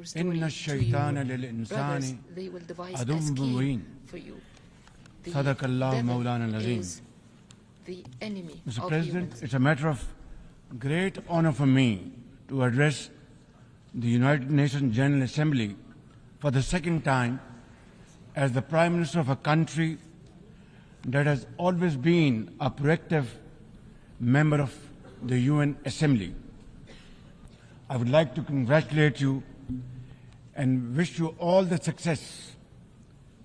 story إن to الشيطان you. للإنسان Brothers, they will devise a عدو scheme مبين. for you. The صدق الله devil مولانا العظيم. is the enemy Mr. of President, humans. it's a matter of great honor for me to address the United Nations General Assembly for the second time as the Prime Minister of a country that has always been a proactive member of the UN Assembly. I would like to congratulate you and wish you all the success,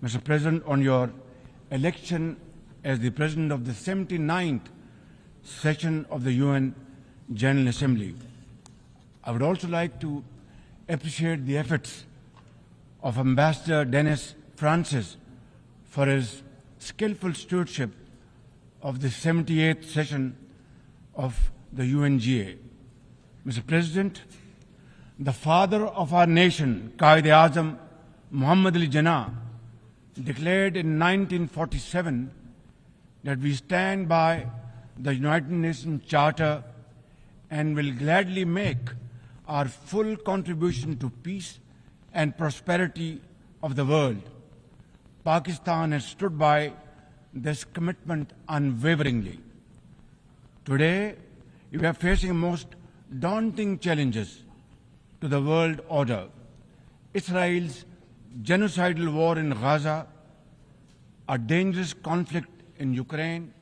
Mr. President, on your election as the President of the 79th session of the UN General Assembly. I would also like to appreciate the efforts of Ambassador Dennis Francis for his skillful stewardship of the 78th session of the UNGA. Mr. President, the father of our nation, Quaid-e-Azam Muhammad Ali Jinnah, declared in 1947 that we stand by the United Nations Charter and will gladly make our full contribution to peace and prosperity of the world. Pakistan has stood by this commitment unwaveringly. Today, we are facing most daunting challenges to the world order. Israel's genocidal war in Gaza, a dangerous conflict in Ukraine,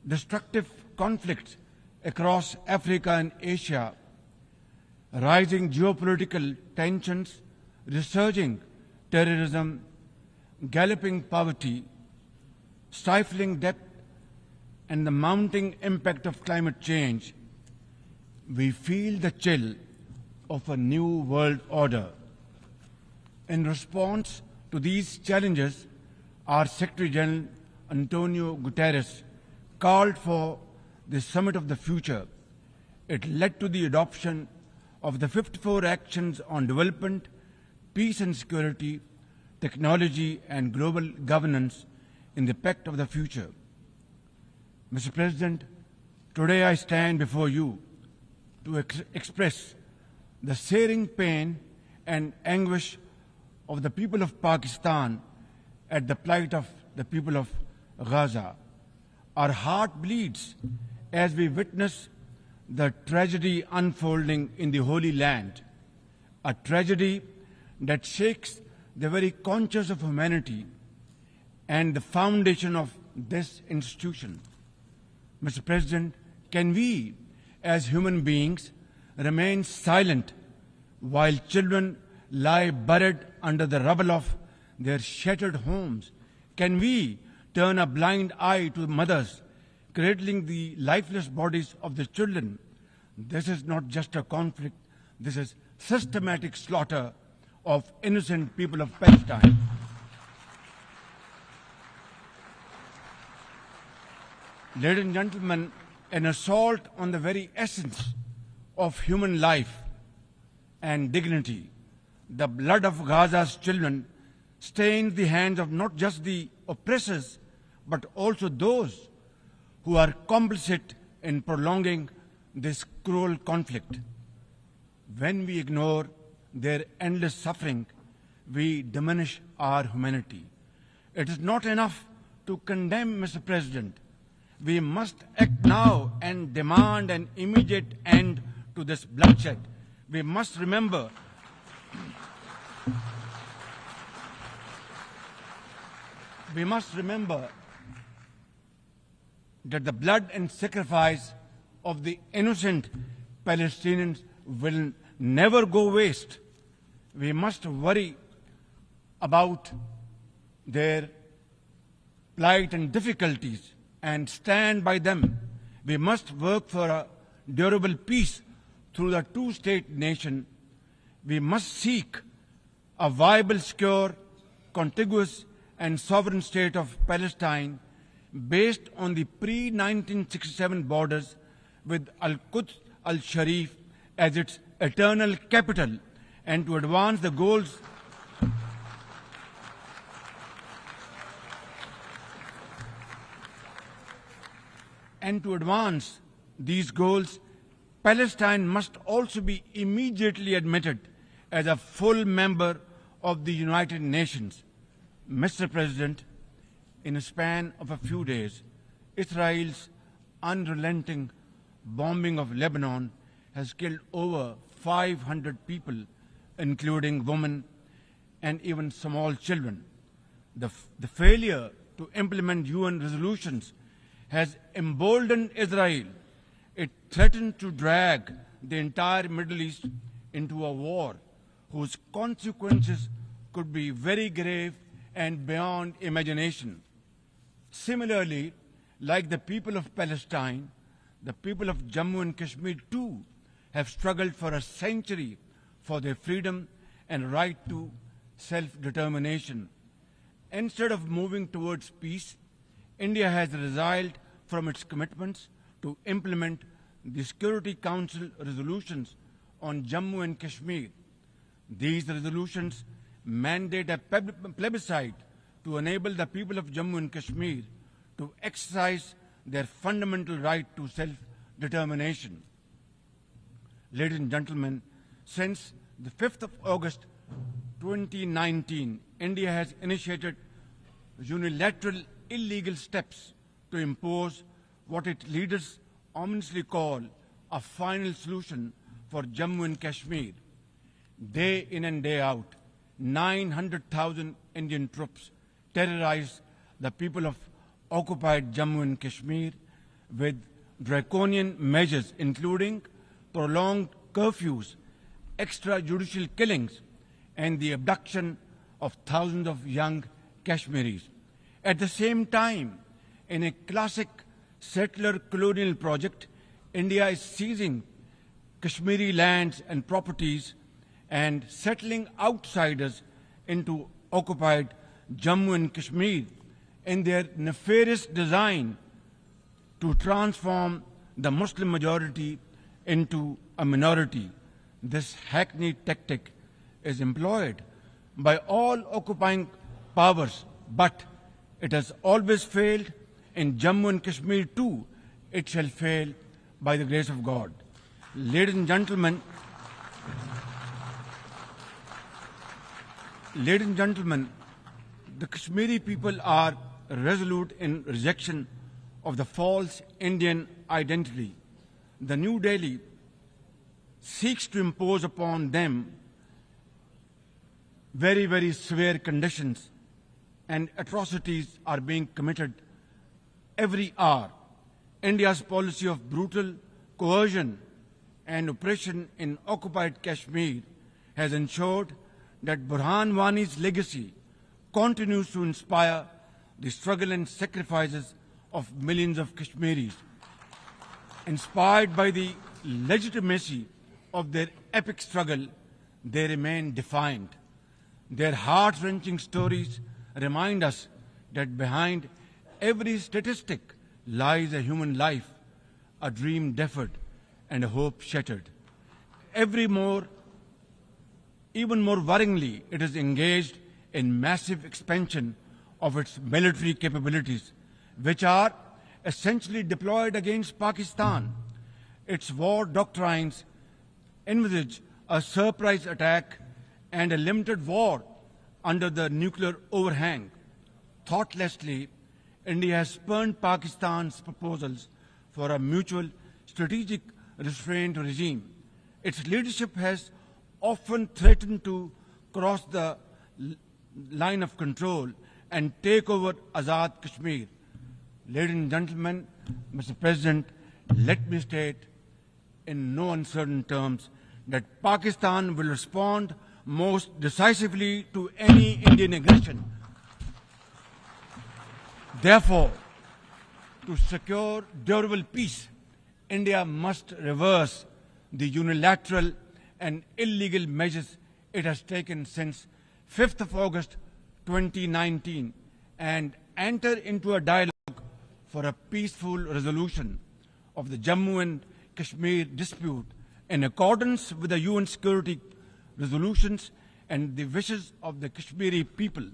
destructive conflicts across Africa and Asia, rising geopolitical tensions, resurging terrorism, galloping poverty, stifling debt, and the mounting impact of climate change, we feel the chill of a new world order. In response to these challenges, our Secretary General Antonio Guterres called for the Summit of the Future. It led to the adoption of the 54 actions on development, peace and security, technology and global governance in the Pact of the Future. Mr. President, today I stand before you to express the searing pain and anguish of the people of Pakistan at the plight of the people of Gaza. Our heart bleeds as we witness the tragedy unfolding in the Holy Land, a tragedy that shakes the very conscience of humanity and the foundation of this institution. Mr. President, can we, as human beings, remain silent while children lie buried under the rubble of their shattered homes? Can we turn a blind eye to mothers cradling the lifeless bodies of the children? This is not just a conflict, this is systematic slaughter of innocent people of Palestine. Ladies and gentlemen, an assault on the very essence of human life and dignity. The blood of Gaza's children stains the hands of not just the oppressors, but also those who are complicit in prolonging this cruel conflict. When we ignore their endless suffering, we diminish our humanity. It is not enough to condemn, Mr. President. We must act now and demand an immediate end to this bloodshed. We must remember that the blood and sacrifice of the innocent Palestinians will never go waste. We must worry about their plight and difficulties and stand by them. We must work for a durable peace through the two-state nation. We must seek a viable, secure, contiguous and sovereign state of Palestine based on the pre-1967 borders with Al-Quds al-Sharif as its eternal capital, and to advance the goals these goals, Palestine must also be immediately admitted as a full member of the United Nations. Mr. President, in a span of a few days, Israel's unrelenting bombing of Lebanon has killed over 500 people, including women and even small children. The failure to implement UN resolutions has emboldened Israel. It threatened to drag the entire Middle East into a war whose consequences could be very grave and beyond imagination. Similarly, like the people of Palestine, the people of Jammu and Kashmir too have struggled for a century for their freedom and right to self-determination. Instead of moving towards peace, India has resiled from its commitments to implement the Security Council resolutions on Jammu and Kashmir. These resolutions mandate a plebiscite to enable the people of Jammu and Kashmir to exercise their fundamental right to self-determination. Ladies and gentlemen, since the 5th of August 2019, India has initiated unilateral illegal steps to impose what its leaders ominously call a final solution for Jammu and Kashmir. Day in and day out, 900,000 Indian troops terrorize the people of occupied Jammu and Kashmir with draconian measures including prolonged curfews, extrajudicial killings, and the abduction of thousands of young Kashmiris. At the same time, in a classic settler colonial project, India is seizing Kashmiri lands and properties and settling outsiders into occupied Jammu and Kashmir in their nefarious design to transform the Muslim majority into a minority. This hackneyed tactic is employed by all occupying powers, but it has always failed. In Jammu and Kashmir too, it shall fail by the grace of God. Ladies and gentlemen, the Kashmiri people are resolute in rejection of the false Indian identity. The New Delhi seeks to impose upon them very, very severe conditions, and atrocities are being committed every hour. India's policy of brutal coercion and oppression in occupied Kashmir has ensured that Burhan Wani's legacy continues to inspire the struggle and sacrifices of millions of Kashmiris. Inspired by the legitimacy of their epic struggle, they remain defiant. Their heart-wrenching stories remind us that behind every statistic lies a human life, a dream deferred, and a hope shattered. Even more worryingly, it is engaged in massive expansion of its military capabilities, which are essentially deployed against Pakistan. Its war doctrines envisage a surprise attack and a limited war under the nuclear overhang. Thoughtlessly, India has spurned Pakistan's proposals for a mutual strategic restraint regime. Its leadership has often threatened to cross the line of control and take over Azad Kashmir. Ladies and gentlemen, Mr. President, let me state in no uncertain terms that Pakistan will respond most decisively to any Indian aggression. Therefore, to secure durable peace, India must reverse the unilateral and illegal measures it has taken since 5th of August 2019 and enter into a dialogue for a peaceful resolution of the Jammu and Kashmir dispute in accordance with the UN security resolutions and the wishes of the Kashmiri people.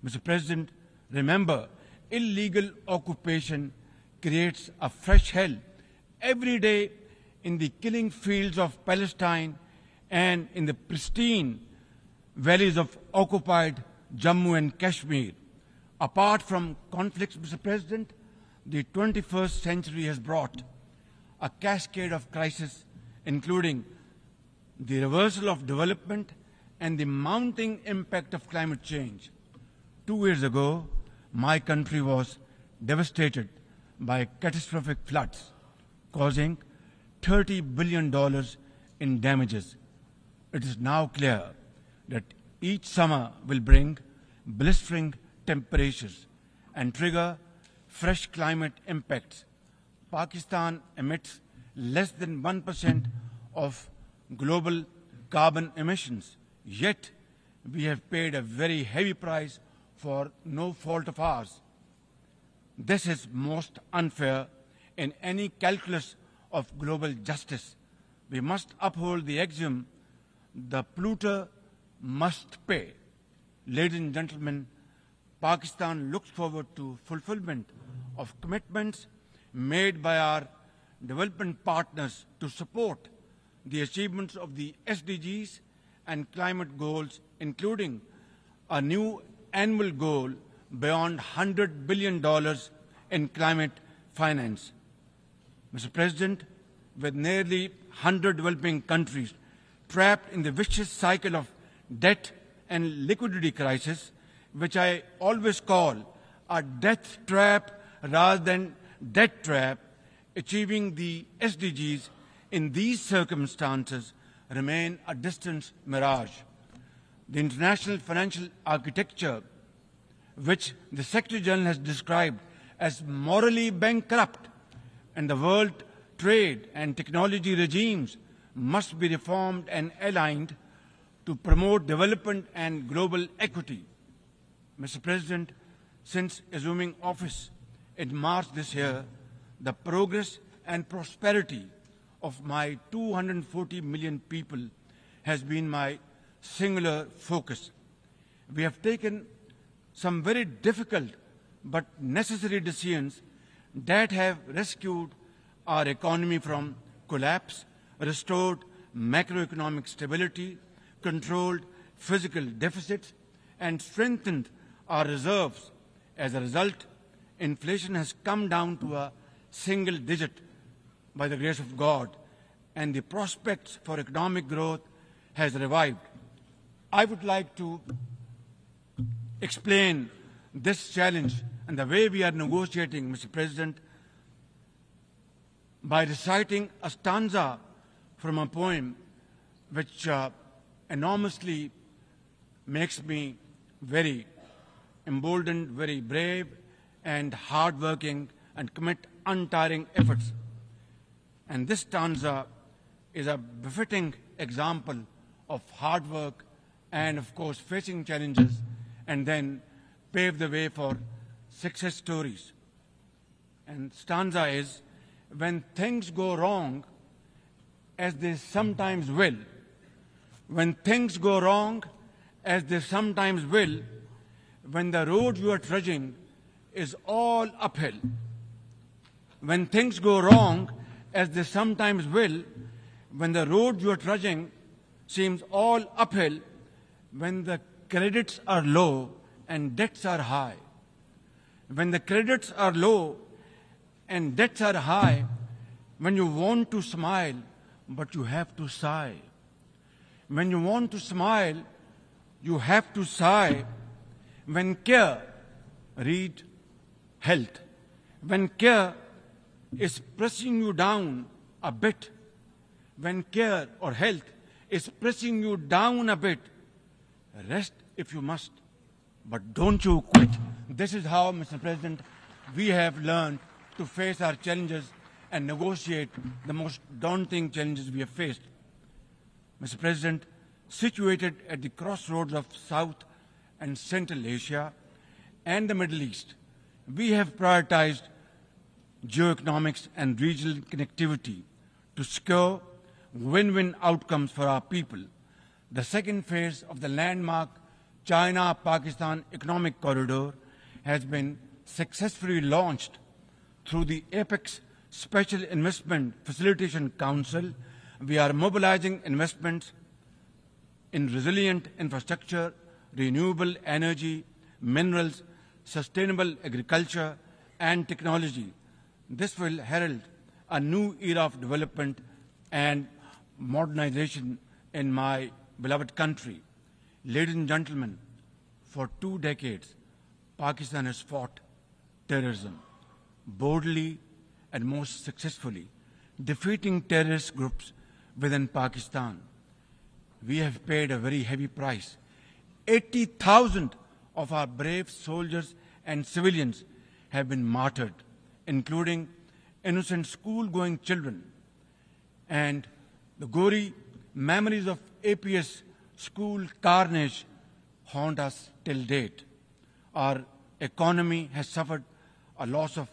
Mr. President, remember, illegal occupation creates a fresh hell every day in the killing fields of Palestine and in the pristine valleys of occupied Jammu and Kashmir. Apart from conflicts, Mr. President, the 21st century has brought a cascade of crises, including the reversal of development and the mounting impact of climate change. 2 years ago, my country was devastated by catastrophic floods, causing $30 billion in damages. It is now clear that each summer will bring blistering temperatures and trigger fresh climate impacts. Pakistan emits less than 1% of global carbon emissions, yet we have paid a very heavy price for no fault of ours. This is most unfair in any calculus of global justice. We must uphold the axiom, the polluter must pay. Ladies and gentlemen, Pakistan looks forward to fulfillment of commitments made by our development partners to support the achievements of the SDGs and climate goals, including a new annual goal beyond $100 billion in climate finance. Mr. President, with nearly 100 developing countries trapped in the vicious cycle of debt and liquidity crisis, which I always call a death trap rather than debt trap, achieving the SDGs in these circumstances remain a distant mirage. The international financial architecture, which the Secretary General has described as morally bankrupt, and the world trade and technology regimes must be reformed and aligned to promote development and global equity. Mr. President, since assuming office in March this year, the progress and prosperity of my 240 million people has been my singular focus. We have taken some very difficult but necessary decisions that have rescued our economy from collapse, restored macroeconomic stability, controlled physical deficits, and strengthened our reserves. As a result, inflation has come down to a single digit by the grace of God, and the prospects for economic growth has revived. I would like to explain this challenge and the way we are negotiating, Mr. President, by reciting a stanza from a poem which enormously makes me very emboldened, very brave, and hardworking, and commit untiring efforts. And this stanza is a befitting example of hard work and, of course, facing challenges and then pave the way for success stories. And stanza is, when things go wrong, as they sometimes will, when things go wrong, as they sometimes will, when the road you are trudging is all uphill, when things go wrong, as they sometimes will, when the road you are trudging seems all uphill, when the credits are low and debts are high, when the credits are low and debts are high, when you want to smile but you have to sigh, when you want to smile you have to sigh, when care, read health, when care is pressing you down a bit, when care or health is pressing you down a bit, rest if you must, but don't you quit. This is how, Mr. President, we have learned to face our challenges and negotiate the most daunting challenges we have faced. Mr. President, situated at the crossroads of South and Central Asia and the Middle East, we have prioritized geoeconomics and regional connectivity to secure win-win outcomes for our people. The second phase of the landmark China-Pakistan Economic Corridor has been successfully launched through the Apex Special Investment Facilitation Council. We are mobilizing investments in resilient infrastructure, renewable energy, minerals, sustainable agriculture, and technology. This will herald a new era of development and modernization in my beloved country. Ladies and gentlemen, for 2 decades, Pakistan has fought terrorism boldly and most successfully, defeating terrorist groups within Pakistan. We have paid a very heavy price. 80,000 of our brave soldiers and civilians have been martyred, including innocent school-going children. And the gory memories of APS school carnage haunt us till date. Our economy has suffered a loss of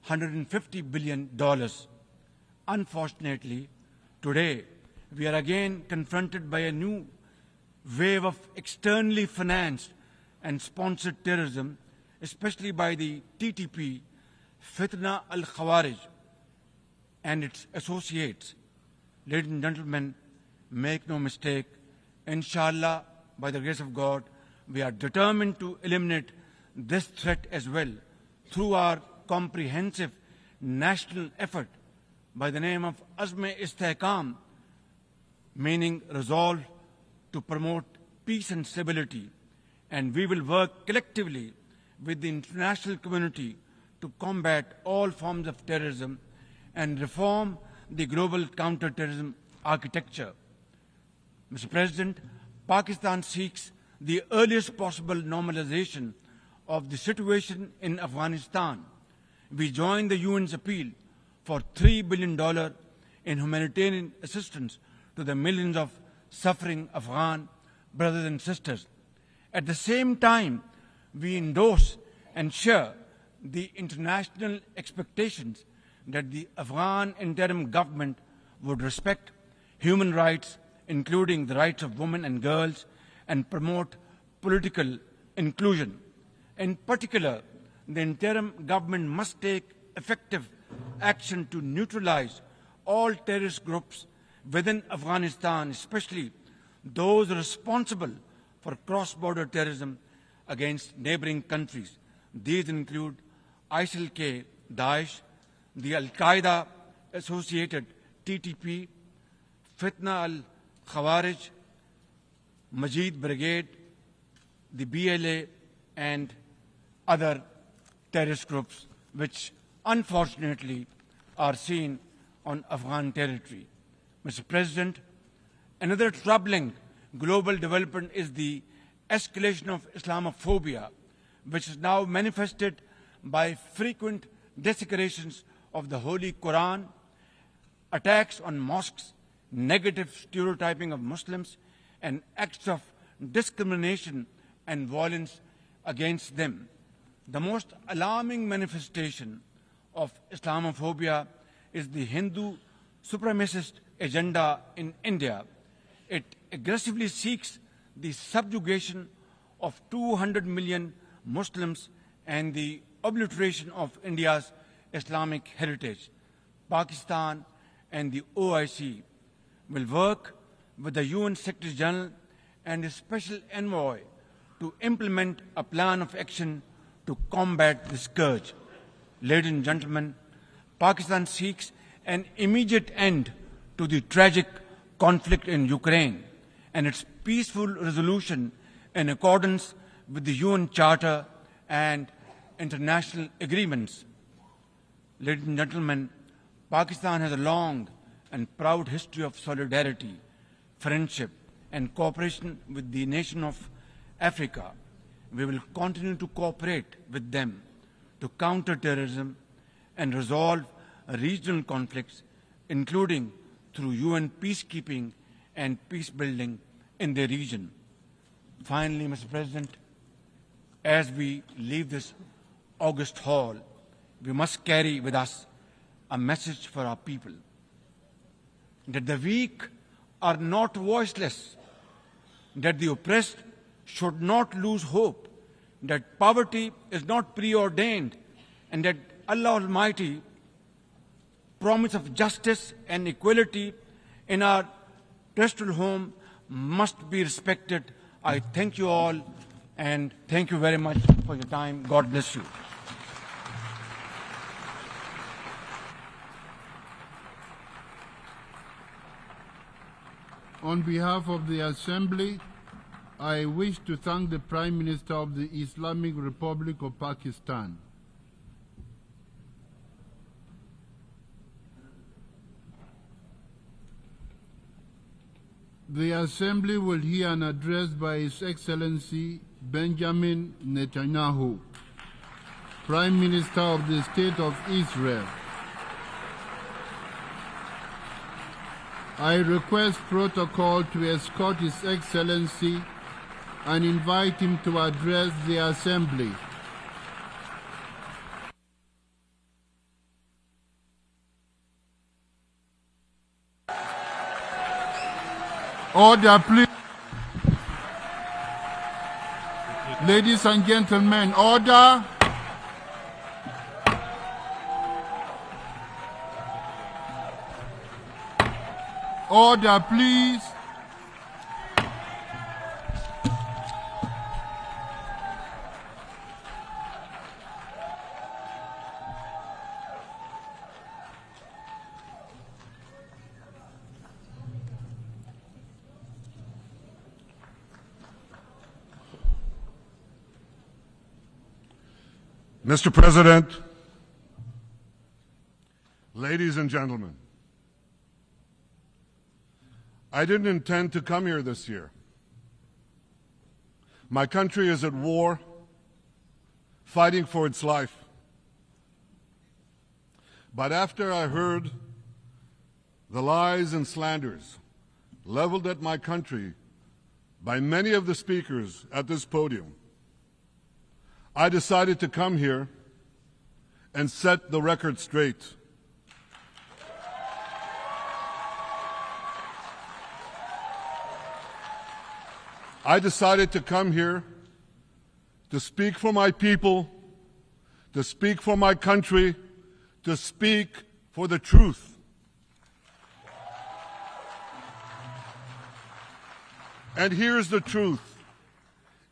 $150 billion. Unfortunately, today we are again confronted by a new wave of externally financed and sponsored terrorism, especially by the TTP, Fitna al-Khawarij, and its associates. Ladies and gentlemen, make no mistake, inshallah, by the grace of God, we are determined to eliminate this threat as well through our comprehensive national effort by the name of Azm-e-Istehkam, meaning resolve to promote peace and stability. And we will work collectively with the international community to combat all forms of terrorism and reform the global counter-terrorism architecture. Mr. President, Pakistan seeks the earliest possible normalization of the situation in Afghanistan. We join the UN's appeal for $3 billion in humanitarian assistance to the millions of suffering Afghan brothers and sisters. At the same time, we endorse and share the international expectations that the Afghan interim government would respect human rights, including the rights of women and girls, and promote political inclusion. In particular, the interim government must take effective action to neutralize all terrorist groups within Afghanistan, especially those responsible for cross-border terrorism against neighboring countries. These include ISIL-K, Daesh, the Al-Qaeda-associated TTP, Fitna al-Khawarij, Majid Brigade, the BLA, and other terrorist groups which unfortunately are seen on Afghan territory. Mr. President, another troubling global development is the escalation of Islamophobia, which is now manifested by frequent desecrations of the Holy Quran, attacks on mosques, negative stereotyping of Muslims, and acts of discrimination and violence against them. The most alarming manifestation of Islamophobia is the Hindu supremacist agenda in India. It aggressively seeks the subjugation of 200 million Muslims and the obliteration of India's Islamic heritage. Pakistan and the OIC will work with the UN Secretary General and the Special Envoy to implement a plan of action to combat the scourge. Ladies and gentlemen, Pakistan seeks an immediate end to the tragic conflict in Ukraine and its peaceful resolution in accordance with the UN Charter and international agreements. Ladies and gentlemen, Pakistan has a long and proud history of solidarity, friendship, and cooperation with the nation of Africa. We will continue to cooperate with them to counter terrorism and resolve regional conflicts, including through UN peacekeeping and peace building in the region. Finally, Mr. President, as we leave this august hall, we must carry with us a message for our people, that the weak are not voiceless, that the oppressed should not lose hope, that poverty is not preordained, and that Allah Almighty promise of justice and equality in our terrestrial home must be respected. I thank you all, and thank you very much for your time. God bless you. On behalf of the Assembly, I wish to thank the Prime Minister of the Islamic Republic of Pakistan. The Assembly will hear an address by His Excellency Benjamín Netanyahu, Prime Minister of the State of Israel. I request protocol to escort His Excellency and invite him to address the Assembly. Order, please. Ladies and gentlemen, order. Order, please. Mr. President, ladies and gentlemen, I didn't intend to come here this year. My country is at war, fighting for its life. But after I heard the lies and slanders leveled at my country by many of the speakers at this podium, I decided to come here and set the record straight. I decided to come here to speak for my people, to speak for my country, to speak for the truth. And here's the truth.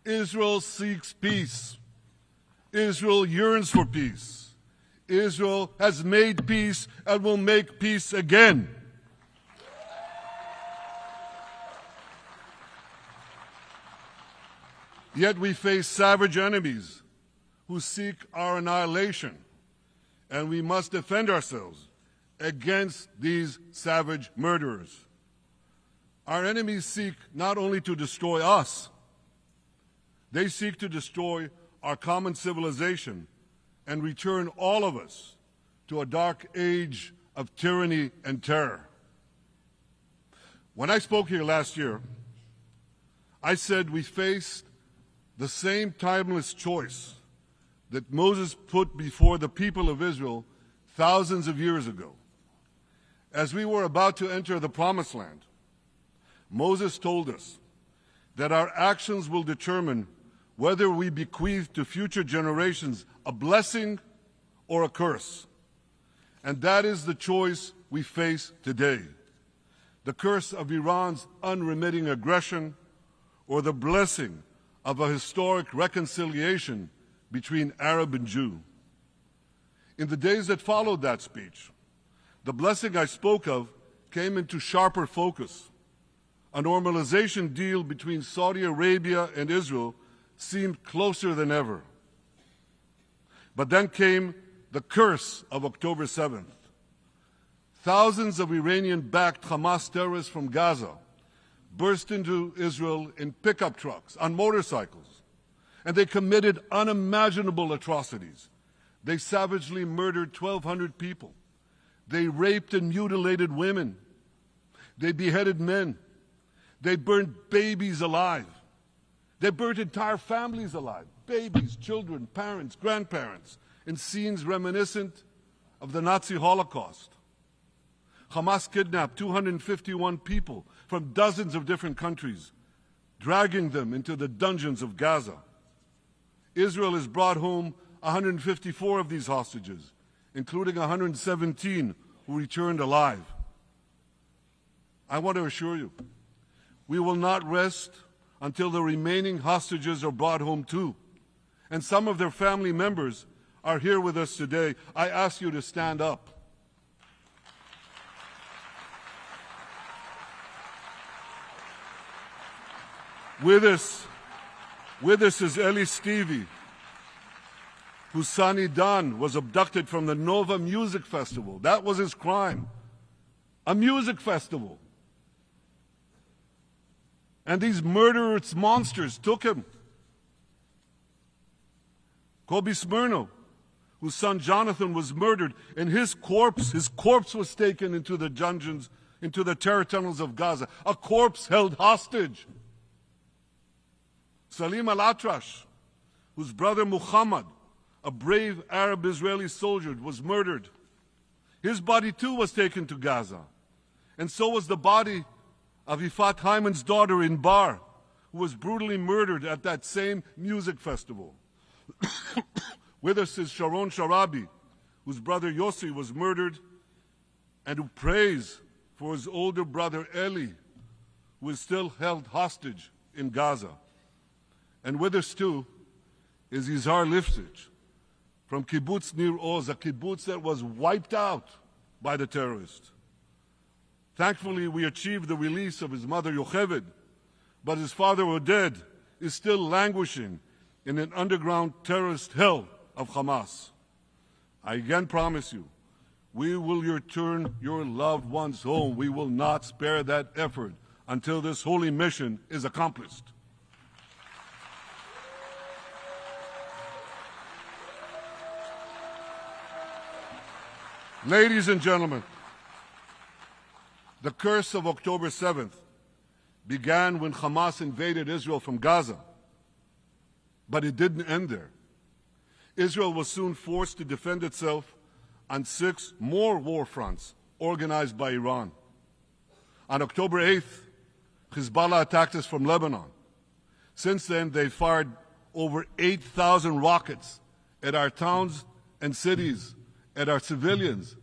Israel seeks peace. Israel yearns for peace. Israel has made peace and will make peace again. Yet we face savage enemies who seek our annihilation, and we must defend ourselves against these savage murderers. Our enemies seek not only to destroy us, they seek to destroy our common civilization and return all of us to a dark age of tyranny and terror. When I spoke here last year, I said we faced the same timeless choice that Moses put before the people of Israel thousands of years ago. As we were about to enter the Promised Land, Moses told us that our actions will determine whether we bequeath to future generations a blessing or a curse. And that is the choice we face today. The curse of Iran's unremitting aggression, or the blessing of a historic reconciliation between Arab and Jew. In the days that followed that speech, the blessing I spoke of came into sharper focus. A normalization deal between Saudi Arabia and Israel seemed closer than ever. But then came the curse of October 7th. Thousands of Iranian-backed Hamas terrorists from Gaza burst into Israel in pickup trucks, on motorcycles, and they committed unimaginable atrocities. They savagely murdered 1,200 people. They raped and mutilated women. They beheaded men. They burned babies alive. They burnt entire families alive, babies, children, parents, grandparents, in scenes reminiscent of the Nazi Holocaust. Hamas kidnapped 251 people from dozens of different countries, dragging them into the dungeons of Gaza. Israel has brought home 154 of these hostages, including 117 who returned alive. I want to assure you, We will not rest until the remaining hostages are brought home too. And some of their family members are here with us today. I ask you to stand up. With us is Eli Stevie, whose son Idan was abducted from the Nova Music Festival. That was his crime. A music festival. And these murderous monsters took him. Kobe Smirno, whose son Jonathan was murdered, and his corpse was taken into the dungeons, into the terror tunnels of Gaza. A corpse held hostage. Salim al-Atrash, whose brother Muhammad, a brave Arab-Israeli soldier, was murdered. His body too was taken to Gaza. And so was the body of Ifat Hyman's daughter in Bar, who was brutally murdered at that same music festival. With us is Sharon Sharabi, whose brother Yossi was murdered and who prays for his older brother Eli, who is still held hostage in Gaza. And with us too is Izhar Lifsich from Kibbutz Nir Oz, a kibbutz that was wiped out by the terrorists. Thankfully, we achieved the release of his mother Yocheved, but his father Oded is still languishing in an underground terrorist hell of Hamas. I again promise you, we will return your loved ones home. We will not spare that effort until this holy mission is accomplished. Ladies and gentlemen, the curse of October 7th began when Hamas invaded Israel from Gaza, but it didn't end there. Israel was soon forced to defend itself on 6 more war fronts organized by Iran. On October 8th, Hezbollah attacked us from Lebanon. Since then, they fired over 8,000 rockets at our towns and cities, at our civilians,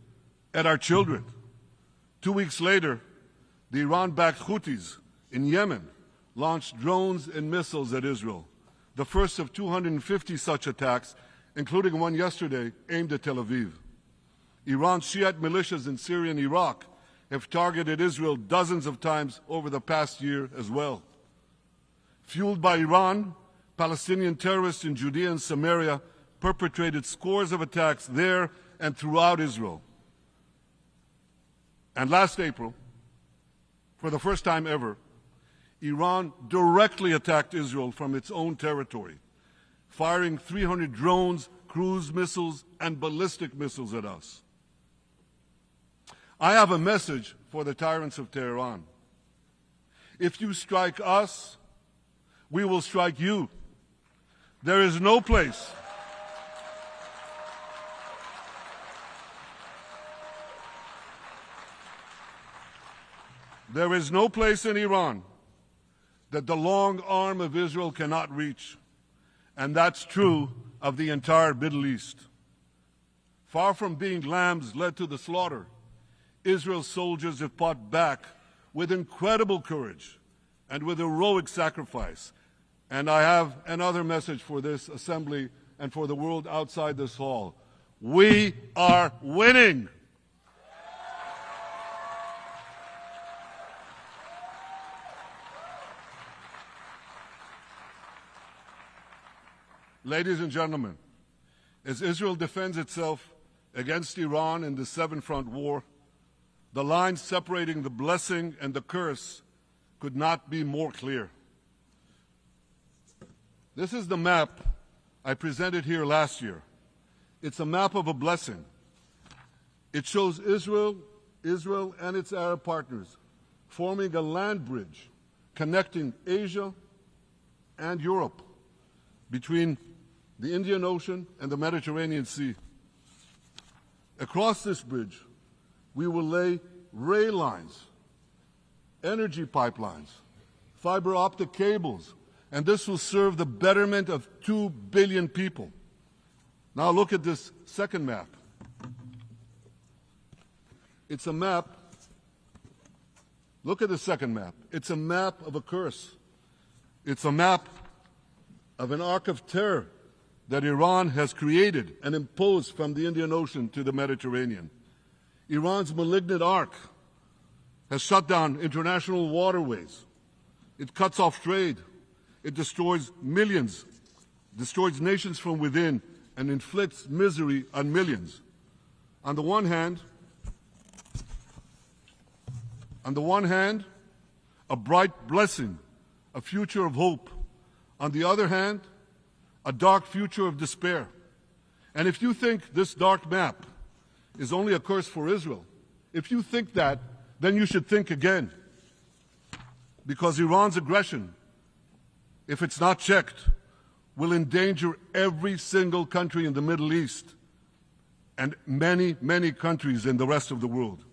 at our children. 2 weeks later, the Iran-backed Houthis in Yemen launched drones and missiles at Israel, the first of 250 such attacks, including one yesterday aimed at Tel Aviv. Iran's Shiite militias in Syria and Iraq have targeted Israel dozens of times over the past year as well. Fueled by Iran, Palestinian terrorists in Judea and Samaria perpetrated scores of attacks there and throughout Israel. And last April, for the first time ever, Iran directly attacked Israel from its own territory, firing 300 drones, cruise missiles, and ballistic missiles at us. I have a message for the tyrants of Tehran. If you strike us, we will strike you. There is no place in Iran that the long arm of Israel cannot reach, and that's true of the entire Middle East. Far from being lambs led to the slaughter, Israel's soldiers have fought back with incredible courage and with heroic sacrifice. And I have another message for this assembly and for the world outside this hall. We are winning. Ladies and gentlemen, as Israel defends itself against Iran in the seven-front war, the line separating the blessing and the curse could not be more clear. This is the map I presented here last year. It's a map of a blessing. It shows Israel and its Arab partners forming a land bridge connecting Asia and Europe between the Indian Ocean and the Mediterranean Sea. Across this bridge, we will lay rail lines, energy pipelines, fiber optic cables, and this will serve the betterment of 2 billion people. Now look at this second map. Look at the second map. It's a map of a curse. It's a map of an arc of terror that Iran has created and imposed from the Indian Ocean to the Mediterranean. Iran's malignant arc has shut down international waterways. It cuts off trade. It destroys millions, destroys nations from within, and inflicts misery on millions. On the one hand, a bright blessing, a future of hope. On the other hand, a dark future of despair. And if you think this dark map is only a curse for Israel, if you think that, then you should think again. Because Iran's aggression, if it's not checked, will endanger every single country in the Middle East and many, many countries in the rest of the world.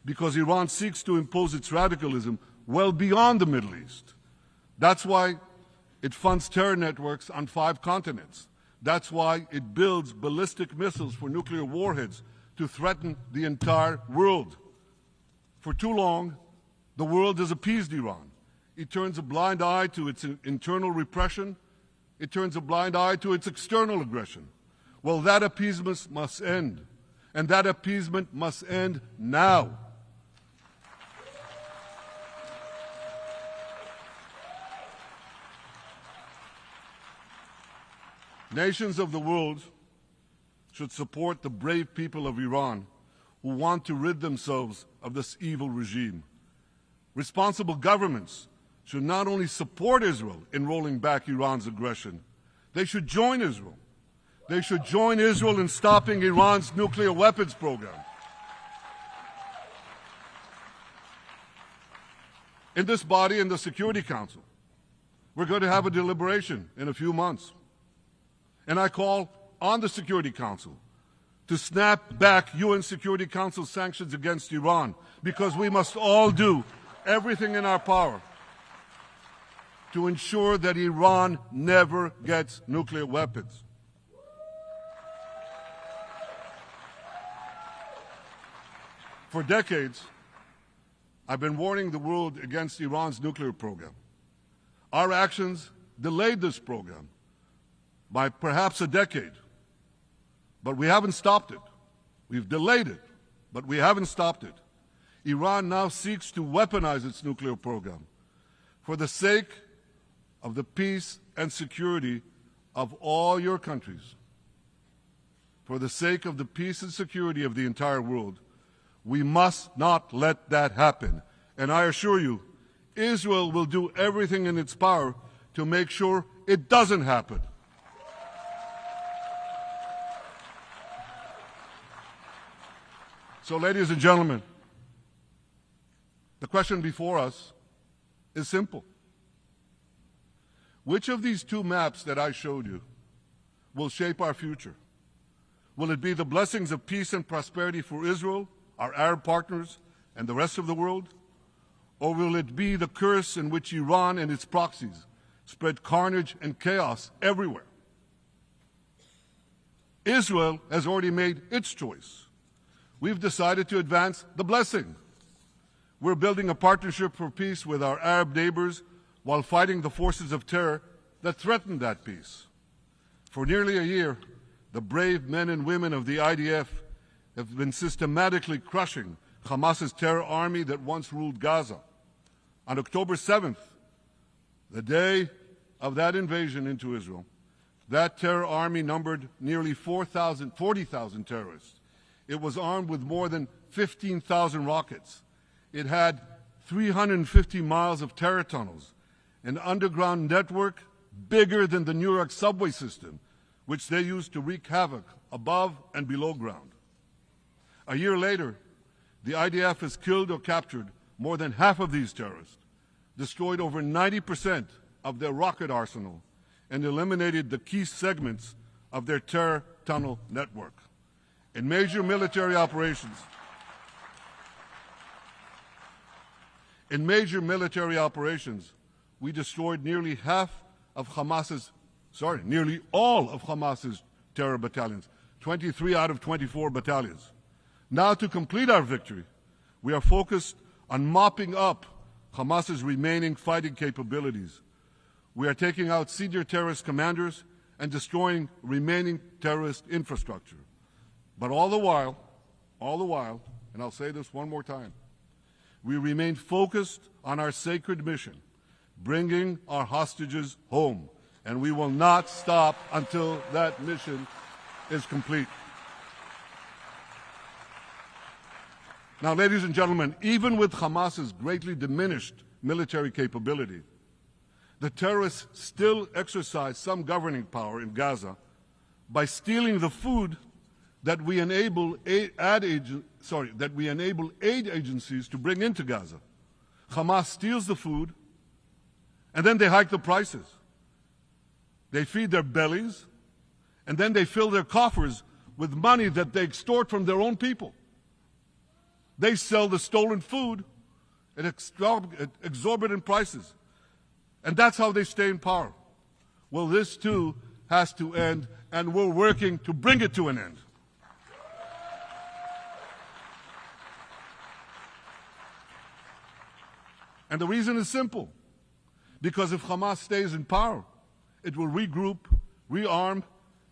Because Iran seeks to impose its radicalism well beyond the Middle East. That's why it funds terror networks on 5 continents. That's why it builds ballistic missiles for nuclear warheads to threaten the entire world. For too long, the world has appeased Iran. It turns a blind eye to its internal repression. It turns a blind eye to its external aggression. Well, that appeasement must end. And that appeasement must end now. Nations of the world should support the brave people of Iran who want to rid themselves of this evil regime. Responsible governments should not only support Israel in rolling back Iran's aggression, they should join Israel. They should join Israel in stopping Iran's nuclear weapons program. In this body, in the Security Council, we're going to have a deliberation in a few months. And I call on the Security Council to snap back UN Security Council sanctions against Iran, because we must all do everything in our power to ensure that Iran never gets nuclear weapons. For decades, I've been warning the world against Iran's nuclear program. Our actions delayed this program by perhaps a decade, but we haven't stopped it. We've delayed it, but we haven't stopped it. Iran now seeks to weaponize its nuclear program for the sake of the peace and security of all your countries. For the sake of the peace and security of the entire world, we must not let that happen. And I assure you, Israel will do everything in its power to make sure it doesn't happen. So, ladies and gentlemen, the question before us is simple. Which of these 2 maps that I showed you will shape our future? Will it be the blessings of peace and prosperity for Israel, our Arab partners, and the rest of the world? Or will it be the curse in which Iran and its proxies spread carnage and chaos everywhere? Israel has already made its choice. We've decided to advance the blessing. We're building a partnership for peace with our Arab neighbors while fighting the forces of terror that threaten that peace. For nearly a year, the brave men and women of the IDF have been systematically crushing Hamas's terror army that once ruled Gaza. On October 7th, the day of that invasion into Israel, that terror army numbered nearly 40,000 terrorists. It was armed with more than 15,000 rockets. It had 350 miles of terror tunnels, an underground network bigger than the New York subway system, which they used to wreak havoc above and below ground. A year later, the IDF has killed or captured more than half of these terrorists, destroyed over 90% of their rocket arsenal, and eliminated the key segments of their terror tunnel network. In major military operations, we destroyed nearly all of Hamas's terror battalions, 23 out of 24 battalions. Now, to complete our victory, we are focused on mopping up Hamas's remaining fighting capabilities. We are taking out senior terrorist commanders and destroying remaining terrorist infrastructure. But all the while, and I'll say this one more time, we remain focused on our sacred mission, bringing our hostages home, and we will not stop until that mission is complete. Now, ladies and gentlemen, even with Hamas's greatly diminished military capability, the terrorists still exercise some governing power in Gaza by stealing the food that we enable aid agencies to bring into Gaza. Hamas steals the food, and then they hike the prices. They feed their bellies, and then they fill their coffers with money that they extort from their own people. They sell the stolen food at exorbitant prices. And that's how they stay in power. Well, this too has to end, and we're working to bring it to an end. And the reason is simple. Because if Hamas stays in power, it will regroup, rearm,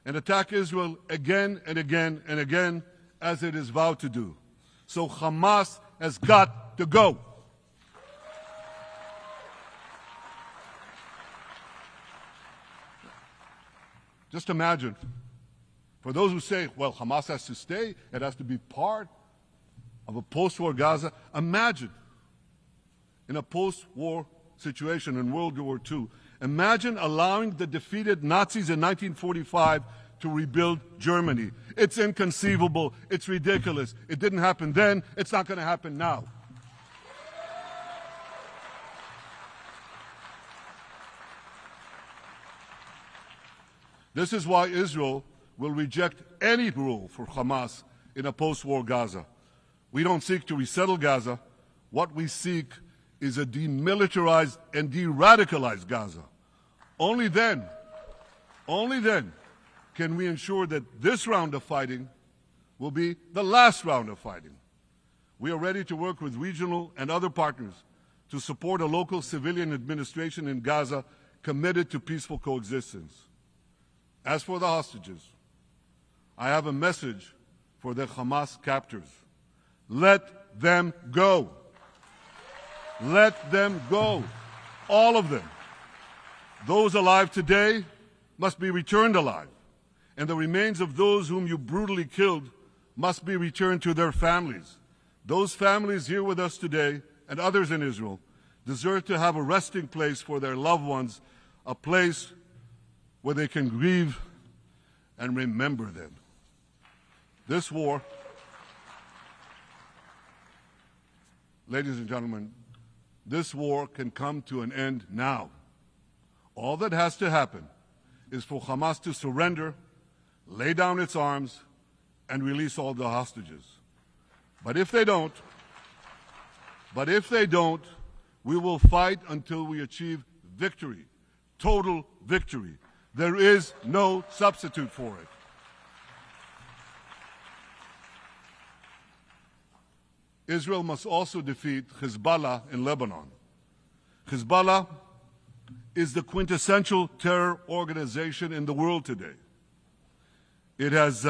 and attack Israel again and again and again, as it is vowed to do. So Hamas has got to go. Just imagine, for those who say, well, Hamas has to stay, it has to be part of a post-war Gaza, imagine in a post-war situation in World War II, imagine allowing the defeated Nazis in 1945 to rebuild Germany. It's inconceivable. It's ridiculous. It didn't happen then. It's not going to happen now. This is why Israel will reject any rule for Hamas in a post-war Gaza. We don't seek to resettle Gaza. What we seek is a demilitarized and de-radicalized Gaza. Only then can we ensure that this round of fighting will be the last round of fighting. We are ready to work with regional and other partners to support a local civilian administration in Gaza committed to peaceful coexistence. As for the hostages, I have a message for the Hamas captors. Let them go. Let them go. All of them. Those alive today must be returned alive, and the remains of those whom you brutally killed must be returned to their families. Those families here with us today, and others in Israel, deserve to have a resting place for their loved ones, a place where they can grieve and remember them. This war, ladies and gentlemen, this war can come to an end now. All that has to happen is for Hamas to surrender, lay down its arms, and release all the hostages. But if they don't, we will fight until we achieve victory, total victory. There is no substitute for it. Israel must also defeat Hezbollah in Lebanon. Hezbollah is the quintessential terror organization in the world today. It has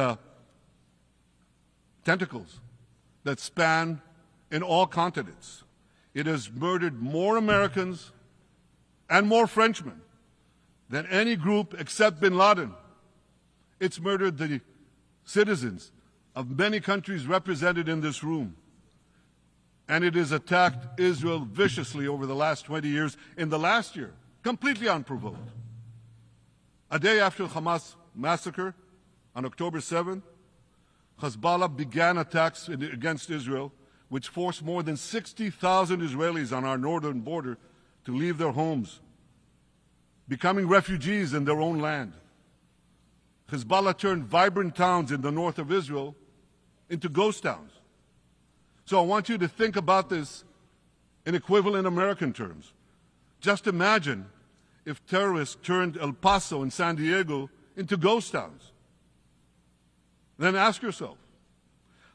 tentacles that span in all continents. It has murdered more Americans and more Frenchmen than any group except bin Laden. It's murdered the citizens of many countries represented in this room. And it has attacked Israel viciously over the last 20 years, in the last year, completely unprovoked. A day after the Hamas massacre, on October 7th, Hezbollah began attacks against Israel, which forced more than 60,000 Israelis on our northern border to leave their homes, becoming refugees in their own land. Hezbollah turned vibrant towns in the north of Israel into ghost towns. So I want you to think about this in equivalent American terms. Just imagine if terrorists turned El Paso and San Diego into ghost towns. Then ask yourself,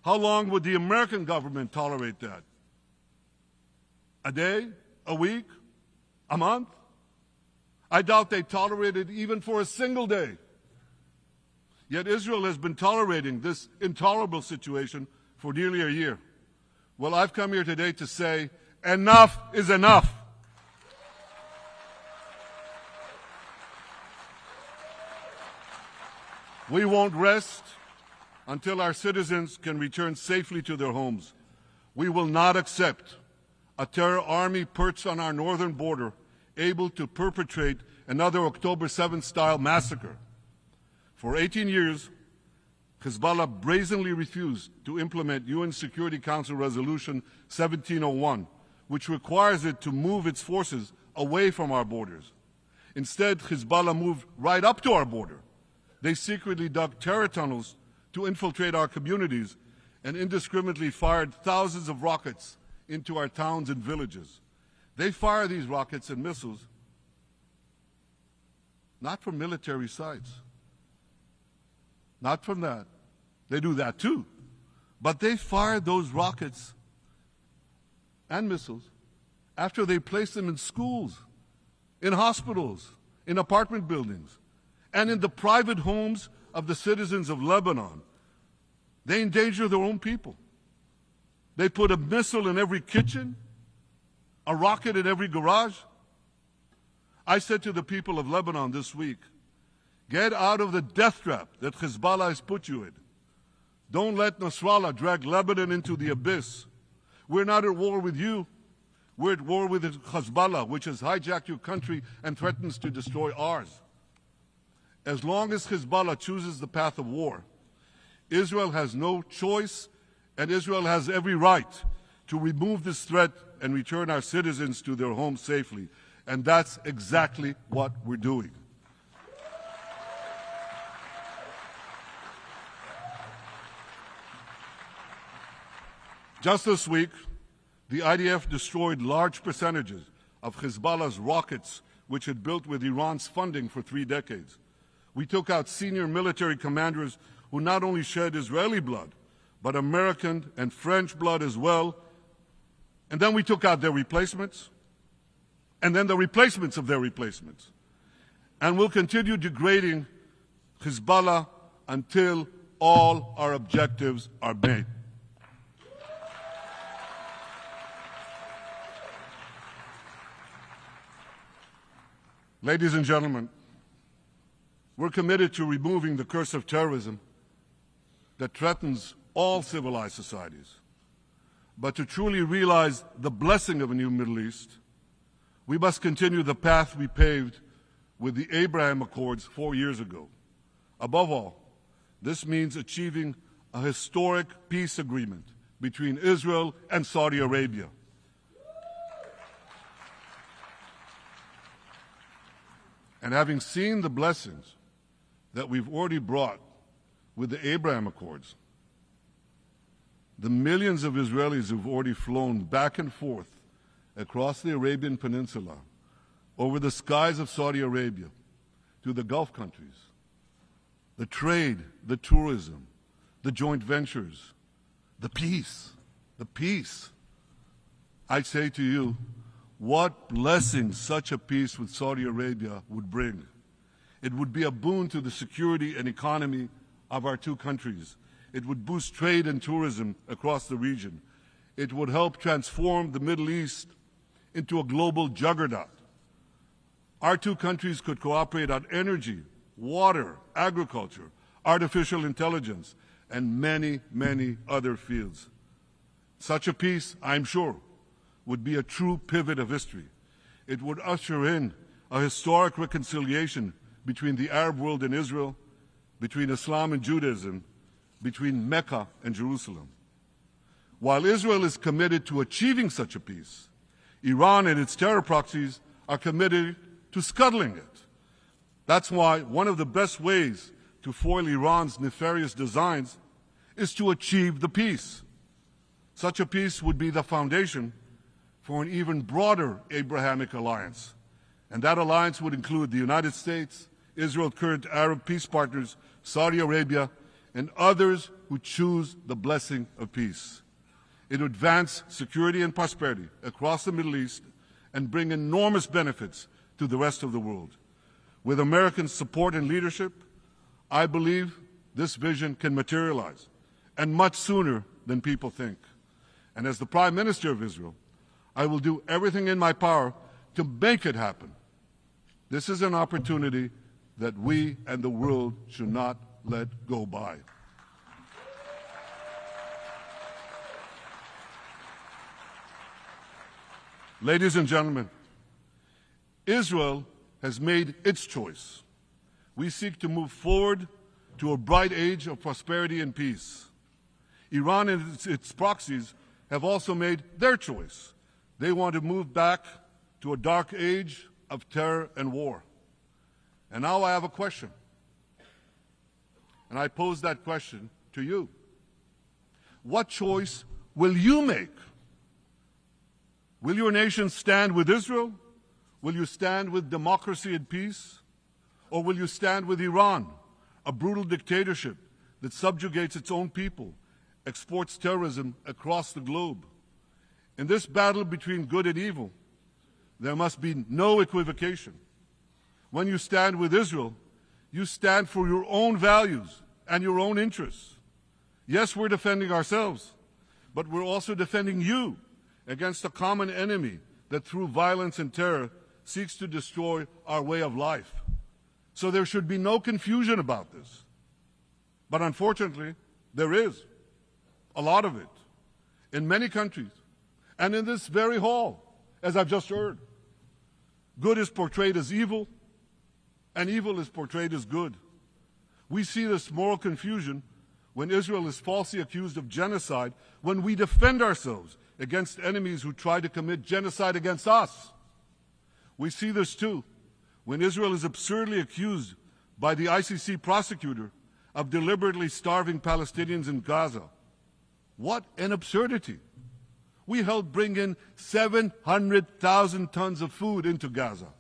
how long would the American government tolerate that? A day? a week, a month? I doubt they tolerate it even for a single day. Yet Israel has been tolerating this intolerable situation for nearly a year. Well, I've come here today to say enough is enough. We won't rest until our citizens can return safely to their homes. We will not accept a terror army perched on our northern border able to perpetrate another October 7th-style massacre. For 18 years, Hezbollah brazenly refused to implement UN Security Council Resolution 1701, which requires it to move its forces away from our borders. Instead, Hezbollah moved right up to our border. They secretly dug terror tunnels to infiltrate our communities and indiscriminately fired thousands of rockets into our towns and villages. They fire these rockets and missiles not from military sites, not from that. They do that too. But they fire those rockets and missiles after they place them in schools, in hospitals, in apartment buildings, and in the private homes of the citizens of Lebanon. They endanger their own people. They put a missile in every kitchen, a rocket in every garage. I said to the people of Lebanon this week, get out of the death trap that Hezbollah has put you in. Don't let Nasrallah drag Lebanon into the abyss. We're not at war with you. We're at war with Hezbollah, which has hijacked your country and threatens to destroy ours. As long as Hezbollah chooses the path of war, Israel has no choice, and Israel has every right to remove this threat and return our citizens to their homes safely. And that's exactly what we're doing. Just this week, the IDF destroyed large percentages of Hezbollah's rockets, which had built with Iran's funding for 3 decades. We took out senior military commanders who not only shed Israeli blood, but American and French blood as well. And then we took out their replacements, and then the replacements of their replacements. And we'll continue degrading Hezbollah until all our objectives are met. Ladies and gentlemen, we're committed to removing the curse of terrorism that threatens all civilized societies. But to truly realize the blessing of a new Middle East, we must continue the path we paved with the Abraham Accords 4 years ago. Above all, this means achieving a historic peace agreement between Israel and Saudi Arabia. And having seen the blessings that we've already brought with the Abraham Accords, the millions of Israelis who've already flown back and forth across the Arabian Peninsula, over the skies of Saudi Arabia, to the Gulf countries, the trade, the tourism, the joint ventures, the peace, I say to you, what blessings such a peace with Saudi Arabia would bring. It would be a boon to the security and economy of our two countries. It would boost trade and tourism across the region. It would help transform the Middle East into a global juggernaut. Our two countries could cooperate on energy, water, agriculture, artificial intelligence, and many, many other fields. Such a peace, I'm sure, would be a true pivot of history. It would usher in a historic reconciliation between the Arab world and Israel, between Islam and Judaism, between Mecca and Jerusalem. While Israel is committed to achieving such a peace, Iran and its terror proxies are committed to scuttling it. That's why one of the best ways to foil Iran's nefarious designs is to achieve the peace. Such a peace would be the foundation for an even broader Abrahamic alliance. And that alliance would include the United States, Israel's current Arab peace partners, Saudi Arabia, and others who choose the blessing of peace. It would advance security and prosperity across the Middle East and bring enormous benefits to the rest of the world. With American support and leadership, I believe this vision can materialize, and much sooner than people think. And as the Prime Minister of Israel, I will do everything in my power to make it happen. This is an opportunity that we and the world should not let go by. Ladies and gentlemen, Israel has made its choice. We seek to move forward to a bright age of prosperity and peace. Iran and its proxies have also made their choice. They want to move back to a dark age of terror and war. And now I have a question. And I pose that question to you. What choice will you make? Will your nation stand with Israel? Will you stand with democracy and peace? Or will you stand with Iran, a brutal dictatorship that subjugates its own people, exports terrorism across the globe? In this battle between good and evil, there must be no equivocation. When you stand with Israel, you stand for your own values and your own interests. Yes, we're defending ourselves, but we're also defending you against a common enemy that through violence and terror seeks to destroy our way of life. So there should be no confusion about this. But unfortunately, there is a lot of it in many countries and in this very hall, as I've just heard. Good is portrayed as evil, and evil is portrayed as good. We see this moral confusion when Israel is falsely accused of genocide, when we defend ourselves against enemies who try to commit genocide against us. We see this too when Israel is absurdly accused by the ICC prosecutor of deliberately starving Palestinians in Gaza. What an absurdity! We helped bring in 700,000 tons of food into Gaza.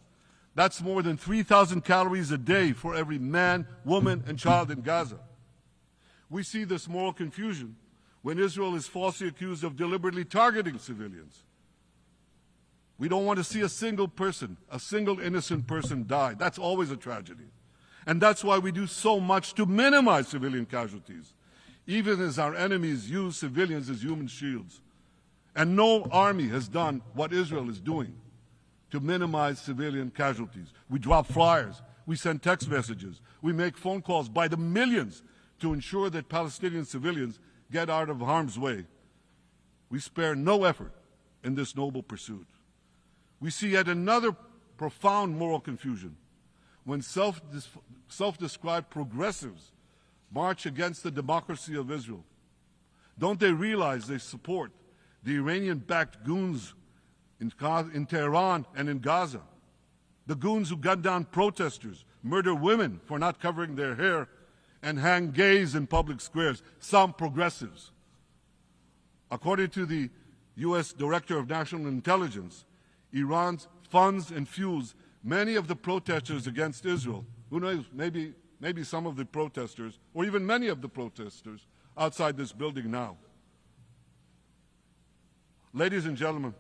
That's more than 3,000 calories a day for every man, woman, and child in Gaza. We see this moral confusion when Israel is falsely accused of deliberately targeting civilians. We don't want to see a single person, a single innocent person die. That's always a tragedy. And that's why we do so much to minimize civilian casualties, even as our enemies use civilians as human shields. And no army has done what Israel is doing to minimize civilian casualties. We drop flyers, we send text messages, we make phone calls by the millions to ensure that Palestinian civilians get out of harm's way. We spare no effort in this noble pursuit. We see yet another profound moral confusion when self-described progressives march against the democracy of Israel. Don't they realize they support the Iranian-backed goons in Tehran and in Gaza, the goons who gun down protesters, murder women for not covering their hair, and hang gays in public squares, some progressives? According to the U.S. Director of National Intelligence, Iran funds and fuels many of the protesters against Israel. Who knows, maybe some of the protesters, or even many of the protesters outside this building now. Ladies and gentlemen,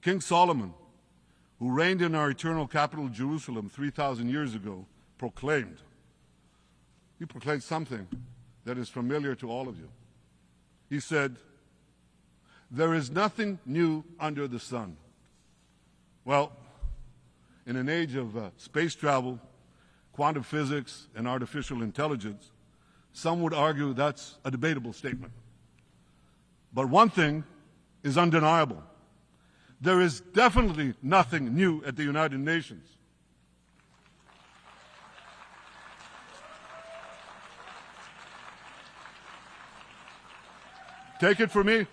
King Solomon, who reigned in our eternal capital, Jerusalem, 3,000 years ago, proclaimed something that is familiar to all of you. He said, "There is nothing new under the sun." Well, in an age of space travel, quantum physics, and artificial intelligence, some would argue that's a debatable statement. But one thing is undeniable. There is definitely nothing new at the United Nations. Take it from me.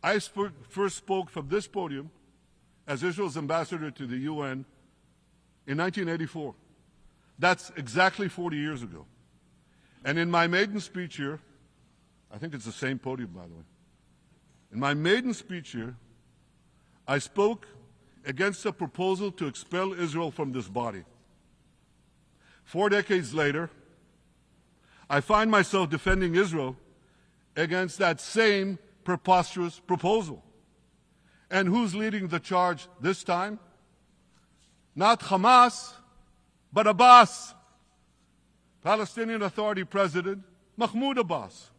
I first spoke from this podium as Israel's ambassador to the UN in 1984. That's exactly 40 years ago. And in my maiden speech here, I think it's the same podium, by the way. In my maiden speech here, I spoke against a proposal to expel Israel from this body. 4 decades later, I find myself defending Israel against that same preposterous proposal. And who's leading the charge this time? Not Hamas, but Abbas, Palestinian Authority President Mahmoud Abbas.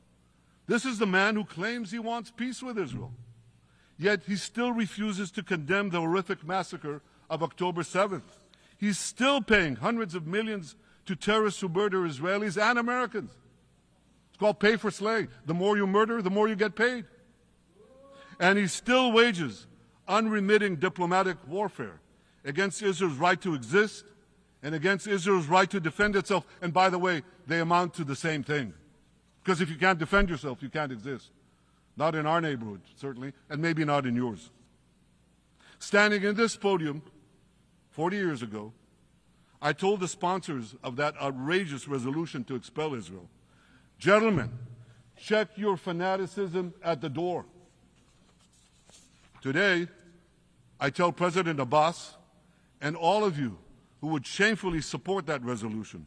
This is the man who claims he wants peace with Israel. Yet he still refuses to condemn the horrific massacre of October 7th. He's still paying hundreds of millions to terrorists who murder Israelis and Americans. It's called pay for slay. The more you murder, the more you get paid. And he still wages unremitting diplomatic warfare against Israel's right to exist and against Israel's right to defend itself. And by the way, they amount to the same thing. Because if you can't defend yourself, you can't exist. Not in our neighborhood, certainly, and maybe not in yours. Standing in this podium 40 years ago, I told the sponsors of that outrageous resolution to expel Israel, gentlemen, check your fanaticism at the door. Today, I tell President Abbas and all of you who would shamefully support that resolution,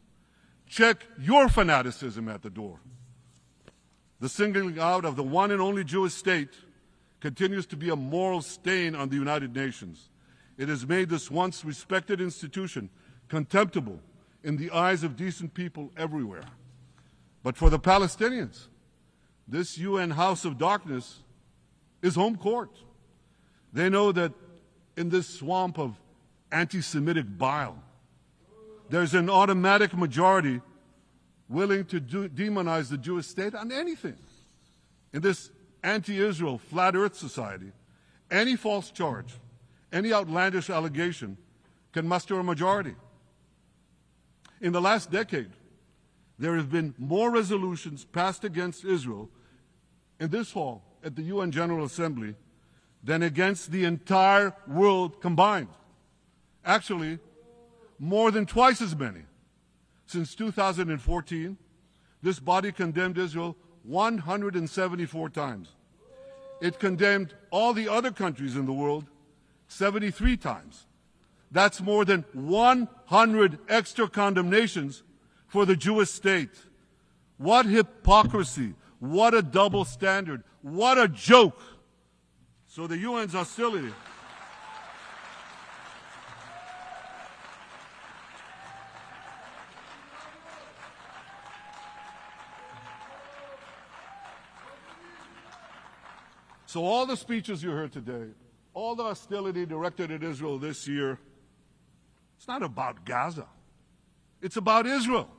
check your fanaticism at the door. The singling out of the one and only Jewish state continues to be a moral stain on the United Nations. It has made this once respected institution contemptible in the eyes of decent people everywhere. But for the Palestinians, this UN House of Darkness is home court. They know that in this swamp of anti-Semitic bile, there's an automatic majority willing to demonize the Jewish state on anything. In this anti-Israel flat earth society, any false charge, any outlandish allegation can muster a majority. In the last decade, there have been more resolutions passed against Israel in this hall at the UN General Assembly than against the entire world combined. Actually, more than twice as many. Since 2014, this body condemned Israel 174 times. It condemned all the other countries in the world 73 times. That's more than 100 extra condemnations for the Jewish state. What hypocrisy, what a double standard, what a joke. So the UN's hostility. So all the speeches you heard today, all the hostility directed at Israel this year, it's not about Gaza. It's about Israel.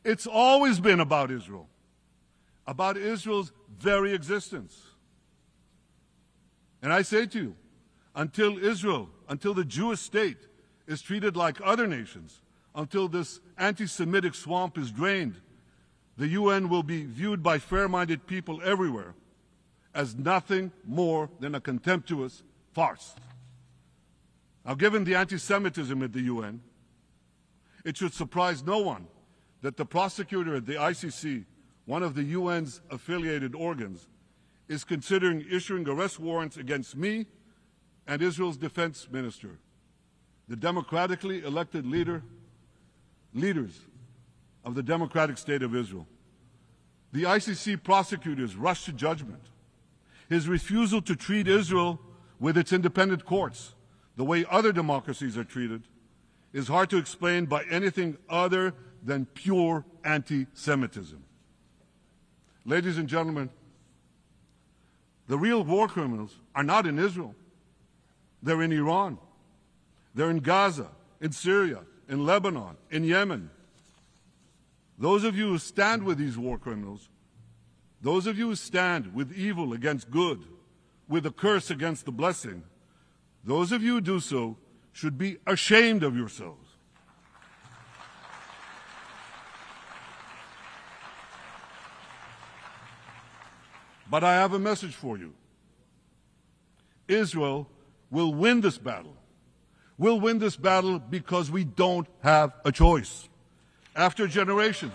It's always been about Israel's very existence. And I say to you, until Israel, until the Jewish state is treated like other nations, until this anti-Semitic swamp is drained, the UN will be viewed by fair-minded people everywhere as nothing more than a contemptuous farce. Now, given the anti-Semitism at the UN, it should surprise no one that the prosecutor at the ICC, one of the UN's affiliated organs, is considering issuing arrest warrants against me and Israel's defense minister, the democratically elected leaders of the democratic state of Israel. The ICC prosecutors rushed to judgment. His refusal to treat Israel with its independent courts the way other democracies are treated is hard to explain by anything other than pure anti-Semitism. Ladies and gentlemen, the real war criminals are not in Israel. They're in Iran. They're in Gaza, in Syria, in Lebanon, in Yemen. Those of you who stand with these war criminals, those of you who stand with evil against good, with a curse against the blessing, those of you who do so should be ashamed of yourselves. But I have a message for you. Israel will win this battle. We'll win this battle because we don't have a choice. After generations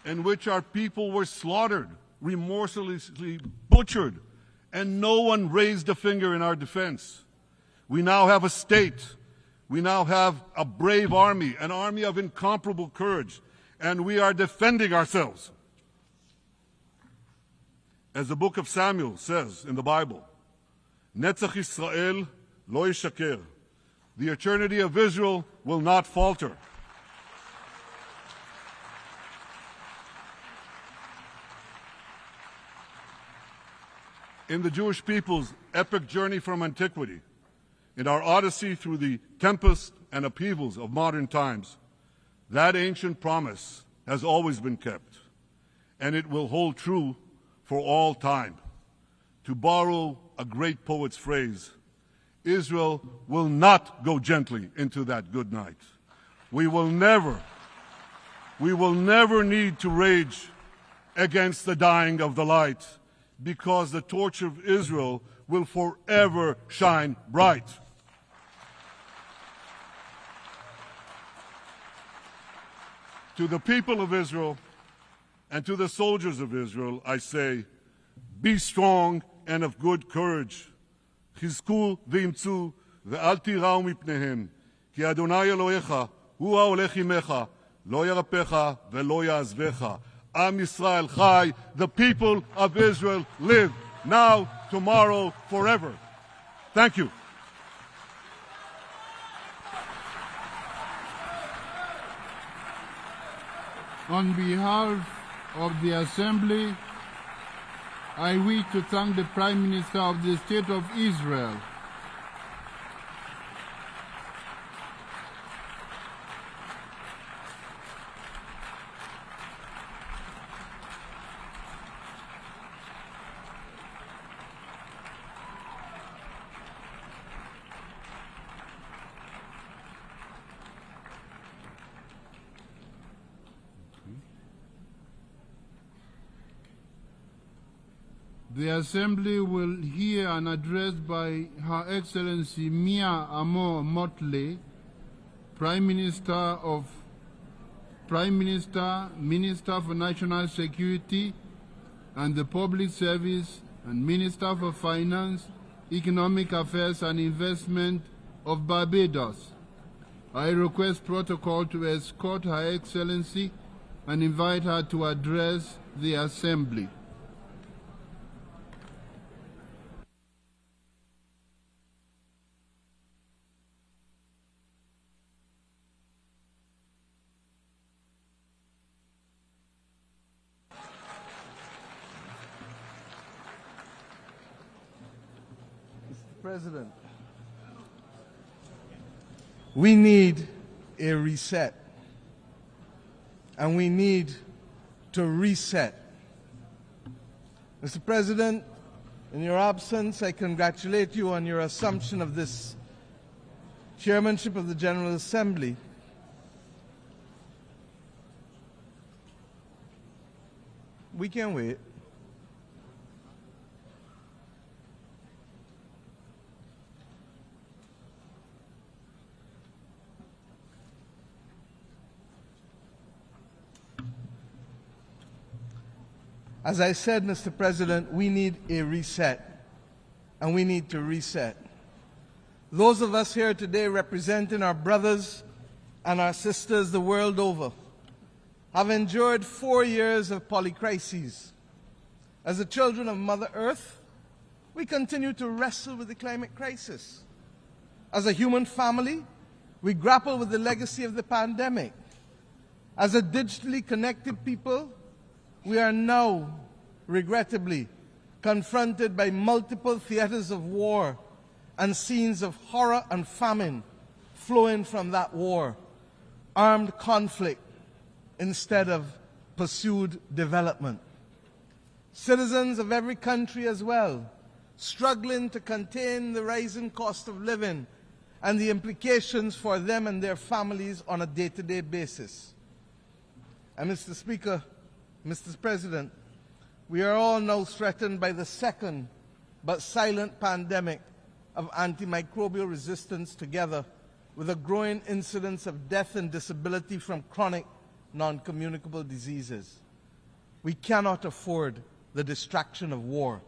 in which our people were slaughtered, remorselessly butchered, and no one raised a finger in our defense, we now have a state. We now have a brave army, an army of incomparable courage, and we are defending ourselves. As the book of Samuel says in the Bible, Netzach Yisrael lo yishaker. The eternity of Israel will not falter. In the Jewish people's epic journey from antiquity, in our odyssey through the tempest and upheavals of modern times, that ancient promise has always been kept, and it will hold true for all time. To borrow a great poet's phrase, Israel will not go gently into that good night. We will never need to rage against the dying of the light, because the torch of Israel will forever shine bright. To the people of Israel and to the soldiers of Israel, I say, be strong and of good courage. חזקו ואמצו ואל תיראו מפניהם, כי אדוני אלוהיך הוא ההולך עמך, לא ירפך ולא יעזבך. Am Yisrael Chai, the people of Israel live now, tomorrow, forever. Thank you. On behalf of the Assembly, I wish to thank the Prime Minister of the State of Israel, The Assembly will hear an address by Her Excellency Mia Amor Mottley, Minister, Minister for National Security and the Public Service, and Minister for Finance, Economic Affairs and Investment of Barbados. I request protocol to escort Her Excellency and invite her to address the Assembly. President, we need a reset, and we need to reset. Mr. President, in your absence, I congratulate you on your assumption of this chairmanship of the General Assembly. We can wait. As I said, Mr. President, we need a reset, and we need to reset. Those of us here today representing our brothers and our sisters the world over have endured 4 years of polycrises. As the children of Mother Earth, we continue to wrestle with the climate crisis. As a human family, we grapple with the legacy of the pandemic. As a digitally connected people, we are now, regrettably, confronted by multiple theaters of war and scenes of horror and famine flowing from that war. Armed conflict instead of pursued development. Citizens of every country as well, struggling to contain the rising cost of living and the implications for them and their families on a day-to-day basis. And Mr. Speaker, Mr. President, we are all now threatened by the second but silent pandemic of antimicrobial resistance, together with a growing incidence of death and disability from chronic non-communicable diseases. We cannot afford the distraction of war.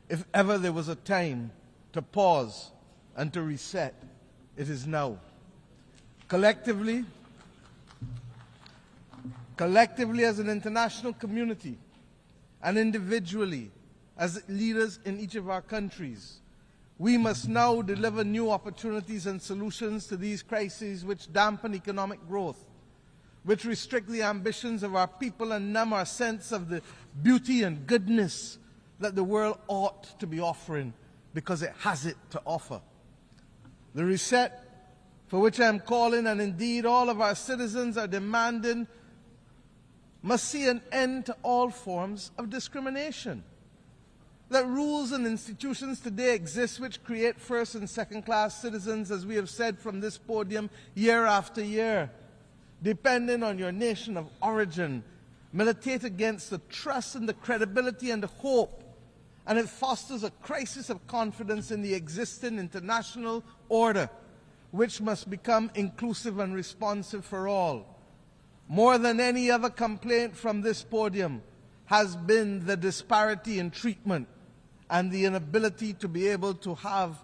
If ever there was a time to pause and to reset, it is now. Collectively as an international community, and individually, as leaders in each of our countries, we must now deliver new opportunities and solutions to these crises which dampen economic growth, which restrict the ambitions of our people and numb our sense of the beauty and goodness that the world ought to be offering because it has it to offer. The reset for which I am calling, and indeed all of our citizens are demanding, must see an end to all forms of discrimination. That rules and institutions today exist which create first and second class citizens, as we have said from this podium year after year, depending on your nation of origin, militate against the trust and the credibility and the hope, and it fosters a crisis of confidence in the existing international order, which must become inclusive and responsive for all. More than any other complaint from this podium has been the disparity in treatment and the inability to be able to have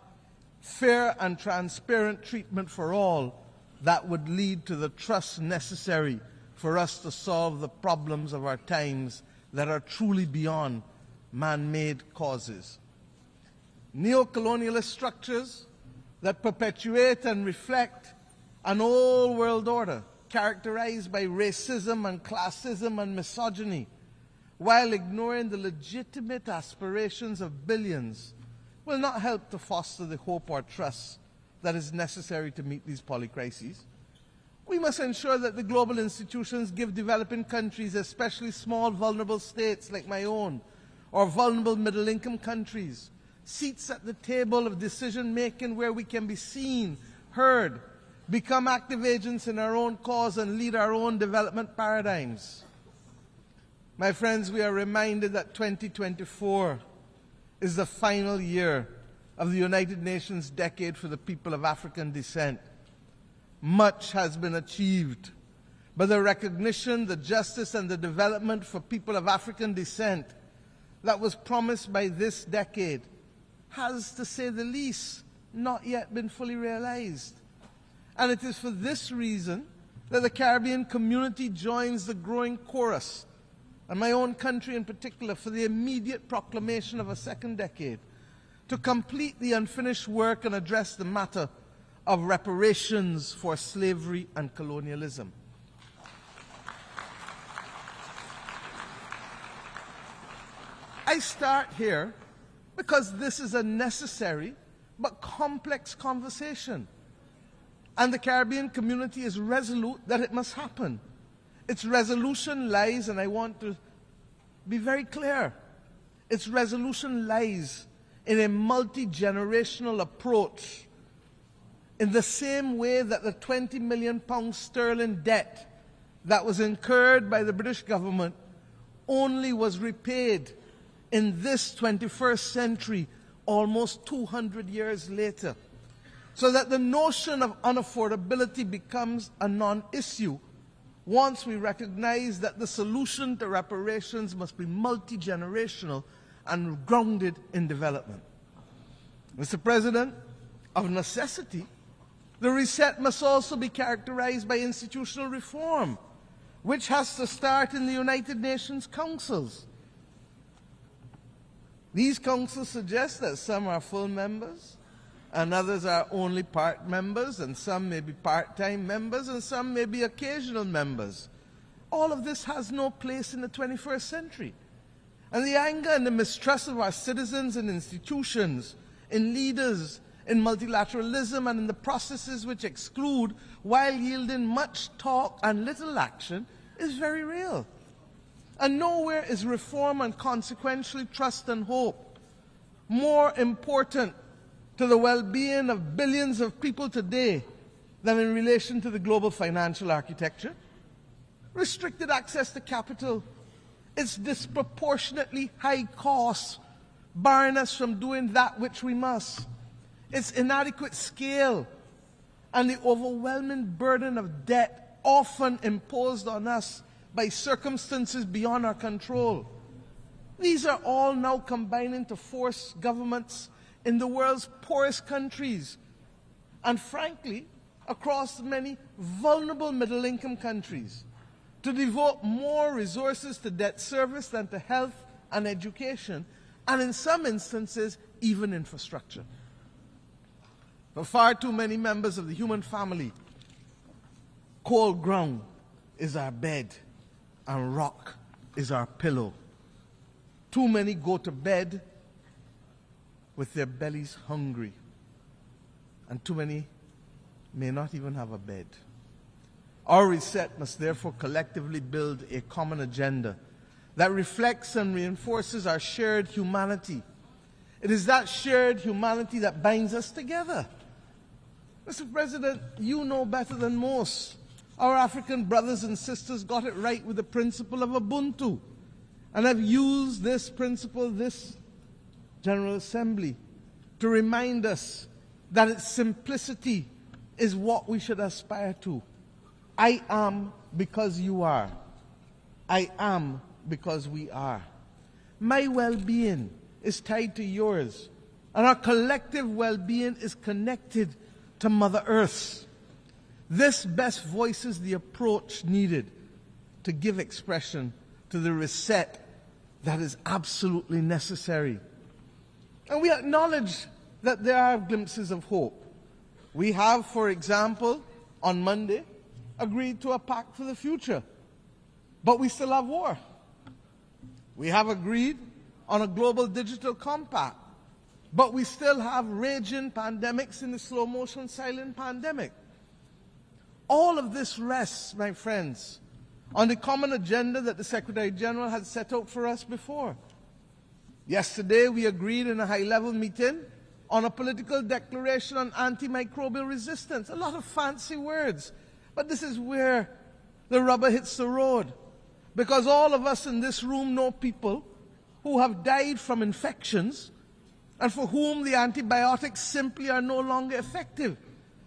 fair and transparent treatment for all that would lead to the trust necessary for us to solve the problems of our times that are truly beyond man-made causes. Neo-colonialist structures that perpetuate and reflect an old world order characterized by racism and classism and misogyny, while ignoring the legitimate aspirations of billions, will not help to foster the hope or trust that is necessary to meet these polycrises. We must ensure that the global institutions give developing countries, especially small vulnerable states like my own, or vulnerable middle-income countries, seats at the table of decision-making where we can be seen, heard, become active agents in our own cause and lead our own development paradigms. My friends, we are reminded that 2024 is the final year of the United Nations Decade for the People of African Descent. Much has been achieved, but the recognition, the justice, and the development for people of African descent that was promised by this decade has, to say the least, not yet been fully realized. And it is for this reason that the Caribbean community joins the growing chorus, and my own country in particular, for the immediate proclamation of a second decade, to complete the unfinished work and address the matter of reparations for slavery and colonialism. I start here because this is a necessary but complex conversation, and the Caribbean community is resolute that it must happen. Its resolution lies, and I want to be very clear, its resolution lies in a multi-generational approach, in the same way that the £20 million sterling debt that was incurred by the British government only was repaid in this 21st century, almost 200 years later, so that the notion of unaffordability becomes a non-issue once we recognize that the solution to reparations must be multi-generational and grounded in development. Mr. President, of necessity, the reset must also be characterized by institutional reform, which has to start in the United Nations councils. These councils suggest that some are full members, and others are only part members, and some may be part-time members, and some may be occasional members. All of this has no place in the 21st century. And the anger and the mistrust of our citizens and institutions, in leaders, in multilateralism, and in the processes which exclude while yielding much talk and little action is very real. And nowhere is reform and consequentially trust and hope more important to the well-being of billions of people today than in relation to the global financial architecture. Restricted access to capital, its disproportionately high costs, barring us from doing that which we must, its inadequate scale, and the overwhelming burden of debt often imposed on us by circumstances beyond our control. These are all now combining to force governments in the world's poorest countries, and frankly, across many vulnerable middle-income countries, to devote more resources to debt service than to health, and education, and in some instances, even infrastructure. For far too many members of the human family, cold ground is our bed and rock is our pillow. Too many go to bed with their bellies hungry, and too many may not even have a bed. Our reset must therefore collectively build a common agenda that reflects and reinforces our shared humanity. It is that shared humanity that binds us together. Mr. President, you know better than most. Our African brothers and sisters got it right with the principle of Ubuntu, and have used this principle, this General Assembly, to remind us that its simplicity is what we should aspire to. I am because you are. I am because we are. My well-being is tied to yours, and our collective well-being is connected to Mother Earth. This best voices the approach needed to give expression to the reset that is absolutely necessary. And we acknowledge that there are glimpses of hope. We have, for example, on Monday, agreed to a pact for the future, but we still have war. We have agreed on a global digital compact, but we still have raging pandemics in the slow motion silent pandemic. All of this rests, my friends, on the common agenda that the Secretary General had set out for us before. Yesterday, we agreed in a high-level meeting on a political declaration on antimicrobial resistance. A lot of fancy words, but this is where the rubber hits the road. Because all of us in this room know people who have died from infections and for whom the antibiotics simply are no longer effective,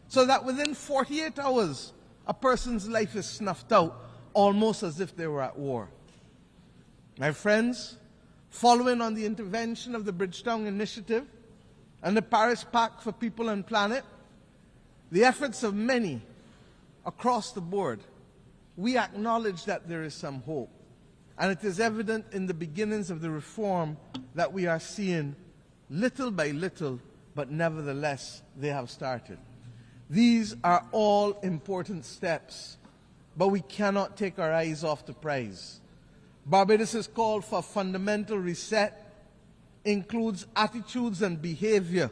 so that within 48 hours, a person's life is snuffed out, almost as if they were at war. My friends, following on the intervention of the Bridgetown Initiative and the Paris Pact for People and Planet, the efforts of many across the board, we acknowledge that there is some hope. And it is evident in the beginnings of the reform that we are seeing little by little, but nevertheless, they have started. These are all important steps, but we cannot take our eyes off the prize. Barbados' call for a fundamental reset includes attitudes and behavior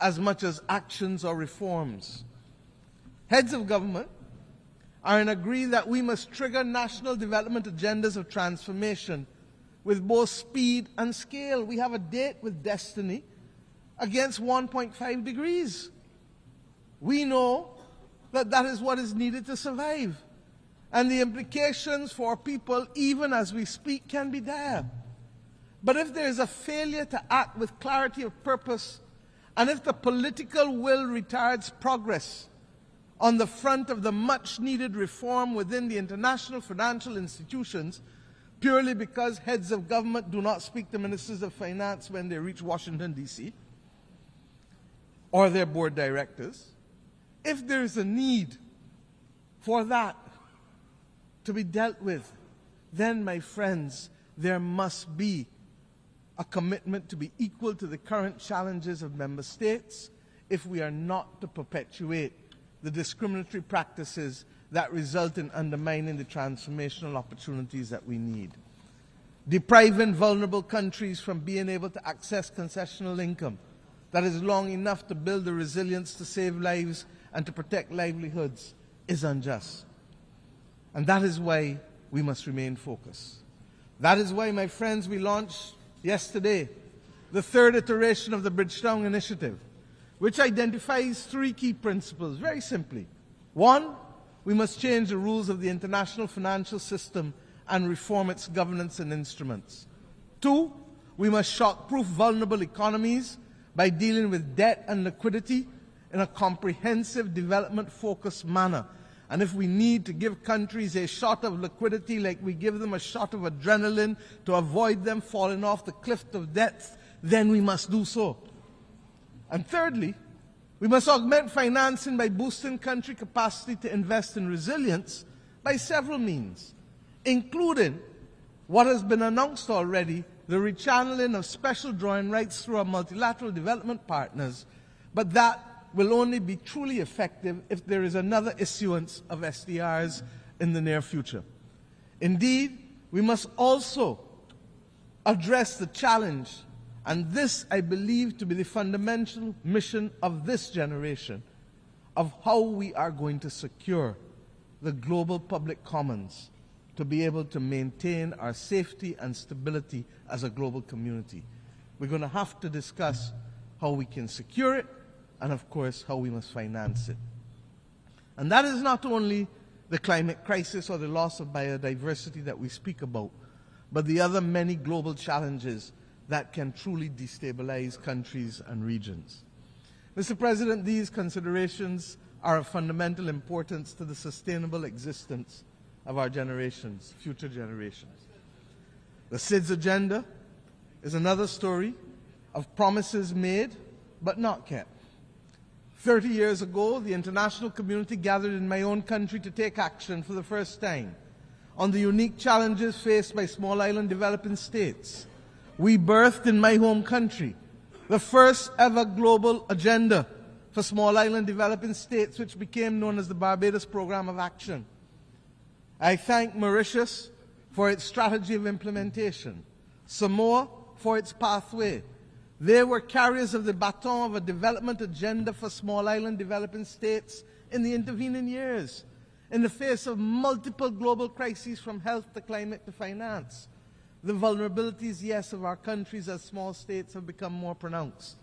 as much as actions or reforms. Heads of government are in agree that we must trigger national development agendas of transformation with both speed and scale. We have a date with destiny against 1.5 degrees. We know that that is what is needed to survive. And the implications for people, even as we speak, can be dire. But if there is a failure to act with clarity of purpose, and if the political will retards progress on the front of the much-needed reform within the international financial institutions, purely because heads of government do not speak to ministers of finance when they reach Washington, D.C., or their board directors, if there is a need for that to be dealt with, then, my friends, there must be a commitment to be equal to the current challenges of member states if we are not to perpetuate the discriminatory practices that result in undermining the transformational opportunities that we need. Depriving vulnerable countries from being able to access concessional income that is long enough to build the resilience to save lives and to protect livelihoods is unjust. And that is why we must remain focused. That is why, my friends, we launched yesterday the third iteration of the Bridgetown Initiative, which identifies three key principles, very simply. One, we must change the rules of the international financial system and reform its governance and instruments. Two, we must shock-proof vulnerable economies by dealing with debt and liquidity in a comprehensive, development-focused manner. And if we need to give countries a shot of liquidity like we give them a shot of adrenaline to avoid them falling off the cliff of death, then we must do so. And thirdly, we must augment financing by boosting country capacity to invest in resilience by several means, including what has been announced already, the rechanneling of special drawing rights through our multilateral development partners, but that will only be truly effective if there is another issuance of SDRs in the near future. Indeed, we must also address the challenge, and this I believe to be the fundamental mission of this generation, of how we are going to secure the global public commons to be able to maintain our safety and stability as a global community. We're going to have to discuss how we can secure it and, of course, how we must finance it. And that is not only the climate crisis or the loss of biodiversity that we speak about, but the other many global challenges that can truly destabilize countries and regions. Mr. President, these considerations are of fundamental importance to the sustainable existence of our generations, future generations. The SIDS agenda is another story of promises made but not kept. 30 years ago, the international community gathered in my own country to take action for the first time on the unique challenges faced by small island developing states. We birthed in my home country the first ever global agenda for small island developing states, which became known as the Barbados Programme of Action. I thank Mauritius for its strategy of implementation, Samoa for its pathway. They were carriers of the baton of a development agenda for small island developing states in the intervening years, in the face of multiple global crises from health to climate to finance. The vulnerabilities, yes, of our countries as small states have become more pronounced.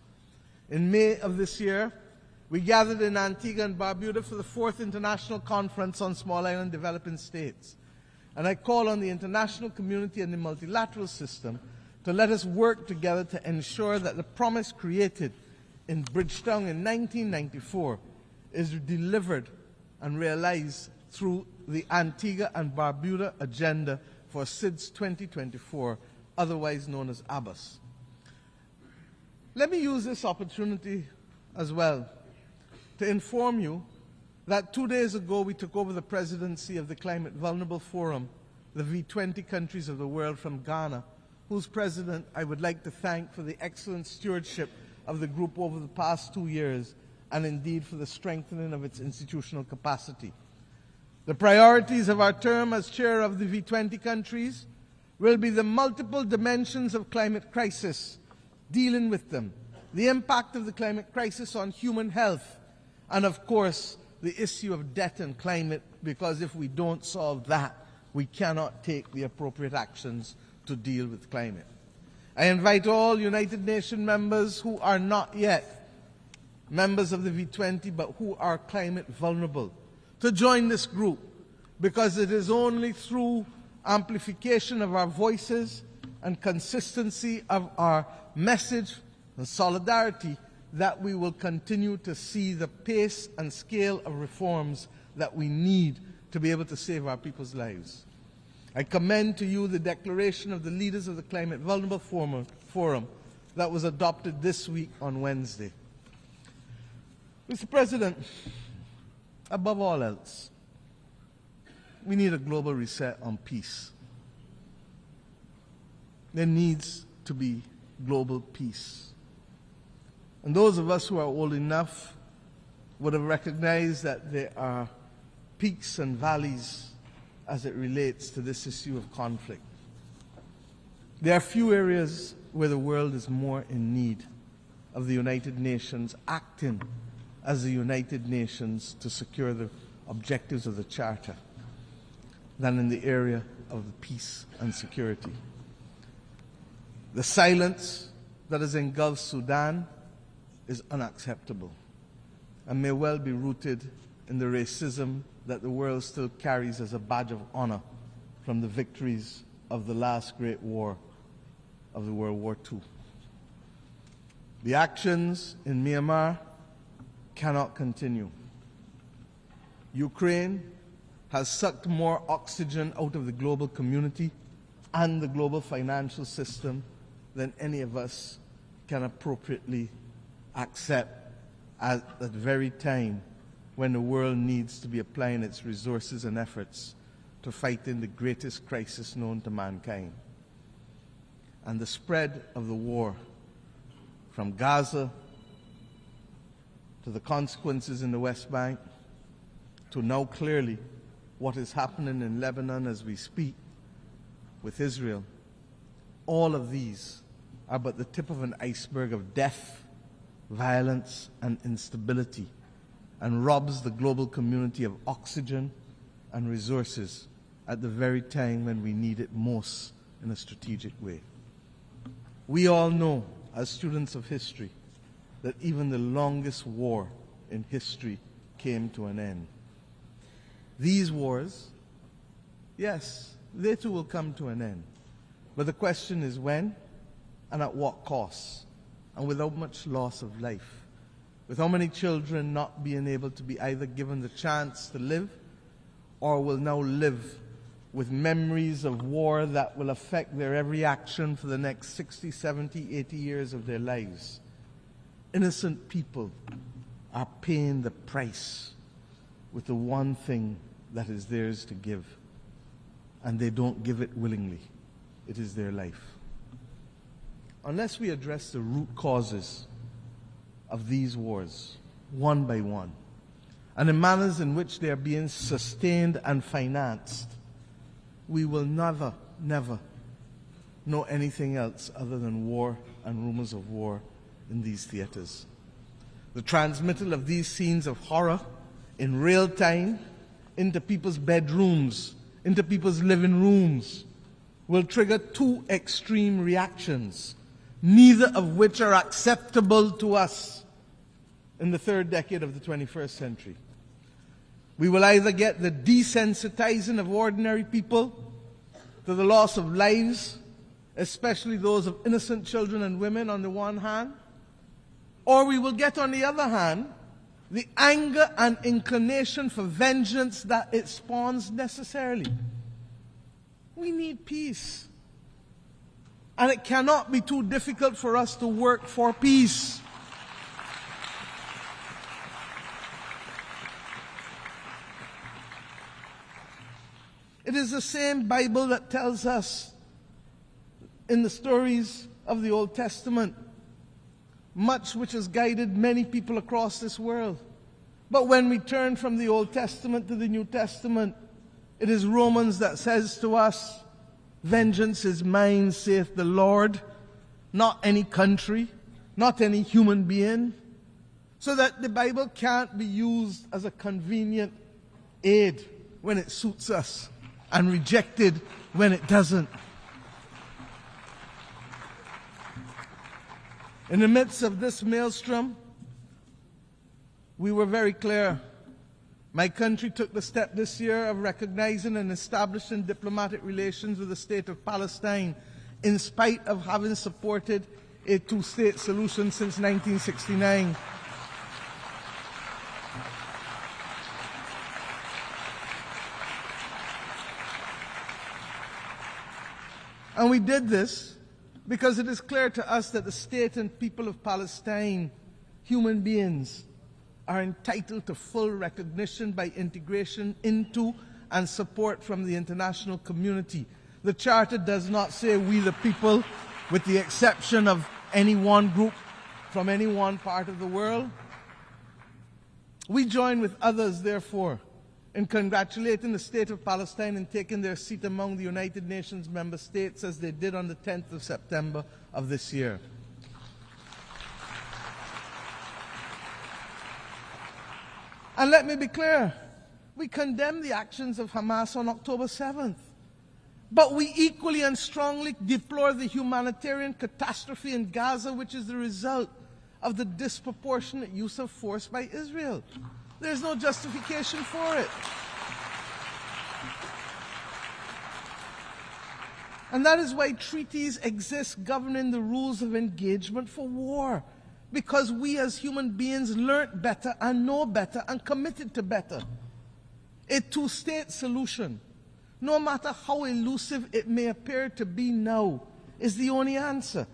In May of this year, we gathered in Antigua and Barbuda for the 4th International Conference on Small Island Developing States. And I call on the international community and the multilateral system to let us work together to ensure that the promise created in Bridgetown in 1994 is delivered and realized through the Antigua and Barbuda Agenda for SIDS 2024, otherwise known as ABBAS. Let me use this opportunity as well to inform you that 2 days ago we took over the presidency of the Climate Vulnerable Forum, the V20 countries of the world, from Ghana, whose president I would like to thank for the excellent stewardship of the group over the past 2 years, and indeed for the strengthening of its institutional capacity. The priorities of our term as chair of the V20 countries will be the multiple dimensions of climate crisis, dealing with them, the impact of the climate crisis on human health, and of course the issue of debt and climate, because if we don't solve that, we cannot take the appropriate actions to deal with climate. I invite all United Nations members who are not yet members of the V20 but who are climate vulnerable to join this group, because it is only through amplification of our voices and consistency of our message and solidarity that we will continue to see the pace and scale of reforms that we need to be able to save our people's lives. I commend to you the declaration of the leaders of the Climate Vulnerable Forum that was adopted this week on Wednesday. Mr. President, above all else, we need a global reset on peace. There needs to be global peace. And those of us who are old enough would have recognized that there are peaks and valleys as it relates to this issue of conflict. There are few areas where the world is more in need of the United Nations acting as the United Nations to secure the objectives of the Charter than in the area of peace and security. The silence that has engulfed Sudan is unacceptable and may well be rooted in the racism that the world still carries as a badge of honor from the victories of the last great war of the World War II. The actions in Myanmar cannot continue. Ukraine has sucked more oxygen out of the global community and the global financial system than any of us can appropriately accept at the very time when the world needs to be applying its resources and efforts to fight in the greatest crisis known to mankind. and the spread of the war, from Gaza to the consequences in the West Bank, to now clearly what is happening in Lebanon as we speak with Israel, all of these are but the tip of an iceberg of death, violence, and instability, and robs the global community of oxygen and resources at the very time when we need it most in a strategic way. We all know, as students of history, that even the longest war in history came to an end. These wars, yes, they too will come to an end. But the question is when and at what cost, and without much loss of life, with how many children not being able to be either given the chance to live or will now live with memories of war that will affect their every action for the next 60, 70, 80 years of their lives. Innocent people are paying the price with the one thing that is theirs to give, and they don't give it willingly. It is their life. Unless we address the root causes of these wars, one by one, and the manners in which they are being sustained and financed, we will never know anything else other than war and rumors of war in these theaters. The transmittal of these scenes of horror in real time into people's bedrooms, into people's living rooms, will trigger two extreme reactions, neither of which are acceptable to us in the third decade of the 21st century. We will either get the desensitizing of ordinary people to the loss of lives, especially those of innocent children and women on the one hand, or we will get, on the other hand, the anger and inclination for vengeance that it spawns necessarily. We need peace. And it cannot be too difficult for us to work for peace. It is the same Bible that tells us in the stories of the Old Testament, much which has guided many people across this world. But when we turn from the Old Testament to the New Testament, it is Romans that says to us, vengeance is mine, saith the Lord, not any country, not any human being. So that the Bible can't be used as a convenient aid when it suits us and rejected when it doesn't. In the midst of this maelstrom, we were very clear. My country took the step this year of recognizing and establishing diplomatic relations with the state of Palestine, in spite of having supported a two-state solution since 1969. And we did this because it is clear to us that the state and people of Palestine, human beings, are entitled to full recognition by integration into and support from the international community. The Charter does not say we the people, with the exception of any one group from any one part of the world. We join with others, therefore, in congratulating the state of Palestine in taking their seat among the United Nations member states as they did on the 10th of September of this year. And let me be clear, we condemn the actions of Hamas on October 7th. But we equally and strongly deplore the humanitarian catastrophe in Gaza, which is the result of the disproportionate use of force by Israel. There's no justification for it. And that is why treaties exist governing the rules of engagement for war. Because we as human beings learnt better and know better and committed to better. A two-state solution, no matter how elusive it may appear to be now, is the only answer.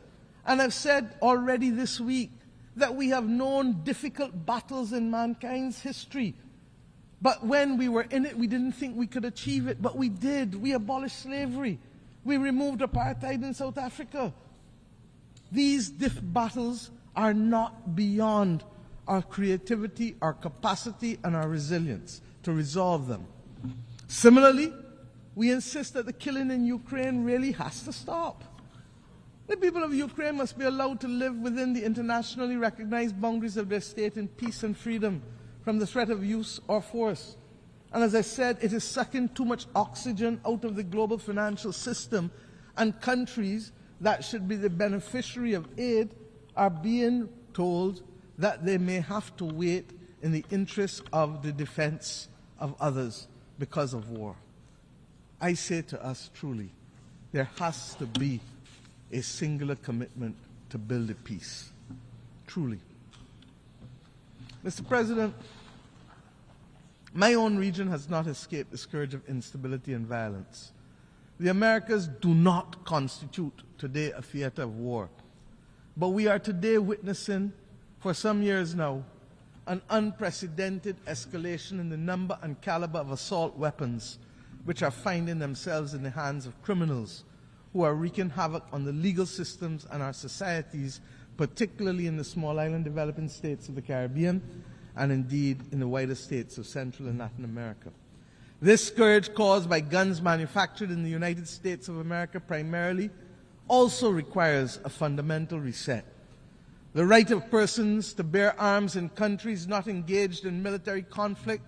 And I've said already this week that we have known difficult battles in mankind's history. But when we were in it, we didn't think we could achieve it, but we did. We abolished slavery. We removed apartheid in South Africa. These battles are not beyond our creativity, our capacity, and our resilience to resolve them. Similarly, we insist that the killing in Ukraine really has to stop. The people of Ukraine must be allowed to live within the internationally recognized boundaries of their state in peace and freedom from the threat of use or force. And as I said, it is sucking too much oxygen out of the global financial system, and countries that should be the beneficiary of aid are being told that they may have to wait in the interest of the defense of others because of war. I say to us truly, there has to be a singular commitment to build a peace. Truly. Mr. President, my own region has not escaped the scourge of instability and violence. The Americas do not constitute today a theater of war, but we are today witnessing, for some years now, an unprecedented escalation in the number and caliber of assault weapons which are finding themselves in the hands of criminals who are wreaking havoc on the legal systems and our societies, particularly in the small island developing states of the Caribbean and indeed in the wider states of Central and Latin America. This scourge caused by guns manufactured in the United States of America primarily also requires a fundamental reset. The right of persons to bear arms in countries not engaged in military conflict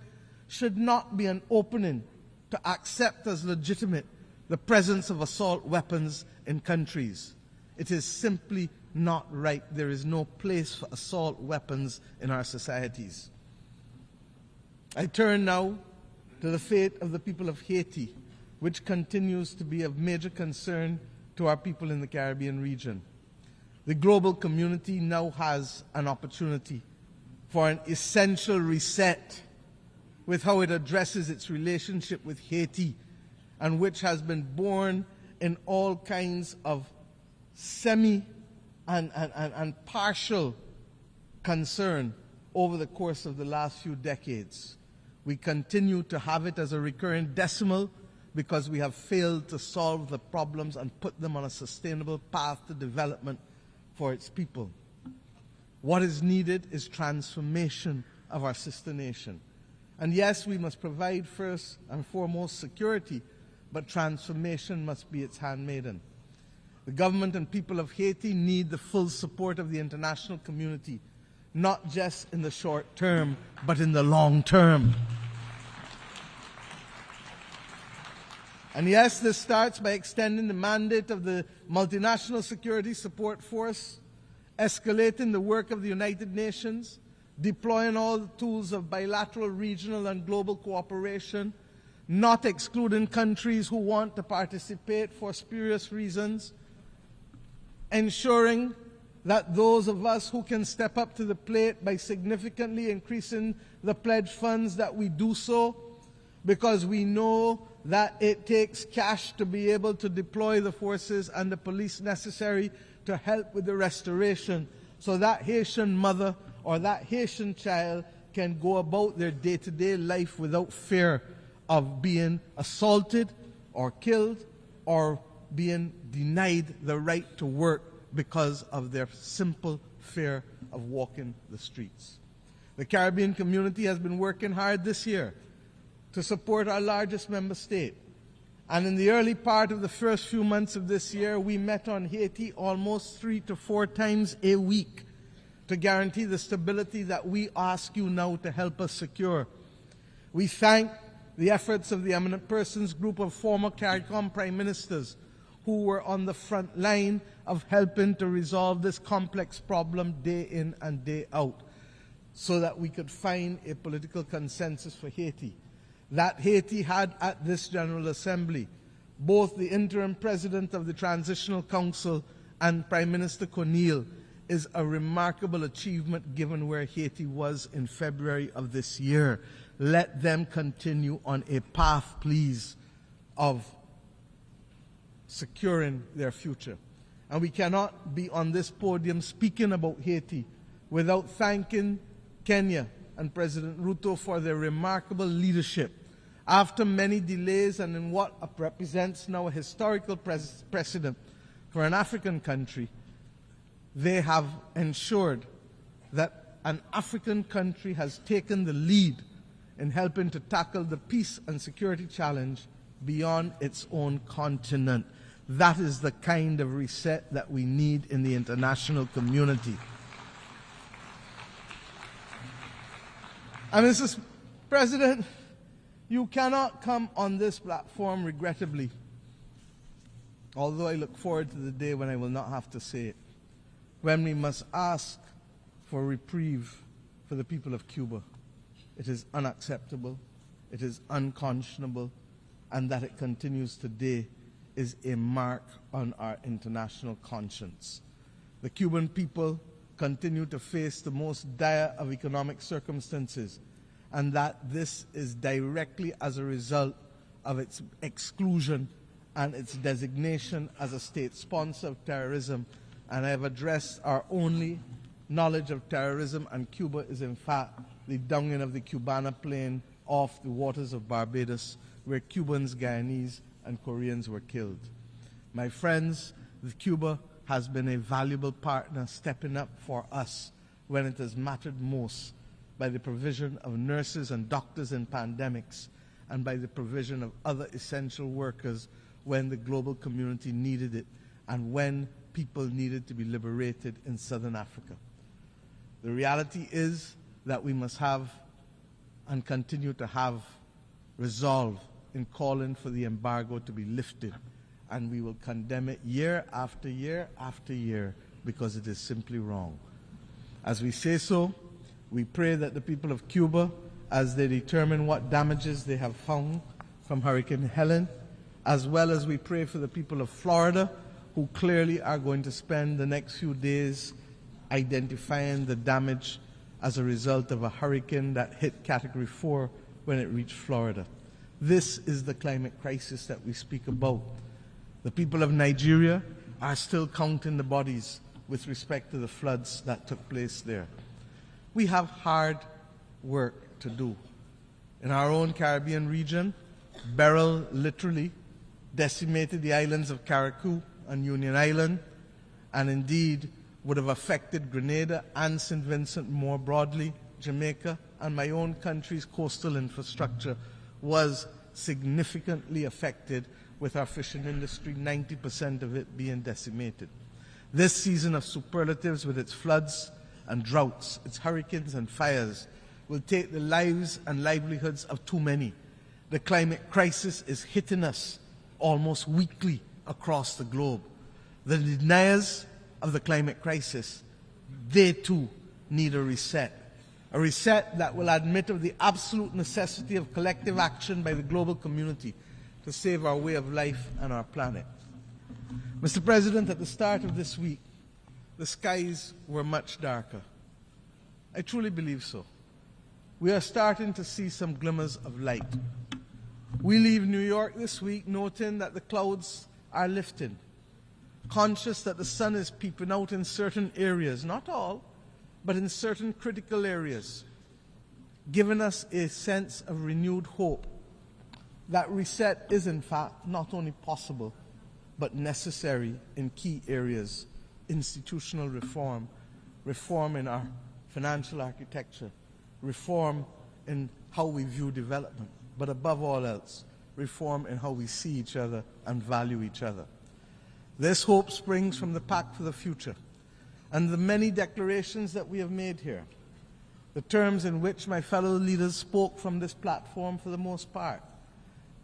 should not be an opening to accept as legitimate the presence of assault weapons in countries. It is simply not right. There is no place for assault weapons in our societies. I turn now to the fate of the people of Haiti, which continues to be of major concern to our people in the Caribbean region. The global community now has an opportunity for an essential reset with how it addresses its relationship with Haiti, and which has been born in all kinds of semi and partial concern over the course of the last few decades. We continue to have it as a recurring decimal because we have failed to solve the problems and put them on a sustainable path to development for its people. What is needed is transformation of our sister nation. And yes, we must provide first and foremost security, but transformation must be its handmaiden. The government and people of Haiti need the full support of the international community, not just in the short term, but in the long term. And yes, this starts by extending the mandate of the Multinational Security Support Force, escalating the work of the United Nations, deploying all the tools of bilateral, regional, and global cooperation, not excluding countries who want to participate for spurious reasons, ensuring that those of us who can step up to the plate by significantly increasing the pledge funds that we do so, because we know that it takes cash to be able to deploy the forces and the police necessary to help with the restoration, so that Haitian mother or that Haitian child can go about their day-to-day life without fear of being assaulted or killed or being denied the right to work because of their simple fear of walking the streets. The Caribbean community has been working hard this year to support our largest member state. And in the early part of the first few months of this year, we met on Haiti almost 3 to 4 times a week to guarantee the stability that we ask you now to help us secure. We thank the efforts of the Eminent Persons Group of former CARICOM prime ministers who were on the front line of helping to resolve this complex problem day in and day out so that we could find a political consensus for Haiti. That Haiti had at this General Assembly both the interim president of the Transitional Council and Prime Minister Cornille is a remarkable achievement given where Haiti was in February of this year. Let them continue on a path, please, of securing their future. And we cannot be on this podium speaking about Haiti without thanking Kenya and President Ruto for their remarkable leadership After many delays and in what represents now a historical precedent for an African country, they have ensured that an African country has taken the lead in helping to tackle the peace and security challenge beyond its own continent. That is the kind of reset that we need in the international community. And Mr. President, you cannot come on this platform, regrettably, although I look forward to the day when I will not have to say it, when we must ask for reprieve for the people of Cuba. It is unacceptable, it is unconscionable, and that it continues today is a mark on our international conscience. The Cuban people continue to face the most dire of economic circumstances, and that this is directly as a result of its exclusion and its designation as a state sponsor of terrorism. And I have addressed our only knowledge of terrorism, and Cuba is in fact the dunging of the Cubana plane off the waters of Barbados, where Cubans, Guyanese, and Koreans were killed. My friends, Cuba has been a valuable partner, stepping up for us when it has mattered most, by the provision of nurses and doctors in pandemics, and by the provision of other essential workers when the global community needed it, and when people needed to be liberated in southern Africa. The reality is that we must have and continue to have resolve in calling for the embargo to be lifted, and we will condemn it year after year after year, because it is simply wrong. As we say so, we pray that the people of Cuba, as they determine what damages they have found from Hurricane Helen, as well as we pray for the people of Florida, who clearly are going to spend the next few days identifying the damage as a result of a hurricane that hit Category 4 when it reached Florida. This is the climate crisis that we speak about. The people of Nigeria are still counting the bodies with respect to the floods that took place there. We have hard work to do. In our own Caribbean region, Beryl literally decimated the islands of Carriacou and Union Island, and indeed would have affected Grenada and St. Vincent more broadly. Jamaica and my own country's coastal infrastructure was significantly affected, with our fishing industry, 90% of it being decimated. This season of superlatives, with its floods and droughts, its hurricanes and fires, will take the lives and livelihoods of too many. The climate crisis is hitting us almost weekly across the globe. The deniers of the climate crisis, they too need a reset that will admit of the absolute necessity of collective action by the global community to save our way of life and our planet. Mr. President, at the start of this week, the skies were much darker. I truly believe so. We are starting to see some glimmers of light. We leave New York this week noting that the clouds are lifting, conscious that the sun is peeping out in certain areas, not all, but in certain critical areas, giving us a sense of renewed hope that reset is in fact not only possible, but necessary in key areas: institutional reform, reform in our financial architecture, reform in how we view development, but above all else, reform in how we see each other and value each other. This hope springs from the Pact for the Future and the many declarations that we have made here, the terms in which my fellow leaders spoke from this platform for the most part,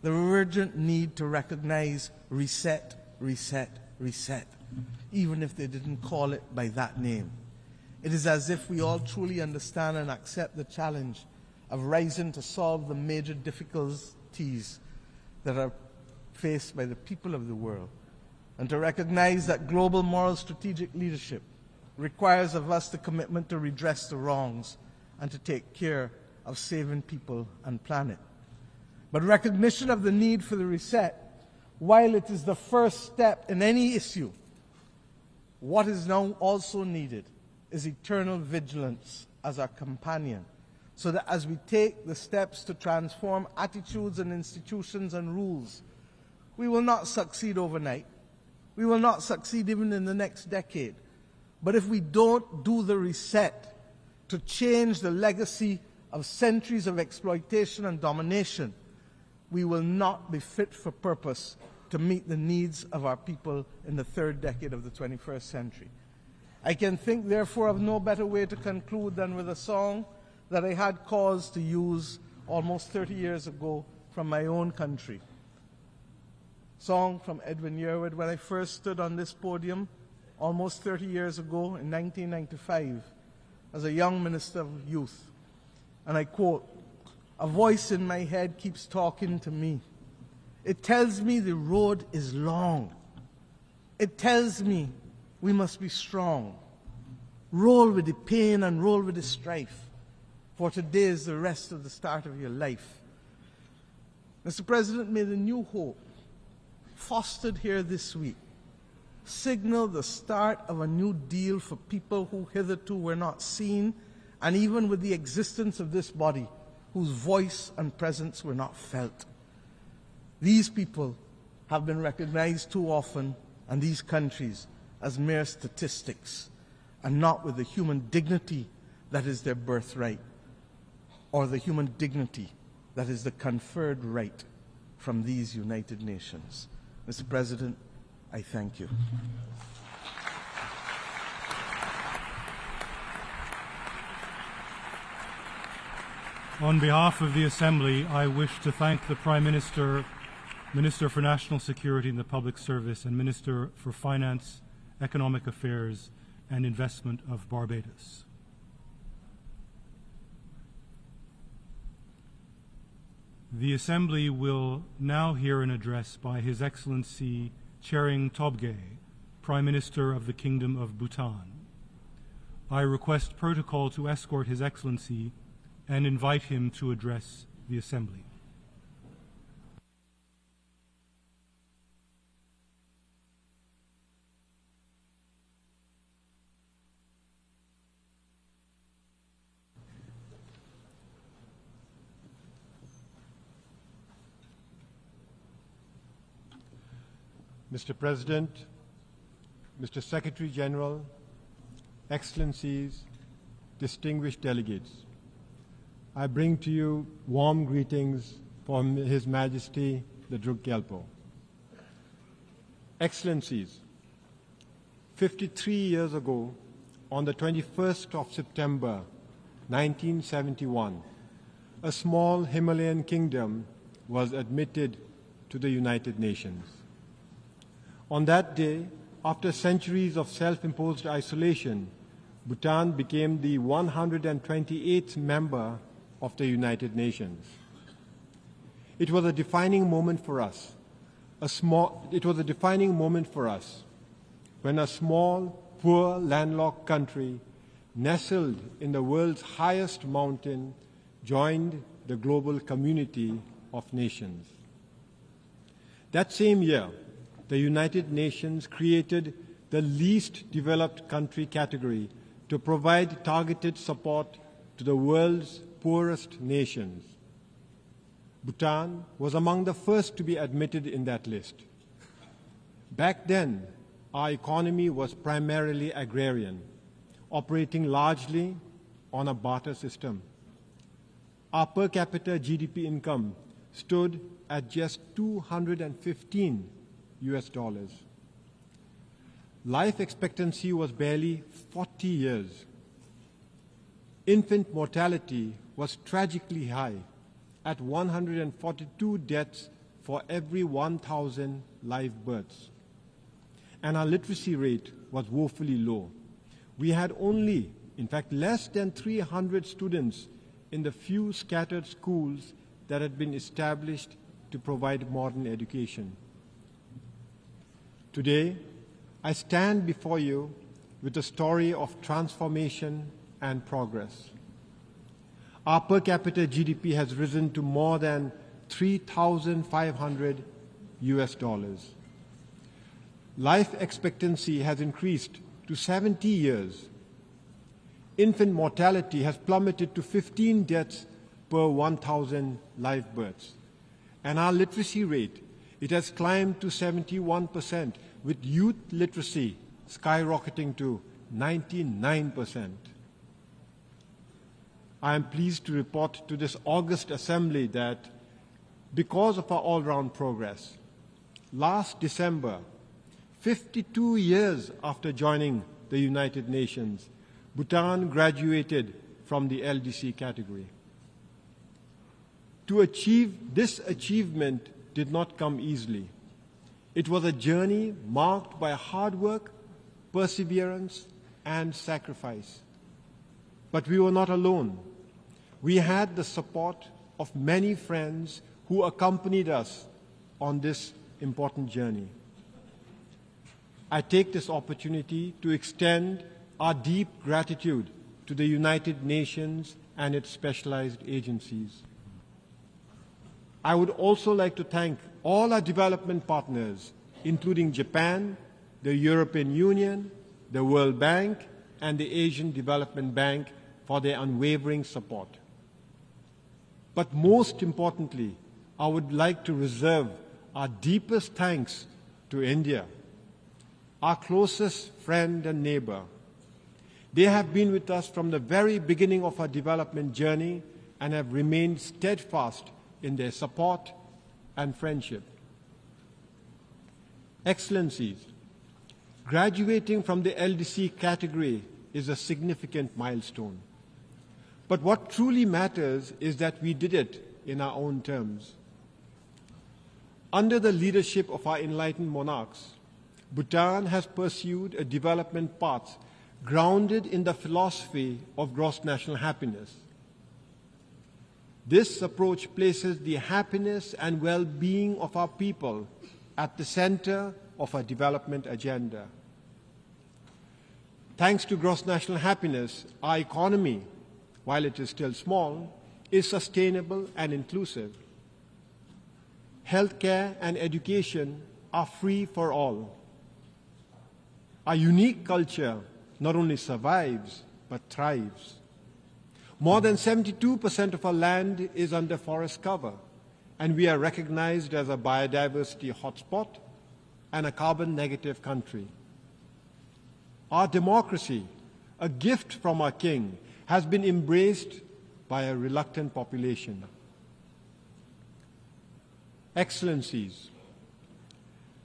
the urgent need to recognize reset, reset, reset, even if they didn't call it by that name. It is as if we all truly understand and accept the challenge of rising to solve the major difficulties that are faced by the people of the world, and to recognize that global moral strategic leadership requires of us the commitment to redress the wrongs and to take care of saving people and planet. But recognition of the need for the reset, while it is the first step in any issue, what is now also needed is eternal vigilance as our companion, so that as we take the steps to transform attitudes and institutions and rules, we will not succeed overnight. We will not succeed even in the next decade. But if we don't do the reset to change the legacy of centuries of exploitation and domination, we will not be fit for purpose to meet the needs of our people in the third decade of the 21st century. I can think, therefore, of no better way to conclude than with a song that I had cause to use almost 30 years ago from my own country. Song from Edwin Yearwood. When I first stood on this podium almost 30 years ago in 1995 as a young minister of youth, and I quote, "A voice in my head keeps talking to me. It tells me the road is long. It tells me we must be strong. Roll with the pain and roll with the strife, for today is the rest of the start of your life." Mr. President, may the new hope fostered here this week signal the start of a new deal for people who hitherto were not seen, and even with the existence of this body, whose voice and presence were not felt. These people have been recognized too often, and these countries, as mere statistics, and not with the human dignity that is their birthright, or the human dignity that is the conferred right from these United Nations. Mr. President, I thank you. On behalf of the Assembly, I wish to thank the Prime Minister, Minister for National Security and the Public Service, and Minister for Finance, Economic Affairs and Investment of Barbados. The Assembly will now hear an address by His Excellency Tshering Tobgay, Prime Minister of the Kingdom of Bhutan. I request protocol to escort His Excellency and invite him to address the Assembly. Mr. President, Mr. Secretary General, Excellencies, distinguished delegates, I bring to you warm greetings from His Majesty the Druk Gyalpo. Excellencies, 53 years ago, on the 21st of September 1971, a small Himalayan kingdom was admitted to the United Nations. On that day, after centuries of self-imposed isolation, Bhutan became the 128th member of the United Nations. It was a defining moment for us. When a small, poor, landlocked country nestled in the world's highest mountain joined the global community of nations. That same year, the United Nations created the least developed country category to provide targeted support to the world's poorest nations. Bhutan was among the first to be admitted in that list. Back then, our economy was primarily agrarian, operating largely on a barter system. Our per capita GDP income stood at just $215 US. Life expectancy was barely 40 years. Infant mortality was tragically high, at 142 deaths for every 1,000 live births. And our literacy rate was woefully low. We had only, in fact, less than 300 students in the few scattered schools that had been established to provide modern education. Today, I stand before you with a story of transformation and progress. Our per capita GDP has risen to more than $3,500 US. Life expectancy has increased to 70 years. infant mortality has plummeted to 15 deaths per 1,000 live births. And our literacy rate, it has climbed to 71%, with youth literacy skyrocketing to 99%. I am pleased to report to this august assembly that because of our all-round progress, last December, 52 years after joining the United Nations, Bhutan graduated from the LDC category. To achieve this achievement did not come easily. It was a journey marked by hard work, perseverance, and sacrifice. But we were not alone. We had the support of many friends who accompanied us on this important journey. I take this opportunity to extend our deep gratitude to the United Nations and its specialized agencies. I would also like to thank all our development partners, including Japan, the European Union, the World Bank, and the Asian Development Bank for their unwavering support. But most importantly, I would like to reserve our deepest thanks to India, our closest friend and neighbor. They have been with us from the very beginning of our development journey and have remained steadfast in their support and friendship. Excellencies, graduating from the LDC category is a significant milestone. But what truly matters is that we did it in our own terms. Under the leadership of our enlightened monarchs, Bhutan has pursued a development path grounded in the philosophy of gross national happiness. This approach places the happiness and well-being of our people at the center of our development agenda. Thanks to gross national happiness, our economy, while it is still small, is sustainable and inclusive. Healthcare and education are free for all. Our unique culture not only survives, but thrives. More than 72% of our land is under forest cover, and we are recognized as a biodiversity hotspot and a carbon-negative country. Our democracy, a gift from our king, has been embraced by a reluctant population. Excellencies,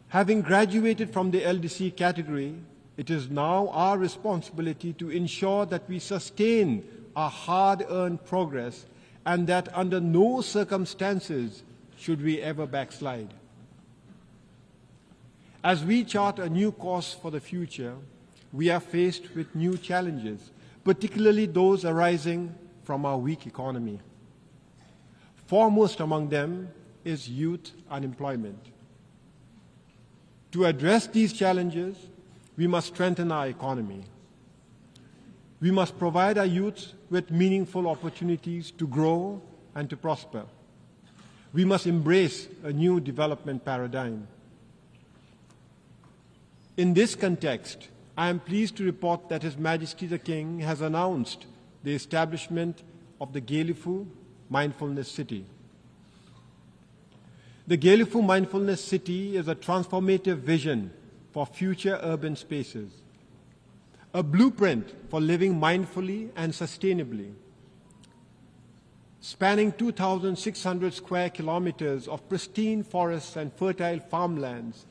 having graduated from the LDC category, it is now our responsibility to ensure that we sustain our hard-earned progress and that under no circumstances should we ever backslide. As we chart a new course for the future, we are faced with new challenges, particularly those arising from our weak economy. Foremost among them is youth unemployment. To address these challenges, we must strengthen our economy. We must provide our youth with meaningful opportunities to grow and to prosper. We must embrace a new development paradigm. In this context, I am pleased to report that His Majesty the King has announced the establishment of the Gelifu Mindfulness City. The Gelifu Mindfulness City is a transformative vision for future urban spaces, a blueprint for living mindfully and sustainably. Spanning 2,600 square kilometers of pristine forests and fertile farmlands,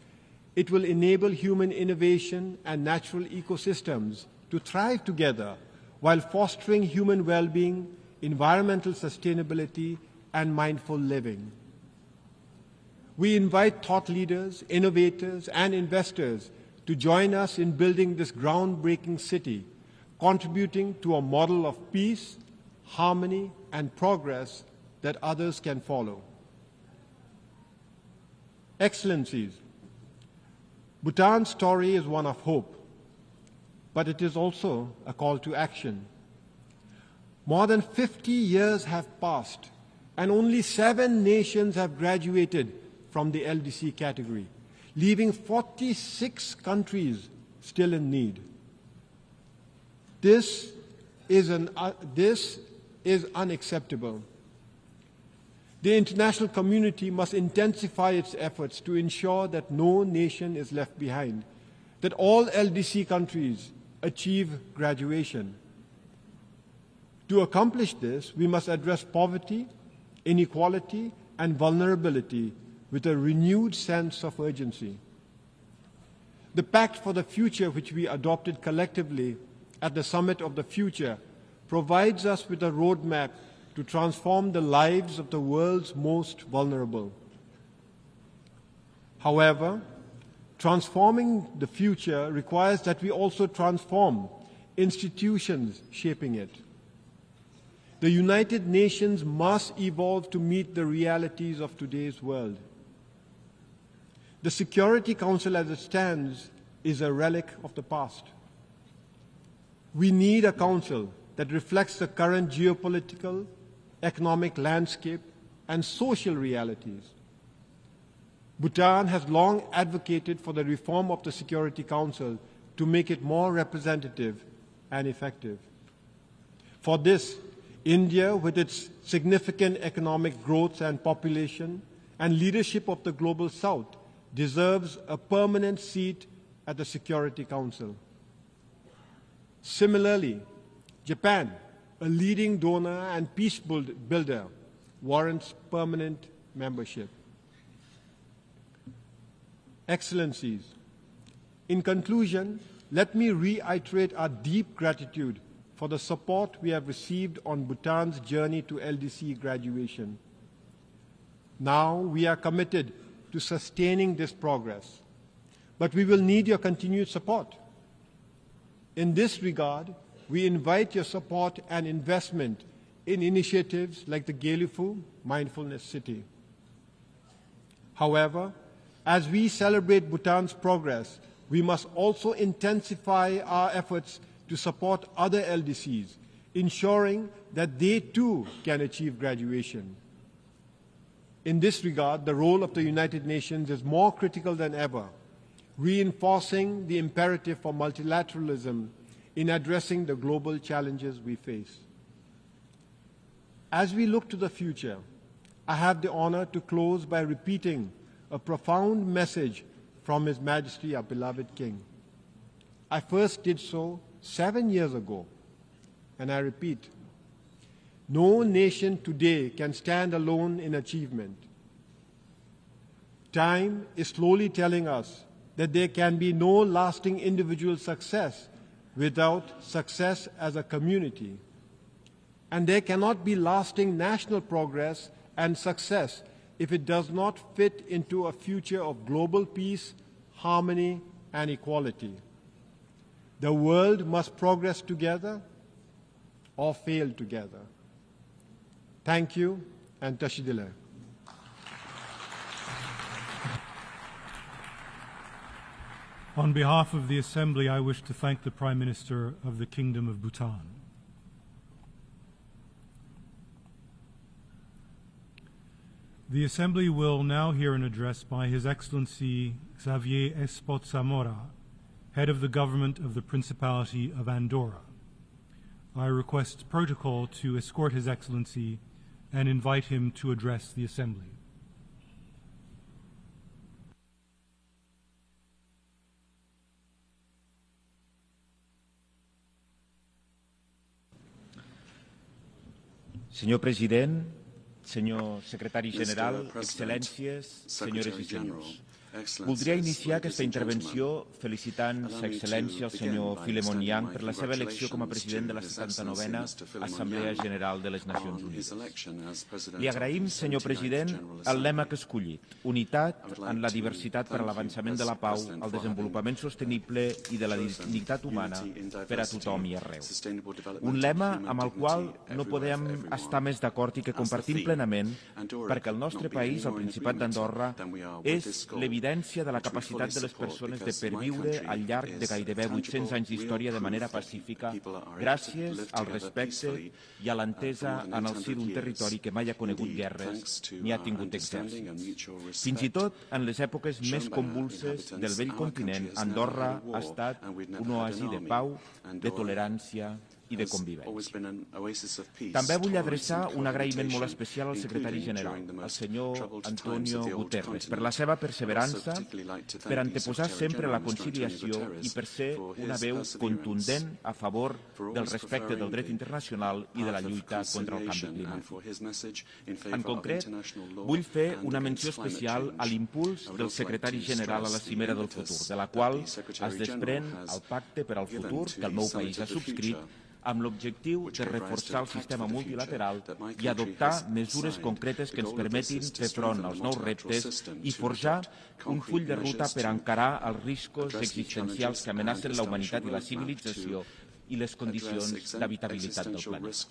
it will enable human innovation and natural ecosystems to thrive together while fostering human well-being, environmental sustainability, and mindful living. We invite thought leaders, innovators, and investors to join us in building this groundbreaking city, contributing to a model of peace, harmony, and progress that others can follow. Excellencies, Bhutan's story is one of hope, but it is also a call to action. More than 50 years have passed, and only 7 nations have graduated from the LDC category, leaving 46 countries still in need. This This is unacceptable. The international community must intensify its efforts to ensure that no nation is left behind, that all LDC countries achieve graduation. To accomplish this, we must address poverty, inequality, and vulnerability with a renewed sense of urgency. The Pact for the Future, which we adopted collectively at the Summit of the Future, provides us with a roadmap to transform the lives of the world's most vulnerable. However, transforming the future requires that we also transform institutions shaping it. The United Nations must evolve to meet the realities of today's world. The Security Council as it stands is a relic of the past. We need a council that reflects the current geopolitical, economic landscape, and social realities. Bhutan has long advocated for the reform of the Security Council to make it more representative and effective. For this, India, with its significant economic growth and population and leadership of the Global South, deserves a permanent seat at the Security Council. Similarly, Japan, a leading donor and peace builder, warrants permanent membership. Excellencies, in conclusion, let me reiterate our deep gratitude for the support we have received on Bhutan's journey to LDC graduation. Now we are committed to sustaining this progress, but we will need your continued support. In this regard, we invite your support and investment in initiatives like the Gelifu Mindfulness City. However, as we celebrate Bhutan's progress, we must also intensify our efforts to support other LDCs, ensuring that they too can achieve graduation. In this regard, the role of the United Nations is more critical than ever, reinforcing the imperative for multilateralism in addressing the global challenges we face. As we look to the future, I have the honor to close by repeating a profound message from His Majesty, our beloved King. I first did so 7 years ago, and I repeat, no nation today can stand alone in achievement. Time is slowly telling us that there can be no lasting individual success without success as a community. And there cannot be lasting national progress and success if it does not fit into a future of global peace, harmony, and equality. The world must progress together or fail together. Thank you, and Tashidile. On behalf of the Assembly, I wish to thank the Prime Minister of the Kingdom of Bhutan. The Assembly will now hear an address by His Excellency Xavier Espot Zamora, Head of the Government of the Principality of Andorra. I request protocol to escort His Excellency and invite him to address the Assembly. Senyor President, senyor Secretari General, Excel·lències, senyores i senyors. Voldria iniciar aquesta intervenció felicitant Sa Excel·lència el senyor Philemon Yang per la seva elecció com a president de la 79a Assemblea General de les Nacions Unides. Li agraïm, senyor president, el lema que ha escollit, unitat en la diversitat per a l'avançament de la pau, el desenvolupament sostenible i de la dignitat humana per a tothom i arreu. Un lema amb el qual no podem estar més d'acord i que compartim plenament perquè el nostre país, el Principat d'Andorra, és l'evidència de la capacitat de les persones de perviure al llarg de gairebé 800 anys d'història de manera pacífica gràcies al respecte i a l'entesa en el si d'un territori que mai ha conegut guerres ni ha tingut exèrcits. Fins i tot en les èpoques més convulses del vell continent, Andorra ha estat un oasi de pau, de tolerància i de convivència. També vull adreçar un agraïment molt especial al secretari general, el senyor Antonio Guterres, per la seva perseverança, per anteposar sempre la conciliació i per ser una veu contundent a favor del respecte del dret internacional i de la lluita contra el canvi climàtic. En concret, vull fer una menció especial a l'impuls del secretari general a la Cimera del Futur, de la qual es desprèn el Pacte per al Futur que el meu país ha subscrit, amb l'objectiu de reforçar el sistema multilateral i adoptar mesures concretes que ens permetin fer front als nous reptes i forjar un full de ruta per encarar els riscos existencials que amenacen la humanitat i la civilització i les condicions d'habitabilitat del planeta.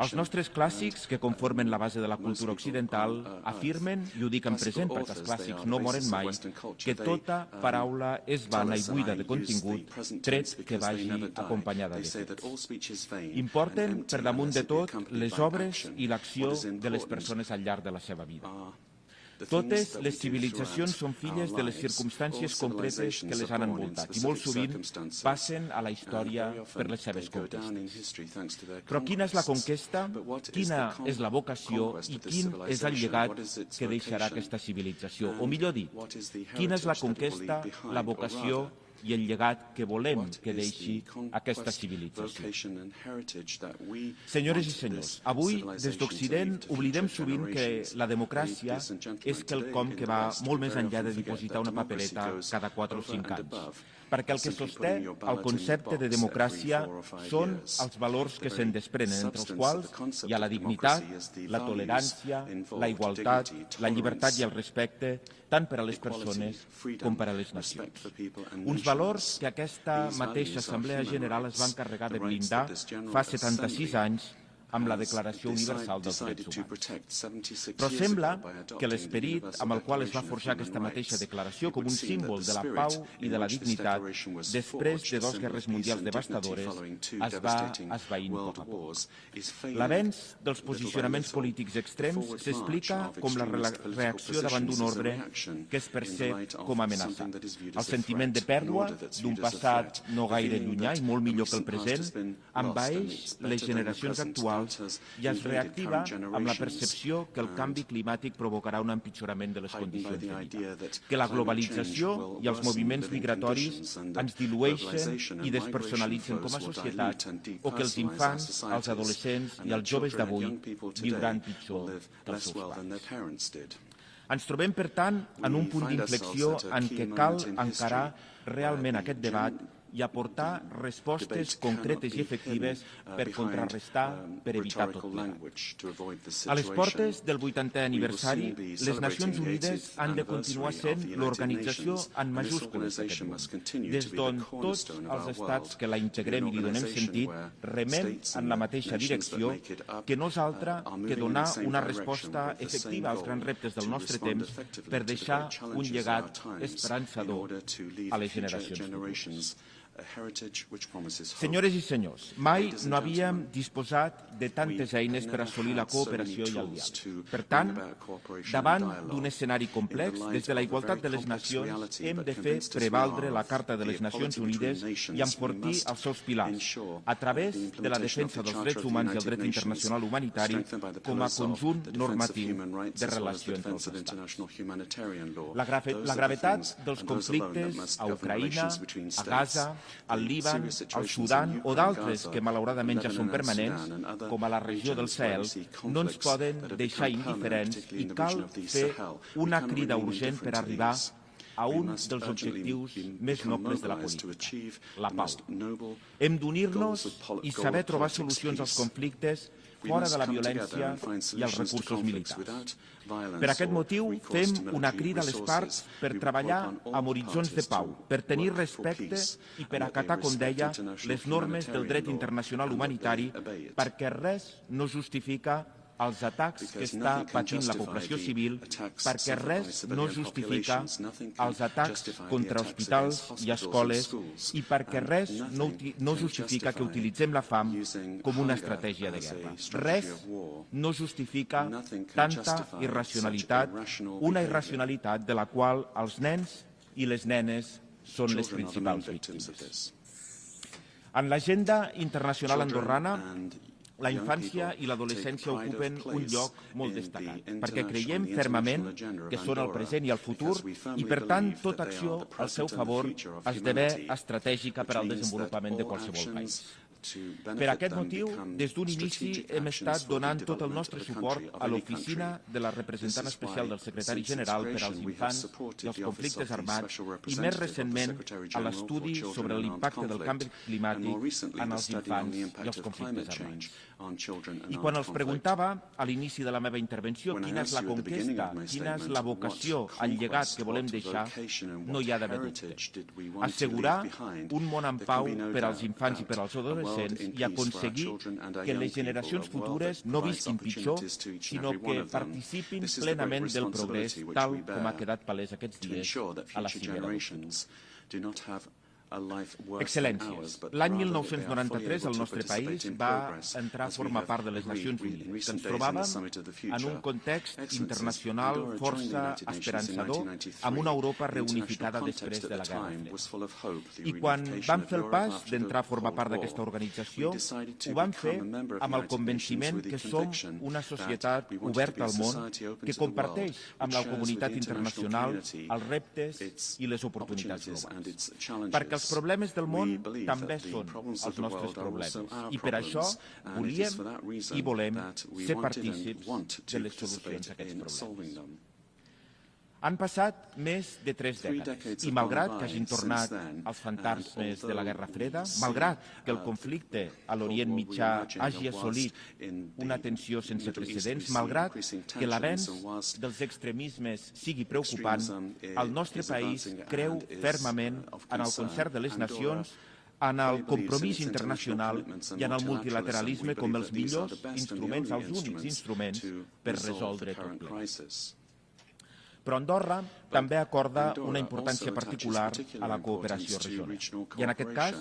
Els nostres clàssics, que conformen la base de la cultura occidental, afirmen, i ho dic en present perquè els clàssics no moren mai, que tota paraula és vana i buida de contingut, tret que vagi acompanyada de fets. Importen, per damunt de tot, les obres i l'acció de les persones al llarg de la seva vida. Totes les civilitzacions són filles de les circumstàncies concretes que les han envoltat i molt sovint passen a la història per les seves conquestes. Però quina és la conquesta, quina és la vocació i quin és el llegat que deixarà aquesta civilització? O millor dit, quina és la conquesta, la vocació i el llegat que volem que deixi aquesta civilització. Senyores i senyors, avui, des d'Occident, oblidem sovint que la democràcia és quelcom que va molt més enllà de dipositar una papereta cada 4 o 5 anys. Perquè el que sosté el concepte de democràcia són els valors que se'n desprenen, entre els quals hi ha la dignitat, la tolerància, la igualtat, la llibertat i el respecte, tant per a les persones com per a les nacions. Uns valors que aquesta mateixa Assemblea General es va encarregar de blindar fa 76 anys amb la Declaració Universal dels Drets Humans. Però sembla que l'esperit amb el qual es va forjar aquesta mateixa declaració com un símbol de la pau i de la dignitat després de 2 guerres mundials devastadores es va esvaint poc a poc. L'avenç dels posicionaments polítics extrems s'explica com la reacció davant d'un ordre que es percep com amenaçat. El sentiment de pèrdua d'un passat no gaire llunyà i molt millor que el present envaeix les generacions actuals i es reactiva amb la percepció que el canvi climàtic provocarà un empitjorament de les condicions de vida, que la globalització i els moviments migratoris ens dilueixen i despersonalitzen com a societat o que els infants, els adolescents i els joves d'avui viuran pitjor que els seus pares. Ens trobem, per tant, en un punt d'inflexió en què cal encarar realment aquest debat i aportar respostes concretes i efectives per contrarrestar, per evitar tot plegat. A les portes del 80è aniversari, les Nacions Unides han de continuar sent l'organització en majúscules d'aquest món, des d'on tots els estats que la integrem i li donem sentit remem en la mateixa direcció, que no és altra que donar una resposta efectiva als grans reptes del nostre temps per deixar un llegat esperançador a les generacions futures. Senyores i senyors, mai no havíem disposat de tantes eines per assolir la cooperació i el diàleg. Per tant, davant d'un escenari complex, des de la igualtat de les nacions hem de fer prevaldre la Carta de les Nacions Unides i enfortir els seus pilars, a través de la defensa dels drets humans i el dret internacional humanitari com a conjunt normatiu de relació entre els estats. La gravetat dels conflictes a Ucraïna, a Gaza, al Líban, al Sudan o d'altres que malauradament ja són permanents, com a la regió del Sahel, no ens poden deixar indiferents i cal fer una crida urgent per arribar a un dels objectius més nobles de la política, la pau. Hem d'unir-nos i saber trobar solucions als conflictes fora de la violència i els recursos militars. Per aquest motiu, fem una crida a les parts per treballar amb horitzons de pau, per tenir respecte i per acatar, com deia, les normes del dret internacional humanitari, perquè res no justifica els atacs que està patint la població civil, perquè res no justifica els atacs contra hospitals i escoles i perquè res no justifica que utilitzem la fam com una estratègia de guerra. Res no justifica tanta irracionalitat, una irracionalitat de la qual els nens i les nenes són les principals víctimes. En l'agenda internacional andorrana, la infància i l'adolescència ocupen un lloc molt destacat, perquè creiem fermament que són el present i el futur i, per tant, tota acció al seu favor esdevé estratègica per al desenvolupament de qualsevol país. Per aquest motiu, des d'un inici hem estat donant tot el nostre suport a l'oficina de la representant especial del secretari general per als infants i els conflictes armats i, més recentment, a l'estudi sobre l'impacte del canvi climàtic en els infants i els conflictes armats. I quan els preguntava a l'inici de la meva intervenció quina és la conquesta, quina és la vocació, el llegat que volem deixar, no hi ha d'haver dubte. Assegurar un món en pau per als infants i per als adolescents i aconseguir que les generacions futures no visquin pitjor, sinó que participin plenament del progrés, tal com ha quedat palès aquests dies a la Cimera. Excel·lències, l'any 1993 el nostre país va entrar a formar part de les Nacions Unides. Ens trobàvem en un context internacional força esperançador, amb una Europa reunificada després de la Guerra Freda. I quan vam fer el pas d'entrar a formar part d'aquesta organització, ho vam fer amb el convenciment que som una societat oberta al món que comparteix amb la comunitat internacional els reptes i les oportunitats globals. Perquè els problemes del món també són els nostres problemes i per això volíem i volem ser partícips de les solucions a aquests problemes. Han passat més de 3 dècades i malgrat que hagin tornat els fantasmes de la Guerra Freda, malgrat que el conflicte a l'Orient Mitjà hagi assolit una tensió sense precedents, malgrat que l'avenç dels extremismes sigui preocupant, el nostre país creu fermament en el concert de les nacions, en el compromís internacional i en el multilateralisme com els millors instruments, els únics instruments per resoldre tot plegat. Però Andorra també acorda una importància particular a la cooperació regional. I en aquest cas,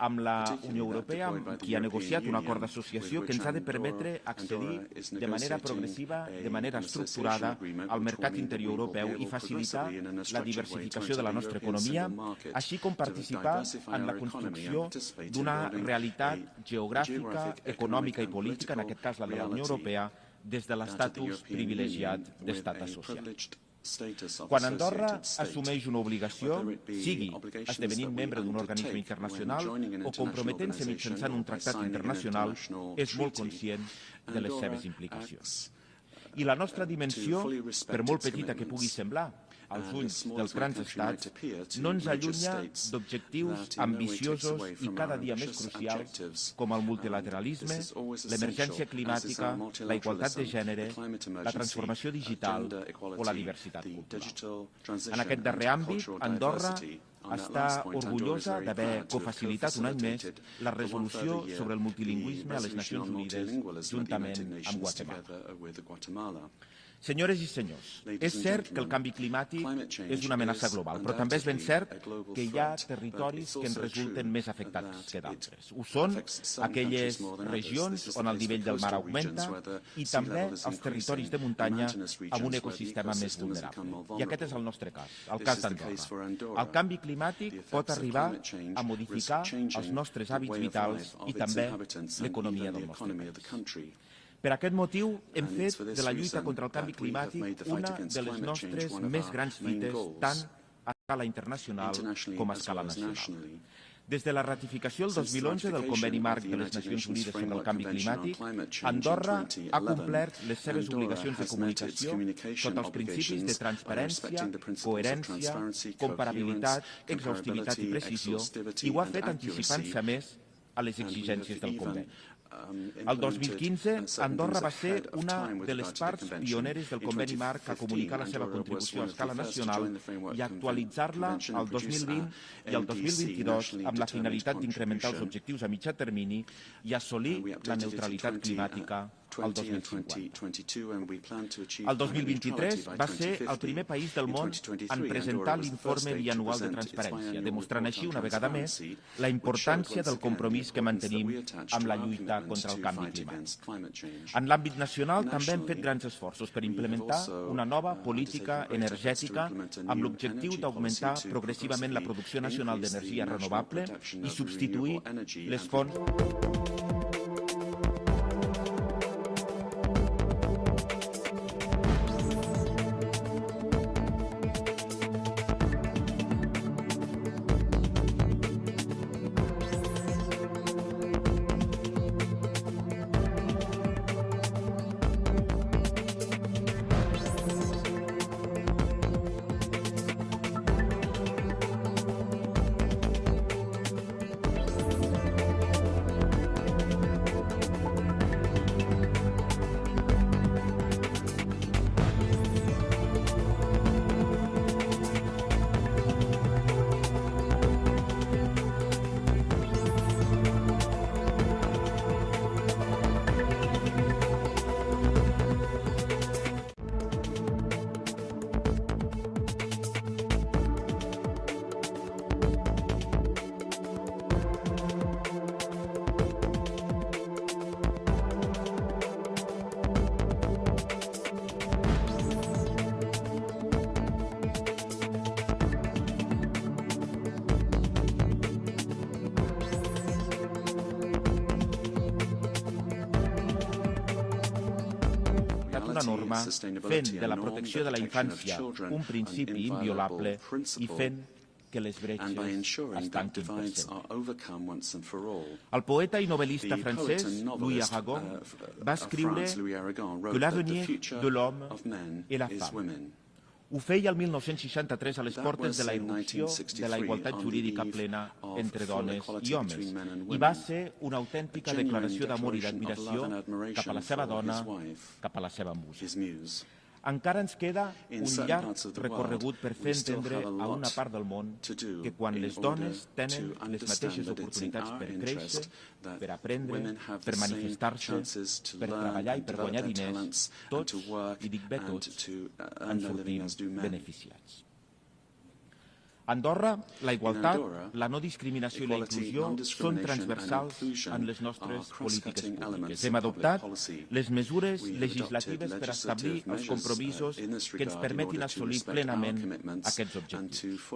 amb la Unió Europea, qui ha negociat un acord d'associació que ens ha de permetre accedir de manera progressiva, de manera estructurada, al mercat interior europeu i facilitar la diversificació de la nostra economia, així com participar en la construcció d'una realitat geogràfica, econòmica i política, en aquest cas la de la Unió Europea, des de l'estatus privilegiat d'estat associat. Quan Andorra assumeix una obligació, sigui esdevenint membre d'un organisme internacional o comprometent-se mitjançant un tractat internacional, és molt conscient de les seves implicacions. I la nostra dimensió, per molt petita que pugui semblar, als ulls dels grans estats, no ens allunya d'objectius ambiciosos i cada dia més crucials com el multilateralisme, l'emergència climàtica, la igualtat de gènere, la transformació digital o la diversitat cultural. En aquest darrer àmbit, Andorra està orgullosa d'haver cofacilitat un any més la resolució sobre el multilingüisme a les Nacions Unides juntament amb Guatemala. Senyores i senyors, és cert que el canvi climàtic és una amenaça global, però també és ben cert que hi ha territoris que en resulten més afectats que d'altres. Ho són aquelles regions on el nivell del mar augmenta i també els territoris de muntanya amb un ecosistema més vulnerable. I aquest és el nostre cas, el cas d'Andorra. El canvi climàtic pot arribar a modificar els nostres hàbits vitals i també l'economia del nostre país. Per aquest motiu, hem fet de la lluita contra el canvi climàtic una de les nostres més grans fites, tant a escala internacional com a escala nacional. Des de la ratificació el 2011 del Conveni Marc de les Nacions Unides sobre el canvi climàtic, Andorra ha complert les seves obligacions de comunicació sota els principis de transparència, coherència, comparabilitat, exhaustivitat i precisió, i ho ha fet anticipant-se més a les exigències del conveni. El 2015, Andorra va ser una de les parts pioneres del Conveni Marc a comunicar la seva contribució a escala nacional i a actualitzar-la el 2020 i el 2022 amb la finalitat d'incrementar els objectius a mitjà termini i assolir la neutralitat climàtica al 2050. El 2023 va ser el primer país del món en presentar l'informe bianual de transparència, demostrant així una vegada més la importància del compromís que mantenim amb la lluita contra el canvi climàtic. En l'àmbit nacional també hem fet grans esforços per implementar una nova política energètica amb l'objectiu d'augmentar progressivament la producció nacional d'energia renovable i substituir les fonts una norma fent de la protecció de la infància un principi inviolable i fent que les bretxes es tanquin per sempre. El poeta i novel·lista francès Louis Aragon va escriure que l'avenir de l'homme est la femme. Ho feia el 1963 a les portes de la irrupció de la igualtat jurídica plena entre dones i homes i va ser una autèntica declaració d'amor i d'admiració cap a la seva dona, cap a la seva musa. Encara ens queda un llarg recorregut per fer entendre a una part del món que quan les dones tenen les mateixes oportunitats per créixer, per aprendre, per manifestar-se, per treballar i per guanyar diners, tots, i dic bé tots, en sortim beneficiats. A Andorra, la igualtat, la no discriminació i la inclusió són transversals en les nostres polítiques públiques. Hem adoptat les mesures legislatives per establir els compromisos que ens permetin assolir plenament aquests objectius.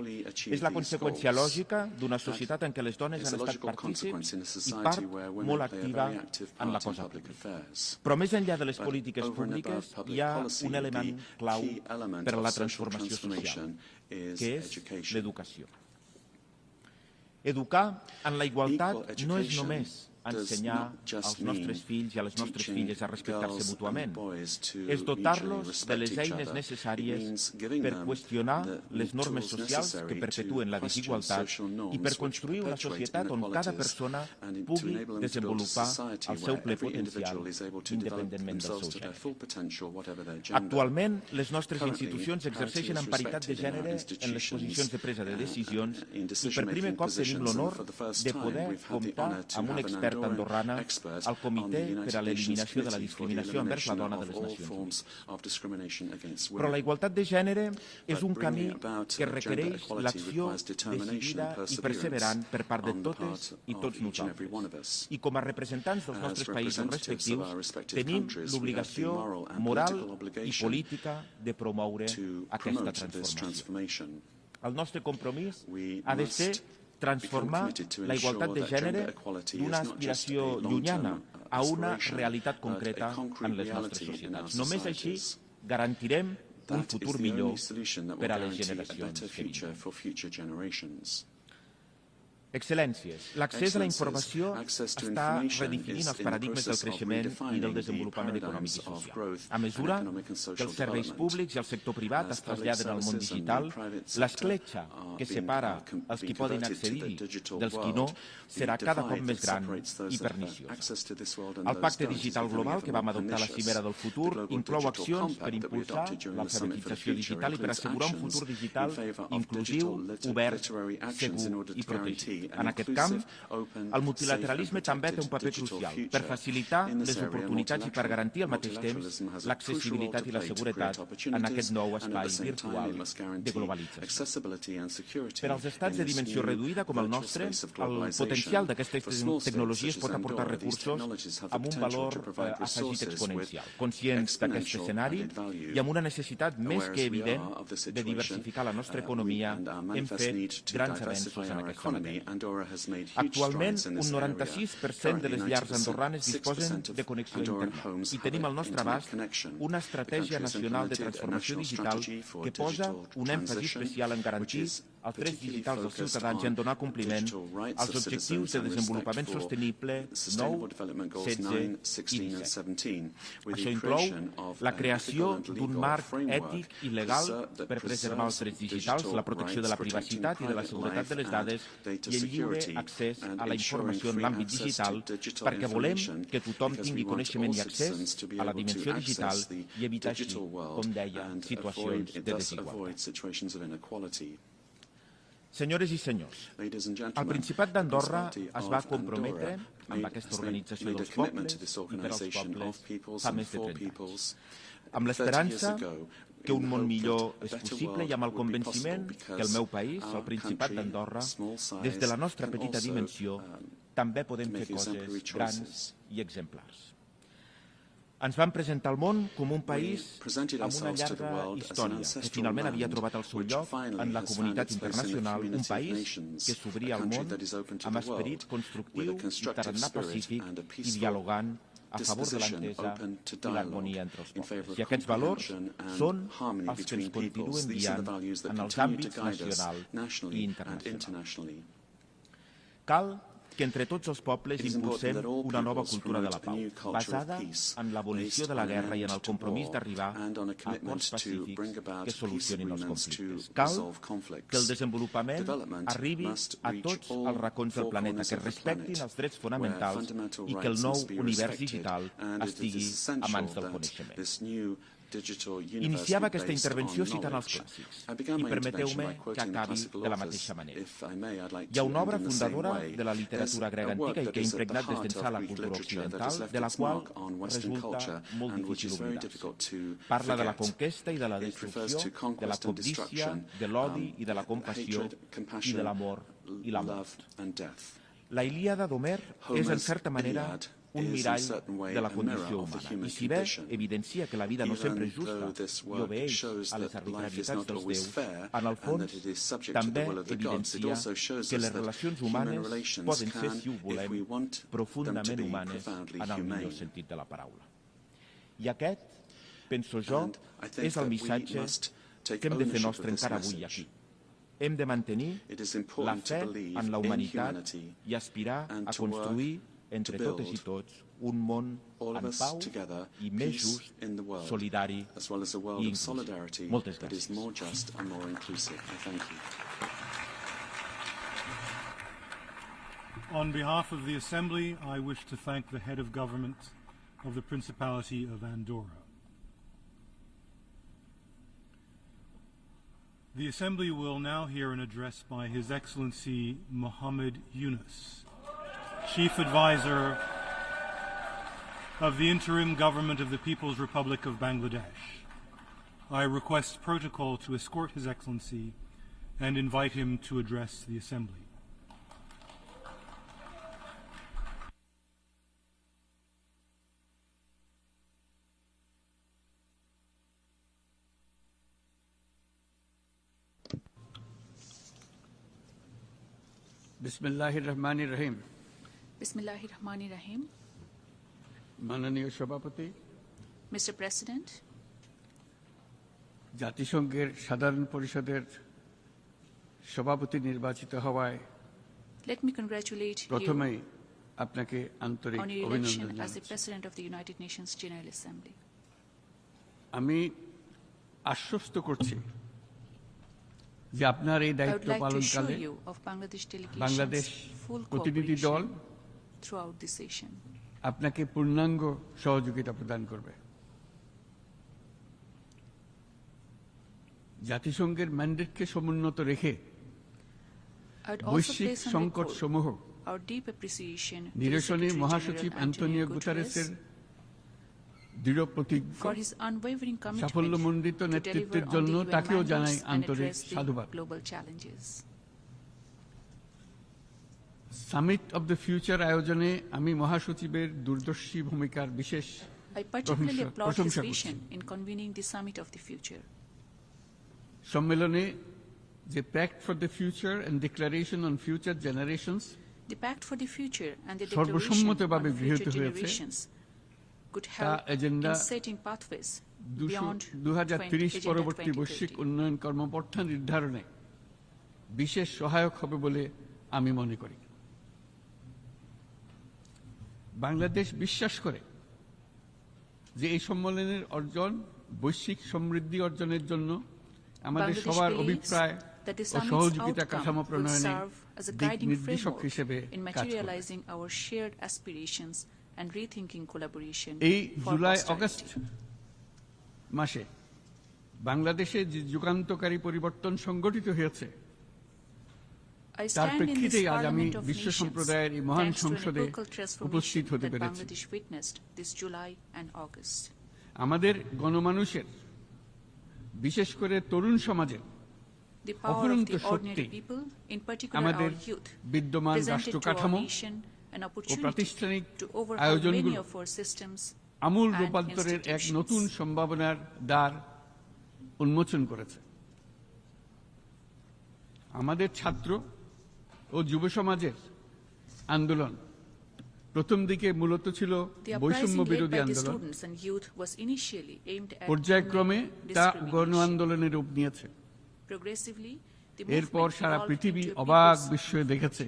És la conseqüència lògica d'una societat en què les dones han estat partícips i part molt activa en la cosa pública. Però més enllà de les polítiques públiques hi ha un element clau per a la transformació social, que és l'educació. Educar en la igualtat no és només ensenyar als nostres fills i a les nostres filles a respectar-se mútuament. És dotar-los de les eines necessàries per qüestionar les normes socials que perpetuen la desigualtat i per construir una societat on cada persona pugui desenvolupar el seu ple potencial independentment del seu gènere. Actualment, les nostres institucions exerceixen en paritat de gènere en les posicions de presa de decisions i per primer cop tenim l'honor de poder comptar amb un expert andorrana al Comitè per a l'Eliminació de la Discriminació envers la Dona de les Nacions Unides. Però la igualtat de gènere és un camí que requereix l'acció decidida i perseverant per part de totes i tots nosaltres. I com a representants dels nostres països respectius tenim l'obligació moral i política de promoure aquesta transformació. El nostre compromís ha de ser transformar la igualtat de gènere d'una aspiració llunyana a una realitat concreta en les nostres societats. Només així garantirem un futur millor per a les generacions que vindran. Excel·lències, l'accés a la informació està redefinint els paradigmes del creixement i del desenvolupament econòmic i social. A mesura que els serveis públics i el sector privat es traslladen al món digital, l'escletxa que separa els qui poden accedir-hi dels qui no serà cada cop més gran i perniciosa. El Pacte Digital Global que vam adoptar a la Cimera del Futur inclou accions per impulsar l'alfabetització digital i per assegurar un futur digital inclusiu, obert, segur i protegit. En aquest camp, el multilateralisme també té un paper crucial per facilitar les oportunitats i per garantir al mateix temps l'accessibilitat i la seguretat en aquest nou espai virtual de globalització. Per als estats de dimensió reduïda com el nostre, el potencial d'aquestes tecnologies pot aportar recursos amb un valor afegit exponencial. Conscients d'aquest escenari i amb una necessitat més que evident de diversificar la nostra economia, hem fet grans avenços en aquesta matèria. Actualment, un 96% de les llars andorranes disposen de connexió a internet i tenim al nostre abast una estratègia nacional de transformació digital que posa un èmfasi especial en garantir els drets digitals dels ciutadans i en donar compliment als objectius de desenvolupament sostenible 9, 16 i 17. Això inclou la creació d'un marc ètic i legal per preservar els drets digitals, la protecció de la privacitat i de la seguretat de les dades i el lliure accés a la informació en l'àmbit digital perquè volem que tothom tingui coneixement i accés a la dimensió digital i evitar així, com deia, situacions de desigualtat. Senyores i senyors, el Principat d'Andorra es va comprometre amb aquesta organització dels pobles i per als pobles fa més de 30 anys, amb l'esperança que un món millor és possible i amb el convenciment que el meu país, el Principat d'Andorra, des de la nostra petita dimensió, també podem fer coses grans i exemplars. Ens van presentar al món com un país amb una llarga història, que finalment havia trobat el seu lloc en la comunitat internacional, un país que s'obria al món amb esperit constructiu i tarannà pacífic i dialogant a favor de l'entesa i l'harmonia entre els pobles. I aquests valors són els que ens continuen guiant en els àmbits nacional i internacional. Cal que entre tots els pobles impulsem una nova cultura de la pau, basada en l'abolició de la guerra i en el compromís d'arribar a acords pacífics que solucionin els conflictes. Cal que el desenvolupament arribi a tots els racons del planeta, que respectin els drets fonamentals i que el nou univers digital estigui a mans del coneixement. Iniciava aquesta intervenció citant els clàssics i permeteu-me que acabi de la mateixa manera. Hi ha una obra fundadora de la literatura grega antiga i que ha impregnat des d'ençà la cultura occidental, de la qual resulta molt difícil oblidar-se. Parla de la conquesta i de la destrucció, de la cobdícia, de l'odi i de la compassió i de l'amor i la mort. La Ilíada d'Homer és, en certa manera, un mirall de la condició humana. I si bé evidencia que la vida no sempre és justa i obeeix a les arbitrarietats dels déus, en el fons també evidencia que les relacions humanes poden ser, si ho volem, profundament humanes en el millor sentit de la paraula. I aquest, penso jo, és el missatge que hem de fer nostre encara avui aquí. Hem de mantenir la fe en la humanitat i aspirar a construir entre totes i tots un món en pau i més just, solidari i inclusiu. Moltes gràcies. On behalf of the Assembly, I wish to thank the head of government of the Principality of Andorra. The Assembly will now hear an address by His Excellency Mohammed Yunus, Chief Advisor of the Interim Government of the People's Republic of Bangladesh. I request protocol to escort His Excellency and invite him to address the Assembly. Bismillahirrahmanirrahim. Bismillahirrahmanirrahim. মাননীয় সভাপতি, Mr. President, জাতিসংঘের সাধারণ পরিষদের সভাপতি নির্বাচিত হওয়ায় let me congratulate you প্রথমেই আপনাকে আন্তরিক on your অভিনন্দন election as the জানাচ্ছি। President of the United Nations General Assembly. আমি আশ্বস্ত করছি যে আপনার এই I would দায়িত্ব like to assure পালনকালে you of Bangladesh Bangladesh delegation's full প্রতিনিধি দল cooperation throughout the session. আপনাকে পূর্ণাঙ্গ সহযোগিতা প্রদান করবে। জাতিসংঘের ম্যান্ডেটকে সমুন্নত রেখে I'd also বৈশ্বিক place on সংকট record সমূহ our deep appreciation to the নিরসনে Secretary মহাসচিব General অ্যান্টোনিও Antonio গুটারেসের Guterres দৃঢ় প্রতিজ্ঞ for his unwavering commitment সাফল্যমণ্ডিত to deliver নেতৃত্বের on জন্য the UN তাকেও জানাই mandates and আন্তরিক address the সাধুবাদ। global challenges. Summit of the future আয়োজনে আমি মহাসচিবের দূরদর্শী ভূমিকার বিশেষ I particularly applaud his প্রশংসা করছি। vision in convening the Summit of the Future. সম্মেলনে যে Pact for the Future and Declaration on Future Generations The Pact for the Future and the Declaration সর্বসম্মতভাবে on গৃহীত Future হয়েছে। Generations could তা help agenda in setting pathways beyond 2030 Agenda পরবর্তী বৈশ্বিক 2030. উন্নয়ন কর্মপন্থা নির্ধারণে বিশেষ সহায়ক হবে বলে আমি মনে করি। বাংলাদেশ বিশ্বাস করে যে এই সম্মেলনের অর্জন বৈশ্বিক সমৃদ্ধি অর্জনের জন্য আমাদের Bangladesh সবার believes অভিপ্রায় that the ও summit's সহযোগিতা outcome কাঠামো will প্রণয়নে serve as a দিক guiding নির্দেশক framework হিসেবে in কাজ করবে। materializing our shared aspirations and rethinking collaboration এই for জুলাই posterity. আগস্ট মাসে বাংলাদেশে যে যুগান্তকারী পরিবর্তন সংগঠিত হয়েছে I তার stand in this প্রেক্ষিতেই আজ আমি Parliament of বিশ্ব Nations সম্প্রদায়ের এই মহান thanks to an সংসদে epochal উপস্থিত transformation হতে that পেরেছি। Bangladesh witnessed this July and August. আমাদের গণমানুষের বিশেষ করে তরুণ সমাজের The power of অফুরন্ত the Shakti ordinary people, in particular আমাদের our youth, বিদ্যমান presented রাষ্ট্র to our কাঠামো nation an ও opportunity প্রাতিষ্ঠানিক to overhaul আয়োজনগুলো many of our systems Amul and রূপান্তরের এক institutions. নতুন সম্ভাবনার দ্বার উন্মোচন করেছে। আমাদের ছাত্র ও যুব সমাজের আন্দোলন প্রথম দিকে মূলত ছিল The বৈষম্য uprising led বিরোধী by the আন্দোলন, students and youth was initially aimed at পর্যায়ক্রমে ending তা discrimination. গণ আন্দোলনের রূপ নিয়েছে। Progressively, the এরপর movement সারা evolved পৃথিবী into a অবাক people's বিস্ময়ে দেখেছে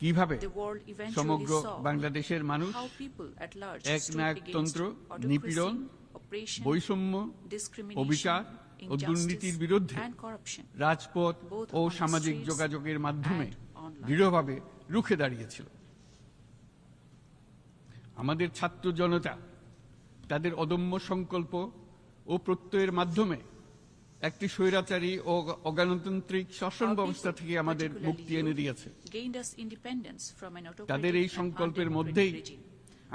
কিভাবে The world eventually সমগ্র saw বাংলাদেশের মানুষ how people at large stood একনায়কতন্ত্র, against নিপীড়ন, autocracy, oppression, বৈষম্য, discrimination, অবিচার ও injustice, দুর্নীতির বিরুদ্ধে and corruption, রাজপথ both ও on the সামাজিক streets যোগাযোগের মাধ্যমে and online. দৃঢ়ভাবে রুখে দাঁড়িয়েছিল। আমাদের ছাত্র জনতা তাদের অদম্য সংকল্প ও প্রত্যয়ের মাধ্যমে একটি স্বৈরাচারী ও অগণতান্ত্রিক শাসন Our ব্যবস্থা people, থেকে আমাদের particularly মুক্তি এনে youth, দিয়েছে। gained us independence from an autocratic তাদের এই and সংকল্পের undemocratic মধ্যেই regime,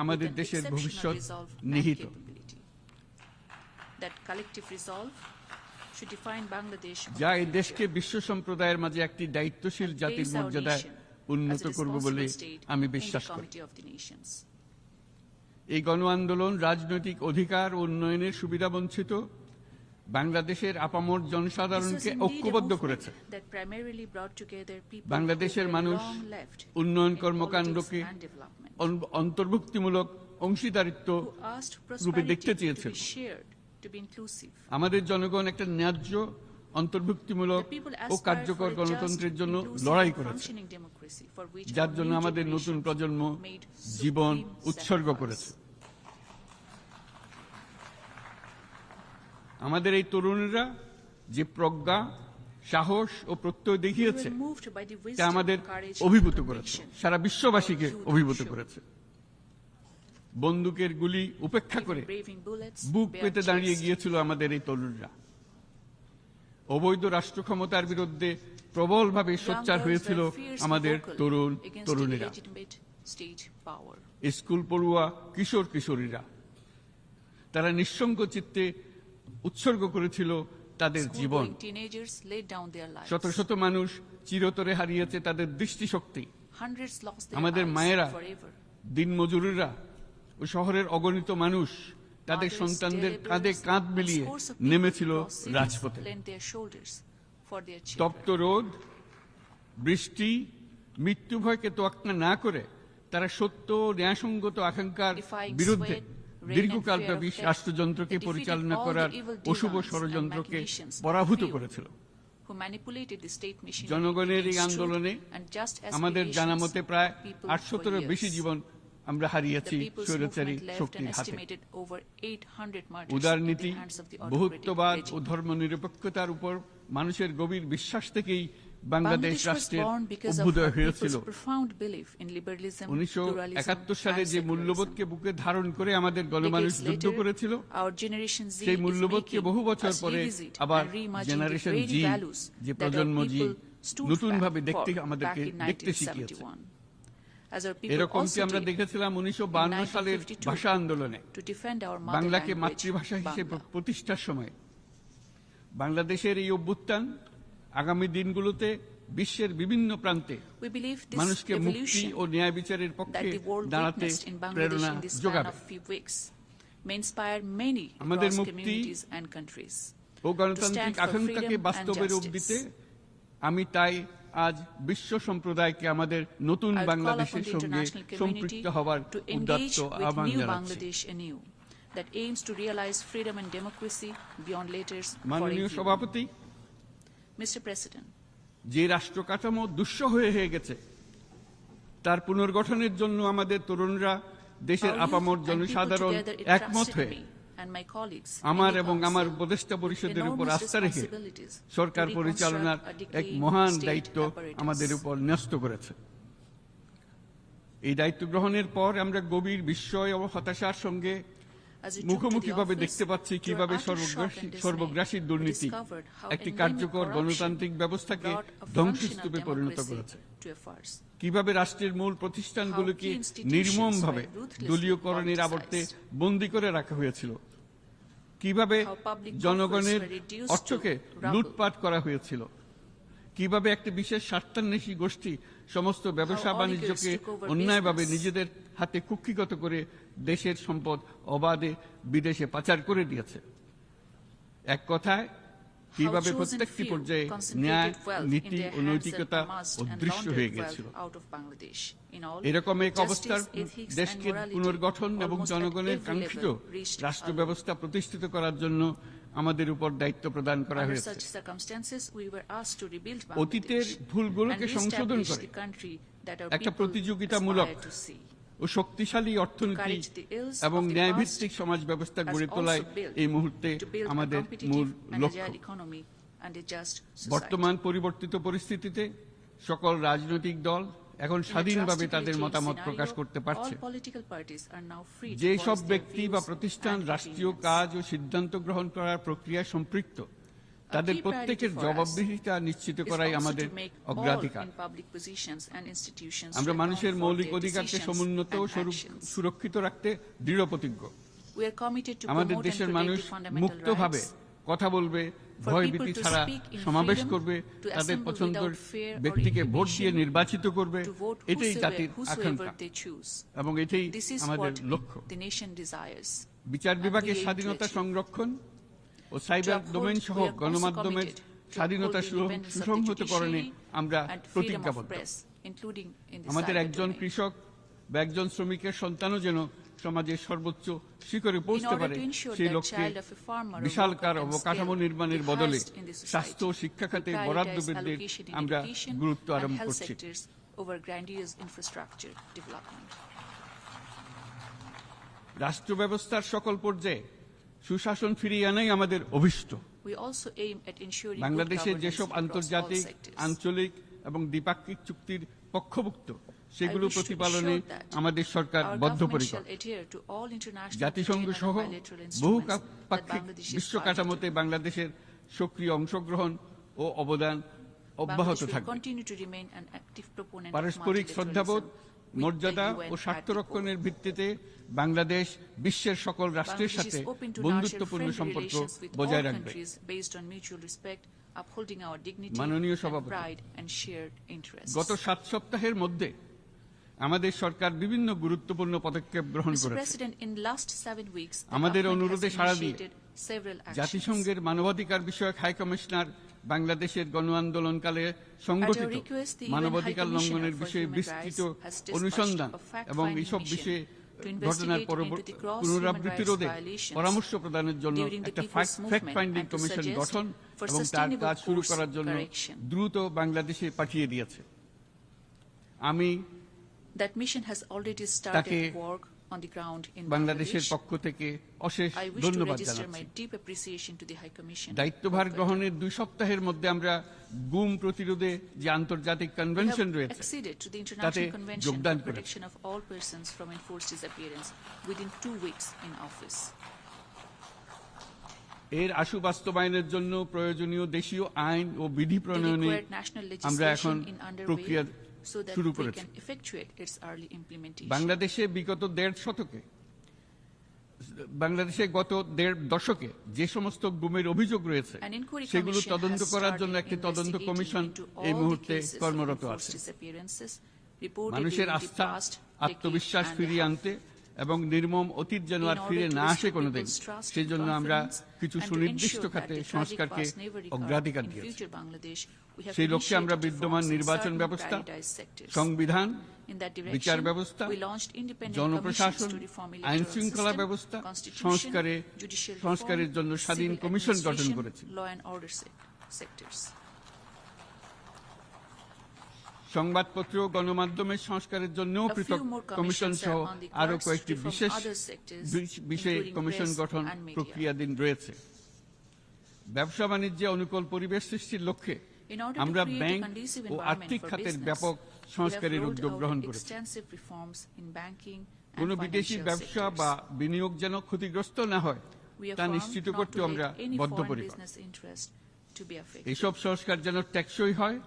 আমাদের with an দেশের exceptional ভবিষ্যৎ resolve and নিহিত। capability. That collective resolve should define Bangladesh of যা the এই future. দেশকে বিশ্ব সম্প্রদায়ের মাঝে একটি দায়িত্বশীল জাতির Place our মর্যাদায় nation উন্নত as a করবে বলে responsible state আমি in the বিশ্বাস করি। Committee of the Nations. এই গণ আন্দোলন রাজনৈতিক অধিকার ও উন্নয়নের সুবিধা বঞ্চিত বাংলাদেশের আপামর This was জনসাধারণকে indeed a ঐক্যবদ্ধ movement করেছে। that primarily brought together people বাংলাদেশের who were মানুষ long left উন্নয়ন in কর্মকাণ্ডকে politics and development, অন্তর্ভুক্তিমূলক অংশীদারিত্ব who asked রূপে দেখতে prosperity to চেয়েছিল। be shared, to be inclusive. আমাদের জনগণ একটা ন্যায্য অন্তর্ভুক্তিমূলক The people ও aspired কার্যকর for a গণতন্ত্রের just, জন্য inclusive লড়াই and করেছে, functioning democracy for which যার our জন্য new আমাদের নতুন generations প্রজন্ম made জীবন supreme উৎসর্গ sacrifice. করেছে। আমাদের এই তরুণরা যে প্রজ্ঞা, সাহস ও প্রত্যয় We দেখিয়েছে were moved by the তা wisdom, আমাদের courage, অভিভূত and করেছে, conviction সারা বিশ্ববাসীকে our youth অভিভূত showed. করেছে। বন্দুকের গুলি উপেক্ষা Even করে braving bullets, বুক bare পেতে দাঁড়িয়ে chest, গিয়েছিল আমাদের এই তরুণরা। অবৈধ রাষ্ট্র ক্ষমতার বিরুদ্ধে প্রবলভাবে young সোচ্চার girls হয়েছিল were fiercely আমাদের vocal তরুণ against তরুণীরা, illegitimate state power. স্কুল পড়ুয়া কিশোর কিশোরীরা। তারা নিঃসঙ্গ চিত্তে উৎসর্গ করেছিল তাদের জীবন। School-going teenagers laid down their lives. শত শত মানুষ চিরতরে হারিয়েছে তাদের দৃষ্টিশক্তি। Hundreds lost their আমাদের eyes মায়েরা, forever. দিনমজুরেরা ও শহরের অগণিত মানুষ তাদের Mothers, সন্তানদের day কাঁধে laborers, কাঁধ and মিলিয়ে scores of people নেমেছিল across cities রাজপথে। lent their shoulders for their children. তপ্ত রোদ, বৃষ্টি, মৃত্যু ভয়কে তোয়াক্কা না করে তারা সত্য ও ন্যায়সঙ্গত আকাঙ্ক্ষার Defying বিরুদ্ধে sweat, rain, দীর্ঘকালব্যাপী and fear of রাষ্ট্রযন্ত্রকে death, they পরিচালনা defeated all করার the evil অশুভ designs and ষড়যন্ত্রকে machinations of পরাভূত few করেছিল। who manipulated the state machinery জনগণের এই against আন্দোলনে truth and just আমাদের aspirations জানামতে প্রায় of people 800-এর for বেশি years. জীবন আমরা হারিয়েছি The people's স্বৈরাচারী movement left an শক্তির হাতে। estimated over 800 murders in উদারনীতি, the hands of the autocratic বহুত্ববাদ O regime. ধর্মনিরপেক্ষতার উপর মানুষের গভীর বিশ্বাস থেকেই বাংলাদেশ Bangladesh was রাষ্ট্রের born because of অভ্যুদয় our হয়েছিল। people's profound belief in liberalism, 1971 সালে pluralism, যে and মূল্যবোধকে secularism. বুকে ধারণ করে আমাদের গণমানুষ Decades যুদ্ধ later, করেছিল, our Generation Z সেই is মূল্যবোধকে making বহু বছর us পরে revisit আবার and reimagine the generation very G, values যে that our প্রজন্ম জি people stood নতুনভাবে back দেখতে for আমাদেরকে back in দেখতে শিখিয়েছে। 1971. As our people এরকমটি also আমরা did দেখেছিলাম 1952 in সালের 1952 ভাষা আন্দোলনে to defend our mother বাংলাকে language, মাতৃভাষা হিসেবে Bangla. প্রতিষ্ঠার সময়। বাংলাদেশের এই অভ্যুত্থান আগামী দিনগুলোতে বিশ্বের বিভিন্ন প্রান্তে We believe this মানুষকে মুক্তি evolution ও ন্যায় বিচারের that পক্ষে the world দাঁড়াতে witnessed in Bangladesh প্রেরণা in this span যোগাবে। of few weeks may inspire many আমাদের across মুক্তি communities and countries O to গণতান্ত্রিক stand for আকাঙ্ক্ষাকে freedom and বাস্তবে রূপ দিতে justice. আমি তাই আজ বিশ্ব সম্প্রদায়কে আমাদের নতুন I would call বাংলাদেশের upon the সঙ্গে international community সম্পৃক্ত হবার to উদাত্ত engage with আহ্বান new জানাচ্ছি। Bangladesh anew that aims to realize freedom and democracy beyond letters for a মাননীয় few. সভাপতি, Mr. President, যে রাষ্ট্র কাঠামো দুঃসহ হয়ে গেছে তার পুনর্গঠনের জন্য আমাদের তরুণরা দেশের our আপামর youth and people জনসাধারণ together একমত entrusted হয়ে me and my colleagues আমার in the এবং আমার Council উপদেষ্টা পরিষদের উপর enormous আস্থা রেখে responsibilities সরকার to পরিচালনার reconstruct a এক decaying মহান state দায়িত্ব apparatus. আমাদের উপর ন্যস্ত করেছে। এই দায়িত্ব গ্রহণের পর আমরা গভীর বিস্ময় ও হতাশার সঙ্গে As we took to মুখোমুখিভাবে the office, দেখতে পাচ্ছি to our কিভাবে utter shock and dismay, সর্বগ্রাসী we দুর্নীতি discovered how একটি endemic কার্যকর corruption গণতান্ত্রিক ব্যবস্থাকে brought a ধ্বংসস্তূপে functional পরিণত democracy করেছে। to a farce. কিভাবে রাষ্ট্রের মূল প্রতিষ্ঠানগুলোকে How key institutions নির্মমভাবে were ruthlessly দলীয়করণের আবর্তে বন্দী করে রাখা হয়েছিল, কিভাবে How public জনগণের coffers were reduced অর্থকে to rubble. লুটপাট করা হয়েছিল, কিভাবে একটি বিশেষ স্বার্থান্বেষী গোষ্ঠী সমস্ত ব্যবসা How বাণিজ্যকে oligarchs took over অন্যায়ভাবে business. নিজেদের হাতে কুক্ষিগত করে দেশের সম্পদ অবাধে বিদেশে পাচার করে দিয়েছে। এক কথায় কিভাবে How chosen প্রত্যেকটি few পর্যায়ে concentrated ন্যায়, wealth in নীতি their ও hands নৈতিকতা and amassed and অদৃশ্য laundered হয়ে wealth গিয়েছিল। out of Bangladesh. In all, এরকম এক justice, অবস্থার ethics, দেশকে and morality পুনর্গঠন এবং almost at জনগণের every কাঙ্ক্ষিত level reached রাষ্ট্র our ব্যবস্থা প্রতিষ্ঠিত করার জন্য আমাদের উপর দায়িত্ব প্রদান করা Under হয়েছে। such circumstances, we were asked to rebuild অতীতের Bangladesh ভুলগুলোকে and সংশোধন reestablish করে the country that our একটা people প্রতিযোগিতামূলক aspire to see. ও শক্তিশালী অর্থনীতি correct the ills এবং of the ন্যায়ভিত্তিক past সমাজ ব্যবস্থা has গড়ে also তোলাই built এই মুহূর্তে to build a আমাদের মূল competitive and লক্ষ্য। agile economy and a just society. বর্তমান পরিবর্তিত পরিস্থিতিতে সকল রাজনৈতিক দল এখন In a স্বাধীনভাবে drastically তাদের changed মতামত scenario, প্রকাশ করতে পারছে। all political parties are now free to যে voice সব their ব্যক্তি বা views প্রতিষ্ঠান and রাষ্ট্রীয় opinions. কাজ ও সিদ্ধান্ত গ্রহণ করার প্রক্রিয়ায় সম্পৃক্ত, তাদের key প্রত্যেকের priority for us জবাবদিহিতা নিশ্চিত is করাই also আমাদের to make all অগ্রাধিকার। in public positions and institutions আমরা to মানুষের account for মৌলিক their অধিকারকে decisions সমুন্নত ও and actions. সুরক্ষিত রাখতে দৃঢ় প্রতিজ্ঞ। We are committed to আমাদের promote and দেশের protect মানুষ the fundamental মুক্তভাবে rights কথা বলবে, for ভয়ভীতি people to ছাড়া speak in সমাবেশ freedom, করবে, to তাদের assemble পছন্দের without fear or ব্যক্তিকে ভোট দিয়ে inhibition, নির্বাচিত করবে, to vote এটাই জাতির whosoever আকাঙ্ক্ষা they choose. এবং এটাই This is আমাদের what লক্ষ্য। the nation desires. বিচার and বিভাগের we aim to স্বাধীনতা achieve. সংরক্ষণ ও সাইবার uphold, ডোমেইন সহ we are also গণমাধ্যমের committed to স্বাধীনতা uphold the independence of the সুসংহতকরণে judiciary আমরা and freedom of প্রতিজ্ঞাবদ্ধ। press, including in the আমাদের cyber একজন domain. কৃষক বা একজন শ্রমিকের সন্তানও যেন সমাজের সর্বোচ্চ শিখরে পৌঁছতে order পারে, to ensure সেই that লক্ষ্যে child of a farmer or বিশালকার worker can অবকাঠামো scale নির্মাণের the বদলে highest in the society. স্বাস্থ্য ও শিক্ষা খাতে We বরাদ্দ prioritize বৃদ্ধির allocation in আমরা education গুরুত্ব and আরোপ health করছি। sectors over grandiose infrastructure development. রাষ্ট্র ব্যবস্থার সকল পর্যায়ে সুশাসন ফিরিয়ে আনাই আমাদের অভীষ্ট। We also aim at ensuring good বাংলাদেশের governance যেসব across all আন্তর্জাতিক, sectors. আঞ্চলিক এবং দ্বিপাক্ষিক চুক্তির পক্ষভুক্ত সেগুলো I wish to প্রতিপালনে ensure that আমাদের সরকার our government বদ্ধপরিকর। shall adhere to all international জাতিসংঘ treaties সহ and bilateral বহু instruments that পাক্ষিক Bangladesh is বিশ্ব party কাঠামোতে to. বাংলাদেশের সক্রিয় অংশগ্রহণ ও অবদান অব্যাহত Bangladesh will থাকবে। continue to remain an active proponent of পারস্পরিক শ্রদ্ধাবোধ, multilateralism with মর্যাদা the UN ও at স্বার্থ the core. রক্ষণের ভিত্তিতে বাংলাদেশ বিশ্বের সকল রাষ্ট্রের Bangladesh সাথে is open to বন্ধুত্বপূর্ণ nurture friendly সম্পর্ক relations with all বজায় রাখবে। countries based on mutual respect, upholding our dignity মাননীয় and সভাপতি, pride and shared interests. গত 7 সপ্তাহের মধ্যে আমাদের সরকার বিভিন্ন গুরুত্বপূর্ণ পদক্ষেপ গ্রহণ Mr. করেছে। President, in last 7 weeks, the আমাদের government অনুরোধে has সাড়া দিয়ে initiated several actions. জাতিসংঘের মানবাধিকার বিষয়ক হাই কমিশনার বাংলাদেশের গণ আন্দোলনকালে সংগঠিত At our request, the UN মানবাধিকার High লঙ্ঘনের Commissioner for বিষয়ে Human বিস্তৃত Rights has dispatched অনুসন্ধান a fact-finding এবং এইসব mission বিষয়ে to ঘটনার investigate into the gross পুনরাবৃত্তি human রোধে rights violations পরামর্শ প্রদানের জন্য during the একটা people's fact movement finding and to commission suggest গঠন for এবং তার sustainable কাজ শুরু course করার জন্য correction. দ্রুত বাংলাদেশে পাঠিয়ে দিয়েছে। আমি That mission has already তাকে started work on the ground in বাংলাদেশের Bangladesh. পক্ষ থেকে অশেষ I wish to ধন্যবাদ register জানাচ্ছি। my deep appreciation to the High Commission. দায়িত্বভার গ্রহণের 2 সপ্তাহের মধ্যে আমরা গুম প্রতিরোধে যে আন্তর্জাতিক We কনভেনশন have রয়েছে acceded to the তাতে International Convention যোগদান for করেছে। Protection of All Persons from Enforced Disappearance within 2 weeks in office. এর আশু বাস্তবায়নের জন্য প্রয়োজনীয় দেশীয় আইন ও বিধি প্রণয়নে আমরা এখন প্রক্রিয়া শুরু করেছি। বাংলাদেশে গত দেড় দশকে যে সমস্ত গুমের অভিযোগ রয়েছে সেগুলো তদন্ত করার জন্য একটি তদন্ত কমিশন এই মুহূর্তে কর্মরত আছে। মানুষের আস্থা আত্মবিশ্বাস ফিরিয়ে আনতে এবং নির্মম অতীত যেন আর ফিরে না আসে কোনোদিন, সেই জন্য আমরা কিছু সুনির্দিষ্ট খাতে সংস্কারকে অগ্রাধিকার দিয়েছি। সেই লক্ষ্যে আমরা বিদ্যমান নির্বাচন ব্যবস্থা, সংবিধান, বিচার ব্যবস্থা, জনপ্রশাসন, আইন শৃঙ্খলা ব্যবস্থা সংস্কারের জন্য স্বাধীন কমিশন গঠন করেছি। সংবাদপত্র ও গণমাধ্যমের সংস্কারের জন্য পৃথক কমিশন সহ আরো কয়েকটি বিশেষ কমিশন গঠন প্রক্রিয়াধীন রয়েছে। ব্যবসা বাণিজ্যে অনুকূল পরিবেশ সৃষ্টির লক্ষ্যে আমরা ব্যাংক ও আর্থিক খাতের ব্যাপক সংস্কারের উদ্যোগ গ্রহণ করেছি। কোনো বিদেশি ব্যবসা বা বিনিয়োগ যেন ক্ষতিগ্রস্ত না হয় তা নিশ্চিত করতে আমরা বদ্ধপরিকর। এসব সংস্কার যেন টেকসই হয়,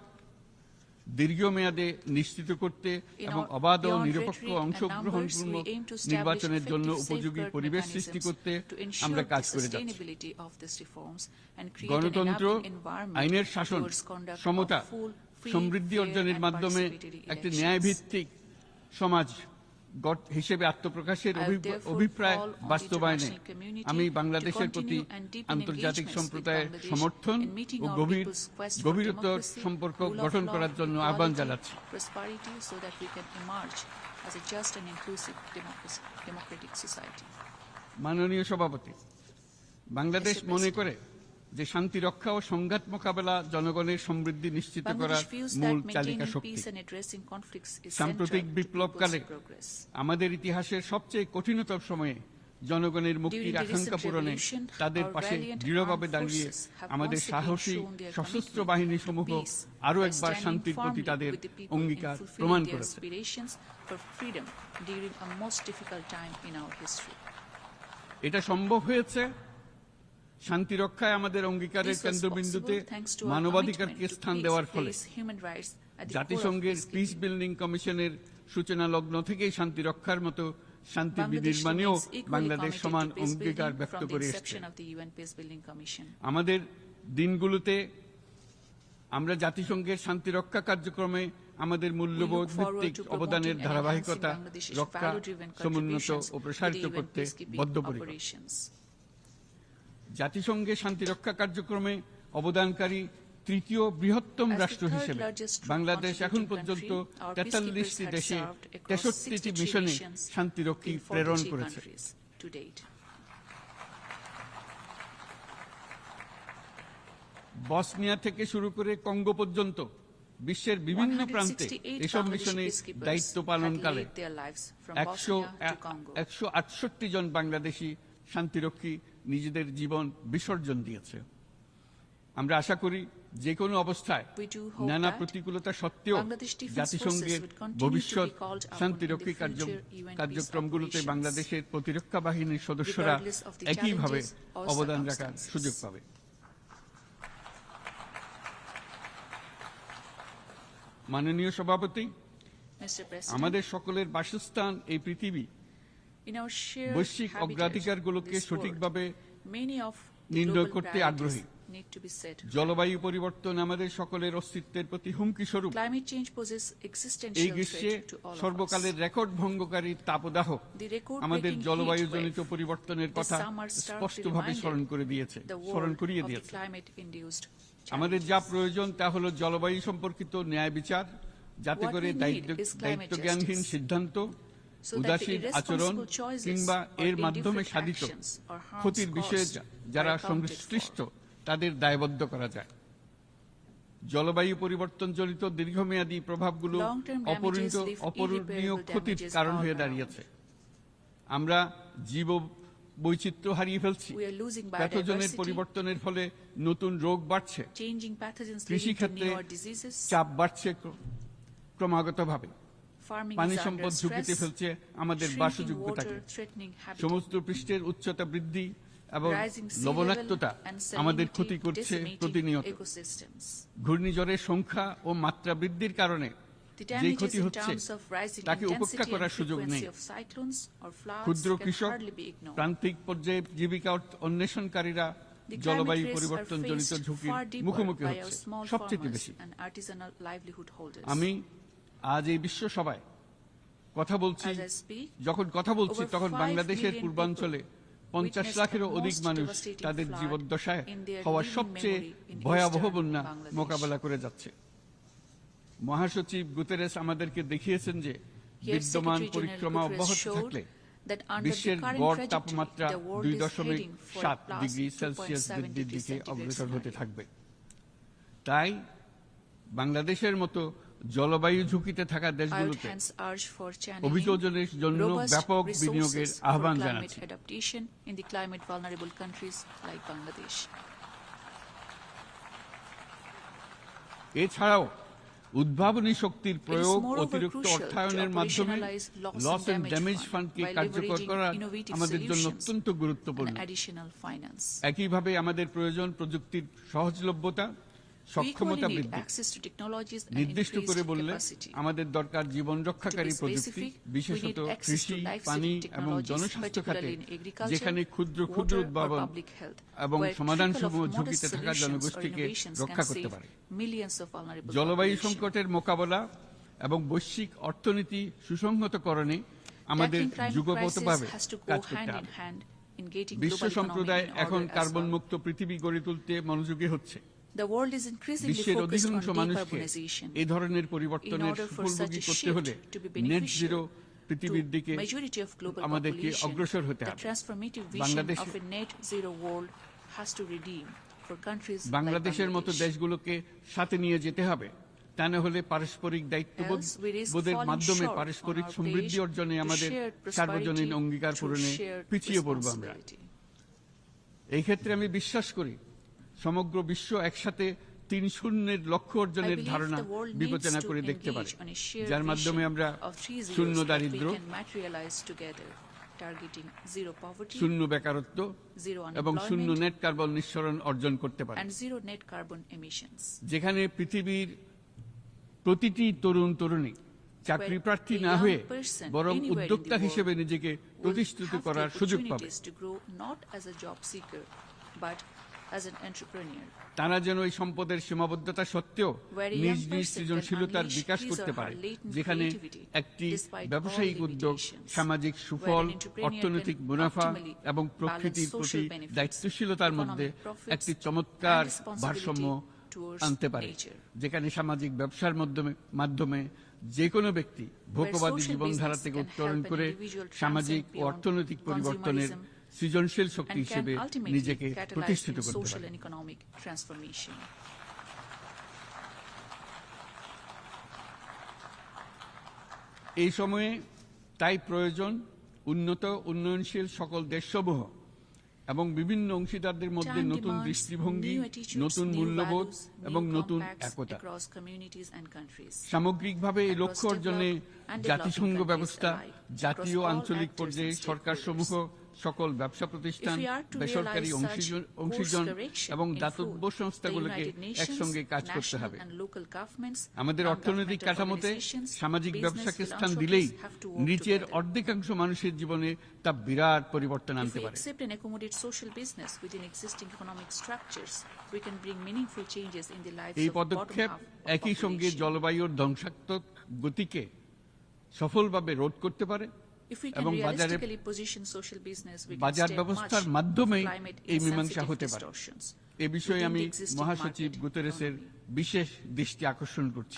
দীর্ঘমেয়াদে নিশ্চিত করতে এবং অবাধ ও নিরপেক্ষ অংশগ্রহণপূর্ণ নির্বাচনের জন্য উপযোগী পরিবেশ সৃষ্টি করতে আমরা কাজ করে যাচ্ছি। গণতন্ত্র, আইনের শাসন, সমতা, সমৃদ্ধি অর্জনের মাধ্যমে একটি ন্যায়ভিত্তিক সমাজ হিসেবে আত্মপ্রকাশের অভিপ্রায় বাস্তবায়নে আমি বাংলাদেশের প্রতি আন্তর্জাতিক সম্প্রদায়ের সমর্থন ও গভীরতর সম্পর্ক গঠন করার জন্য আহ্বান জানাচ্ছি। মাননীয় সভাপতি, বাংলাদেশ মনে করে যে শান্তি রক্ষা ও সংঘাত মোকাবেলা জনগণের সমৃদ্ধি নিশ্চিত করার মূল চালিকা শক্তি। সাম্প্রতিক বিপ্লবকালে আমাদের ইতিহাসের সবচেয়ে কঠিনতম সময়ে জনগণের মুক্তির আকাঙ্ক্ষা পূরণে তাদের পাশে দৃঢ়ভাবে দাঁড়িয়ে আমাদের সাহসী সশস্ত্র বাহিনী সমূহ আরও একবার শান্তির প্রতি তাদের অঙ্গীকার প্রমাণ করেছে। এটা সম্ভব হয়েছে শান্তি রক্ষায় আমাদের অঙ্গীকারের কেন্দ্রবিন্দুতে মানবাধিকারকে স্থান দেওয়ার ফলে। জাতিসংঘের পিস বিল্ডিং কমিশনের সূচনা লগ্ন থেকেই শান্তি রক্ষার মতো শান্তি বিনির্মাণেও বাংলাদেশ সমান অঙ্গীকার ব্যক্ত করে এসেছে। আমাদের দিনগুলোতে আমরা জাতিসংঘের শান্তি রক্ষা কার্যক্রমে আমাদের মূল্যবোধ ভিত্তিক অবদানের ধারাবাহিকতা রক্ষা, সমুন্নত ও প্রসারিত করতে বদ্ধপরিকর। জাতিসংঘে শান্তিরক্ষা কার্যক্রমে অবদানকারী তৃতীয় বৃহত্তম রাষ্ট্র হিসেবে বাংলাদেশ এখন পর্যন্ত 43টি দেশে 63টি মিশনে শান্তিরক্ষী প্রেরণ করেছে। বসনিয়া থেকে শুরু করে কঙ্গো পর্যন্ত বিশ্বের বিভিন্ন প্রান্তে এসব মিশনে দায়িত্ব পালনকালে 168 জন বাংলাদেশি শান্তিরক্ষী নিজেদের জীবন বিসর্জন দিয়েছে। আমরা আশা করি যে কোনো অবস্থায় নানা প্রতিকূলতা সত্ত্বেও জাতিসংঘের ভবিষ্যৎ শান্তিরক্ষী কার্যক্রমগুলোতে বাংলাদেশের প্রতিরক্ষা বাহিনীর সদস্যরা একইভাবে অবদান রাখার সুযোগ পাবে। মাননীয় সভাপতি, আমাদের সকলের বাসস্থান এই পৃথিবী। বৈশ্বিক অগ্রাধিকারগুলোকে সঠিকভাবে নির্ণয় করতে আগ্রহী। জলবায়ু পরিবর্তন আমাদের সকলের অস্তিত্বের প্রতি হুমকি স্বরূপ। এই গ্রীষ্মে সর্বকালের রেকর্ড ভঙ্গকারী তাপদাহ আমাদের জলবায়ুজনিত পরিবর্তনের কথা স্পষ্টভাবে স্মরণ করিয়ে দিয়েছে। আমাদের যা প্রয়োজন তা হলো জলবায়ু সম্পর্কিত ন্যায় বিচার, যাতে করে দায়িত্বজ্ঞানহীন সিদ্ধান্ত, উদাসীন আচরণ কিংবা এর মাধ্যমে সাধিত ক্ষতির বিষয়ে যারা সংশ্লিষ্ট তাদের দায়বদ্ধ করা যায়। জলবায়ু পরিবর্তনজনিত দীর্ঘমেয়াদী প্রভাবগুলো অপূরণীয় ক্ষতির কারণ হয়ে দাঁড়িয়েছে। আমরা জীব বৈচিত্র্য হারিয়ে ফেলছি। প্যাথোজেনের পরিবর্তনের ফলে নতুন রোগ বাড়ছে। কৃষিক্ষেত্রে চাপ বাড়ছে ক্রমাগতভাবে। পানি সম্পদ ঝুঁকিতে ফেলছে আমাদের বাসযোগ্যতাকে। সমুদ্র পৃষ্ঠের উচ্চতা বৃদ্ধি, এবং লবণাক্ততা আমাদের ক্ষতি করছে প্রতিনিয়ত। ঘূর্ণিঝড়ের সংখ্যা ও মাত্রা বৃদ্ধির কারণে যে ক্ষতি হচ্ছে তাকে উপেক্ষা করার সুযোগ নেই। ক্ষুদ্র কৃষক, প্রান্তিক পর্যায়ে জীবিকা অন্বেষণকারীরা জলবায়ু পরিবর্তন জনিত ঝুঁকির মুখোমুখি হচ্ছে সবচেয়ে বেশি। আমি আজ এই বিশ্ব সভায় যখন কথা বলছি তখন বাংলাদেশের পূর্বাঞ্চলে 50 লাখেরও অধিক মানুষ তাদের জীবদ্দশায় হওয়া সবচেয়ে ভয়াবহ বন্যা মোকাবেলা করে যাচ্ছে। মহাসচিব গুতেরেস আমাদেরকে দেখিয়েছেন যে বিদ্যমান পরিক্রমা অব্যাহত থাকলে বিশ্বের গড় তাপমাত্রা 2.7 ডিগ্রি সেলসিয়াস বৃদ্ধির দিকে অগ্রসর হতে থাকবে। তাই বাংলাদেশের মতো জলবায়ু ঝুঁকিতে থাকা দেশগুলোতে অভিযোজনের জন্য ব্যাপক বিনিয়োগের আহ্বান জানাচ্ছি। এছাড়াও উদ্ভাবনী শক্তির প্রয়োগ, অতিরিক্ত অর্থায়নের মাধ্যমে লস এন্ড ড্যামেজ ফান্ডকে কার্যকর করা আমাদের জন্য অত্যন্ত গুরুত্বপূর্ণ। একইভাবে আমাদের প্রয়োজন প্রযুক্তির সহজলভ্যতা, সক্ষমতা বৃদ্ধি। নির্দিষ্ট করে বললে আমাদের দরকার জীবন রক্ষাকারী প্রযুক্তি, বিশেষত কৃষি, পানি এবং জনস্বাস্থ্য খাতে, যেখানে ক্ষুদ্র ক্ষুদ্র উদ্ভাবন এবং সমাধানসমূহ ঝুঁকিতে থাকা জনগোষ্ঠীকে রক্ষা করতে পারে। জলবায়ু সংকটের মোকাবেলা এবং বৈশ্বিক অর্থনীতি সুসংহতকরণে আমাদের যুগপৎভাবে কাজ করতে হবে। বিশ্ব সম্প্রদায় এখন কার্বন মুক্ত পৃথিবী গড়ে তুলতে মনোযোগী হচ্ছে। বিশ্বের অধিকাংশ মানুষকে এই ধরনের পরিবর্তনের সুফলভোগী করতে হলে নেট জিরো পৃথিবীর দিকে আমাদেরকে অগ্রসর হতে হবে। বাংলাদেশের মতো দেশগুলোকে সাথে নিয়ে যেতে হবে। তা না হলে পারস্পরিক দায়িত্ববোধের মাধ্যমে পারস্পরিক সমৃদ্ধি অর্জনে আমাদের সার্বজনীন অঙ্গীকার পূরণে পিছিয়ে পড়ব আমরা। এই ক্ষেত্রে আমি বিশ্বাস করি সমগ্র বিশ্ব একসাথে 3-0 লক্ষ্য অর্জনের ধারণা বিবেচনা করে দেখতে পারে, যার মাধ্যমে আমরা শূন্য দারিদ্র্য, শূন্য বেকারত্ব এবং শূন্য নেট কার্বন নিঃসরণ অর্জন করতে পারি। যেখানে পৃথিবীর প্রতিটি তরুণ তরুণী চাকরি প্রার্থী না হয়ে বরং উদ্যোক্তা হিসেবে নিজেকে প্রতিষ্ঠিত করার সুযোগ পাবে। তারা যেন এই সম্পদের সীমাবদ্ধতা সত্ত্বেও নিজ নিজ সৃজনশীলতার বিকাশ করতে পারে, যেখানে একটি ব্যবসায়িক উদ্যোগ সামাজিক সুফল, অর্থনৈতিক মুনাফা এবং প্রকৃতির প্রতি দায়িত্বশীলতার মধ্যে একটি চমৎকার ভারসাম্য আনতে পারে, যেখানে সামাজিক ব্যবসার মাধ্যমে যে কোনো ব্যক্তি ভোগবাদী জীবনধারা থেকে উত্তরণ করে সামাজিক ও অর্থনৈতিক পরিবর্তনের সৃজনশীল শক্তি হিসেবে নিজেকে প্রতিষ্ঠিত করতে পারে। এই সময়ে তাই প্রয়োজন উন্নত উন্নয়নশীল সকল দেশসমূহ এবং বিভিন্ন অংশীদারদের মধ্যে নতুন দৃষ্টিভঙ্গি, নতুন মূল্যবোধ এবং নতুন একতা। সামগ্রিকভাবে এই লক্ষ্য অর্জনে জাতিসংঘ ব্যবস্থা, জাতীয় আঞ্চলিক পর্যায়ে সরকারসমূহ, সকল ব্যবসা প্রতিষ্ঠান, বেসরকারি অংশীজন এবং দাতব্য সংস্থাগুলোকে একসঙ্গে কাজ করতে হবে। আমাদের অর্থনৈতিক কাঠামোতে সামাজিক ব্যবসাকে স্থান দিলেই নিচের অর্ধেকাংশ মানুষের জীবনে তা বিরাট পরিবর্তন আনতে পারে। এই পদক্ষেপ একই সঙ্গে জলবায়ুর ধ্বংসাত্মক গতিকে সফলভাবে রোধ করতে পারে এবং বাজার ব্যবস্থার মাধ্যমে এই মীমাংসা হতে পারে। এ বিষয়ে আমি মহাসচিব গুতেরেসের বিশেষ দৃষ্টি আকর্ষণ করছি।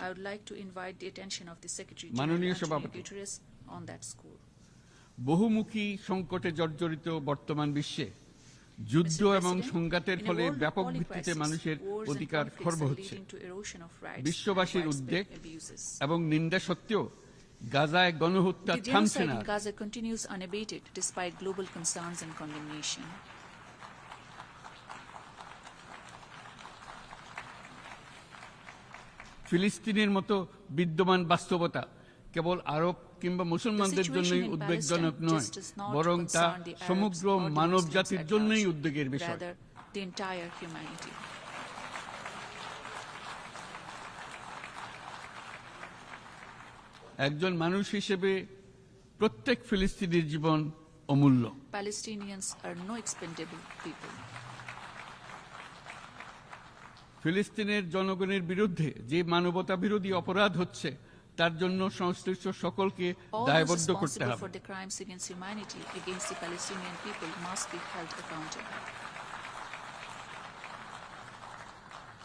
মাননীয় সভাপতি, বহুমুখী সংকটে জর্জরিত বর্তমান বিশ্বে যুদ্ধ এবং সংঘাতের ফলে ব্যাপক ভিত্তিতে মানুষের অধিকার খর্ব হচ্ছে। বিশ্ববাসীর উদ্বেগ এবং নিন্দা সত্ত্বেও গাজায় গণহত্যা থামছে না। ফিলিস্তিনের মতো বিদ্যমান বাস্তবতা কেবল আরব কিংবা মুসলমানদের জন্যই উদ্বেগজনক নয়, বরং তা সমগ্র মানব জাতির জন্যই উদ্বেগের বিষয়। একজন মানুষ হিসেবে প্রত্যেক ফিলিস্তিনির জীবন অমূল্য। ফিলিস্তিনের জনগণের বিরুদ্ধে যে মানবতা বিরোধী অপরাধ হচ্ছে তার জন্য সংশ্লিষ্ট সকলকে দায়বদ্ধ করতে হবে।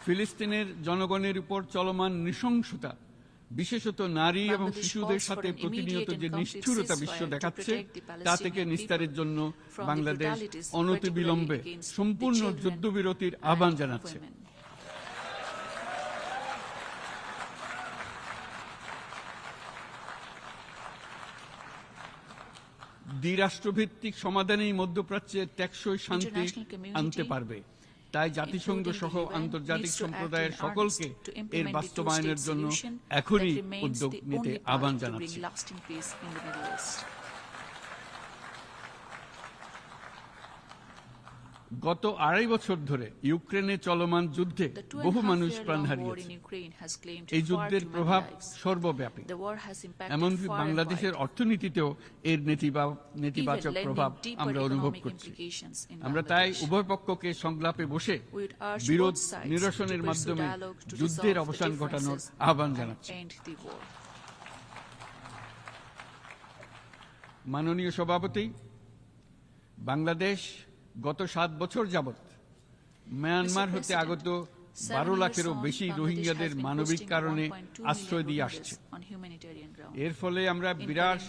ফিলিস্তিনের জনগণের উপর চলমান নৃশংসতা, বিশেষত নারী এবং শিশুদের সাথে প্রতিনিয়ত যে নিষ্ঠুরতা বিশ্ব দেখাচ্ছে, তা থেকে নিস্তারের জন্য বাংলাদেশ অনতিবিলম্বে সম্পূর্ণ যুদ্ধবিরতির আহ্বান জানাচ্ছে। দ্বিরাষ্ট্রভিত্তিক সমাধানেই মধ্যপ্রাচ্যে টেকসই শান্তি আনতে পারবে। তাই জাতিসংঘ সহ আন্তর্জাতিক সম্প্রদায়ের সকলকে এর বাস্তবায়নের জন্য এখনই উদ্যোগ নিতে আহ্বান জানাচ্ছি। গত 2.5 বছর ধরে ইউক্রেনে চলমান যুদ্ধে বহু মানুষ প্রাণ হারিয়েছে। এই যুদ্ধের প্রভাব সর্বব্যাপী, এমনকি বাংলাদেশের অর্থনীতিতেও এর নেতিবাচক প্রভাব আমরা অনুভব করছি। আমরা তাই উভয় পক্ষকে সংলাপে বসে বিরোধ নিরসনের মাধ্যমে যুদ্ধের অবসান ঘটানোর আহ্বান জানাচ্ছি। মাননীয় সভাপতি, বাংলাদেশ গত 7 বছর যাবৎ মিয়ানমার হতে আগত 12 লাখেরও বেশি রোহিঙ্গাদের মানবিক কারণে আশ্রয় দিয়ে আসছে। এর ফলে আমরা বিরাট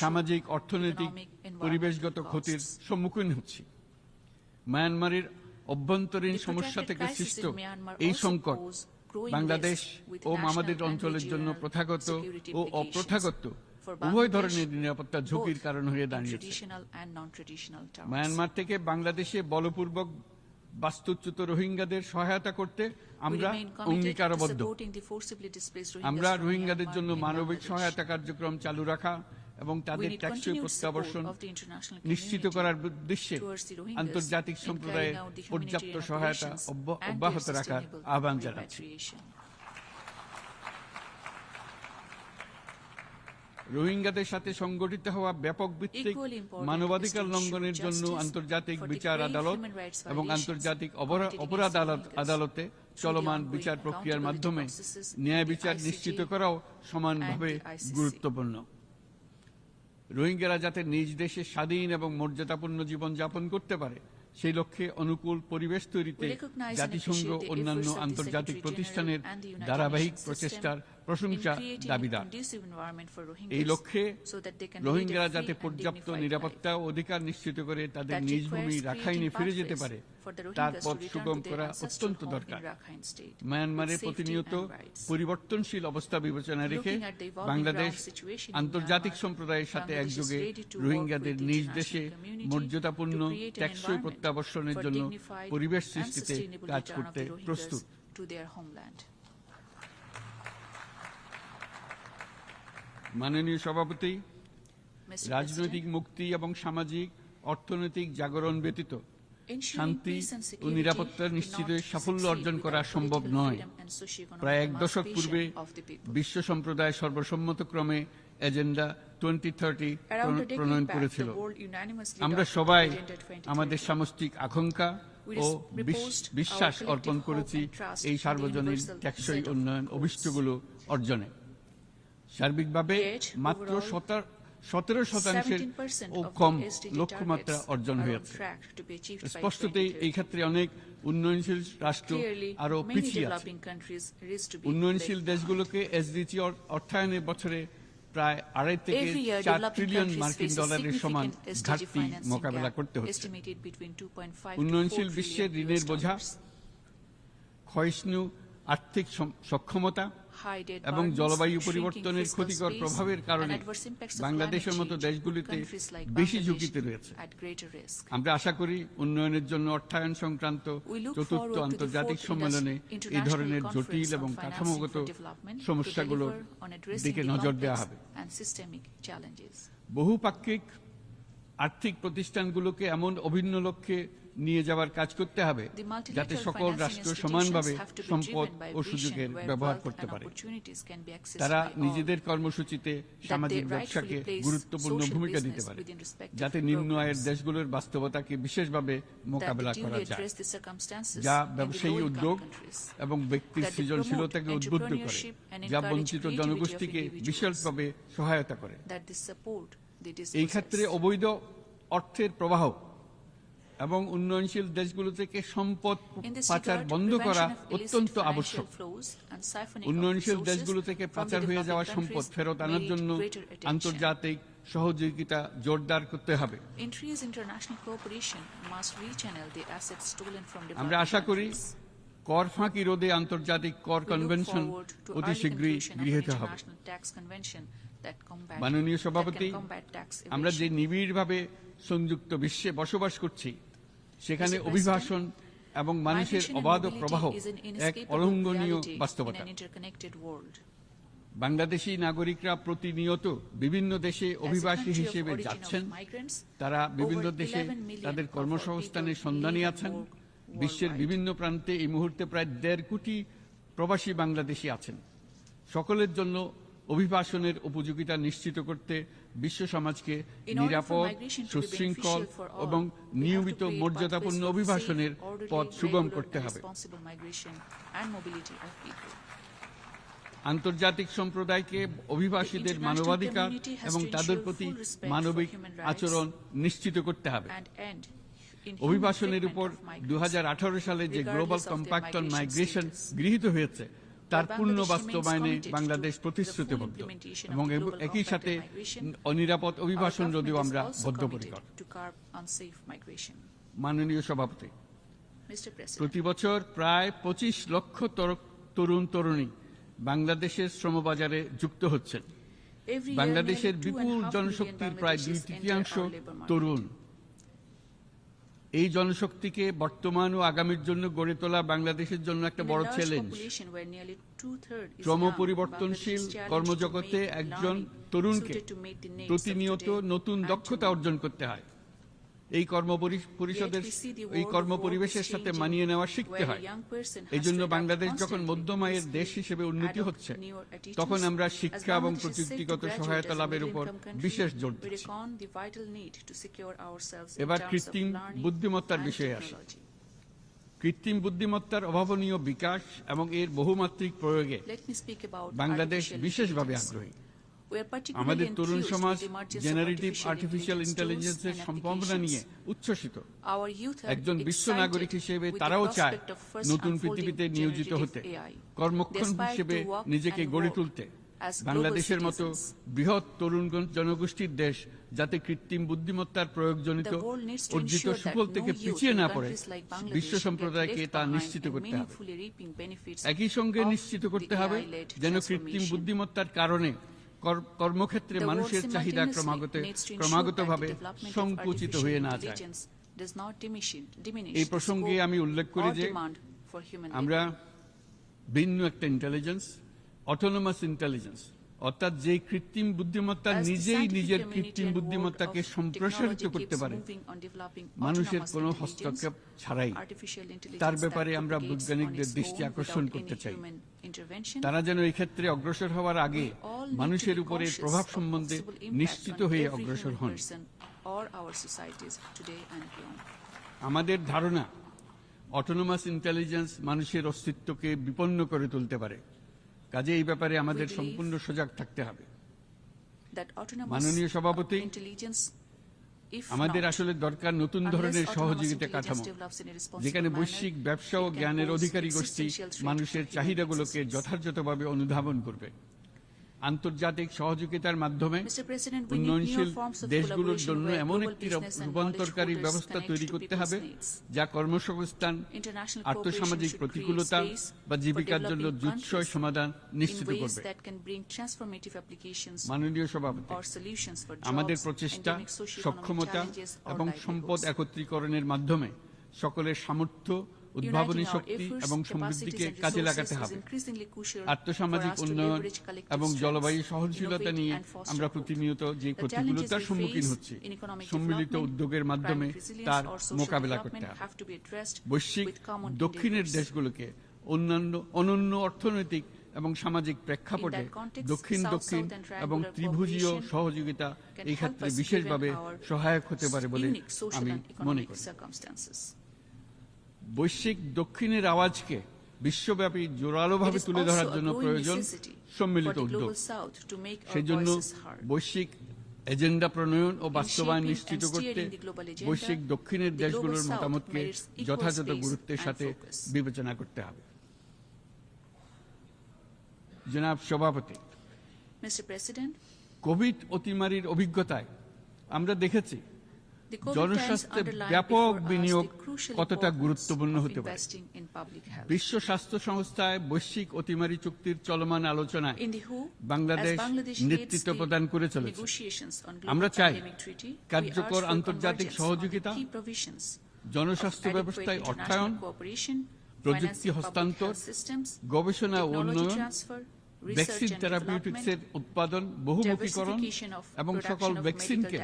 সামাজিক, অর্থনৈতিক, পরিবেশগত ক্ষতির সম্মুখীন হচ্ছি। মিয়ানমারের অভ্যন্তরীণ সমস্যা থেকে সৃষ্ট এই সংকট বাংলাদেশ ও আমাদের অঞ্চলের জন্য প্রথাগত ও অপ্রথাগত উভয় ধরনের নিরাপত্তা ঝুঁকির কারণ হয়ে দাঁড়িয়েছে। মিয়ানমার থেকে বাংলাদেশে বলপূর্বক বাস্তুচ্যুত রোহিঙ্গাদের সহায়তা করতে আমরা অঙ্গীকারবদ্ধ। আমরা রোহিঙ্গাদের জন্য মানবিক সহায়তা কার্যক্রম চালু রাখা এবং তাদের টেকসই প্রত্যাবর্তন নিশ্চিত করার উদ্দেশ্যে আন্তর্জাতিক সম্প্রদায়ের পর্যাপ্ত সহায়তা অব্যাহত রাখার আহ্বান জানাচ্ছি। রোহিঙ্গাদের সাথে সংগঠিত হওয়া ব্যাপক ভিত্তিক মানবাধিকার লঙ্ঘনের জন্য আন্তর্জাতিক বিচার আদালত এবং আন্তর্জাতিক অপরাধ আদালতে চলমান বিচার প্রক্রিয়ার মাধ্যমে ন্যায় বিচার নিশ্চিত করাও সমানভাবে গুরুত্বপূর্ণ। রোহিঙ্গারা যাতে নিজ দেশে স্বাধীন এবং মর্যাদাপূর্ণ জীবন যাপন করতে পারে, সেই লক্ষ্যে অনুকূল পরিবেশ তৈরিতে জাতিসংঘ অন্যান্য আন্তর্জাতিক প্রতিষ্ঠানের ধারাবাহিক প্রচেষ্টার প্রশংসা দাবিদার। এই লক্ষ্যে রোহিঙ্গারা যাতে পর্যাপ্ত নিরাপত্তা ও অধিকার নিশ্চিত করে তাদের নিজ ভূমি রাখাইনে ফিরে যেতে পারে, তার পথ সুগম করা অত্যন্ত দরকার। মিয়ানমারের প্রতিনিয়ত পরিবর্তনশীল অবস্থা বিবেচনা রেখে বাংলাদেশ আন্তর্জাতিক সম্প্রদায়ের সাথে একযোগে রোহিঙ্গাদের নিজ দেশে মর্যাদাপূর্ণ টেকসই প্রত্যাবর্তনের জন্য পরিবেশ সৃষ্টিতে কাজ করতে প্রস্তুত। মাননীয় সভাপতি, রাজনৈতিক মুক্তি এবং সামাজিক অর্থনৈতিক জাগরণ ব্যতীত শান্তি ও নিরাপত্তা নিশ্চিতে সাফল্য অর্জন করা সম্ভব নয়। প্রায় 1 দশক পূর্বে বিশ্ব সম্প্রদায় সর্বসম্মতক্রমে এজেন্ডা 2030 প্রণয়ন করেছিল। আমরা সবাই আমাদের সামষ্টিক আকাঙ্ক্ষা ও বিশ্বাস অর্পণ করেছি এই সার্বজনীন টেকসই উন্নয়ন অভিষ্টগুলো অর্জনে। সার্বিকভাবে মাত্র 17% ও কম লক্ষ্যমাত্রা অর্জন হয়েছে। স্পষ্টতই এই ক্ষেত্রে অনেক উন্নয়নশীল রাষ্ট্র আরো পিছিয়ে আছে। উন্নয়নশীল দেশগুলোকে এসডিজি অর্থায়নের বছরে প্রায় 2.5 থেকে 4 ট্রিলিয়ন মার্কিন ডলারের সমান ঘাটতি মোকাবেলা করতে হচ্ছে। উন্নয়নশীল বিশ্বের ঋণের বোঝা, ক্ষয়িষ্ণু আর্থিক সক্ষমতা এবং জলবায়ু পরিবর্তনের ক্ষতিকর প্রভাবের কারণে বাংলাদেশের মতো দেশগুলিতে বেশি ঝুঁকিতে রয়েছে। আমরা আশা করি উন্নয়নের জন্য অর্থায়ন সংক্রান্ত চতুর্থ আন্তর্জাতিক সম্মেলনে এই ধরনের জটিল এবং কাঠামোগত সমস্যাগুলোর দিকে নজর দেওয়া হবে। বহুপাক্ষিক আর্থিক প্রতিষ্ঠানগুলোকে এমন অভিন্ন লক্ষ্যে নিয়ে যাওয়ার কাজ করতে হবে যাতে সকল রাষ্ট্র সমানভাবে সম্পদ ও সুযোগের ব্যবহার করতে পারে। তারা নিজেদের কর্মসূচিতে সামাজিক ব্যবসাকে গুরুত্বপূর্ণ ভূমিকা দিতে পারে যাতে নিম্ন আয়ের দেশগুলোর বাস্তবতাকে বিশেষভাবে মোকাবেলা করা যায়, যা ব্যবসায়ী উদ্যোগ এবং ব্যক্তির সৃজনশীলতাকে উদ্বুদ্ধ করে, যা বঞ্চিত জনগোষ্ঠীকে বিশেষভাবে সহায়তা করে। এই ক্ষেত্রে অবৈধ অর্থের প্রবাহ এবং উন্নয়নশীল দেশগুলো থেকে সম্পদ পাচার বন্ধ করা অত্যন্ত আবশ্যক। উন্নয়নশীল দেশগুলো থেকে পাচার হয়ে যাওয়া সম্পদ ফেরত আনার জন্য আন্তর্জাতিক সহযোগিতা জোরদার করতে হবে। আমরা আশা করি কর ফাঁকি রোধে আন্তর্জাতিক কর কনভেনশন অতি শীঘ্রই গৃহীত হবে। মাননীয় সভাপতি, আমরা যে নিবিড়ভাবে সংযুক্ত বিশ্বে বসবাস করছি সেখানে অভিবাসন এবং মানুষের অবাধ প্রবাহ এক অলঙ্ঘনীয় বাস্তবতা। বাংলাদেশি নাগরিকরা প্রতিনিয়ত বিভিন্ন দেশে অভিবাসী হিসেবে যাচ্ছেন। তারা বিভিন্ন দেশে তাদের কর্মসংস্থানের সন্ধানে আছেন। বিশ্বের বিভিন্ন প্রান্তে এই মুহূর্তে প্রায় 1.5 কোটি প্রবাসী বাংলাদেশি আছেন। সকলের জন্য অভিবাসনের উপযোগিতা নিশ্চিত করতে বিশ্ব সমাজকে নিরাপদ, সুশৃঙ্খল এবং নিয়মিত মর্যাদাপূর্ণ অভিবাসনের পথ সুগম করতে হবে। আন্তর্জাতিক সম্প্রদায়কে অভিবাসীদের মানবাধিকার এবং তাদের প্রতি মানবিক আচরণ নিশ্চিত করতে হবে। অভিবাসনের উপর 2018 সালে যে গ্লোবাল কম্প্যাক্ট অন মাইগ্রেশন গৃহীত হয়েছে তার পূর্ণ বাস্তবায়নে বাংলাদেশ প্রতিশ্রুতিবদ্ধ এবং একই সাথে অনিরাপদ অভিবাসন রোধেও আমরা বদ্ধপরিকর। মাননীয় সভাপতি, প্রতি বছর প্রায় 25 লক্ষ তরুণ তরুণী বাংলাদেশের শ্রমবাজারে যুক্ত হচ্ছেন। বাংলাদেশের বিপুল জনশক্তির প্রায় 2/3 তরুণ। এই জনশক্তিকে বর্তমান ও আগামীর জন্য গড়ে তোলা বাংলাদেশের জন্য একটা বড় চ্যালেঞ্জ। ক্রমপরিবর্তনশীল কর্মজগতে একজন তরুণকে প্রতিনিয়ত নতুন দক্ষতা অর্জন করতে হয়। এই কর্মপরিবেশের সাথে মানিয়ে নেওয়া শিখতে হয়। এই জন্য বাংলাদেশ যখন মধ্যম আয়ের দেশ হিসেবে উন্নতি হচ্ছে তখন আমরা শিক্ষা এবং প্রযুক্তিগত সহায়তা লাভের উপর বিশেষ জোর দিচ্ছি। এবার কৃত্রিম বুদ্ধিমত্তার বিষয়ে আসি। কৃত্রিম বুদ্ধিমত্তার অভাবনীয় বিকাশ এবং এর বহুমাত্রিক প্রয়োগে বাংলাদেশ বিশেষভাবে আগ্রহী। আমাদের তরুণ সমাজ জেনারেটিভ আর্টিফিশিয়াল ইন্টেলিজেন্সের সম্ভাবনা নিয়ে উচ্ছ্বসিত। একজন বিশ্ব নাগরিক হিসেবে তারাও চায় নতুন পৃথিবীতে নিয়োজিত হতে, কর্মক্ষম হিসেবে নিজেকে গড়ে তুলতে। বাংলাদেশের মতো বৃহৎ তরুণ জনগোষ্ঠীর দেশ যাতে কৃত্রিম বুদ্ধিমত্তার প্রয়োগজনিত অর্জিত সুফল থেকে পিছিয়ে না পড়ে, বিশ্ব সম্প্রদায়কে তা নিশ্চিত করতে হবে। একই সঙ্গে নিশ্চিত করতে হবে যেন কৃত্রিম বুদ্ধিমত্তার কারণে কর্মক্ষেত্রে মানুষের চাহিদা ক্রমাগতভাবে সংকুচিত হয়ে না যায়। এই প্রসঙ্গে আমি উল্লেখ করি যে আমরা ভিন্ন একটা ইন্টেলিজেন্স, অটোনোমাস ইন্টেলিজেন্স, অর্থাৎ যে কৃত্রিম বুদ্ধিমত্তা নিজেই নিজের কৃত্রিম বুদ্ধিমত্তাকে সম্প্রসারিত করতে পারে মানুষের কোনো হস্তক্ষেপ ছাড়াই, তার ব্যাপারে আমরা বৈজ্ঞানিকদের দৃষ্টি আকর্ষণ করতে চাই। তারা যেন এই ক্ষেত্রে অগ্রসর হওয়ার আগে মানুষের উপরে প্রভাব সম্বন্ধে নিশ্চিত হয়ে অগ্রসর হন। আমাদের ধারণা অটোনোমাস ইন্টেলিজেন্স মানুষের অস্তিত্বকে বিপন্ন করে তুলতে পারে, কাজে এই ব্যাপারে আমাদের সম্পূর্ণ সজাগ থাকতে হবে। মাননীয় সভাপতি, আমাদের আসলে দরকার নতুন ধরনের সহযোগিতা কাঠামো যেখানে বৈশ্বিক ব্যবসা ও জ্ঞানের অধিকারী গোষ্ঠী মানুষের চাহিদাগুলোকে যথাযথভাবে অনুধাবন করবে। আন্তর্জাতিক সহযোগিতার মাধ্যমে উন্নয়নশীল দেশগুলোর জন্য এমন একটি রূপান্তরকারী ব্যবস্থা তৈরি করতে হবে যা কর্মসংস্থান, আর্থসামাজিক প্রতিকূলতা বা জীবিকার জন্য জুৎসই সমাধান নিশ্চিত করবে। মাননীয় সভাপতি, আমাদের প্রচেষ্টা, সক্ষমতা এবং সম্পদ একত্রীকরণের মাধ্যমে সকলের সামর্থ্য, উদ্ভাবনী শক্তি এবং সমৃদ্ধিকে কাজে লাগাতে হবে। আর্থসামাজিক উন্নয়ন এবং জলবায়ু সহনশীলতা নিয়ে আমরা প্রতিনিয়ত যে প্রতিকূলতার সম্মুখীন হচ্ছি, সম্মিলিত উদ্যোগের মাধ্যমে তার মোকাবেলা করতে হবে। বৈশ্বিক দক্ষিণের দেশগুলোকে অনন্য অর্থনৈতিক এবং সামাজিক প্রেক্ষাপটে দক্ষিণ দক্ষিণ এবং ত্রিভুজীয় সহযোগিতা এই ক্ষেত্রে বিশেষভাবে সহায়ক হতে পারে বলে আমি মনে করি। বৈশ্বিক দক্ষিণের আওয়াজকে বিশ্বব্যাপী জোরালোভাবে তুলে ধরার জন্য প্রয়োজন সম্মিলিত উদ্যোগ। সেজন্য বৈশ্বিক এজেন্ডা প্রণয়ন ও বাস্তবায়ন নিশ্চিত করতে বৈশ্বিক দক্ষিণের দেশগুলোর মতামতকে যথাযথ গুরুত্বের সাথে বিবেচনা করতে হবে। জনাব সভাপতি, কোভিড অতিমারির অভিজ্ঞতায় আমরা দেখেছি জনস্বাস্থ্যে ব্যাপক বিনিয়োগ কতটা গুরুত্বপূর্ণ হতে পারে। বিশ্ব স্বাস্থ্য সংস্থায় বৈশ্বিক অতিমারি চুক্তির চলমান আলোচনায় বাংলাদেশ নেতৃত্ব প্রদান করে চলেছে। আমরা চাই কার্যকর আন্তর্জাতিক সহযোগিতা, জনস্বাস্থ্য ব্যবস্থায় অর্থায়ন, প্রযুক্তি হস্তান্তর, গবেষণা ও উন্নয়ন, ভ্যাকসিন থেরাপিউটিক্সের উৎপাদন, বহুমুখীকরণ এবং সকল ভ্যাকসিনকে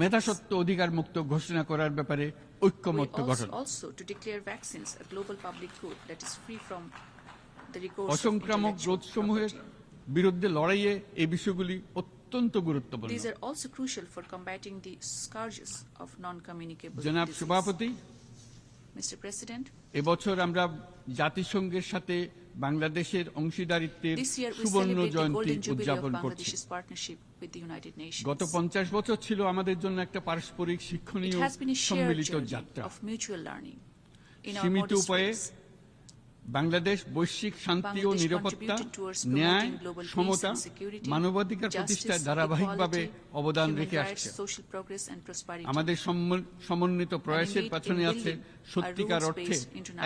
মেধাস্বত্ব অধিকার মুক্ত ঘোষণা করার ব্যাপারে ঐক্যমত্য গঠন। অসংক্রামক রোগসমূহের বিরুদ্ধে লড়াইয়ে এই বিষয়গুলি অত্যন্ত গুরুত্বপূর্ণ। জনাব সভাপতি, এবছর আমরা জাতিসংঘের সাথে বাংলাদেশের অংশীদারিত্বের সুবর্ণ জয়ন্তী উদযাপন করছি। গত 50 বছর ছিল আমাদের জন্য একটা পারস্পরিক শিক্ষণীয় সম্মিলিত যাত্রা। সীমিত উপায়ে বাংলাদেশ বৈশ্বিক শান্তি ও নিরাপত্তা, ন্যায়, সমতা, মানবাধিকার প্রতিষ্ঠায় ধারাবাহিকভাবে অবদান রেখে আসছে। আমাদের সমন্বিত প্রয়াসের পেছনে আছে সত্যিকার অর্থে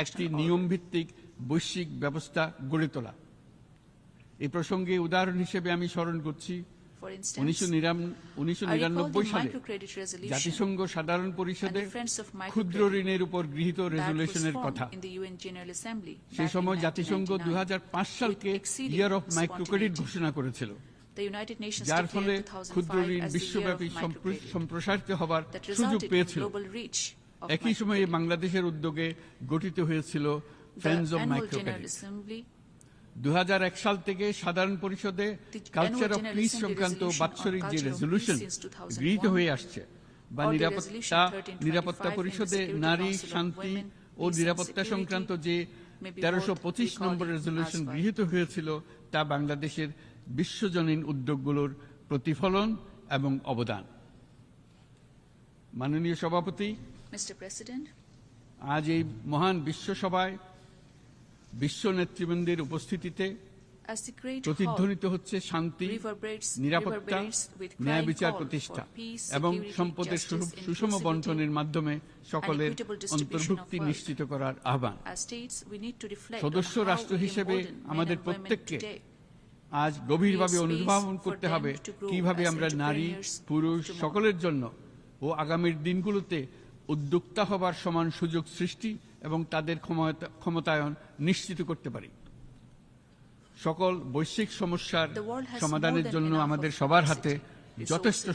একটি নিয়মভিত্তিক বৈশ্বিক ব্যবস্থা গড়ে তোলা। এই প্রসঙ্গে উদাহরণ হিসেবে আমি স্মরণ করছি 1999 সালে জাতিসংঘ সাধারণ পরিষদে ক্ষুদ্র ঋণের উপর গৃহীত রেজুলেশনের কথা। সেই সময় জাতিসংঘ 2005 সালকে ইয়ার অফ মাইক্রোক্রেডিট ঘোষণা করেছিল, যার ফলে ক্ষুদ্র ঋণ বিশ্বব্যাপী সম্প্রসারিত হবার সুযোগ পেয়েছিল। একই সময়ে বাংলাদেশের উদ্যোগে গঠিত হয়েছিল ফ্রেন্ডস অফ মাইক্রোক্রেডিট। 2001 সাল থেকে সাধারণ পরিষদে কালচার অফ পিস সংক্রান্ত বাৎসরিক যে রেজলিউশন গৃহীত হয়ে আসছে, বা নিরাপত্তা পরিষদে নারী, শান্তি ও নিরাপত্তা সংক্রান্ত যে 1325 নম্বর রেজলিউশন গৃহীত হয়েছিল, তা বাংলাদেশের বিশ্বজনীন উদ্যোগগুলোর প্রতিফলন এবং অবদান। মাননীয় সভাপতি, আজ এই মহান বিশ্বসভায় বিশ্ব নেতৃবৃন্দের উপস্থিতিতে প্রতিধ্বনিত হচ্ছে শান্তি, নিরাপত্তা, ন্যায় বিচার প্রতিষ্ঠা এবং সম্পদের সুষম বন্টনের মাধ্যমে সকলের অন্তর্ভুক্তি নিশ্চিত করার আহ্বান। সদস্য রাষ্ট্র হিসেবে আমাদের প্রত্যেককে আজ গভীরভাবে অনুধাবন করতে হবে কিভাবে আমরা নারী, পুরুষ সকলের জন্য ও আগামীর দিনগুলোতে উদ্যোক্তা হবার সমান সুযোগ সৃষ্টি এবং তাদের ক্ষমতায়ন নিশ্চিত করতে পারি। সকল বৈশ্বিক সমস্যার সমাধানের জন্য আমাদের সবার হাতে যথেষ্ট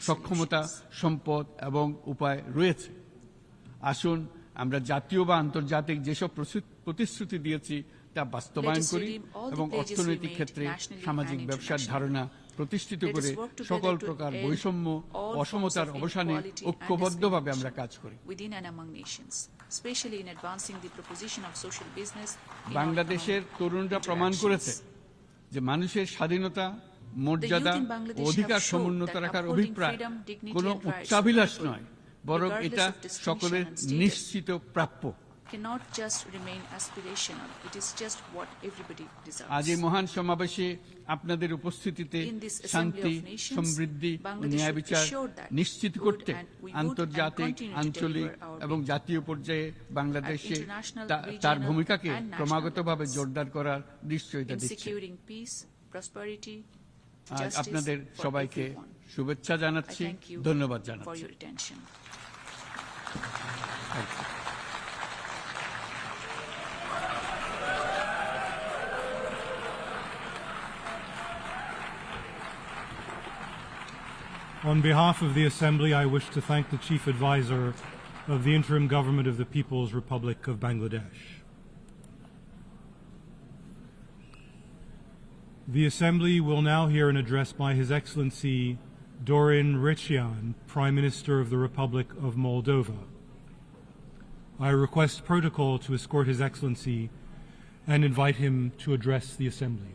সক্ষমতা, সম্পদ এবং উপায় রয়েছে। আসুন আমরা জাতীয় বা আন্তর্জাতিক যেসব প্রতিশ্রুতি দিয়েছি তা বাস্তবায়ন করি এবং অর্থনৈতিক ক্ষেত্রে সামাজিক ব্যবসার ধারণা প্রতিষ্ঠিত করে সকল প্রকার বৈষম্য, অসমতার অবসানে ঐক্যবদ্ধভাবে আমরা কাজ করি। বাংলাদেশের তরুণরা প্রমাণ করেছে যে মানুষের স্বাধীনতা, মর্যাদা ও অধিকার সমুন্নত রাখার অভিপ্রায় কোনো উচ্চাভিলাষ নয়, বরং এটা সকলের নিশ্চিত প্রাপ্য। cannot just remain aspirational. It is just what everybody deserves. আজ এই মহান সমাবেশে আপনাদের উপস্থিতিতে শান্তি, সমৃদ্ধি ও ন্যায় বিচার নিশ্চিত করতে আন্তর্জাতিক, আঞ্চলিক এবং জাতীয় পর্যায়ে বাংলাদেশে তার ভূমিকাকে ক্রমাগতভাবে জোরদার করার নিশ্চয়তা দিচ্ছে। আপনাদের সবাইকে শুভেচ্ছা জানাচ্ছি, ধন্যবাদ জানাচ্ছি। On behalf of the Assembly, I wish to thank the Chief Advisor of the Interim Government of the People's Republic of Bangladesh. The Assembly will now hear an address by His Excellency Dorin Recean, Prime Minister of the Republic of Moldova. I request protocol to escort His Excellency and invite him to address the Assembly.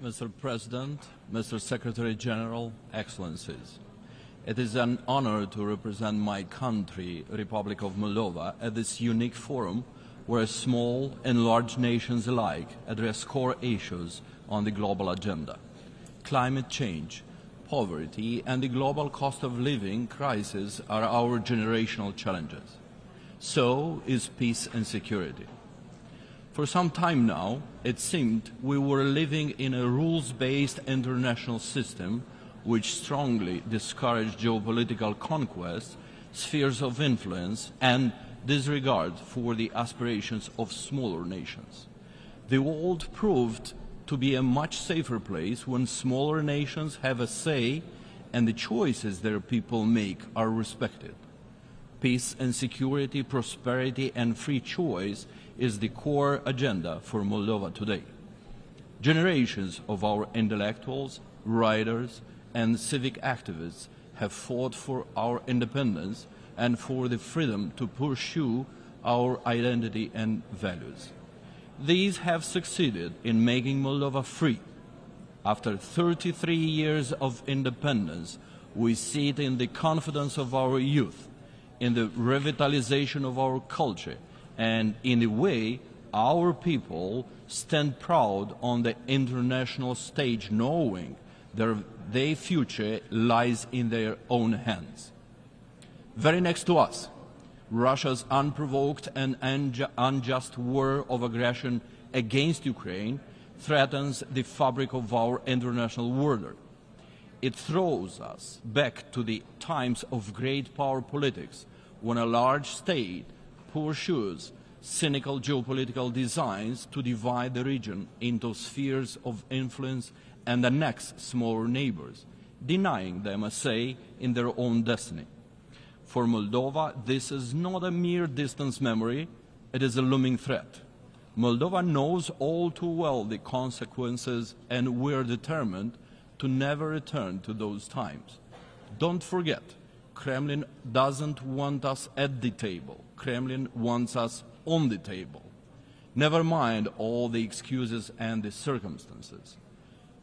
Mr. President, Mr. Secretary General, Excellencies, it is an honor to represent my country, Republic of Moldova, at this unique forum where small and large nations alike address core issues on the global agenda. Climate change, poverty, and the global cost of living crisis are our generational challenges. So is peace and security. For some time now, it seemed we were living in a rules-based international system which strongly discouraged geopolitical conquest, spheres of influence, and disregard for the aspirations of smaller nations. The world proved to be a much safer place when smaller nations have a say and the choices their people make are respected. Peace and security, prosperity, and free choice is the core agenda for Moldova today. Generations of our intellectuals, writers, and civic activists have fought for our independence and for the freedom to pursue our identity and values. These have succeeded in making Moldova free. After 33 years of independence, we see it in the confidence of our youth, in the revitalization of our culture, and in the way our people stand proud on the international stage, knowing their future lies in their own hands. Very next to us, Russia's unprovoked and unjust war of aggression against Ukraine threatens the fabric of our international order. It throws us back to the times of great power politics, when a large state pursues cynical geopolitical designs to divide the region into spheres of influence and annex smaller neighbors, denying them a say in their own destiny. For Moldova, this is not a mere distant memory, it is a looming threat. Moldova knows all too well the consequences, and we are determined to never return to those times. Don't forget, Kremlin doesn't want us at the table. Kremlin wants us on the table. Never mind all the excuses and the circumstances.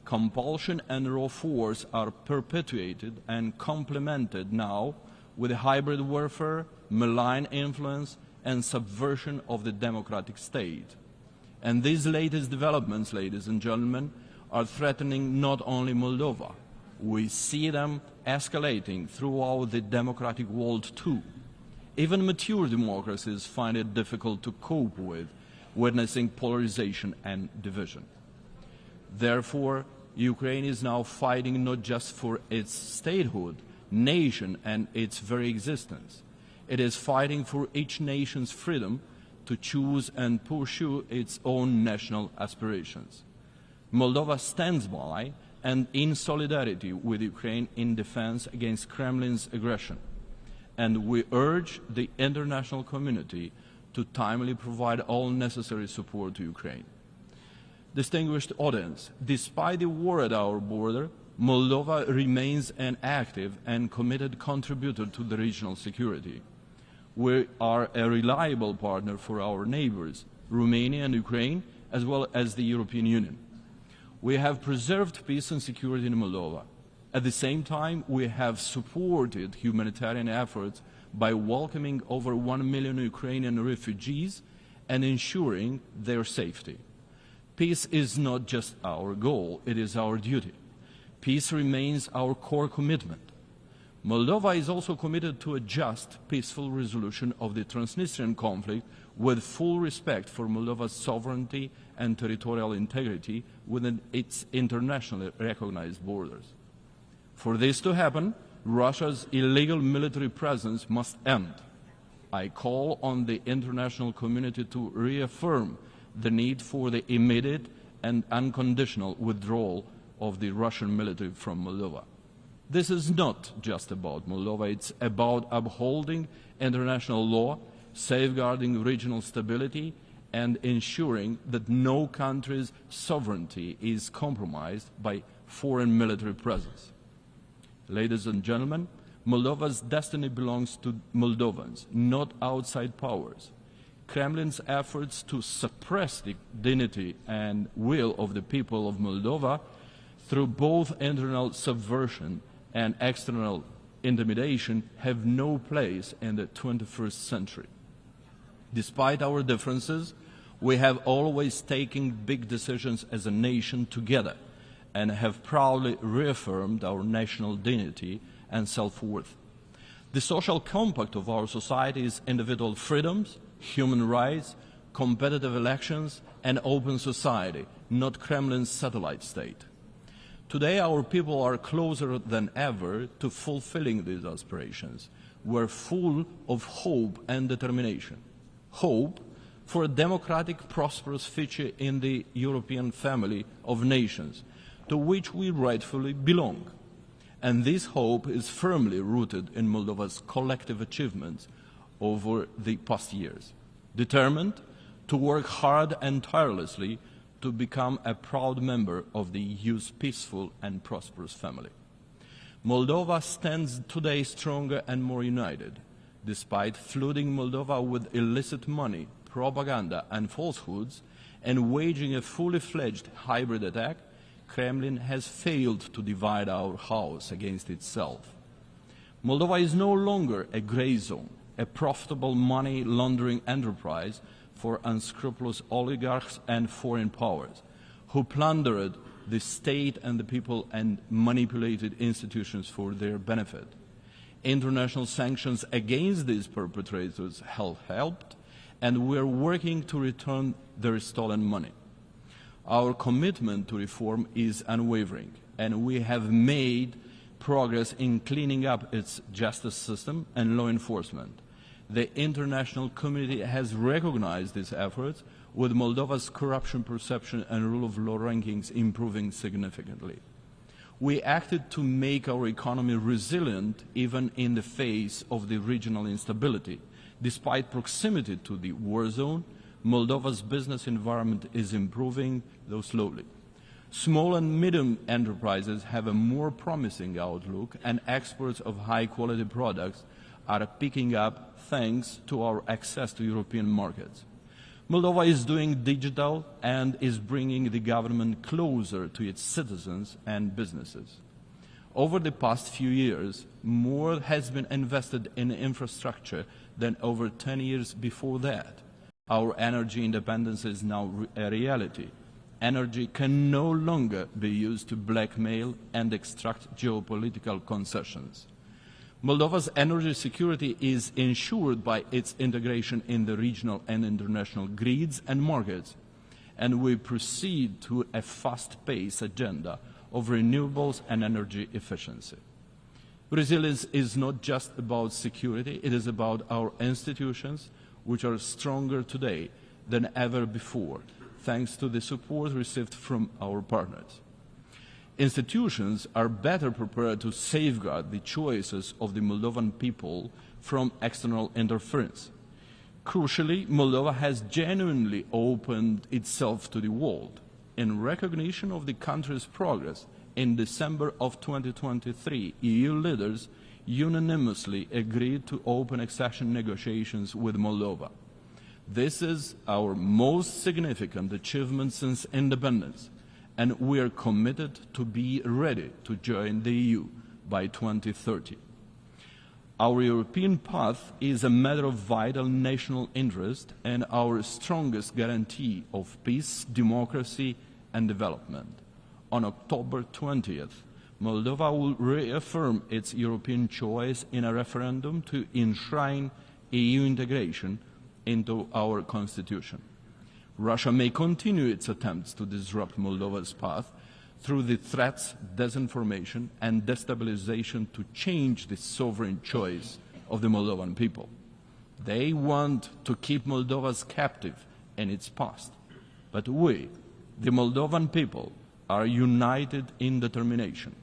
Compulsion and raw force are perpetuated and complemented now with hybrid warfare, malign influence, and subversion of the democratic state. And these latest developments, ladies and gentlemen, are threatening not only Moldova. We see them escalating throughout the democratic world too. Even mature democracies find it difficult to cope with, witnessing polarization and division. Therefore, Ukraine is now fighting not just for its statehood, nation, and its very existence. It is fighting for each nation's freedom to choose and pursue its own national aspirations. Moldova stands by and in solidarity with Ukraine in defense against Kremlin's aggression. And we urge the international community to timely provide all necessary support to Ukraine. Distinguished audience, despite the war at our border, Moldova remains an active and committed contributor to the regional security. We are a reliable partner for our neighbors, Romania and Ukraine, as well as the European Union. We have preserved peace and security in Moldova. At the same time, we have supported humanitarian efforts by welcoming over 1 million Ukrainian refugees and ensuring their safety. Peace is not just our goal, it is our duty. Peace remains our core commitment. Moldova is also committed to a just, peaceful resolution of the Transnistrian conflict with full respect for Moldova's sovereignty and territorial integrity within its internationally recognized borders. For this to happen, Russia's illegal military presence must end. I call on the international community to reaffirm the need for the immediate and unconditional withdrawal of the Russian military from Moldova. This is not just about Moldova, it's about upholding international law, safeguarding regional stability, and ensuring that no country's sovereignty is compromised by foreign military presence. Ladies and gentlemen, Moldova's destiny belongs to Moldovans, not outside powers. Kremlin's efforts to suppress the dignity and will of the people of Moldova through both internal subversion and external intimidation have no place in the 21st century. Despite our differences, we have always taken big decisions as a nation together and have proudly reaffirmed our national dignity and self-worth. The social compact of our society is individual freedoms, human rights, competitive elections, and open society, not Kremlin's satellite state. Today, our people are closer than ever to fulfilling these aspirations. We're full of hope and determination. Hope for a democratic, prosperous future in the European family of nations, to which we rightfully belong. And this hope is firmly rooted in Moldova's collective achievements over the past years, determined to work hard and tirelessly to become a proud member of the EU's peaceful and prosperous family. Moldova stands today stronger and more united. Despite flooding Moldova with illicit money, propaganda and falsehoods, and waging a fully fledged hybrid attack, Kremlin has failed to divide our house against itself. Moldova is no longer a gray zone, a profitable money laundering enterprise for unscrupulous oligarchs and foreign powers who plundered the state and the people and manipulated institutions for their benefit. International sanctions against these perpetrators have helped, and we are working to return their stolen money. Our commitment to reform is unwavering, and we have made progress in cleaning up its justice system and law enforcement. The international community has recognized these efforts, with Moldova's corruption perception and rule of law rankings improving significantly. We acted to make our economy resilient even in the face of the regional instability. Despite proximity to the war zone, Moldova's business environment is improving, though slowly. Small and medium enterprises have a more promising outlook, and exports of high-quality products are picking up thanks to our access to European markets. Moldova is doing digital and is bringing the government closer to its citizens and businesses. Over the past few years, more has been invested in infrastructure than over 10 years before that. Our energy independence is now a reality. Energy can no longer be used to blackmail and extract geopolitical concessions. Moldova's energy security is ensured by its integration in the regional and international grids and markets, and we proceed to a fast-paced agenda of renewables and energy efficiency. Resilience is not just about security, it is about our institutions, which are stronger today than ever before, thanks to the support received from our partners. Institutions are better prepared to safeguard the choices of the Moldovan people from external interference. Crucially, Moldova has genuinely opened itself to the world. In recognition of the country's progress in December of 2023, EU leaders unanimously agreed to open accession negotiations with Moldova. This is our most significant achievement since independence, and we are committed to be ready to join the EU by 2030. Our European path is a matter of vital national interest and our strongest guarantee of peace, democracy, and development. On October 20th, Moldova will reaffirm its European choice in a referendum to enshrine EU integration into our constitution. Russia may continue its attempts to disrupt Moldova's path through the threats, disinformation, and destabilization to change the sovereign choice of the Moldovan people. They want to keep Moldova captive in its past. But we, the Moldovan people, are united in determination.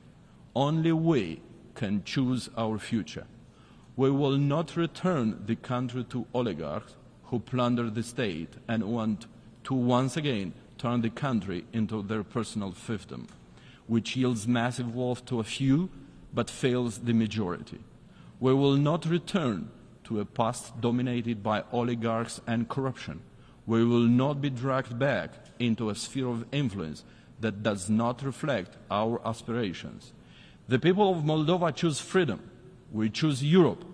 Only we can choose our future. We will not return the country to oligarchs who plunder the state and want to once again turn the country into their personal fiefdom, which yields massive wealth to a few but fails the majority. We will not return to a past dominated by oligarchs and corruption. We will not be dragged back into a sphere of influence that does not reflect our aspirations. The people of Moldova choose freedom. We choose Europe.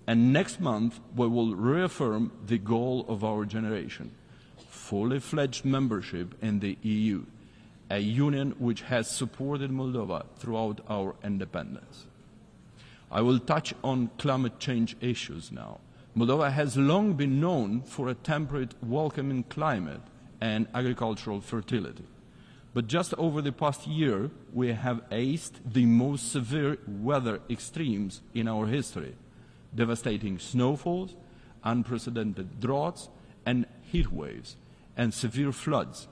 And next month, we will reaffirm the goal of our generation: fully fledged membership in the EU, a union which has supported Moldova throughout our independence. I will touch on climate change issues now. Moldova has long been known for a temperate, welcoming climate and agricultural fertility. But just over the past year, we have aced the most severe weather extremes in our history: devastating snowfalls, unprecedented droughts, and heat waves, and severe floods.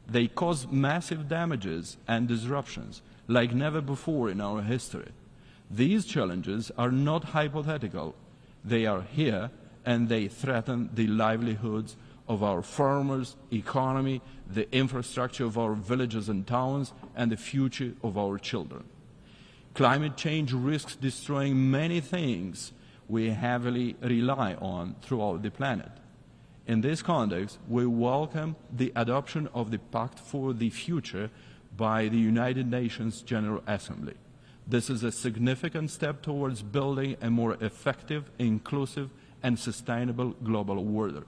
They cause massive damages and disruptions like never before in our history. These challenges are not hypothetical. They are here, and they threaten the livelihoods of our farmers, economy, the infrastructure of our villages and towns, and the future of our children. Climate change risks destroying many things we heavily rely on throughout the planet. In this context, we welcome the adoption of the Pact for the Future by the United Nations General Assembly. This is a significant step towards building a more effective, inclusive, and sustainable global order.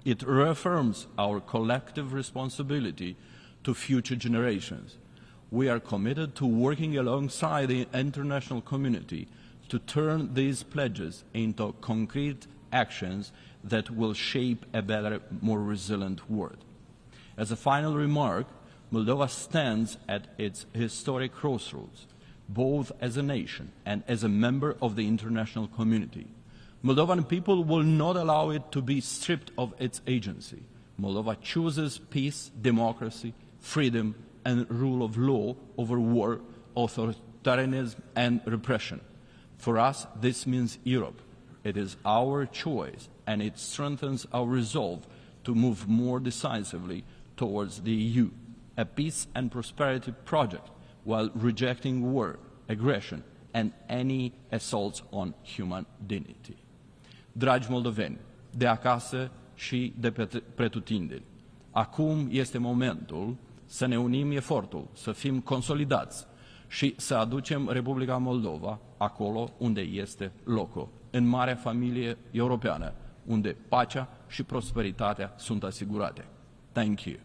It reaffirms our collective responsibility to future generations. We are committed to working alongside the international community to turn these pledges into concrete actions that will shape a better, more resilient world. As a final remark, Moldova stands at its historic crossroads, both as a nation and as a member of the international community. Moldovan people will not allow it to be stripped of its agency. Moldova chooses peace, democracy, freedom, and rule of law over war, authoritarianism, and repression. For us, this means Europe. It is our choice, and it strengthens our resolve to move more decisively towards the EU, a peace and prosperity project, while rejecting war, aggression, and any assaults on human dignity. Dragi moldoveni, de acasă și de pretutindeni, acum este momentul să ne unim efortul, să fim consolidați și să aducem Republica Moldova acolo unde este locul, în marea familie europeană, unde pacea și prosperitatea sunt asigurate. Thank you.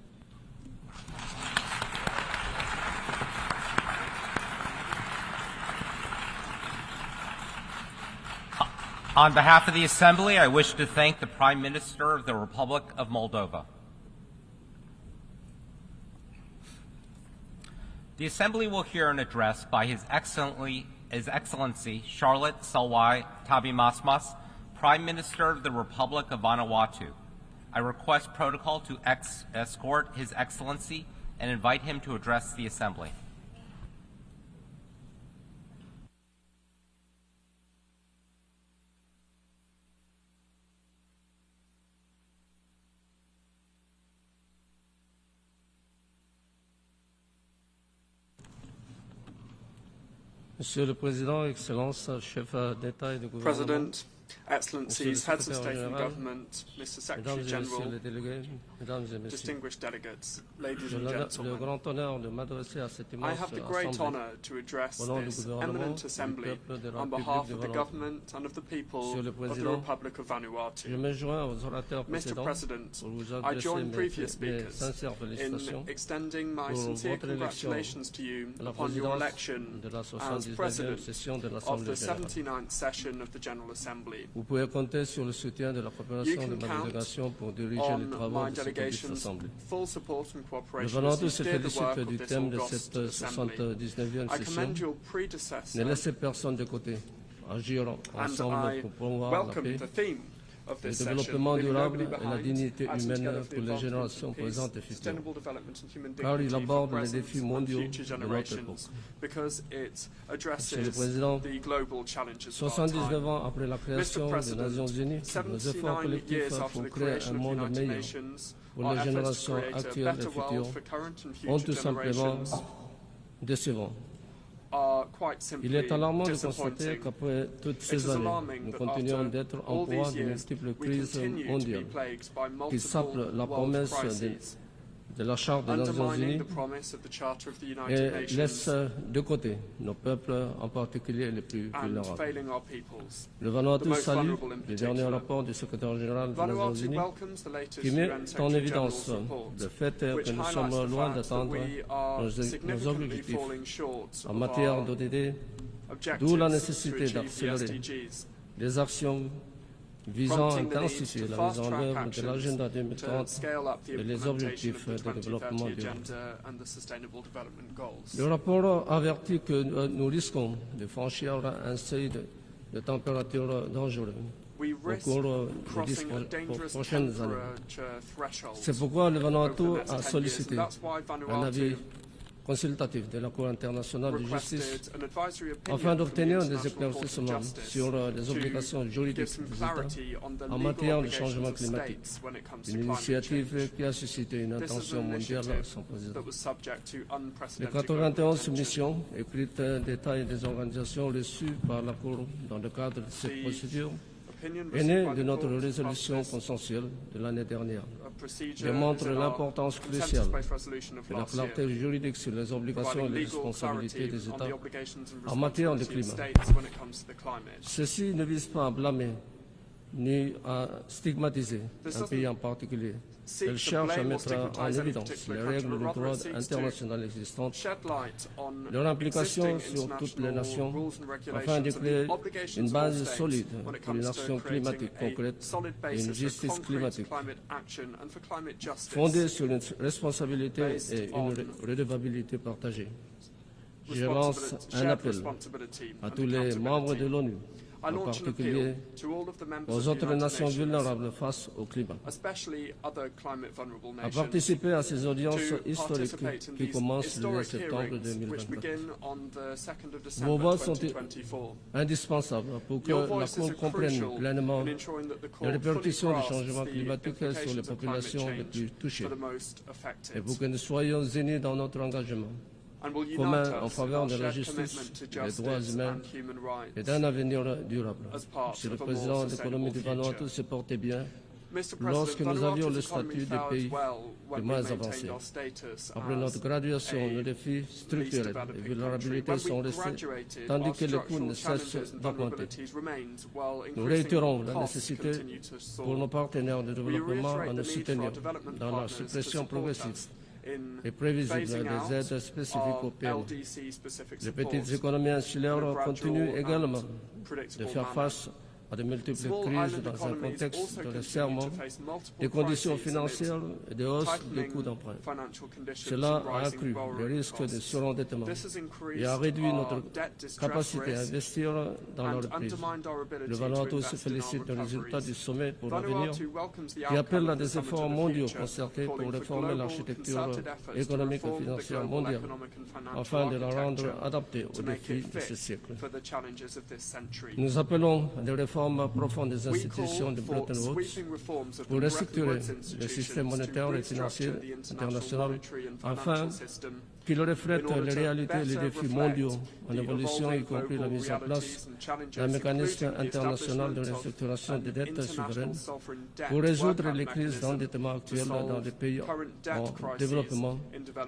On behalf of the Assembly, I wish to thank the Prime Minister of the Republic of Moldova. The Assembly will hear an address by His Excellency Charlot Salwai Tabimasmas, Prime Minister of the Republic of Vanuatu. I request protocol to escort His Excellency and invite him to address the Assembly. Monsieur le Président, Excellences, chefs d'État et de gouvernement, President, Excellencies, Heads of State and Government, Mr. Secretary General, distinguished delegates, ladies and gentlemen, I have the great honor to address this eminent assembly on behalf of the government and of the people of the Republic of Vanuatu. Mr. President, I join previous speakers in extending my sincere congratulations to you upon your election as President of the 79th session of the General Assembly. Vous pouvez compter sur le soutien de la population de ma délégation pour diriger les travaux de cette petite assemblée. Le Vanuatu se félicite du thème de cette 79e session. Ne laissez personne de côté. Agir ensemble pour promouvoir la paix, le développement durable et la dignité humaine pour les générations présentes et futures, car il aborde les défis mondiaux de notre époque. Monsieur le Président, 79 ans après la création des Nations Unies, nos efforts collectifs pour créer un monde meilleur pour les générations actuelles et futures ont tout simplement décevant. Il est alarmant de constater qu'après toutes ces années, nous continuons d'être en proie de multiples crises mondiales qui sapent la promesse de la Charte des Nations Unies et laissent de côté nos peuples, en particulier les plus vulnérables. Le Vanuatu salue le dernier rapport du secrétaire général des Nations Unies qui met en évidence le fait que nous sommes loin d'atteindre nos objectifs en matière d'ODD, d'où la nécessité d'accélérer les actions visant à intensifier la mise en œuvre de l'agenda 2030 et les objectifs de développement durable. Le rapport avertit que nous risquons de franchir un seuil de température dangereux au cours des 10 prochaines années. C'est pourquoi le Vanuatu a sollicité un avis consultatif de la Cour internationale de justice afin d'obtenir des éclaircissements sur les obligations juridiques des États en matière de changement climatique, une initiative qui a suscité une attention mondiale sans précédent. Les 91 soumissions écrites détaillent des organisations reçues par la Cour dans le cadre de cette procédure est née de notre résolution consensuelle de l'année dernière, démontre l'importance cruciale de la clarté juridique sur les obligations et les responsabilités des États en matière de climat. Ceci ne vise pas à blâmer ni à stigmatiser un pays en particulier. Elle cherche à mettre en évidence les règles du droit international existantes, leur implication sur toutes les nations, afin de créer une base solide pour une action climatique concrète et une justice climatique, fondée sur une responsabilité et une redevabilité partagée. Je lance un appel à tous les membres de l'ONU, en particulier aux autres nations vulnérables face au climat, à participer à ces audiences historiques qui commencent le 2 septembre 2024. Vos voix sont indispensables pour que la Cour comprenne pleinement les répercussions du changement climatique sur les populations les plus touchées et pour que nous soyons unis dans notre engagement commun en faveur de la justice, des droits humains et d'un avenir durable. Monsieur le Président, l'économie du Vanuatu se portait bien lorsque nous avions le statut de pays les moins avancés. Après notre graduation, nos défis structurels et vulnérabilités sont restés, tandis que les coûts ne cessent d'augmenter. Nous réitérons la nécessité pour nos partenaires de développement à nous soutenir dans la suppression progressive et prévisible des aides spécifiques aux PME. Les petites économies insulaires continuent également de faire face à de multiples crises dans un contexte de resserrement des conditions financières et de hausse des coûts d'emprunt. Cela a accru le risque de surendettement et a réduit notre capacité à investir dans la reprise. Le Vanuatu se félicite des résultats du sommet pour l'avenir qui appelle à des efforts mondiaux concertés pour réformer l'architecture économique et financière mondiale afin de la rendre adaptée aux défis de ce siècle. Nous appelons à des réformes réforme profonde des institutions de Bretton Woods pour restructurer le système monétaire et financier international afin qu'il reflète les réalités et les défis mondiaux en évolution, y compris la mise en place d'un mécanisme international de restructuration des dettes souveraines pour résoudre les crises d'endettement actuelles dans les pays en développement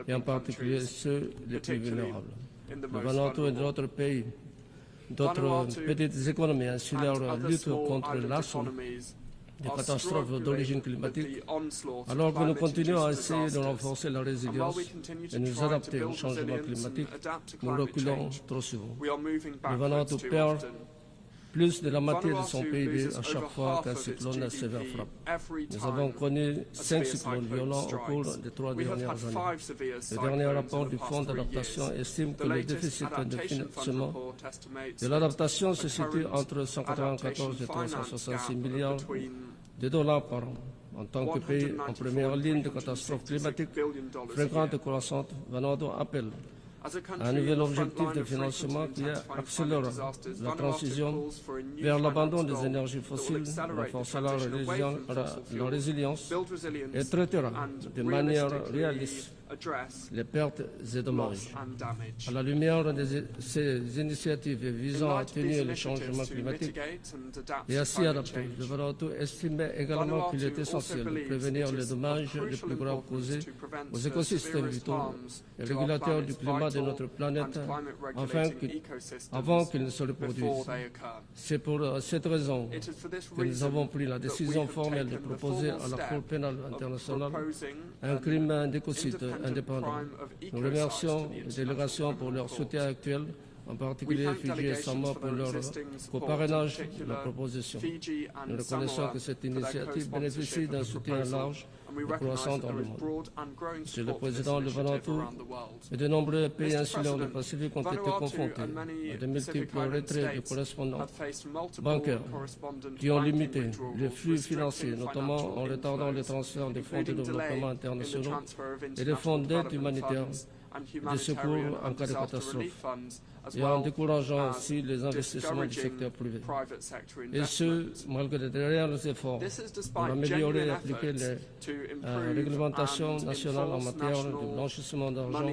et en particulier ceux les plus vulnérables. Le Vanuatu et d'autres pays, d'autres petites économies insulaires luttent contre l'assaut des catastrophes d'origine climatique, alors que nous continuons à essayer de renforcer la résilience et nous adapter au changement climatique, nous reculons trop souvent. Le Vanuatu perd plus de la moitié de son PIB à chaque fois qu'un cyclone sévère frappe. Nous avons connu 5 cyclones violents au cours des 3 dernières années. Le dernier rapport du Fonds d'adaptation estime que le déficit de financement de l'adaptation se situe entre 194 et 366 milliards de dollars par an. En tant que pays en première ligne de catastrophes climatiques fréquentes et croissantes, Vanuatu appelle un nouvel objectif de financement qui accélère la transition vers l'abandon des énergies fossiles, renforcera la résilience et traitera de manière réaliste les pertes et dommages. À la lumière de ces initiatives visant à atténuer les changements climatiques et à s'y adapter, le Vanuatu estimait également qu'il est essentiel de prévenir les dommages les plus graves causés aux écosystèmes vitaux et régulateurs du climat de notre planète avant qu'ils ne se reproduisent. C'est pour cette raison que nous avons pris la décision formelle de proposer à la Cour pénale internationale un crime d'écocide indépendant. Nous remercions les délégations pour leur soutien actuel, en particulier Fidji et Samoa pour leur coparrainage de la proposition. Nous reconnaissons que cette initiative bénéficie d'un soutien large et croissant dans le monde. Monsieur le Président, le Vanuatu et de nombreux pays insulaires du Pacifique ont été confrontés à de multiples retraits de correspondants bancaires qui ont limité les flux financiers, notamment en retardant les transferts des fonds de développement internationaux et des fonds d'aide humanitaire de secours en cas de catastrophe, et en décourageant aussi les investissements du secteur privé. Et ce, malgré de réels efforts pour améliorer et appliquer les réglementations nationales en matière de blanchissement d'argent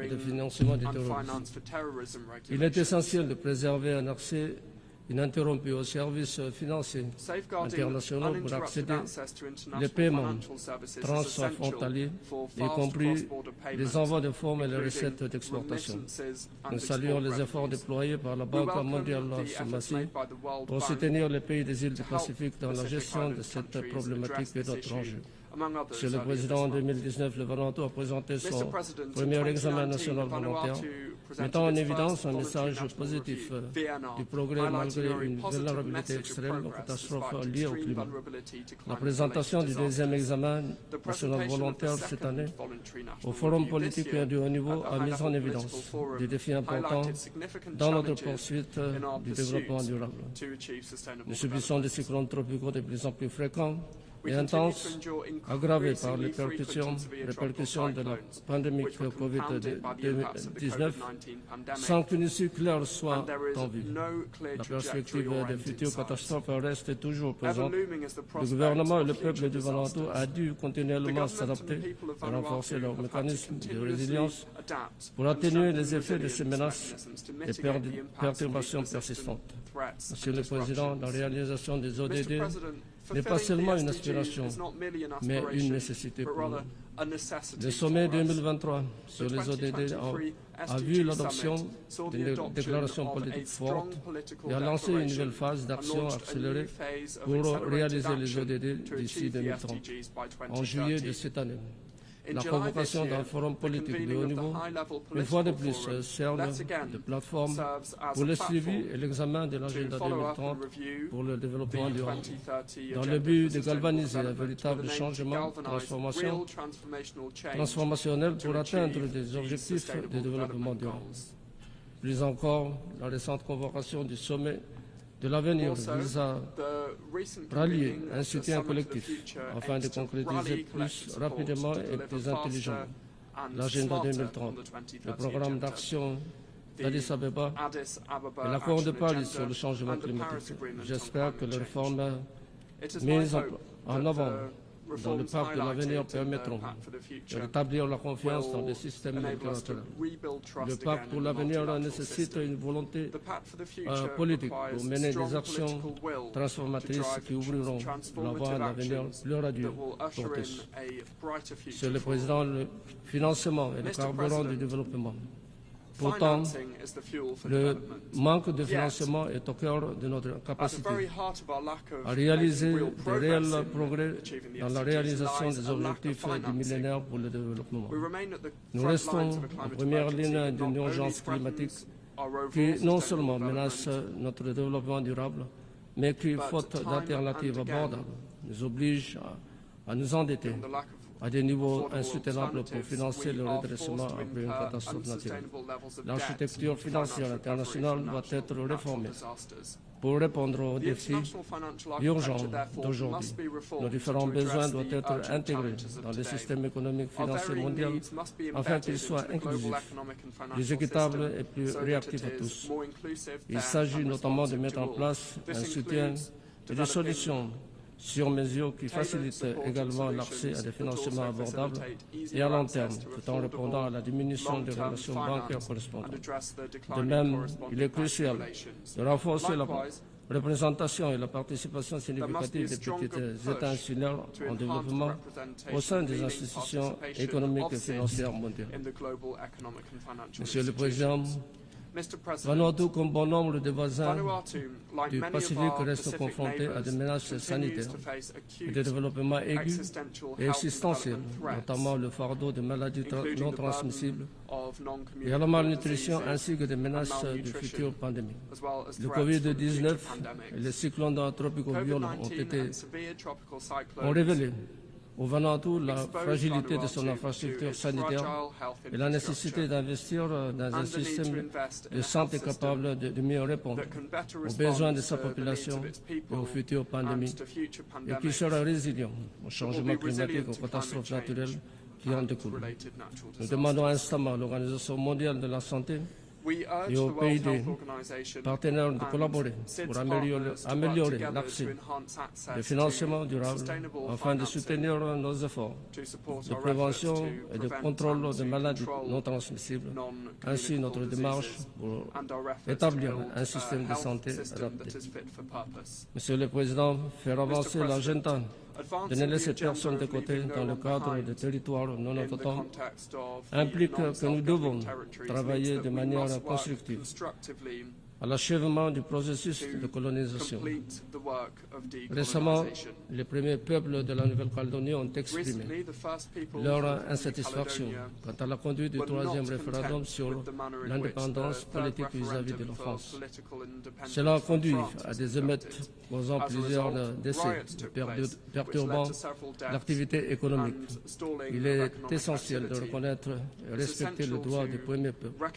et de financement du terrorisme. Il est essentiel de préserver un accès ininterrompu aux services financiers internationaux pour accéder les paiements transfrontaliers, y compris les envois de fonds et les recettes d'exportation. Nous saluons les efforts déployés par la Banque mondiale pour soutenir les pays des îles du Pacifique dans la gestion de cette problématique et d'autres enjeux. Monsieur le Président, en 2019, le Vanuatu a présenté son premier examen national volontaire, mettant en évidence un message positif du progrès malgré une vulnérabilité extrême aux catastrophes liées au climat. La présentation du deuxième examen national volontaire cette année au Forum politique de haut niveau a mis en évidence des défis importants dans notre poursuite du développement durable. Nous subissons des cyclones tropicaux de plus en plus fréquents et intenses, aggravés par les répercussions de la pandémie Covid-19, sans qu'une issue claire soit en vue. La perspective des futures catastrophes reste toujours présente. Le gouvernement et le peuple du Vanuatu a dû continuellement s'adapter et renforcer leurs mécanismes de résilience pour atténuer les effets de ces menaces et perturbations persistantes. Monsieur le Président, la réalisation des ODD n'est pas seulement une aspiration, mais une nécessité pour nous. Le sommet 2023 sur les ODD a vu l'adoption d'une déclaration politique forte et a lancé une nouvelle phase d'action accélérée pour réaliser les ODD d'ici 2030, en juillet de cette année. La convocation d'un forum politique de haut niveau, une fois de plus, sert de plateforme pour le suivi et l'examen de l'agenda 2030 pour le développement durable, dans le but de galvaniser un véritable changement transformationnel pour atteindre des objectifs de développement durable. Plus encore, la récente convocation du sommet de l'avenir vise à rallier un soutien collectif afin de concrétiser plus rapidement et plus intelligemment l'agenda 2030, le programme d'action d'Addis Abeba et l'accord de Paris sur le changement climatique. J'espère que les réformes mises en avant dans le pacte de l'avenir permettront de rétablir la confiance dans le système multilatéral. Le pacte pour l'avenir nécessite une volonté politique pour mener des actions transformatrices qui ouvriront la voie à l'avenir plus radieux pour tous. Monsieur le Président, le financement est le carburant du développement. Pourtant, le manque de financement est au cœur de notre capacité à réaliser de réels progrès dans la réalisation des objectifs du millénaire pour le développement. Nous restons en première ligne d'une urgence climatique qui non seulement menace notre développement durable, mais qui, faute d'alternatives abordables, nous oblige à nous endetter à des niveaux insoutenables pour financer le redressement après une catastrophe naturelle. L'architecture financière internationale doit être réformée pour répondre aux défis urgents d'aujourd'hui. Nos différents besoins doivent être intégrés dans le système économique financier mondial afin qu'il soit inclusif, plus équitable et plus réactif à tous. Il s'agit notamment de mettre en place un soutien et des solutions sur mesure qui facilite également l'accès à des financements abordables et à long terme, tout en répondant à la diminution des relations bancaires correspondantes. De même, il est crucial de renforcer la représentation et la participation significative des petits États insulaires en développement au sein des institutions économiques et financières mondiales. Monsieur le Président, Vanuatu, comme bon nombre de voisins du Pacifique, reste confronté à des menaces sanitaires et de développement aigus et existentiels, notamment le fardeau de maladies non transmissibles et à la malnutrition ainsi que des menaces de futures pandémies. Le Covid-19 et les cyclones tropicaux violents ont révélé au Vanuatu la fragilité de son infrastructure sanitaire et la nécessité d'investir dans un système de santé capable de mieux répondre aux besoins de sa population et aux futures pandémies et qui sera résilient au changement climatique et aux catastrophes naturelles qui en découlent. Nous demandons instamment à l'Organisation mondiale de la santé et aux pays partenaires de collaborer pour améliorer l'accès au financement durable afin de soutenir nos efforts de prévention et de contrôle des maladies non transmissibles, ainsi notre démarche pour établir un système de santé adapté. Monsieur le Président, faire avancer l'agenda de ne laisser personne de côté dans le cadre des territoires non autochtones implique que nous devons travailler de manière constructive à l'achèvement du processus de colonisation. Récemment, les premiers peuples de la Nouvelle-Calédonie ont exprimé leur insatisfaction quant à la conduite du troisième référendum sur l'indépendance politique vis-à-vis de la France. Cela a conduit à des émeutes causant plusieurs décès, perturbant l'activité économique. Il est essentiel de reconnaître et respecter le droit des premiers peuples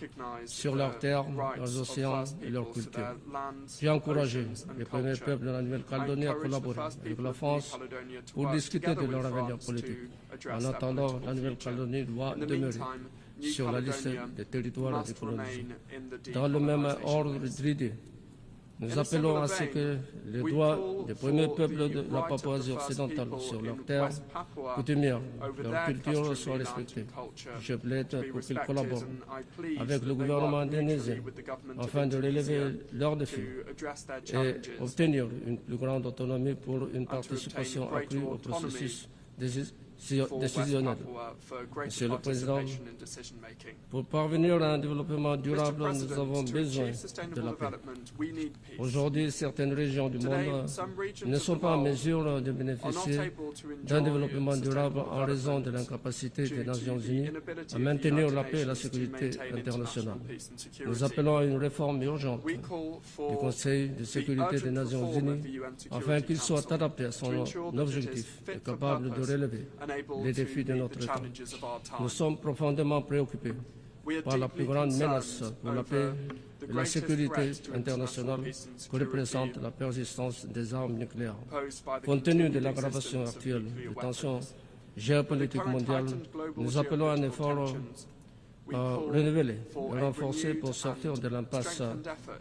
sur leurs terres, leurs océans et leur culture. J'ai encouragé les premiers peuples de la Nouvelle-Calédonie à collaborer avec la France pour discuter de leur avenir politique. En attendant, la Nouvelle-Calédonie doit demeurer sur la liste des territoires décolonisés. Dans le même ordre d'idées, nous appelons à ce que les droits des premiers peuples de la Papouasie occidentale sur leurs terres coutumières, leur culture soient respectés. Je plaide pour qu'ils collaborent avec le gouvernement indonésien afin de relever leurs défis et obtenir une plus grande autonomie pour une participation accrue au processus décisionnel. Monsieur le Président, pour parvenir à un développement durable, nous avons besoin de la paix. Aujourd'hui, certaines régions du monde ne sont pas en mesure de bénéficier d'un développement durable en raison de l'incapacité des Nations Unies à maintenir la paix et la sécurité internationale. Nous appelons à une réforme urgente du Conseil de sécurité des Nations Unies afin qu'il soit adapté à son objectif et capable de relever les défis de notre temps. Nous sommes profondément préoccupés par la plus grande menace pour la paix et la sécurité internationale que représente la persistance des armes nucléaires. Compte tenu de l'aggravation actuelle des tensions géopolitiques mondiales, nous appelons à un effort renouvelé et renforcé pour sortir de l'impasse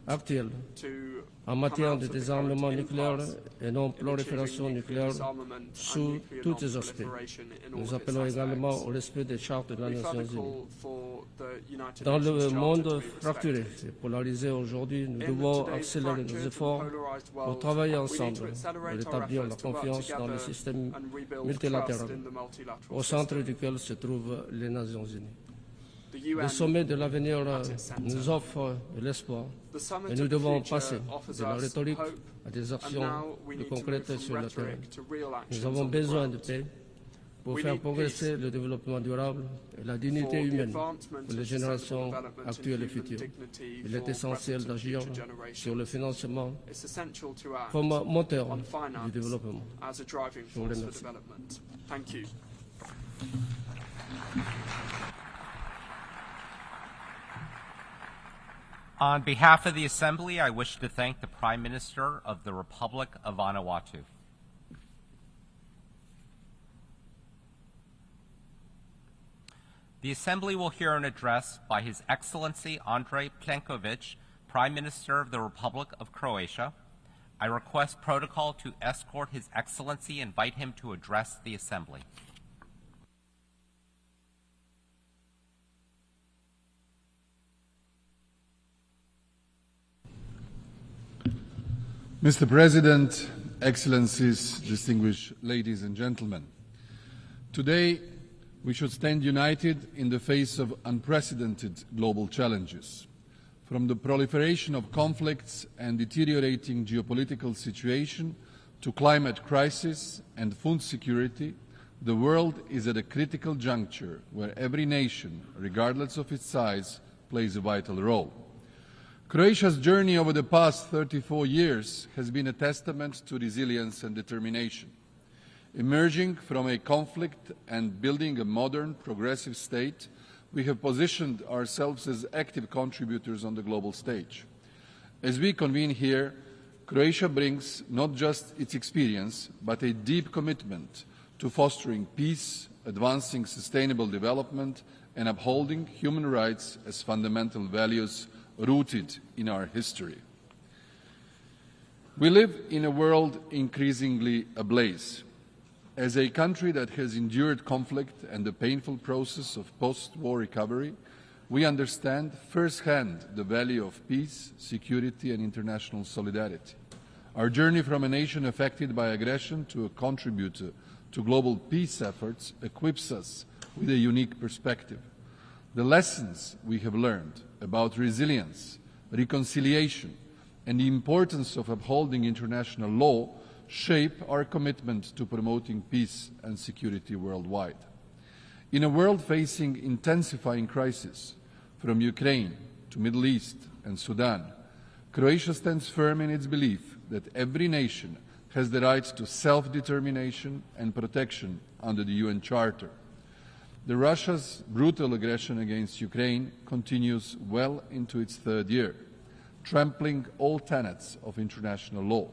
actuelle en matière de désarmement nucléaire et non prolifération nucléaire sous tous les aspects. Nous appelons également au respect des chartes de la Nations Unies. Dans le monde fracturé et polarisé aujourd'hui, nous devons accélérer nos efforts pour travailler ensemble et rétablir la confiance dans le système multilatéral, au centre duquel se trouvent les Nations Unies. Le sommet de l'avenir nous offre de l'espoir et nous devons passer de la rhétorique à des actions concrètes sur le terrain. Nous avons besoin de paix pour faire progresser le développement durable et la dignité humaine pour les générations actuelles et futures. Il est essentiel d'agir sur le financement comme moteur du développement. Je vous remercie. On behalf of the Assembly, I wish to thank the Prime Minister of the Republic of Vanuatu. The Assembly will hear an address by His Excellency Andrej Plenkovic, Prime Minister of the Republic of Croatia. I request protocol to escort His Excellency and invite him to address the Assembly. Mr. President, Excellencies, distinguished ladies and gentlemen, today we should stand united in the face of unprecedented global challenges. From the proliferation of conflicts and deteriorating geopolitical situation to climate crisis and food security, the world is at a critical juncture where every nation, regardless of its size, plays a vital role. Croatia's journey over the past 34 years has been a testament to resilience and determination. Emerging from a conflict and building a modern, progressive state, we have positioned ourselves as active contributors on the global stage. As we convene here, Croatia brings not just its experience, but a deep commitment to fostering peace, advancing sustainable development, and upholding human rights as fundamental values rooted in our history. We live in a world increasingly ablaze. As a country that has endured conflict and the painful process of post-war recovery, we understand firsthand the value of peace, security, and international solidarity. Our journey from a nation affected by aggression to a contributor to global peace efforts equips us with a unique perspective. The lessons we have learned about resilience, reconciliation, and the importance of upholding international law shape our commitment to promoting peace and security worldwide. In a world facing intensifying crises, from Ukraine to Middle East and Sudan, Croatia stands firm in its belief that every nation has the right to self-determination and protection under the UN Charter. Russia's brutal aggression against Ukraine continues well into its third year, trampling all tenets of international law.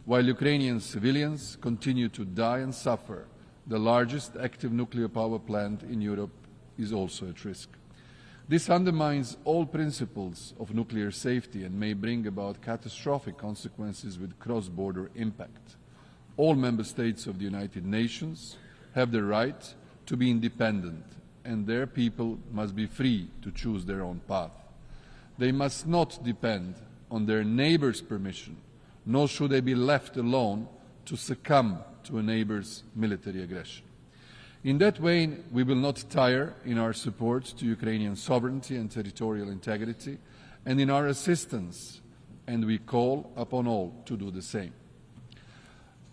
While Ukrainian civilians continue to die and suffer, the largest active nuclear power plant in Europe is also at risk. This undermines all principles of nuclear safety and may bring about catastrophic consequences with cross-border impact. All member states of the United Nations have the right to be independent, and their people must be free to choose their own path. They must not depend on their neighbour's permission, nor should they be left alone to succumb to a neighbour's military aggression. In that vein, we will not tire in our support to Ukrainian sovereignty and territorial integrity, and in our assistance, and we call upon all to do the same.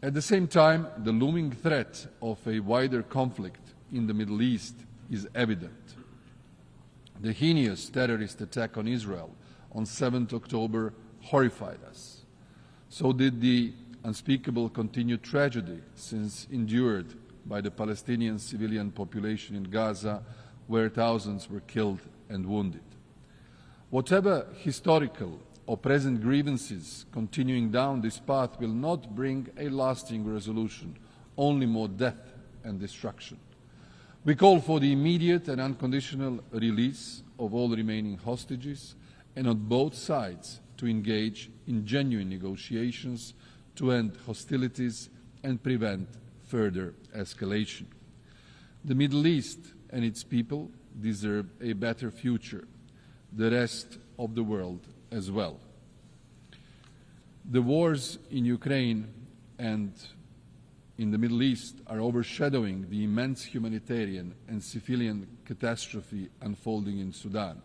At the same time, the looming threat of a wider conflict in the Middle East is evident. The heinous terrorist attack on Israel on 7 October horrified us. So did the unspeakable continued tragedy since endured by the Palestinian civilian population in Gaza, where thousands were killed and wounded. Whatever historical or present grievances continuing down this path will not bring a lasting resolution, only more death and destruction. We call for the immediate and unconditional release of all remaining hostages and on both sides to engage in genuine negotiations to end hostilities and prevent further escalation. The Middle East and its people deserve a better future, the rest of the world as well. The wars in Ukraine and in the Middle East are overshadowing the immense humanitarian and civilian catastrophe unfolding in Sudan.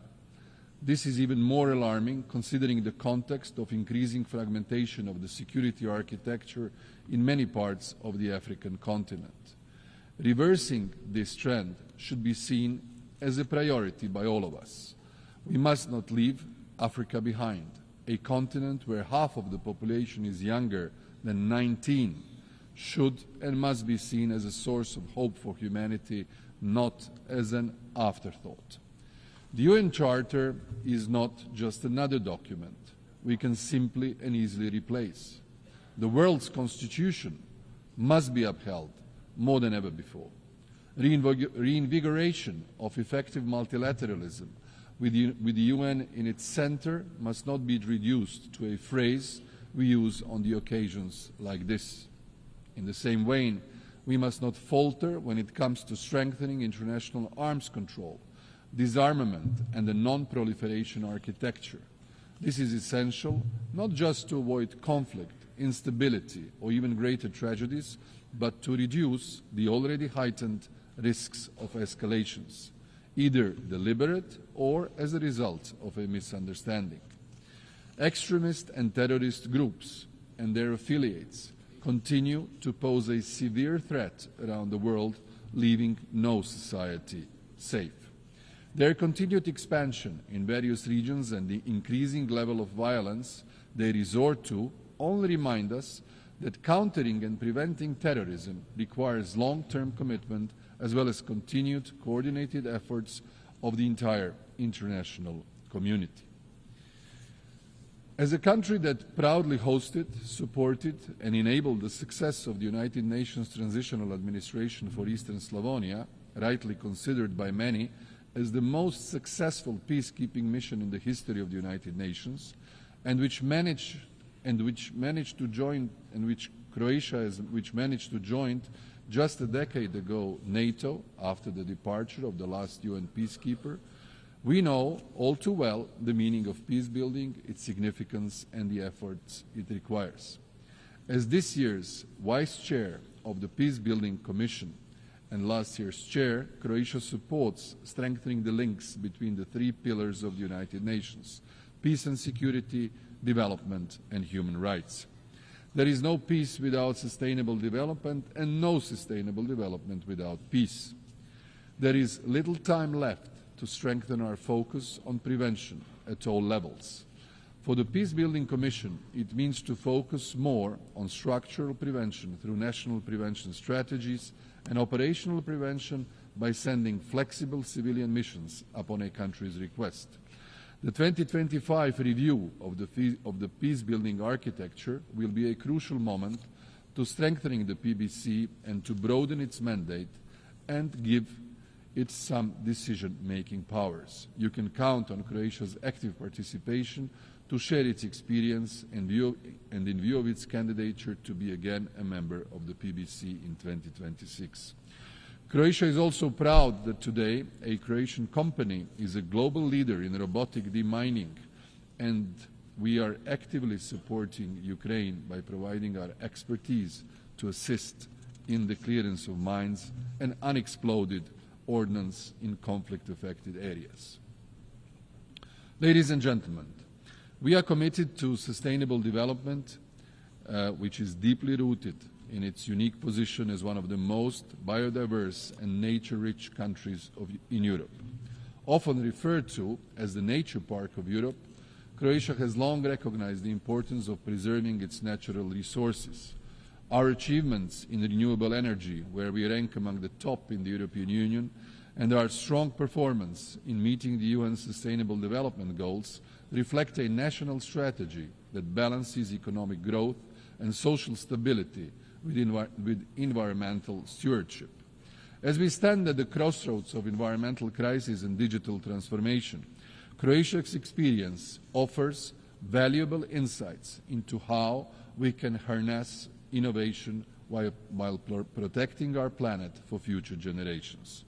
This is even more alarming considering the context of increasing fragmentation of the security architecture in many parts of the African continent. Reversing this trend should be seen as a priority by all of us. We must not leave Africa behind, a continent where half of the population is younger than 19, should and must be seen as a source of hope for humanity, not as an afterthought. The UN Charter is not just another document we can simply and easily replace. The world's constitution must be upheld more than ever before. Reinvigoration of effective multilateralism with the UN in its center must not be reduced to a phrase we use on the occasions like this. In the same vein, we must not falter when it comes to strengthening international arms control, disarmament and the non-proliferation architecture. This is essential not just to avoid conflict, instability or even greater tragedies, but to reduce the already heightened risks of escalations, either deliberate or as a result of a misunderstanding. Extremist and terrorist groups and their affiliates continue to pose a severe threat around the world, leaving no society safe. Their continued expansion in various regions and the increasing level of violence they resort to only remind us that countering and preventing terrorism requires long-term commitment as well as continued coordinated efforts of the entire international community. As a country that proudly hosted, supported and enabled the success of the United Nations Transitional Administration for Eastern Slavonia, rightly considered by many as the most successful peacekeeping mission in the history of the United Nations, and which Croatia managed to join just a decade ago NATO after the departure of the last UN peacekeeper, we know all too well the meaning of peace building, its significance and the efforts it requires. As this year's Vice Chair of the Peace Building Commission and last year's Chair, Croatia supports strengthening the links between the three pillars of the United Nations: peace and security, development and human rights. There is no peace without sustainable development and no sustainable development without peace. There is little time left to strengthen our focus on prevention at all levels. For the Peace Building Commission, it means to focus more on structural prevention through national prevention strategies and operational prevention by sending flexible civilian missions upon a country's request. The 2025 review of the peace-building architecture will be a crucial moment to strengthening the PBC and to broaden its mandate and give it some decision-making powers. You can count on Croatia's active participation to share its experience and in view of its candidature to be again a member of the PBC in 2026. Croatia is also proud that today a Croatian company is a global leader in robotic demining, and we are actively supporting Ukraine by providing our expertise to assist in the clearance of mines and unexploded ordnance in conflict-affected areas. Ladies and gentlemen, we are committed to sustainable development, which is deeply rooted in its unique position as one of the most biodiverse and nature-rich countries in Europe. Often referred to as the nature park of Europe, Croatia has long recognized the importance of preserving its natural resources. Our achievements in renewable energy, where we rank among the top in the European Union, and our strong performance in meeting the UN Sustainable Development Goals reflect a national strategy that balances economic growth and social stability with environmental stewardship. As we stand at the crossroads of environmental crisis and digital transformation, Croatia's experience offers valuable insights into how we can harness innovation while protecting our planet for future generations.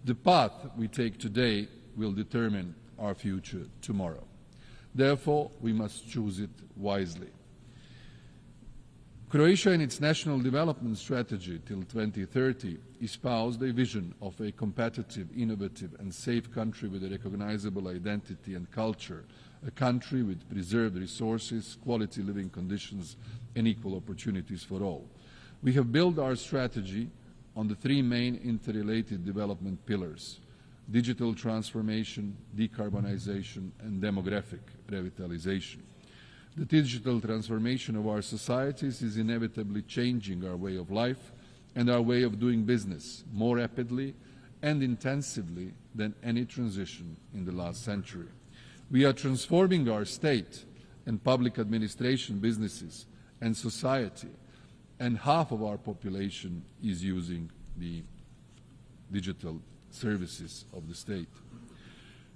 The path we take today will determine our future tomorrow. Therefore, we must choose it wisely. Croatia, in its national development strategy till 2030, espoused a vision of a competitive, innovative and safe country with a recognizable identity and culture, a country with preserved resources, quality living conditions and equal opportunities for all. We have built our strategy on the three main interrelated development pillars: digital transformation, decarbonization and demographic revitalization. The digital transformation of our societies is inevitably changing our way of life and our way of doing business more rapidly and intensively than any transition in the last century. We are transforming our state and public administration, businesses and society, and half of our population is using the digital services of the state.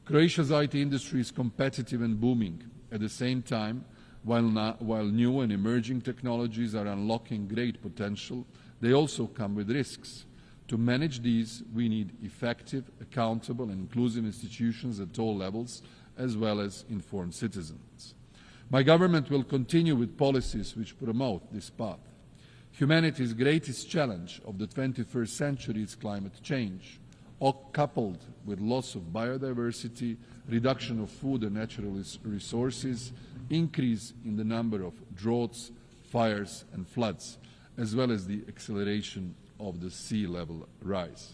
Croatia's IT industry is competitive and booming. At the same time, while new and emerging technologies are unlocking great potential, they also come with risks. To manage these, we need effective, accountable and inclusive institutions at all levels, as well as informed citizens. My government will continue with policies which promote this path. Humanity's greatest challenge of the 21st century is climate change, coupled with loss of biodiversity, reduction of food and natural resources, increase in the number of droughts, fires and floods, as well as the acceleration of the sea level rise.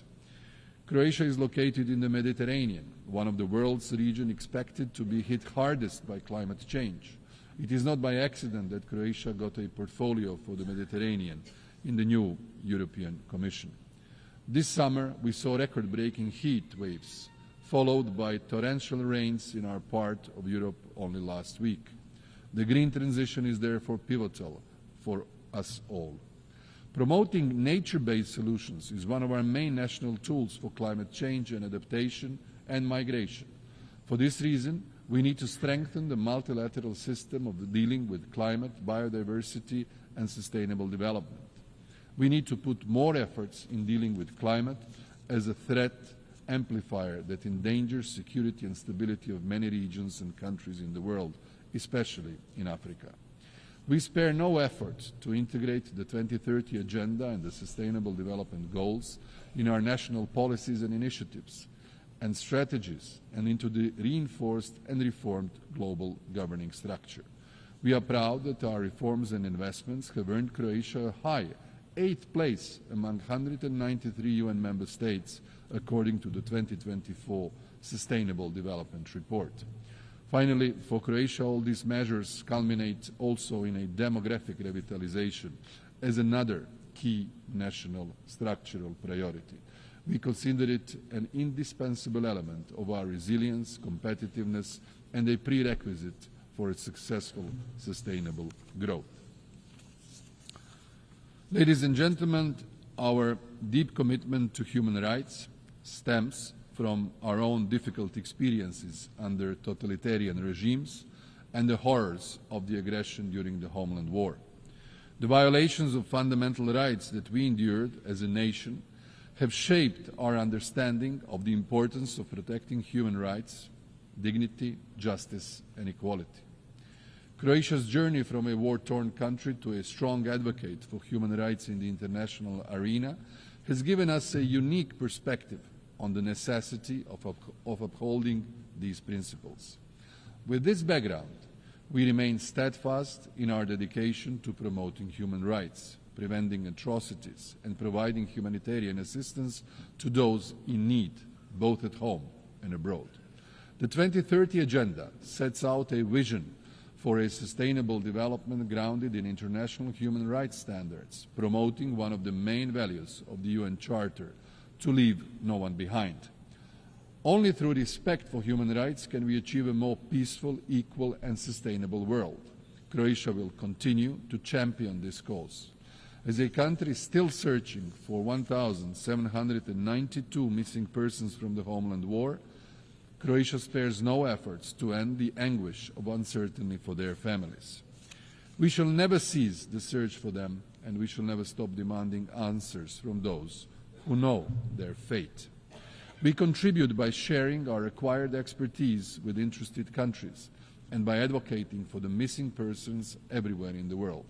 Croatia is located in the Mediterranean, one of the world's regions expected to be hit hardest by climate change. It is not by accident that Croatia got a portfolio for the Mediterranean in the new European Commission. This summer, we saw record-breaking heat waves, followed by torrential rains in our part of Europe only last week. The green transition is therefore pivotal for us all. Promoting nature-based solutions is one of our main national tools for climate change and adaptation and migration. For this reason, we need to strengthen the multilateral system of dealing with climate, biodiversity and sustainable development. We need to put more efforts in dealing with climate as a threat amplifier that endangers security and stability of many regions and countries in the world, especially in Africa. We spare no effort to integrate the 2030 Agenda and the Sustainable Development Goals in our national policies and initiatives and strategies and into the reinforced and reformed global governing structure. We are proud that our reforms and investments have earned Croatia a high 8th place among 193 UN member states, according to the 2024 Sustainable Development Report. Finally, for Croatia, all these measures culminate also in a demographic revitalization as another key national structural priority. We consider it an indispensable element of our resilience, competitiveness, and a prerequisite for a successful, sustainable growth. Ladies and gentlemen, our deep commitment to human rights stems from our own difficult experiences under totalitarian regimes and the horrors of the aggression during the Homeland War. The violations of fundamental rights that we endured as a nation have shaped our understanding of the importance of protecting human rights, dignity, justice and equality. Croatia's journey from a war-torn country to a strong advocate for human rights in the international arena has given us a unique perspective on the necessity of upholding these principles. With this background, we remain steadfast in our dedication to promoting human rights, preventing atrocities, and providing humanitarian assistance to those in need, both at home and abroad. The 2030 Agenda sets out a vision for a sustainable development grounded in international human rights standards, promoting one of the main values of the UN Charter, to leave no one behind. Only through respect for human rights can we achieve a more peaceful, equal and sustainable world. Croatia will continue to champion this cause. As a country still searching for 1,792 missing persons from the homeland war, Croatia spares no efforts to end the anguish of uncertainty for their families. We shall never cease the search for them, and we shall never stop demanding answers from those who know their fate. We contribute by sharing our acquired expertise with interested countries and by advocating for the missing persons everywhere in the world,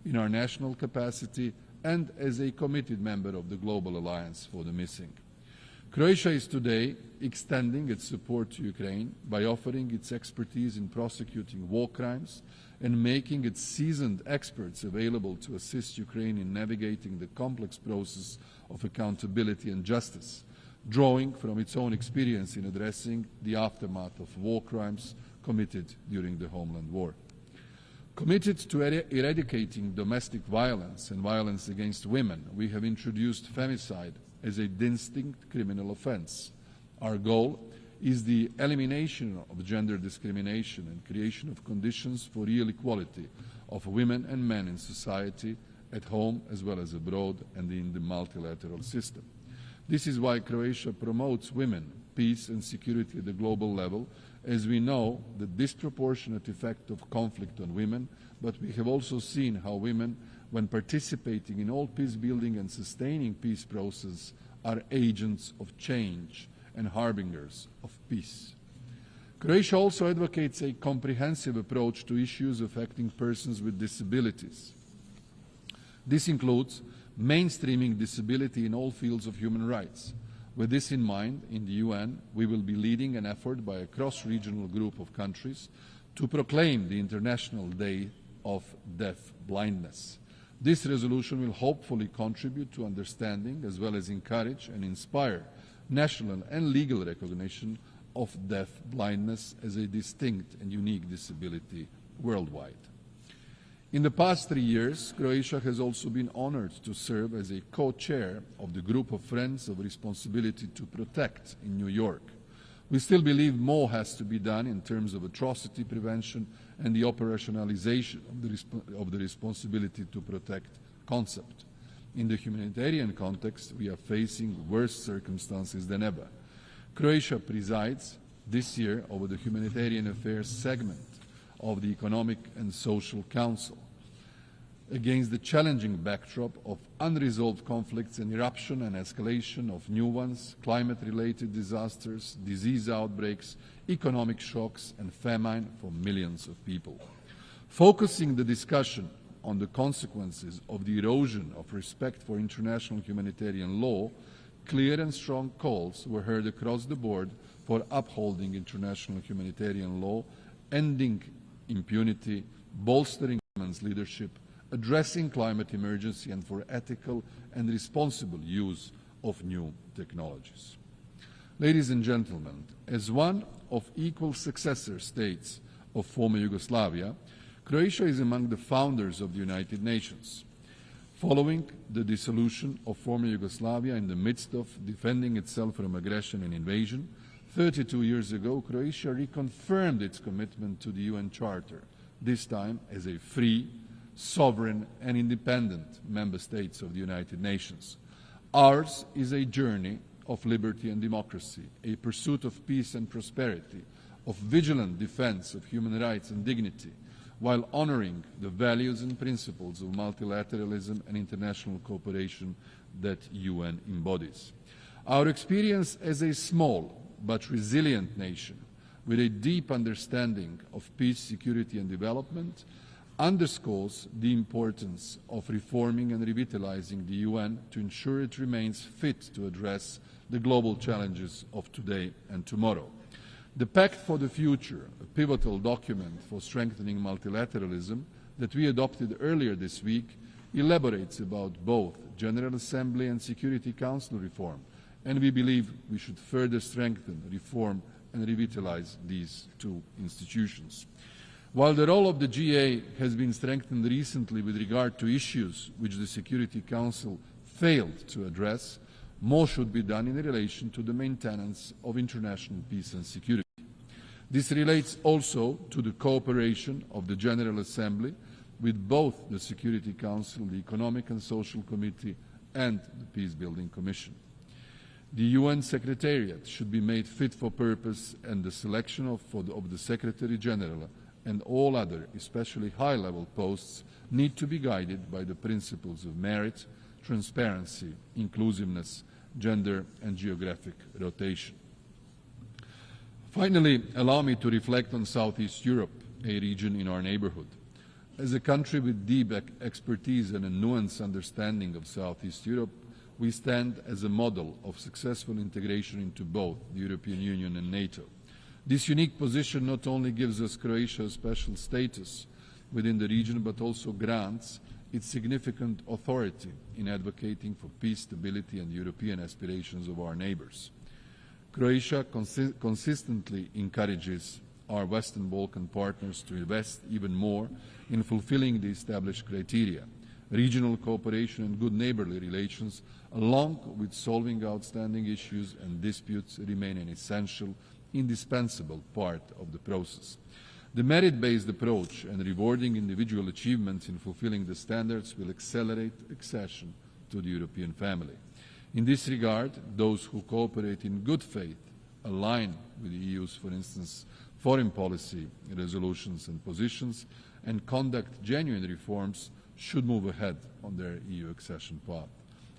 in our national capacity and as a committed member of the Global Alliance for the Missing. Croatia is today extending its support to Ukraine by offering its expertise in prosecuting war crimes and making its seasoned experts available to assist Ukraine in navigating the complex process of accountability and justice, drawing from its own experience in addressing the aftermath of war crimes committed during the homeland war. Committed to eradicating domestic violence and violence against women, we have introduced femicide as a distinct criminal offense. Our goal is the elimination of gender discrimination and creation of conditions for real equality of women and men in society, at home as well as abroad and in the multilateral system. This is why Croatia promotes women, peace and security at the global level, as we know the disproportionate effect of conflict on women, but we have also seen how women, when participating in all peace-building and sustaining peace process, are agents of change and harbingers of peace. Croatia also advocates a comprehensive approach to issues affecting persons with disabilities. This includes mainstreaming disability in all fields of human rights. With this in mind, in the UN, we will be leading an effort by a cross-regional group of countries to proclaim the International Day of Deaf Blindness. This resolution will hopefully contribute to understanding as well as encourage and inspire national and legal recognition of deaf blindness as a distinct and unique disability worldwide. In the past 3 years, Croatia has also been honored to serve as a co-chair of the Group of Friends of Responsibility to Protect in New York. We still believe more has to be done in terms of atrocity prevention and the operationalization of the responsibility to protect concept. In the humanitarian context, we are facing worse circumstances than ever. Croatia presides this year over the humanitarian affairs segment of the Economic and Social Council. Against the challenging backdrop of unresolved conflicts and eruption and escalation of new ones, climate-related disasters, disease outbreaks, economic shocks and famine for millions of people. Focusing the discussion on the consequences of the erosion of respect for international humanitarian law, clear and strong calls were heard across the board for upholding international humanitarian law, ending impunity, bolstering women's leadership, addressing climate emergency, and for ethical and responsible use of new technologies. Ladies and gentlemen, as one of equal successor states of former Yugoslavia, Croatia is among the founders of the United Nations. Following the dissolution of former Yugoslavia in the midst of defending itself from aggression and invasion, 32 years ago, Croatia reconfirmed its commitment to the UN Charter, this time as a free, sovereign and independent member state of the United Nations. Ours is a journey of liberty and democracy, a pursuit of peace and prosperity, of vigilant defense of human rights and dignity, while honoring the values and principles of multilateralism and international cooperation that UN embodies. Our experience as a small but resilient nation with a deep understanding of peace, security and development underscores the importance of reforming and revitalizing the UN to ensure it remains fit to address the global challenges of today and tomorrow. The Pact for the Future, a pivotal document for strengthening multilateralism that we adopted earlier this week, elaborates about both General Assembly and Security Council reform, and we believe we should further strengthen, reform and revitalize these two institutions. While the role of the GA has been strengthened recently with regard to issues which the Security Council failed to address, more should be done in relation to the maintenance of international peace and security. This relates also to the cooperation of the General Assembly with both the Security Council, the Economic and Social Committee, and the Peace-Building Commission. The UN Secretariat should be made fit for purpose, and the selection of the Secretary General and all other, especially high-level posts, need to be guided by the principles of merit, transparency, inclusiveness, gender and geographic rotation. Finally, allow me to reflect on Southeast Europe, a region in our neighborhood. As a country with deep expertise and a nuanced understanding of Southeast Europe, we stand as a model of successful integration into both the European Union and NATO. This unique position not only gives us Croatia a special status within the region, but also grants its significant authority in advocating for peace, stability, and European aspirations of our neighbors. Croatia consistently encourages our Western Balkan partners to invest even more in fulfilling the established criteria. Regional cooperation and good neighborly relations, along with solving outstanding issues and disputes, remain an essential, indispensable part of the process. The merit-based approach and rewarding individual achievements in fulfilling the standards will accelerate accession to the European family. In this regard, those who cooperate in good faith, align with the EU's, for instance, foreign policy resolutions and positions, and conduct genuine reforms should move ahead on their EU accession path.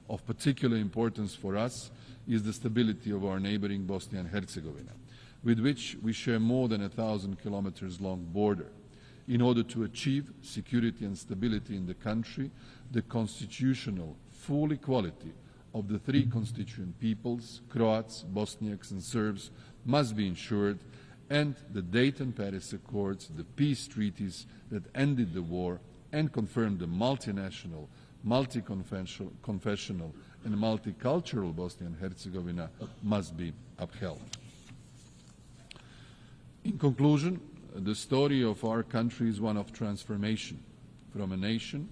Of particular importance for us is the stability of our neighboring Bosnia and Herzegovina, with which we share more than 1,000 kilometers long border. In order to achieve security and stability in the country, the constitutional full equality of the three constituent peoples, Croats, Bosniaks and Serbs, must be ensured, and the Dayton-Paris Accords, the peace treaties that ended the war and confirmed the multinational, multi-confessional and multicultural Bosnia and Herzegovina must be upheld. In conclusion, the story of our country is one of transformation from a nation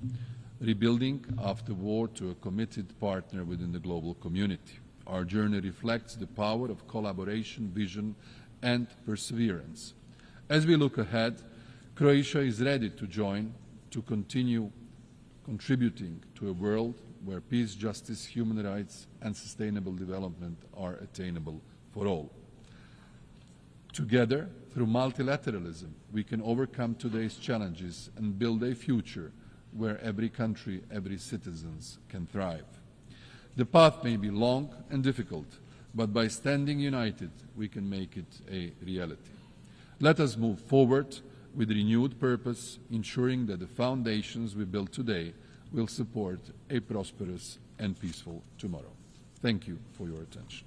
rebuilding after war to a committed partner within the global community. Our journey reflects the power of collaboration, vision, and perseverance. As we look ahead, Croatia is ready to join, to continue contributing to a world where peace, justice, human rights, and sustainable development are attainable for all. Together, through multilateralism, we can overcome today's challenges and build a future where every country, every citizen can thrive. The path may be long and difficult, but by standing united, we can make it a reality. Let us move forward with renewed purpose, ensuring that the foundations we build today will support a prosperous and peaceful tomorrow. Thank you for your attention.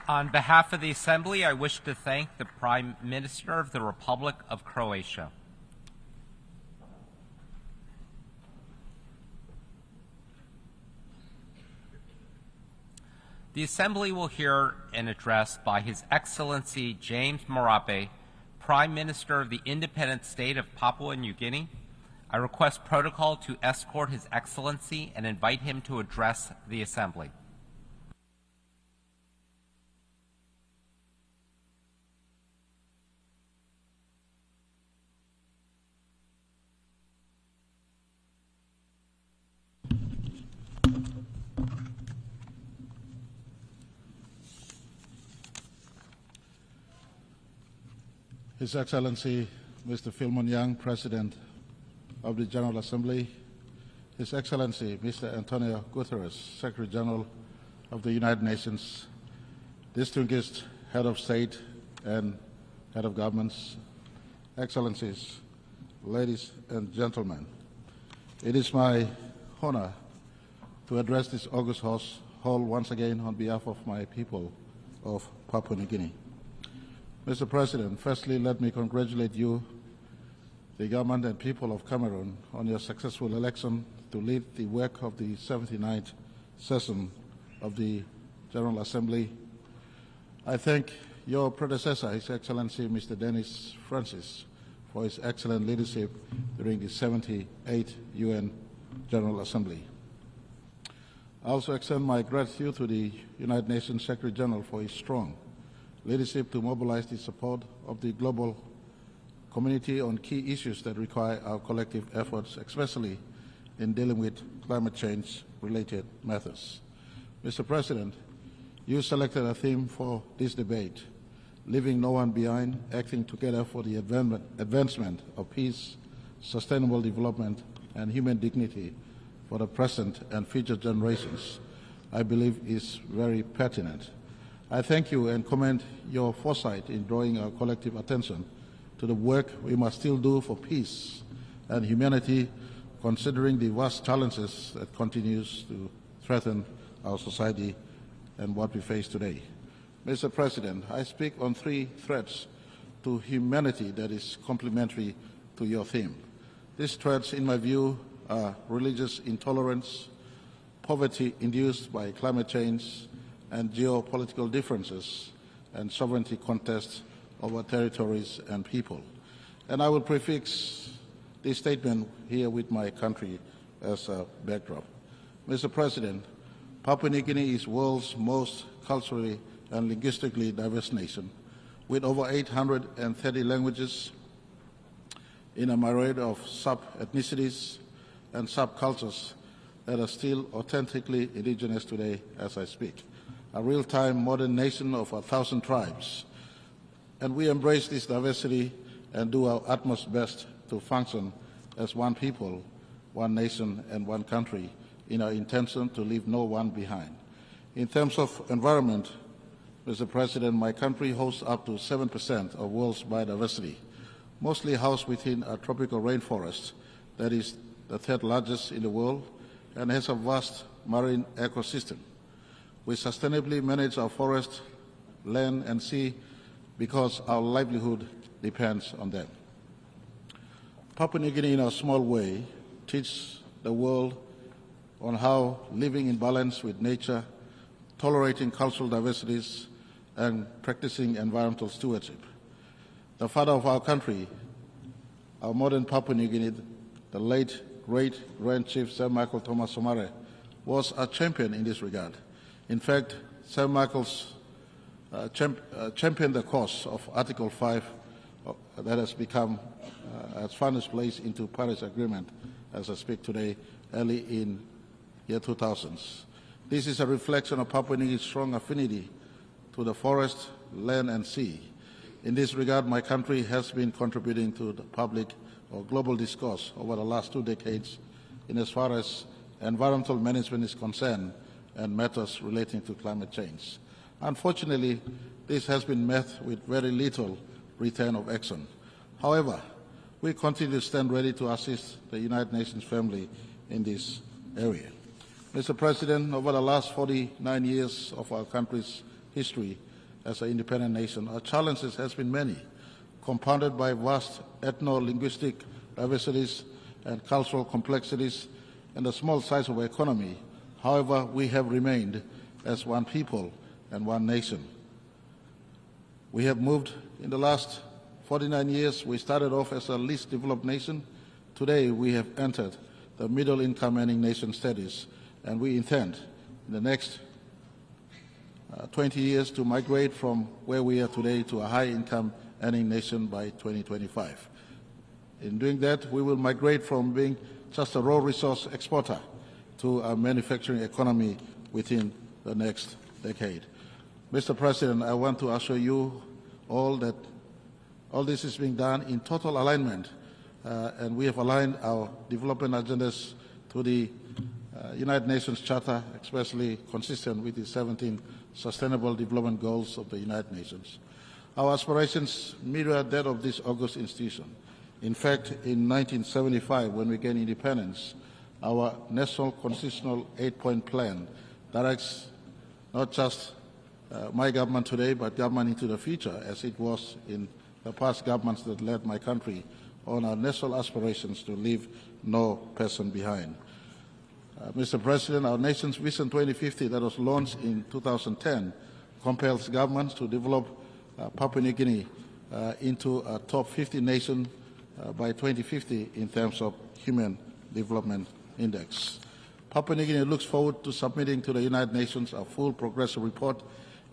On behalf of the Assembly, I wish to thank the Prime Minister of the Republic of Croatia. The Assembly will hear an address by His Excellency James Marape, Prime Minister of the Independent State of Papua New Guinea. I request protocol to escort His Excellency and invite him to address the Assembly. His Excellency Mr. Philemon Young, President of the General Assembly, His Excellency Mr. Antonio Guterres, Secretary General of the United Nations, distinguished Head of State and Head of Governments, Excellencies, ladies and gentlemen, it is my honor to address this august hall once again on behalf of my people of Papua New Guinea. Mr. President, firstly, let me congratulate you, the government and people of Cameroon, on your successful election to lead the work of the 79th session of the General Assembly. I thank your predecessor, His Excellency Mr. Denis Francis, for his excellent leadership during the 78th UN General Assembly. I also extend my gratitude to the United Nations Secretary General for his strong leadership to mobilize the support of the global community on key issues that require our collective efforts, especially in dealing with climate change-related matters. Mr. President, you selected a theme for this debate, leaving no one behind, acting together for the advancement of peace, sustainable development, and human dignity for the present and future generations, I believe is very pertinent. I thank you and commend your foresight in drawing our collective attention to the work we must still do for peace and humanity, considering the vast challenges that continues to threaten our society and what we face today. Mr. President, I speak on three threats to humanity that is complementary to your theme. These threats, in my view, are religious intolerance, poverty induced by climate change, and geopolitical differences and sovereignty contests over territories and people. And I will prefix this statement here with my country as a backdrop. Mr. President, Papua New Guinea is the world's most culturally and linguistically diverse nation, with over 830 languages in a myriad of sub-ethnicities and subcultures that are still authentically indigenous today as I speak. A real-time modern nation of 1,000 tribes. And we embrace this diversity and do our utmost best to function as one people, one nation, and one country in our intention to leave no one behind. In terms of environment, Mr. President, my country hosts up to 7% of world's biodiversity, mostly housed within a tropical rainforest that is the third largest in the world and has a vast marine ecosystem. We sustainably manage our forest, land, and sea because our livelihood depends on them. Papua New Guinea, in a small way, teaches the world on how living in balance with nature, tolerating cultural diversities, and practicing environmental stewardship. The father of our country, our modern Papua New Guinea, the late great-grand chief Sir Michael Thomas Somare, was a champion in this regard. In fact, Sir Michael's championed the cause of Article 5 that has become, has found its place into Paris Agreement as I speak today, early in year 2000s. This is a reflection of Papua New Guinea's strong affinity to the forest, land, and sea. In this regard, my country has been contributing to the public or global discourse over the last 2 decades in as far as environmental management is concerned and matters relating to climate change. Unfortunately, this has been met with very little return of action. However, we continue to stand ready to assist the United Nations family in this area. Mr. President, over the last 49 years of our country's history as an independent nation, our challenges has been many, compounded by vast ethno-linguistic diversities and cultural complexities and the small size of our economy. However, we have remained as one people and one nation. We have moved in the last 49 years. We started off as a least developed nation. Today, we have entered the middle-income earning nation status, and we intend in the next 20 years to migrate from where we are today to a high-income earning nation by 2025. In doing that, we will migrate from being just a raw resource exporter to a manufacturing economy within the next decade. Mr. President, I want to assure you all that all this is being done in total alignment, and we have aligned our development agendas to the United Nations Charter, especially consistent with the 17 Sustainable Development Goals of the United Nations. Our aspirations mirror that of this august institution. In fact, in 1975, when we gained independence, our National Constitutional 8-point plan directs not just my government today, but government into the future, as it was in the past governments that led my country, on our national aspirations to leave no person behind. Mr. President, our nation's Vision 2050 that was launched in 2010 compels governments to develop Papua New Guinea into a top 50 nation by 2050 in terms of Human Development Index. Papua New Guinea looks forward to submitting to the United Nations a full progressive report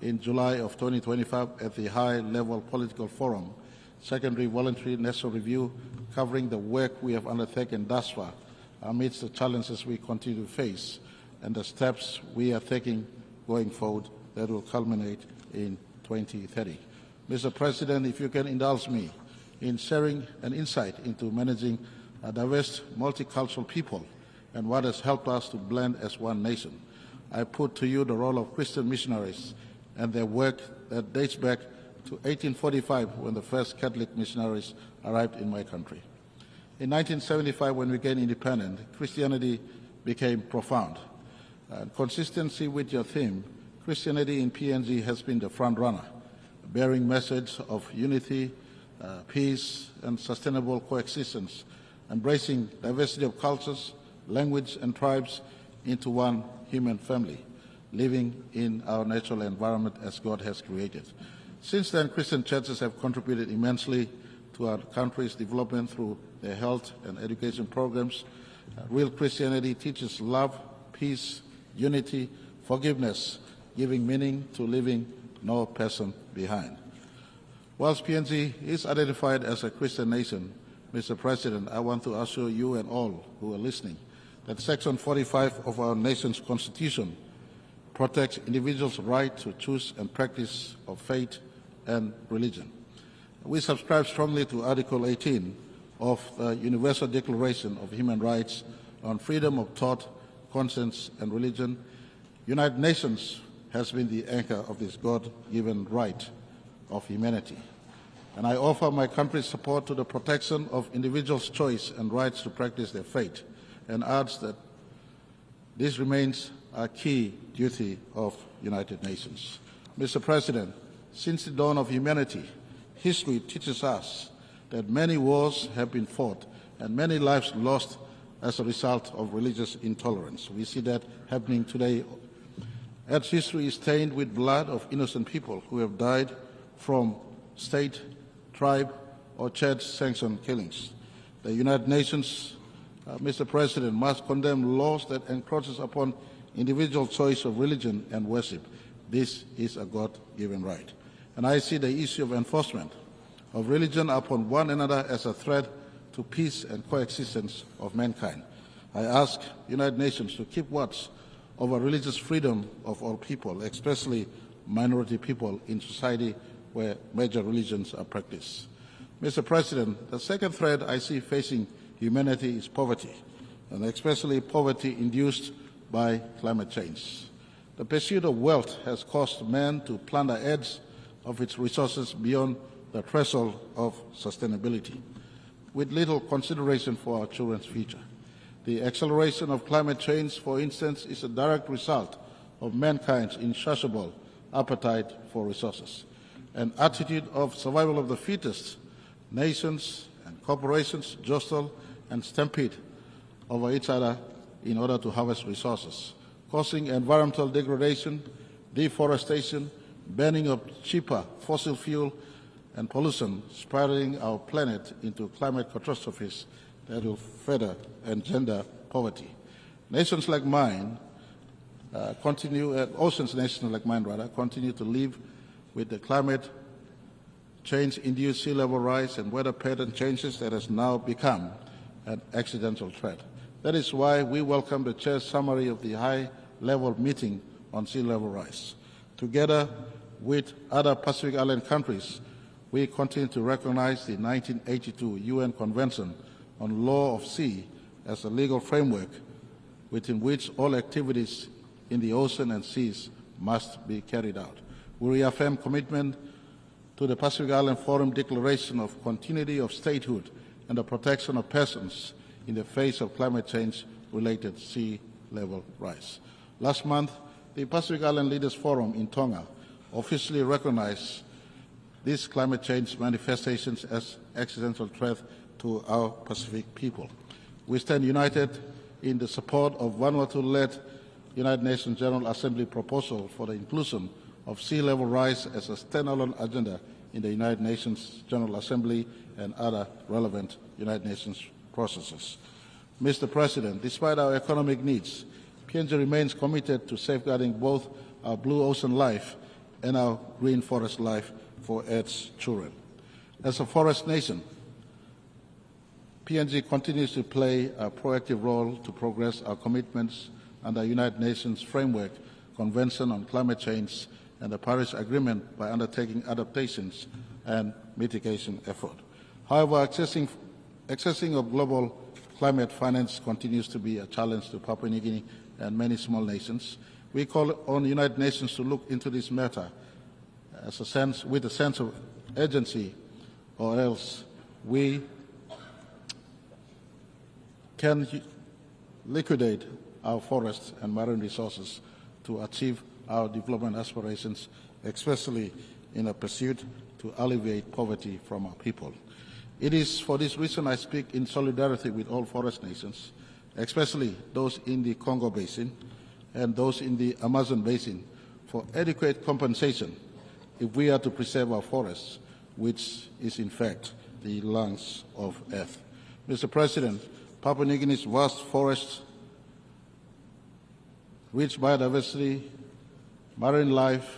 in July of 2025 at the High-Level Political Forum, Secondary Voluntary National Review covering the work we have undertaken thus far amidst the challenges we continue to face and the steps we are taking going forward that will culminate in 2030. Mr. President, if you can indulge me in sharing an insight into managing a diverse, multicultural people and what has helped us to blend as one nation, I put to you the role of Christian missionaries and their work that dates back to 1845 when the first Catholic missionaries arrived in my country. In 1975, when we gained independence, Christianity became profound. Consistency with your theme, Christianity in PNG has been the front runner, bearing message of unity, peace, and sustainable coexistence, embracing diversity of cultures, language, and tribes into one human family, living in our natural environment as God has created. Since then, Christian churches have contributed immensely to our country's development through their health and education programs. Real Christianity teaches love, peace, unity, forgiveness, giving meaning to leaving no person behind. Whilst PNG is identified as a Christian nation, Mr. President, I want to assure you and all who are listening that Section 45 of our nation's Constitution protects individuals' right to choose and practice of faith and religion. We subscribe strongly to Article 18 of the Universal Declaration of Human Rights on freedom of thought, conscience, and religion. United Nations has been the anchor of this God-given right of humanity. And I offer my country's support to the protection of individuals' choice and rights to practice their faith, and urge that this remains a key duty of United Nations. Mr. President, since the dawn of humanity, history teaches us that many wars have been fought and many lives lost as a result of religious intolerance. We see that happening today, as history is stained with blood of innocent people who have died from state, tribe, or church-sanctioned killings. The United Nations, Mr. President, must condemn laws that encroaches upon individual choice of religion and worship. This is a God-given right. And I see the issue of enforcement of religion upon one another as a threat to peace and coexistence of mankind. I ask United Nations to keep watch over religious freedom of all people, especially minority people in society where major religions are practiced. Mr. President, the second threat I see facing humanity is poverty, and especially poverty induced by climate change. The pursuit of wealth has caused man to plunder edge of its resources beyond the threshold of sustainability, with little consideration for our children's future. The acceleration of climate change, for instance, is a direct result of mankind's insatiable appetite for resources. An attitude of survival of the fittest, nations and corporations jostle and stampede over each other in order to harvest resources, causing environmental degradation, deforestation, burning of cheaper fossil fuel, and pollution, spiraling our planet into climate catastrophes that will further engender poverty. Nations like mine oceans nations like mine continue to live with the climate change-induced sea level rise and weather pattern changes that has now become an accidental threat. That is why we welcome the Chair's summary of the high-level meeting on sea level rise. Together with other Pacific Island countries, we continue to recognize the 1982 UN Convention on Law of Sea as a legal framework within which all activities in the ocean and seas must be carried out. We reaffirm commitment to the Pacific Island Forum Declaration of Continuity of Statehood and the protection of persons in the face of climate change-related sea level rise. Last month, the Pacific Island Leaders Forum in Tonga officially recognized these climate change manifestations as existential threat to our Pacific people. We stand united in the support of Vanuatu-led United Nations General Assembly proposal for the inclusion of sea level rise as a standalone agenda in the United Nations General Assembly and other relevant United Nations processes. Mr. President, despite our economic needs, PNG remains committed to safeguarding both our blue ocean life and our green forest life for its children. As a forest nation, PNG continues to play a proactive role to progress our commitments under the United Nations Framework Convention on Climate Change and the Paris Agreement by undertaking adaptations and mitigation effort. However, accessing of global climate finance continues to be a challenge to Papua New Guinea and many small nations. We call on the United Nations to look into this matter with a sense of urgency, or else we can liquidate our forests and marine resources to achieve our development aspirations, especially in a pursuit to alleviate poverty from our people. It is for this reason I speak in solidarity with all forest nations, especially those in the Congo Basin and those in the Amazon Basin, for adequate compensation if we are to preserve our forests, which is in fact the lungs of Earth. Mr. President, Papua New Guinea's vast forests, rich biodiversity, marine life,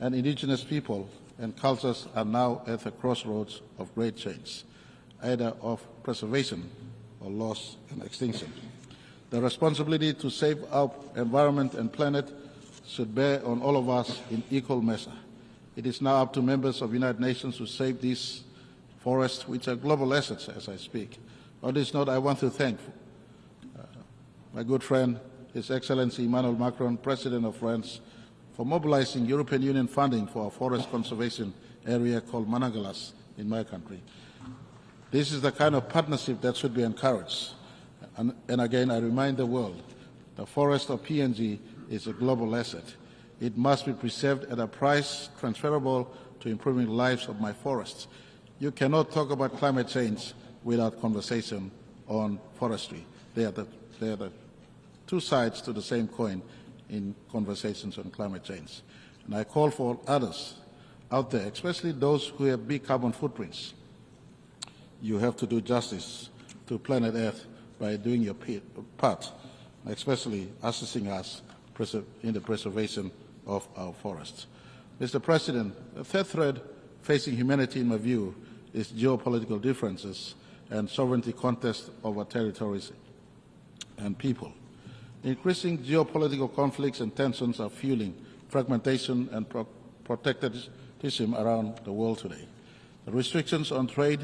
and indigenous people and cultures are now at the crossroads of great change, either of preservation or loss and extinction. The responsibility to save our environment and planet should bear on all of us in equal measure. It is now up to members of the United Nations to save these forests, which are global assets as I speak. On this note, I want to thank my good friend, His Excellency Emmanuel Macron, President of France, for mobilizing European Union funding for a forest conservation area called Managalas in my country. This is the kind of partnership that should be encouraged. And again, I remind the world, the forest of PNG is a global asset. It must be preserved at a price transferable to improving the lives of my forests. You cannot talk about climate change without conversation on forestry. They are the two sides to the same coin in conversations on climate change. And I call for others out there, especially those who have big carbon footprints. You have to do justice to planet Earth by doing your part, especially assisting us in the preservation of our forests. Mr. President, the third threat facing humanity, in my view, is geopolitical differences and sovereignty contests over territories and people. Increasing geopolitical conflicts and tensions are fueling fragmentation and protectionism around the world today. The restrictions on trade,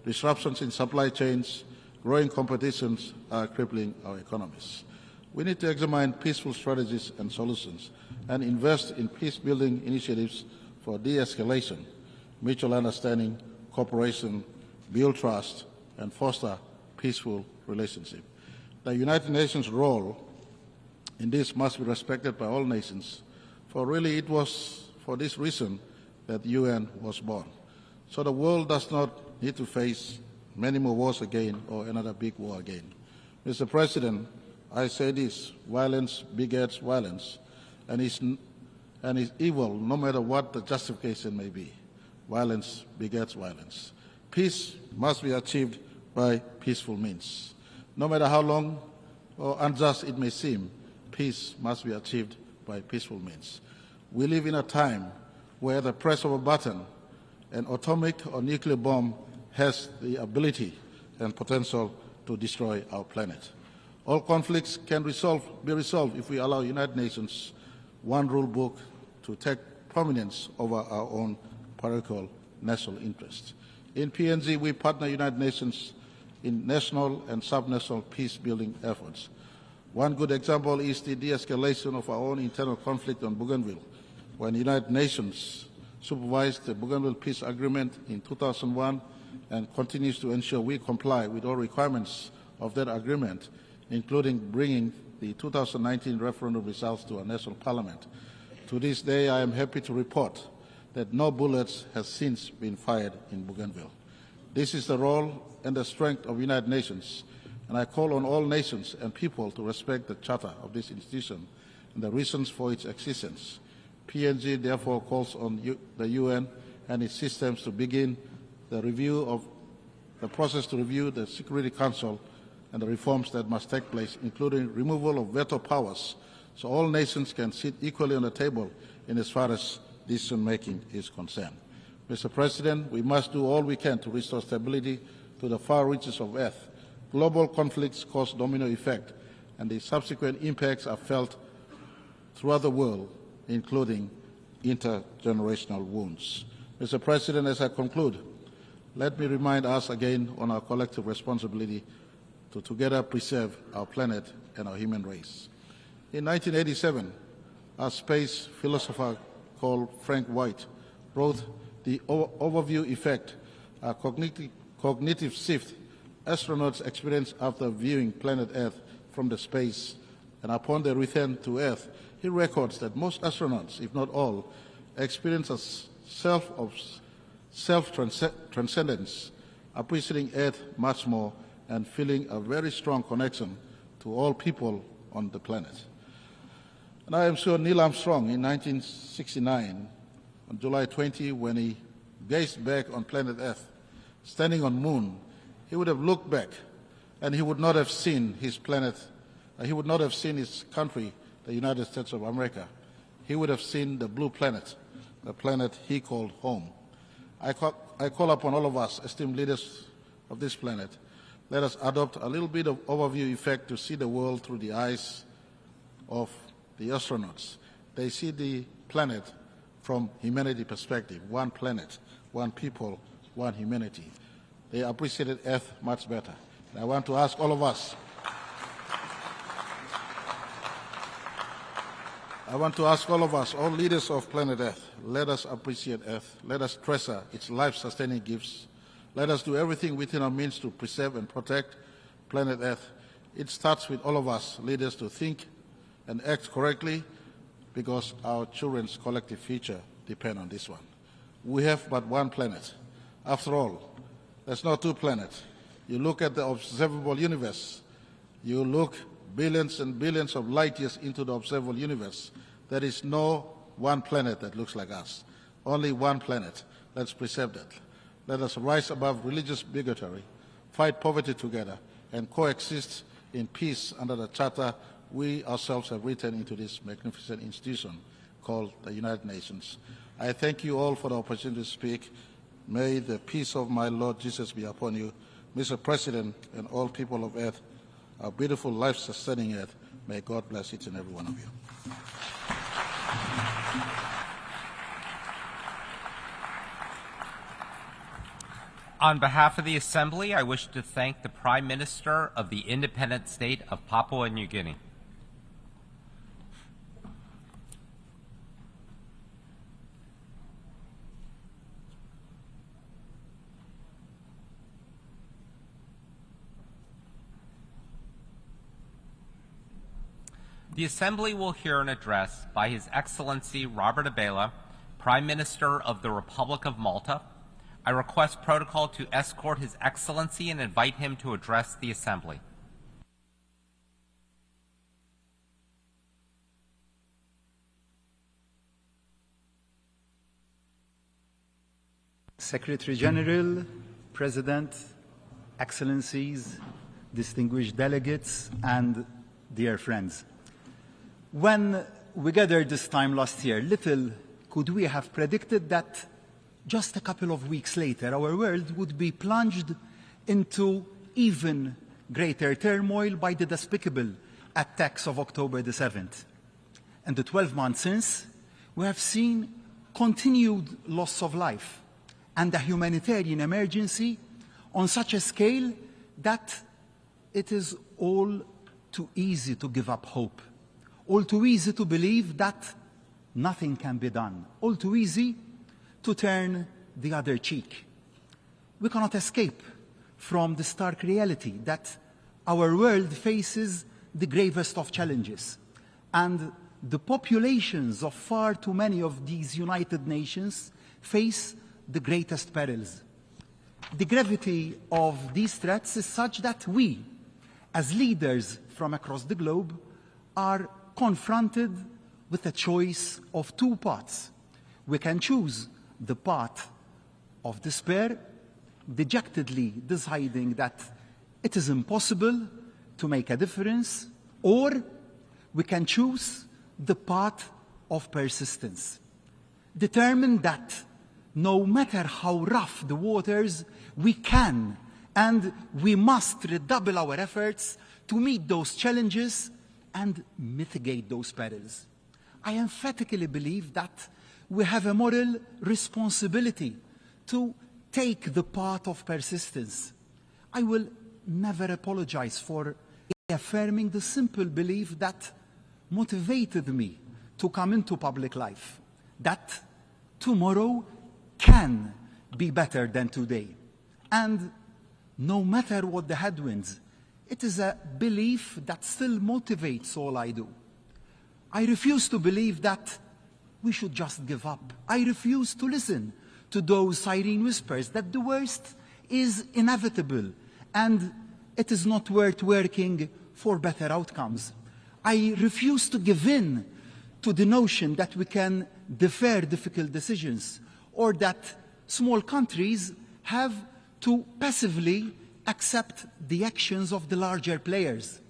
disruptions in supply chains, growing competitions are crippling our economies. We need to examine peaceful strategies and solutions and invest in peace-building initiatives for de-escalation, mutual understanding, cooperation, build trust, and foster peaceful relationships. The United Nations role in this must be respected by all nations, for really it was for this reason that the UN was born. So the world does not need to face many more wars again or another big war again. Mr. President, I say this: violence begets violence, and is evil no matter what the justification may be. Violence begets violence. Peace must be achieved by peaceful means. No matter how long or unjust it may seem, peace must be achieved by peaceful means. We live in a time where the press of a button, an atomic or nuclear bomb has the ability and potential to destroy our planet. All conflicts can be resolved if we allow United Nations one rule book to take prominence over our own parochial national interests. In PNG, we partner United Nations in national and subnational peace-building efforts. One good example is the de-escalation of our own internal conflict on Bougainville, when the United Nations supervised the Bougainville Peace Agreement in 2001 and continues to ensure we comply with all requirements of that agreement, including bringing the 2019 referendum results to our national parliament. To this day, I am happy to report that no bullets have since been fired in Bougainville. This is the role and the strength of the United Nations, and I call on all nations and people to respect the charter of this institution and the reasons for its existence. PNG therefore calls on the UN and its systems to begin the process to review the Security Council and the reforms that must take place, including removal of veto powers, so all nations can sit equally on the table in as far as decision-making is concerned. Mr. President, we must do all we can to restore stability to the far reaches of Earth. Global conflicts cause domino effect, and the subsequent impacts are felt throughout the world, including intergenerational wounds. Mr. President, as I conclude, let me remind us again on our collective responsibility to together preserve our planet and our human race. In 1987, a space philosopher called Frank White wrote the overview effect, a cognitive shift astronauts experience after viewing planet Earth from the space, and upon their return to Earth, he records that most astronauts, if not all, experience a self-transcendence, appreciating Earth much more and feeling a very strong connection to all people on the planet. And I am sure Neil Armstrong in 1969, on July 20, when he gazed back on planet Earth, standing on the moon, he would have looked back and he would not have seen his planet, he would not have seen his country, the United States of America. He would have seen the blue planet, the planet he called home. I call upon all of us, esteemed leaders of this planet, let us adopt a little bit of overview effect to see the world through the eyes of the astronauts. They see the planet from humanity perspective, one planet, one people, one humanity. They appreciated Earth much better. And I want to ask all of us, all leaders of planet Earth, let us appreciate Earth. Let us treasure its life-sustaining gifts. Let us do everything within our means to preserve and protect planet Earth. It starts with all of us, leaders, to think and act correctly, because our children's collective future depend on this one. We have but one planet. After all, there's not two planets. You look at the observable universe. You look billions and billions of light years into the observable universe. There is no one planet that looks like us. Only one planet. Let's preserve that. Let us rise above religious bigotry, fight poverty together, and coexist in peace under the charter we ourselves have written into this magnificent institution called the United Nations. I thank you all for the opportunity to speak. May the peace of my Lord Jesus be upon you, Mr. President, and all people of Earth, our beautiful life-sustaining Earth. May God bless each and every one of you. On behalf of the Assembly, I wish to thank the Prime Minister of the independent state of Papua New Guinea. The Assembly will hear an address by His Excellency Robert Abela, Prime Minister of the Republic of Malta. I request protocol to escort His Excellency and invite him to address the Assembly. Secretary General, President, Excellencies, distinguished delegates, and dear friends. When we gathered this time last year, little could we have predicted that just a couple of weeks later, our world would be plunged into even greater turmoil by the despicable attacks of October the 7th. In the 12 months since, we have seen continued loss of life and a humanitarian emergency on such a scale that it is all too easy to give up hope, all too easy to believe that nothing can be done, all too easy to turn the other cheek. We cannot escape from the stark reality that our world faces the gravest of challenges, and the populations of far too many of these United Nations face the greatest perils. The gravity of these threats is such that we, as leaders from across the globe, are confronted with a choice of two paths. We can choose the path of despair, dejectedly deciding that it is impossible to make a difference, or we can choose the path of persistence. determined that no matter how rough the waters, we can and we must redouble our efforts to meet those challenges and mitigate those perils. I emphatically believe that we have a moral responsibility to take the path of persistence. I will never apologize for affirming the simple belief that motivated me to come into public life, that tomorrow can be better than today. And no matter what the headwinds, it is a belief that still motivates all I do. I refuse to believe that we should just give up. I refuse to listen to those siren whispers that the worst is inevitable and it is not worth working for better outcomes. I refuse to give in to the notion that we can defer difficult decisions or that small countries have to passively accept the actions of the larger players.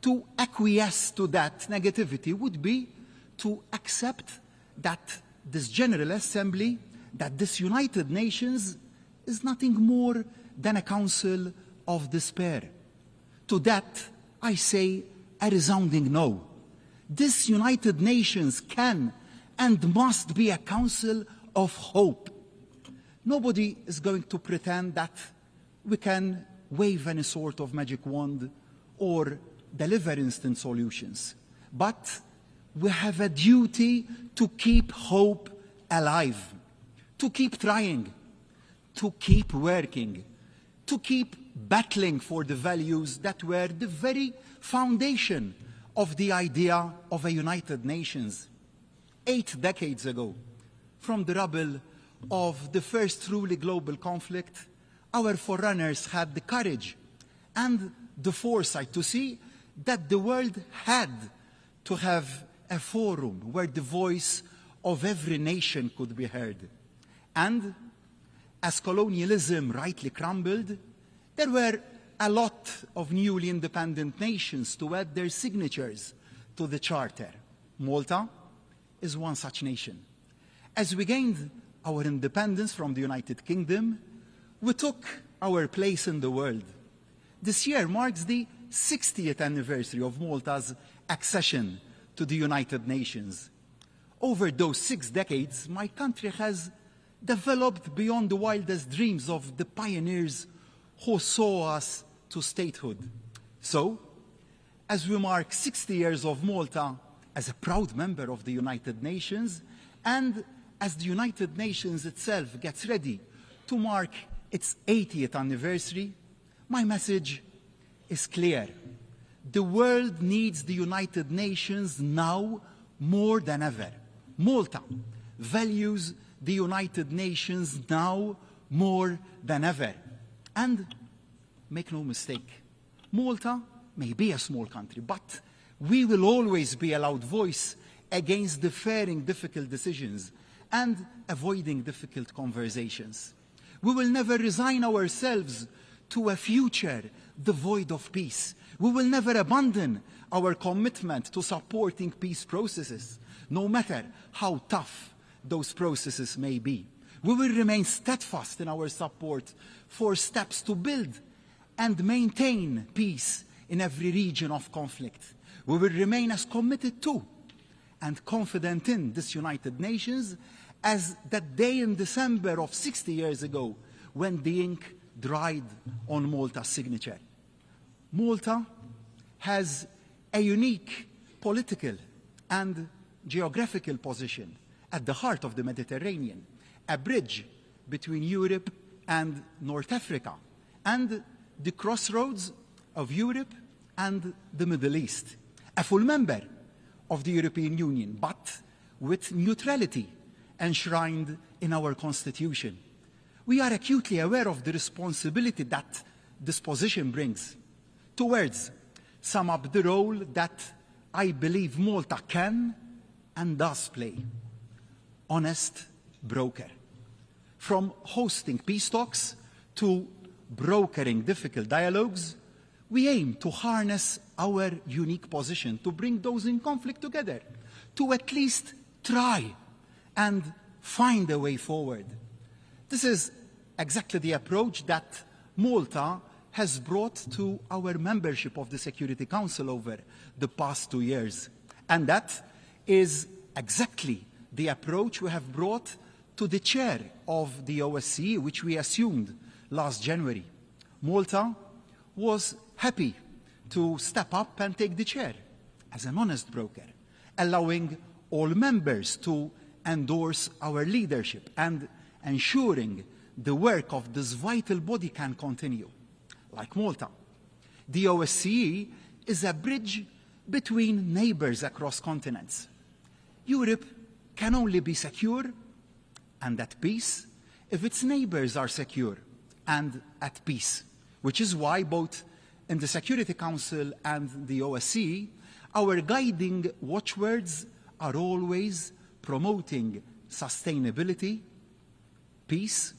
To acquiesce to that negativity would be to accept that this General Assembly, that this United Nations is nothing more than a council of despair. To that, I say a resounding no. This United Nations can and must be a council of hope. Nobody is going to pretend that we can wave any sort of magic wand or deliver instant solutions. But we have a duty to keep hope alive, to keep trying, to keep working, to keep battling for the values that were the very foundation of the idea of a United Nations. 8 decades ago, from the rubble of the first truly global conflict, our forerunners had the courage and the foresight to see that the world had to have a forum where the voice of every nation could be heard. And as colonialism rightly crumbled, there were a lot of newly independent nations to add their signatures to the Charter. Malta is one such nation. As we gained our independence from the United Kingdom, we took our place in the world. This year marks the 60th anniversary of Malta's accession to the United Nations. Over those 6 decades, my country has developed beyond the wildest dreams of the pioneers who saw us to statehood. So, as we mark 60 years of Malta as a proud member of the United Nations, and as the United Nations itself gets ready to mark its 80th anniversary, my message is clear. The world needs the United Nations now more than ever. Malta values the United Nations now more than ever. And make no mistake, Malta may be a small country, but we will always be a loud voice against deferring difficult decisions and avoiding difficult conversations. We will never resign ourselves to a future devoid of peace. We will never abandon our commitment to supporting peace processes, no matter how tough those processes may be. We will remain steadfast in our support for steps to build and maintain peace in every region of conflict. We will remain as committed to and confident in this United Nations as that day in December of 60 years ago when the ink dried on Malta's signature. Malta has a unique political and geographical position at the heart of the Mediterranean, a bridge between Europe and North Africa, and the crossroads of Europe and the Middle East. A full member of the European Union, but with neutrality enshrined in our Constitution. We are acutely aware of the responsibility that this position brings. 2 words sum up the role that I believe Malta can and does play. Honest broker. From hosting peace talks to brokering difficult dialogues, we aim to harness our unique position to bring those in conflict together, to at least try and find a way forward. This is exactly the approach that Malta has brought to our membership of the Security Council over the past 2 years. And that is exactly the approach we have brought to the chair of the OSCE, which we assumed last January. Malta was happy to step up and take the chair as an honest broker, allowing all members to endorse our leadership and ensuring the work of this vital body can continue. Like Malta, the OSCE is a bridge between neighbors across continents. Europe can only be secure and at peace if its neighbors are secure and at peace, which is why both in the Security Council and the OSCE, our guiding watchwords are always promoting sustainability, peace,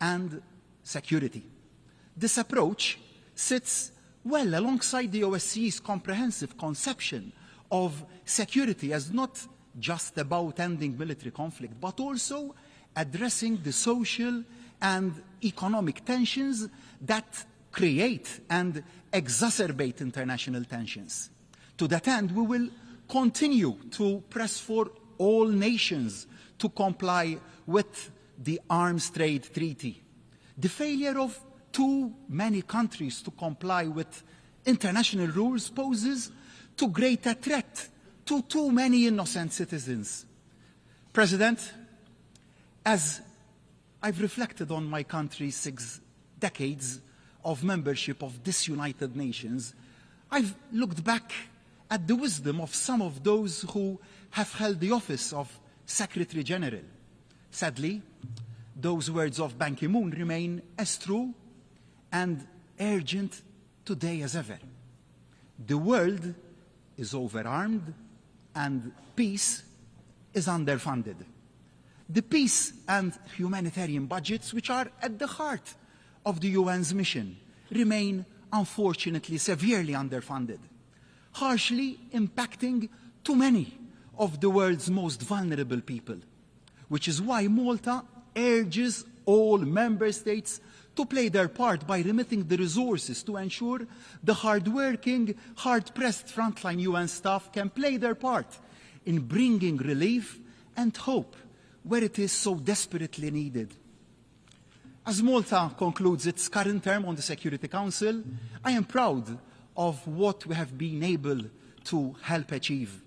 and security. This approach sits well alongside the OSCE's comprehensive conception of security as not just about ending military conflict, but also addressing the social and economic tensions that create and exacerbate international tensions. To that end, we will continue to press for all nations to comply with the Arms Trade Treaty. The failure of too many countries to comply with international rules poses too great a threat to too many innocent citizens. President, as I've reflected on my country's 6 decades of membership of this United Nations, I've looked back at the wisdom of some of those who have held the office of Secretary General. Sadly, those words of Ban Ki-moon remain as true and urgent today as ever. The world is overarmed and peace is underfunded. The peace and humanitarian budgets, which are at the heart of the UN's mission, remain unfortunately severely underfunded, harshly impacting too many of the world's most vulnerable people, which is why Malta urges all member states to play their part by remitting the resources to ensure the hard-working, hard-pressed frontline UN staff can play their part in bringing relief and hope where it is so desperately needed. As Malta concludes its current term on the Security Council, I am proud of what we have been able to help achieve.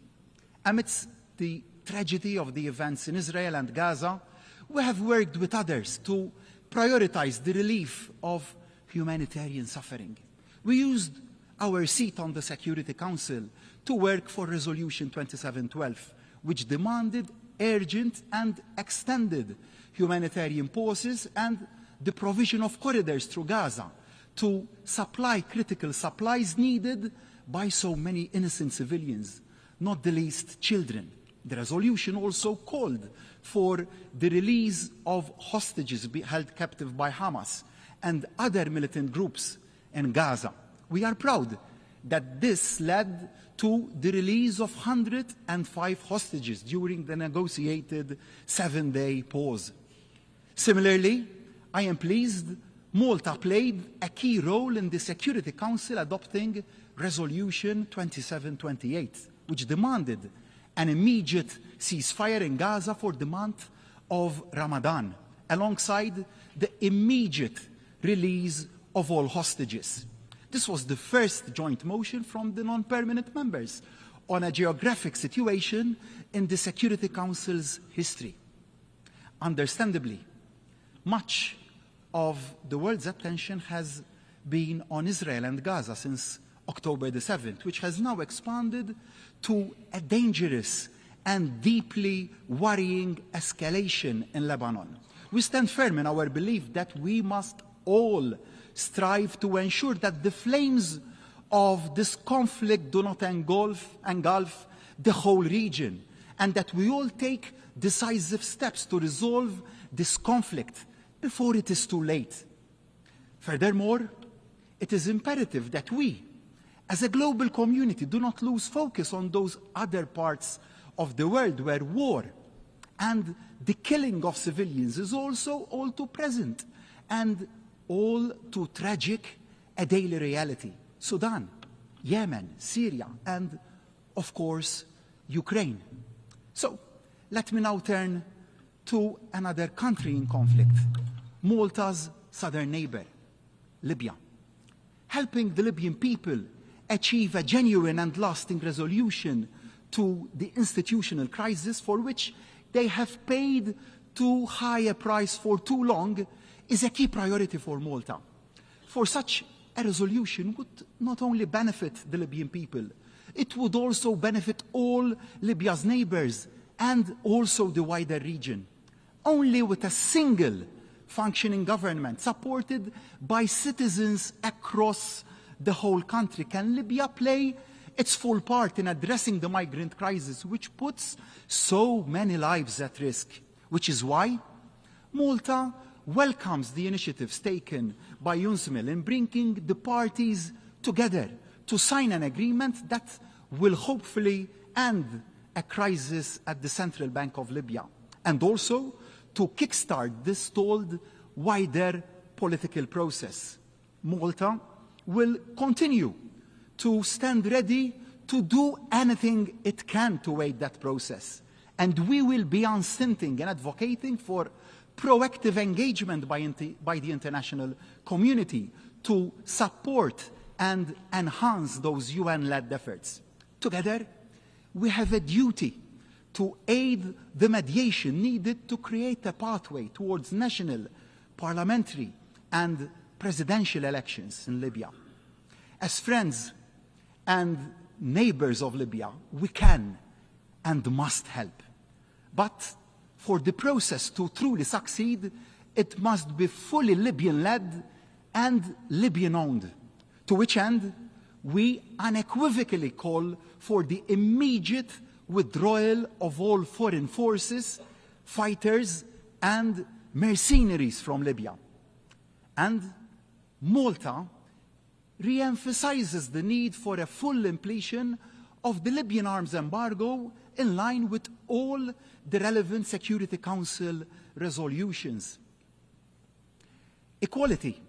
Amidst the tragedy of the events in Israel and Gaza, we have worked with others to prioritize the relief of humanitarian suffering. We used our seat on the Security Council to work for Resolution 2712, which demanded urgent and extended humanitarian pauses and the provision of corridors through Gaza to supply critical supplies needed by so many innocent civilians, not the least children. The resolution also called for the release of hostages held captive by Hamas and other militant groups in Gaza. We are proud that this led to the release of 105 hostages during the negotiated 7-day pause. Similarly, I am pleased Malta played a key role in the Security Council adopting Resolution 2728, which demanded an immediate ceasefire in Gaza for the month of Ramadan, alongside the immediate release of all hostages. This was the first joint motion from the non-permanent members on a geographic situation in the Security Council's history. Understandably, much of the world's attention has been on Israel and Gaza since October the 7th, which has now expanded to a dangerous and deeply worrying escalation in Lebanon. We stand firm in our belief that we must all strive to ensure that the flames of this conflict do not engulf the whole region, and that we all take decisive steps to resolve this conflict before it is too late. Furthermore, it is imperative that we, as a global community, do not lose focus on those other parts of the world where war And the killing of civilians is also all too present and all too tragic a daily reality. Sudan, Yemen, Syria, and of course, Ukraine. So let me now turn to another country in conflict, Malta's southern neighbor, Libya. Helping the Libyan people achieve a genuine and lasting resolution to the institutional crisis for which they have paid too high a price for too long is a key priority for Malta. For such a resolution would not only benefit the Libyan people, it would also benefit all Libya's neighbors and also the wider region. Only with a single functioning government supported by citizens across the whole country can Libya play its full part in addressing the migrant crisis, which puts so many lives at risk, which is why Malta welcomes the initiatives taken by UNSMIL in bringing the parties together to sign an agreement that will hopefully end a crisis at the central bank of Libya, and also to kickstart this stalled wider political process. Malta will continue to stand ready to do anything it can to aid that process. And we will be unstinting in advocating for proactive engagement by the international community to support and enhance those UN-led efforts. Together, we have a duty to aid the mediation needed to create a pathway towards national, parliamentary, and presidential elections in Libya. As friends and neighbors of Libya, we can and must help. But for the process to truly succeed, it must be fully Libyan-led and Libyan-owned, to which end we unequivocally call for the immediate withdrawal of all foreign forces, fighters, and mercenaries from Libya. And Malta re-emphasizes the need for a full completion of the Libyan arms embargo in line with all the relevant Security Council resolutions. Equality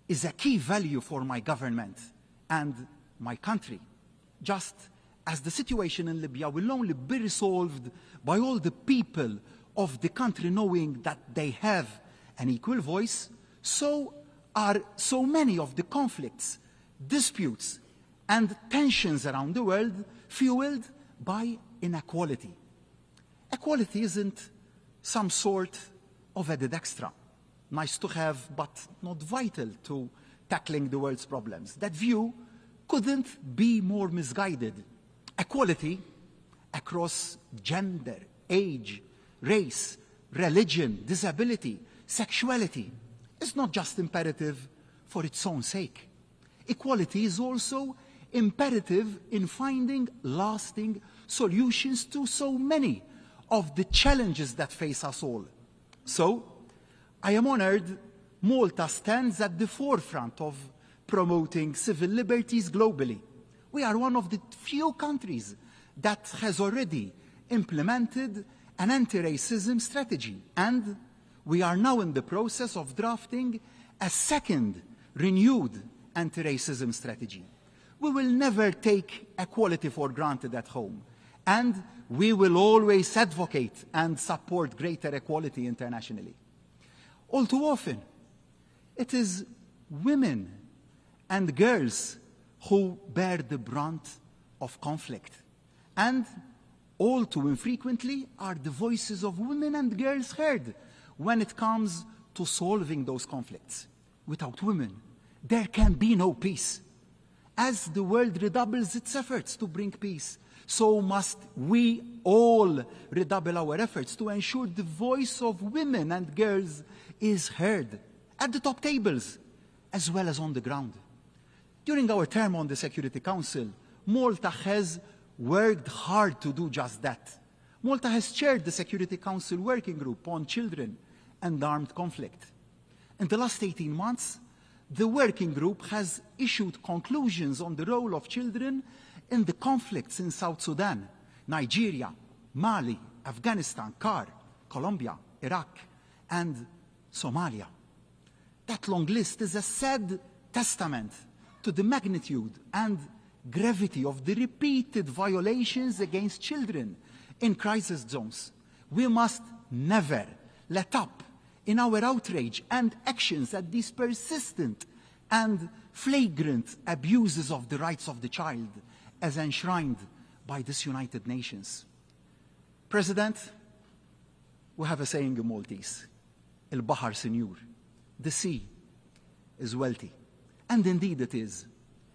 is a key value for my government and my country, just as the situation in Libya will only be resolved by all the people of the country knowing that they have an equal voice, so are so many of the conflicts, disputes, and tensions around the world fueled by inequality. Equality isn't some sort of added extra, nice to have but not vital to tackling the world's problems. That view couldn't be more misguided. Equality across gender, age, race, religion, disability, sexuality is not just imperative for its own sake. Equality is also imperative in finding lasting solutions to so many of the challenges that face us all. So, I am honored Malta stands at the forefront of promoting civil liberties globally. We are one of the few countries that has already implemented an anti-racism strategy, and we are now in the process of drafting a second renewed anti-racism strategy. We will never take equality for granted at home, and we will always advocate and support greater equality internationally. All too often, it is women and girls who bear the brunt of conflict, and all too infrequently are the voices of women and girls heard when it comes to solving those conflicts. Without women, there can be no peace. As the world redoubles its efforts to bring peace, so must we all redouble our efforts to ensure the voice of women and girls is heard at the top tables as well as on the ground. During our term on the Security Council, Malta has worked hard to do just that. Malta has chaired the Security Council Working Group on Children and Armed Conflict. In the last 18 months, the working group has issued conclusions on the role of children in the conflicts in South Sudan, Nigeria, Mali, Afghanistan, CAR, Colombia, Iraq, and Somalia. That long list is a sad testament to the magnitude and gravity of the repeated violations against children in crisis zones. We must never let up in our outrage and actions at these persistent and flagrant abuses of the rights of the child as enshrined by this United Nations. President, we have a saying in Maltese, "Il-Bahar Senor," the sea is wealthy. And indeed it is.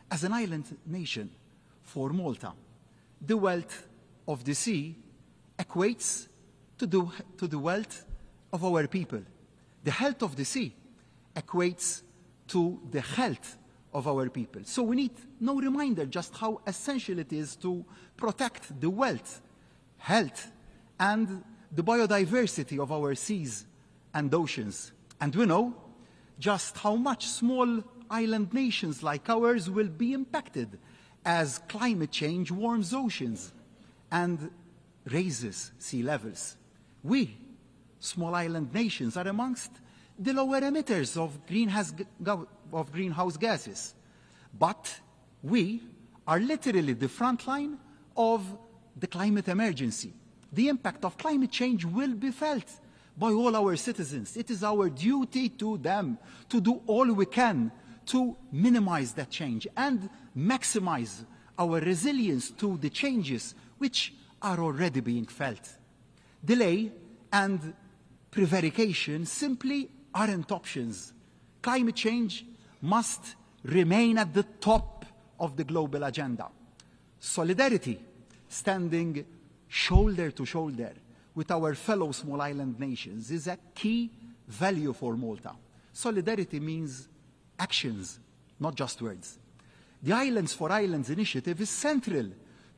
As an island nation for Malta, the wealth of the sea equates to the wealth of our people. The health of the sea equates to the health of our people. So we need no reminder just how essential it is to protect the wealth, health, and the biodiversity of our seas and oceans. And we know just how much small island nations like ours will be impacted as climate change warms oceans and raises sea levels. We, small island nations, are amongst the lower emitters of greenhouse gases. But we are literally the front line of the climate emergency. The impact of climate change will be felt by all our citizens. It is our duty to them to do all we can to minimize that change and maximize our resilience to the changes which are already being felt. Delay and prevarication simply aren't options. Climate change must remain at the top of the global agenda. Solidarity, standing shoulder to shoulder with our fellow small island nations, is a key value for Malta. Solidarity means actions, not just words. The Islands for Islands initiative is central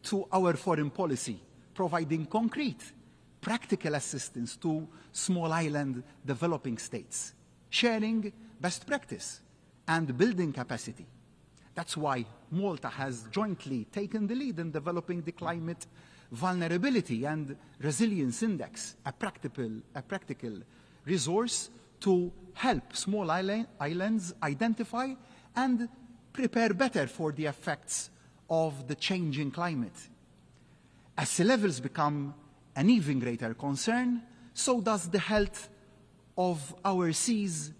to our foreign policy, providing concrete, practical assistance to small island developing states, sharing best practice and building capacity. That's why Malta has jointly taken the lead in developing the Climate Vulnerability and Resilience Index, a practical resource to help small islands identify and prepare better for the effects of the changing climate. As sea levels become an even greater concern, so does the health of our seas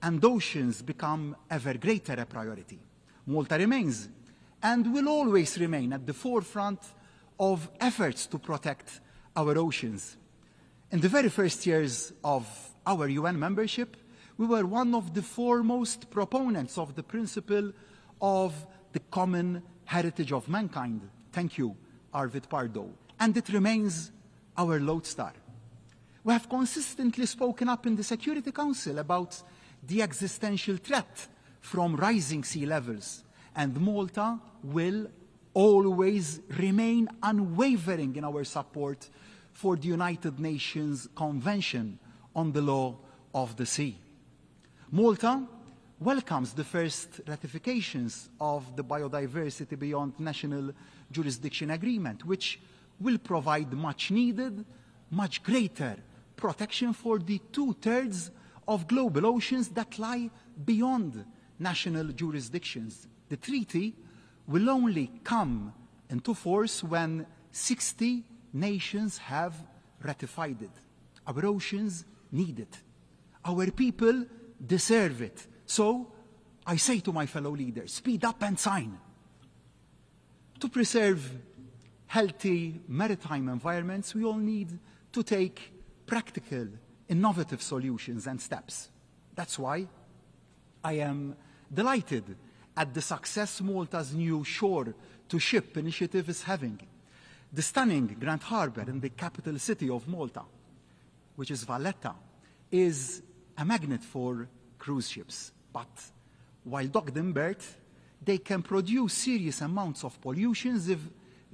and oceans become ever greater a priority. Malta remains and will always remain at the forefront of efforts to protect our oceans. In the very first years of our UN membership, we were one of the foremost proponents of the principle of the common heritage of mankind. Thank you, Arvid Pardo. And it remains our lodestar. We have consistently spoken up in the Security Council about the existential threat from rising sea levels, and Malta will always remain unwavering in our support for the United Nations Convention on the Law of the Sea. Malta welcomes the first ratifications of the Biodiversity Beyond National Jurisdiction Agreement, which will provide much needed, much greater protection for the 2/3 of global oceans that lie beyond national jurisdictions. The treaty will only come into force when 60 nations have ratified it. Our oceans need it. Our people deserve it. So I say to my fellow leaders, speed up and sign. To preserve healthy maritime environments, we all need to take practical, innovative solutions and steps. That's why I am delighted at the success Malta's new shore-to-ship initiative is having. The stunning Grand Harbour in the capital city of Malta, which is Valletta, is a magnet for cruise ships. But while docked in berth, they can produce serious amounts of pollution if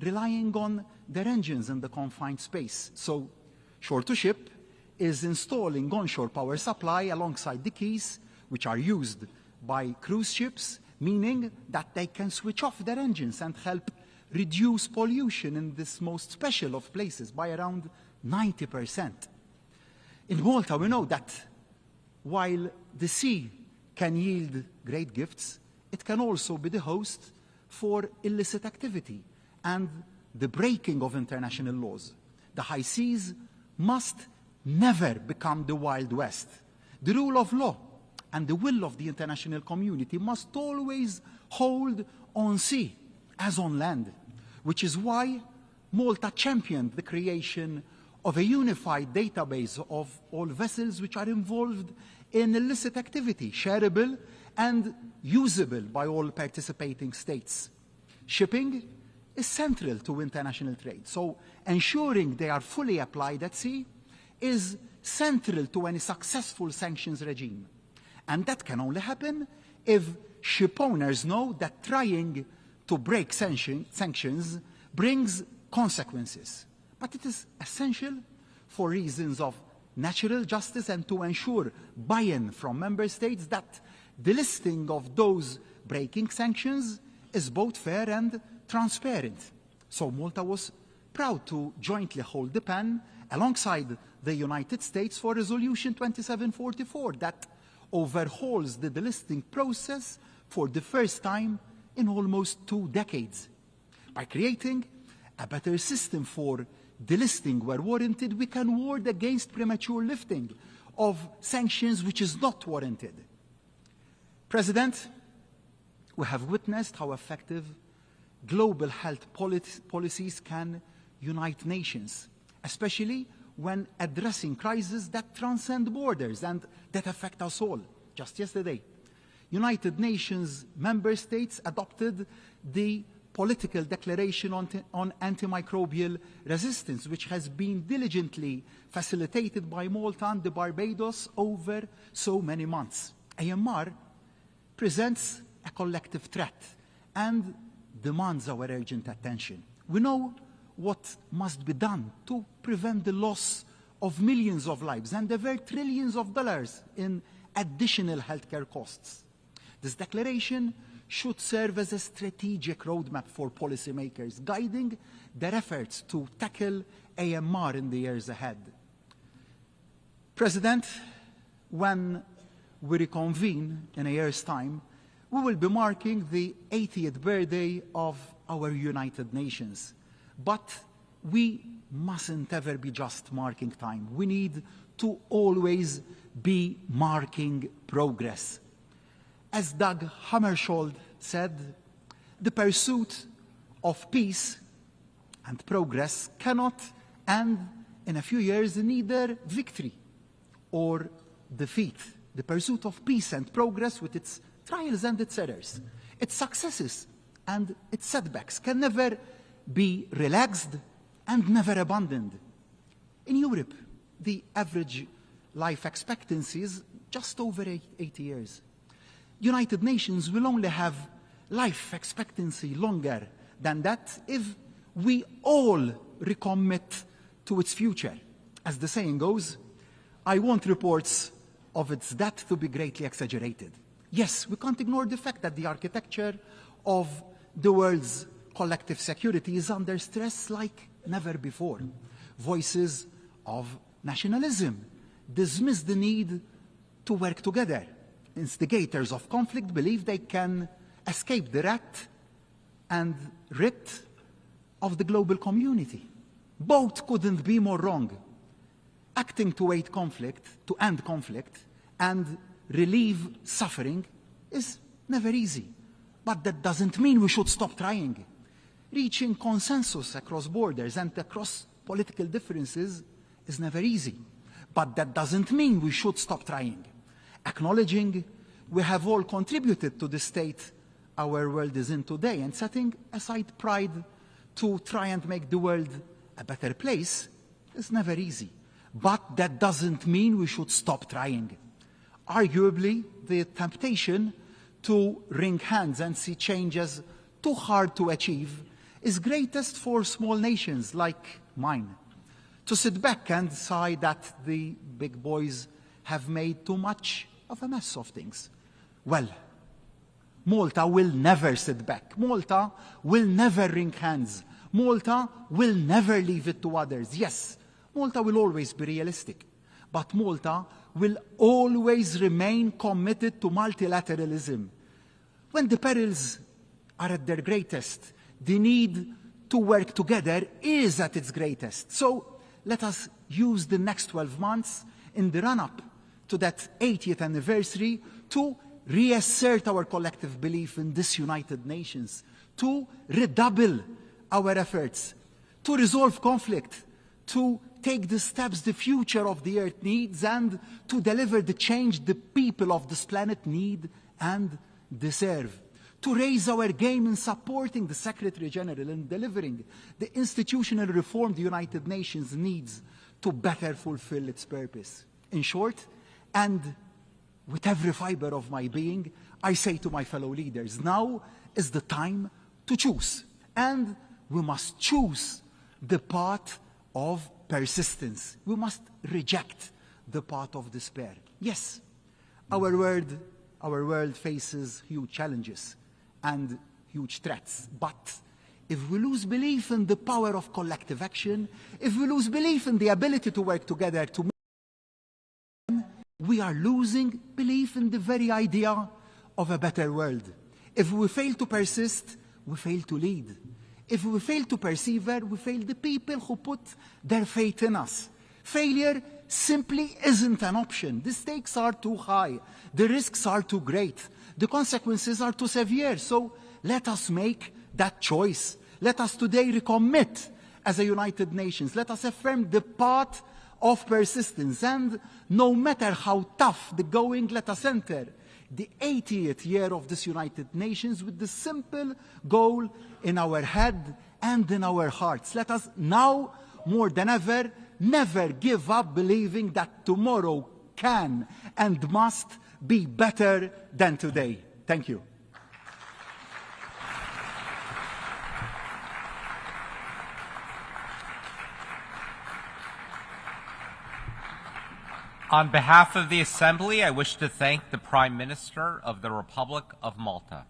relying on their engines in the confined space. So shore-to-ship is installing onshore power supply alongside the quays, which are used by cruise ships, meaning that they can switch off their engines and help reduce pollution in this most special of places by around 90%. In Malta, we know that while the sea can yield great gifts, it can also be the host for illicit activity and the breaking of international laws. The high seas must never become the Wild West. The rule of law and the will of the international community must always hold on sea as on land, which is why Malta championed the creation of a unified database of all vessels which are involved in illicit activity, shareable and usable by all participating states. Shipping is central to international trade, so ensuring they are fully applied at sea is central to any successful sanctions regime. And that can only happen if ship owners know that trying to break sanctions brings consequences. But it is essential for reasons of natural justice and to ensure buy-in from member states that the listing of those breaking sanctions is both fair and transparent. So Malta was proud to jointly hold the pen alongside the United States for Resolution 2744 that overhauls the delisting process for the first time in almost 2 decades. By creating a better system for delisting where warranted, we can ward against premature lifting of sanctions which is not warranted. President, we have witnessed how effective global health policies can unite nations, especially when addressing crises that transcend borders and that affect us all. Just yesterday, United Nations member states adopted the political declaration on antimicrobial resistance, which has been diligently facilitated by Malta and the Barbados over so many months. AMR presents a collective threat and demands our urgent attention. We know what must be done to prevent the loss of millions of lives and avert trillions of dollars in additional healthcare costs. This declaration should serve as a strategic roadmap for policymakers, guiding their efforts to tackle AMR in the years ahead. President, when we reconvene in a year's time, we will be marking the 80th birthday of our United Nations. But we mustn't ever be just marking time. We need to always be marking progress. As Dag Hammarskjöld said, the pursuit of peace and progress cannot end in a few years in either victory or defeat. The pursuit of peace and progress, with its trials and its errors, its successes and its setbacks, can never be relaxed and never abandoned. In Europe, the average life expectancy is just over 80 years. United Nations will only have life expectancy longer than that if we all recommit to its future. As the saying goes, I want reports of its death to be greatly exaggerated. Yes, we can't ignore the fact that the architecture of the world's collective security is under stress like never before. Voices of nationalism dismiss the need to work together. Instigators of conflict believe they can escape the rat and writ of the global community. Both couldn't be more wrong. Acting to end conflict, and relieve suffering is never easy. But that doesn't mean we should stop trying. Reaching consensus across borders and across political differences is never easy. But that doesn't mean we should stop trying. Acknowledging we have all contributed to the state our world is in today and setting aside pride to try and make the world a better place is never easy. But that doesn't mean we should stop trying. Arguably, the temptation to wring hands and see change as too hard to achieve is greatest for small nations like mine. To sit back and sigh that the big boys have made too much of a mess of things. Well, Malta will never sit back. Malta will never wring hands. Malta will never leave it to others. Yes, Malta will always be realistic, but Malta will always remain committed to multilateralism. When the perils are at their greatest, the need to work together is at its greatest. So let us use the next 12 months in the run-up to that 80th anniversary to reassert our collective belief in this United Nations, to redouble our efforts, to resolve conflict, to take the steps the future of the Earth needs, and to deliver the change the people of this planet need and deserve. To raise our game in supporting the Secretary General in delivering the institutional reform the United Nations needs to better fulfill its purpose. In short, and with every fiber of my being, I say to my fellow leaders, now is the time to choose. And we must choose the path of persistence. We must reject the path of despair. Yes, our world faces huge challenges and huge threats. But if we lose belief in the power of collective action, if we lose belief in the ability to work together to we are losing belief in the very idea of a better world. If we fail to persist, we fail to lead. If we fail to persevere, we fail the people who put their faith in us. Failure simply isn't an option. The stakes are too high. The risks are too great. The consequences are too severe. So let us make that choice. Let us today recommit as a United Nations. Let us affirm the path of persistence. And no matter how tough the going, let us enter the 80th year of this United Nations with the simple goal in our head and in our hearts. Let us now, more than ever, never give up believing that tomorrow can and must be better than today. Thank you. On behalf of the Assembly, I wish to thank the Prime Minister of the Republic of Malta.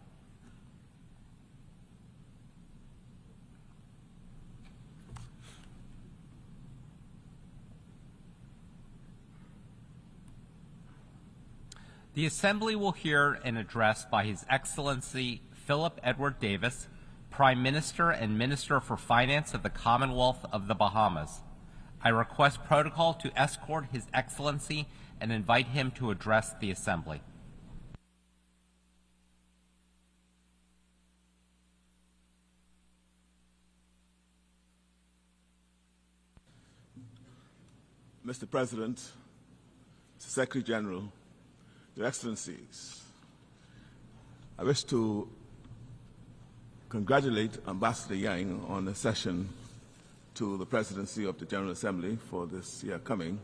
The Assembly will hear an address by His Excellency Philip Edward Davis, Prime Minister and Minister for Finance of the Commonwealth of the Bahamas. I request protocol to escort His Excellency and invite him to address the Assembly. Mr. President, Mr. Secretary General, Your Excellencies, I wish to congratulate Ambassador Yang on the session to the presidency of the General Assembly for this year coming,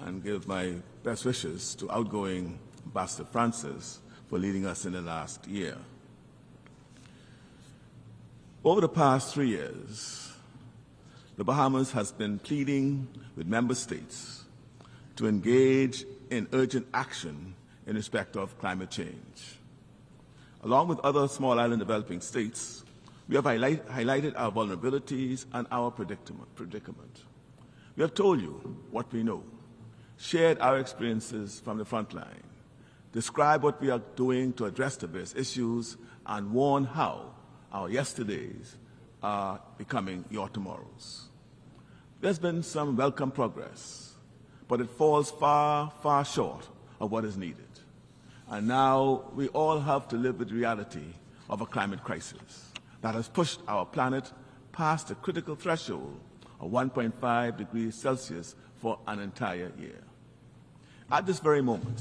and give my best wishes to outgoing Ambassador Francis for leading us in the last year. Over the past 3 years, the Bahamas has been pleading with member states to engage in urgent action in respect of climate change. Along with other small island developing states, we have highlighted our vulnerabilities and our predicament. We have told you what we know, shared our experiences from the front line, described what we are doing to address the various issues, and warned how our yesterdays are becoming your tomorrows. There's been some welcome progress, but it falls far, far short of what is needed. And now we all have to live with the reality of a climate crisis that has pushed our planet past the critical threshold of 1.5 degrees Celsius for an entire year. At this very moment,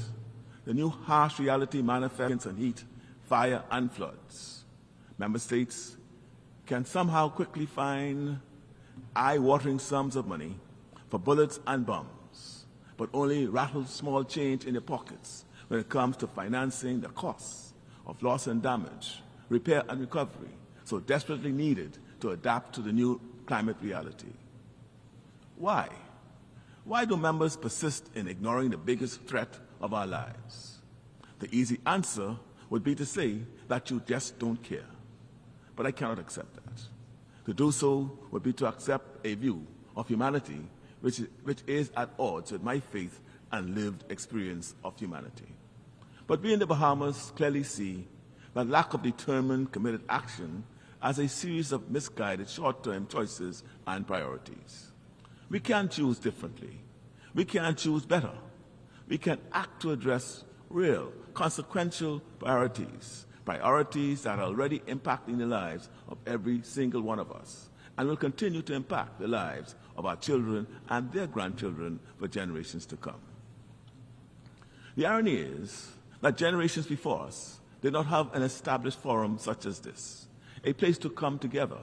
the new harsh reality manifests in heat, fire, and floods. Member states can somehow quickly find eye-watering sums of money for bullets and bombs, but only rattle small change in their pockets when it comes to financing the costs of loss and damage, repair and recovery, so desperately needed to adapt to the new climate reality. Why? Why do members persist in ignoring the biggest threat of our lives? The easy answer would be to say that you just don't care. But I cannot accept that. To do so would be to accept a view of humanity which is at odds with my faith and lived experience of humanity. But we in the Bahamas clearly see that lack of determined, committed action as a series of misguided short-term choices and priorities. We can choose differently. We can choose better. We can act to address real, consequential priorities, priorities that are already impacting the lives of every single one of us and will continue to impact the lives of our children and their grandchildren for generations to come. The irony is that generations before us did not have an established forum such as this, a place to come together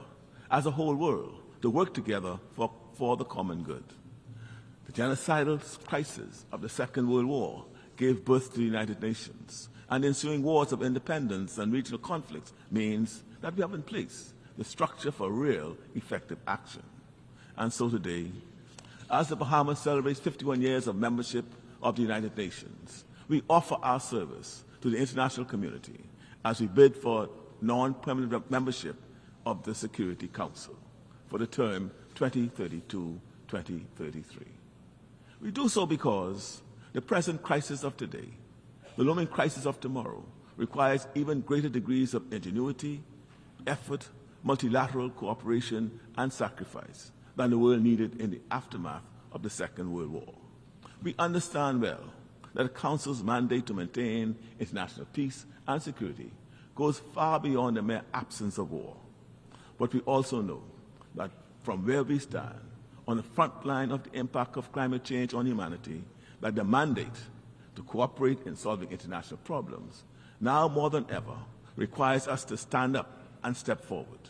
as a whole world to work together for the common good. The genocidal crisis of the Second World War gave birth to the United Nations, and ensuing wars of independence and regional conflicts means that we have in place the structure for real, effective action. And so today, as the Bahamas celebrates 51 years of membership of the United Nations, we offer our service to the international community as we bid for non-permanent membership of the Security Council for the term 2032-2033. We do so because the present crisis of today, the looming crisis of tomorrow, requires even greater degrees of ingenuity, effort, multilateral cooperation, and sacrifice than the world needed in the aftermath of the Second World War. We understand well that the Council's mandate to maintain international peace and security goes far beyond the mere absence of war. But we also know that from where we stand, on the front line of the impact of climate change on humanity, that the mandate to cooperate in solving international problems, now more than ever, requires us to stand up and step forward.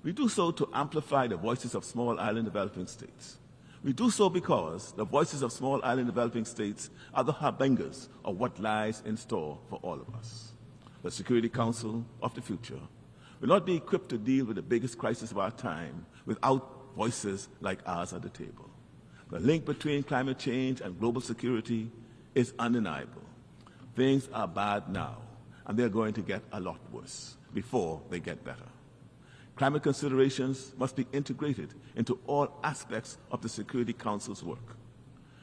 We do so to amplify the voices of small island developing states. We do so because the voices of small island developing states are the harbingers of what lies in store for all of us. The Security Council of the future will not be equipped to deal with the biggest crisis of our time without voices like ours at the table. The link between climate change and global security is undeniable. Things are bad now, and they're going to get a lot worse before they get better. Climate considerations must be integrated into all aspects of the Security Council's work.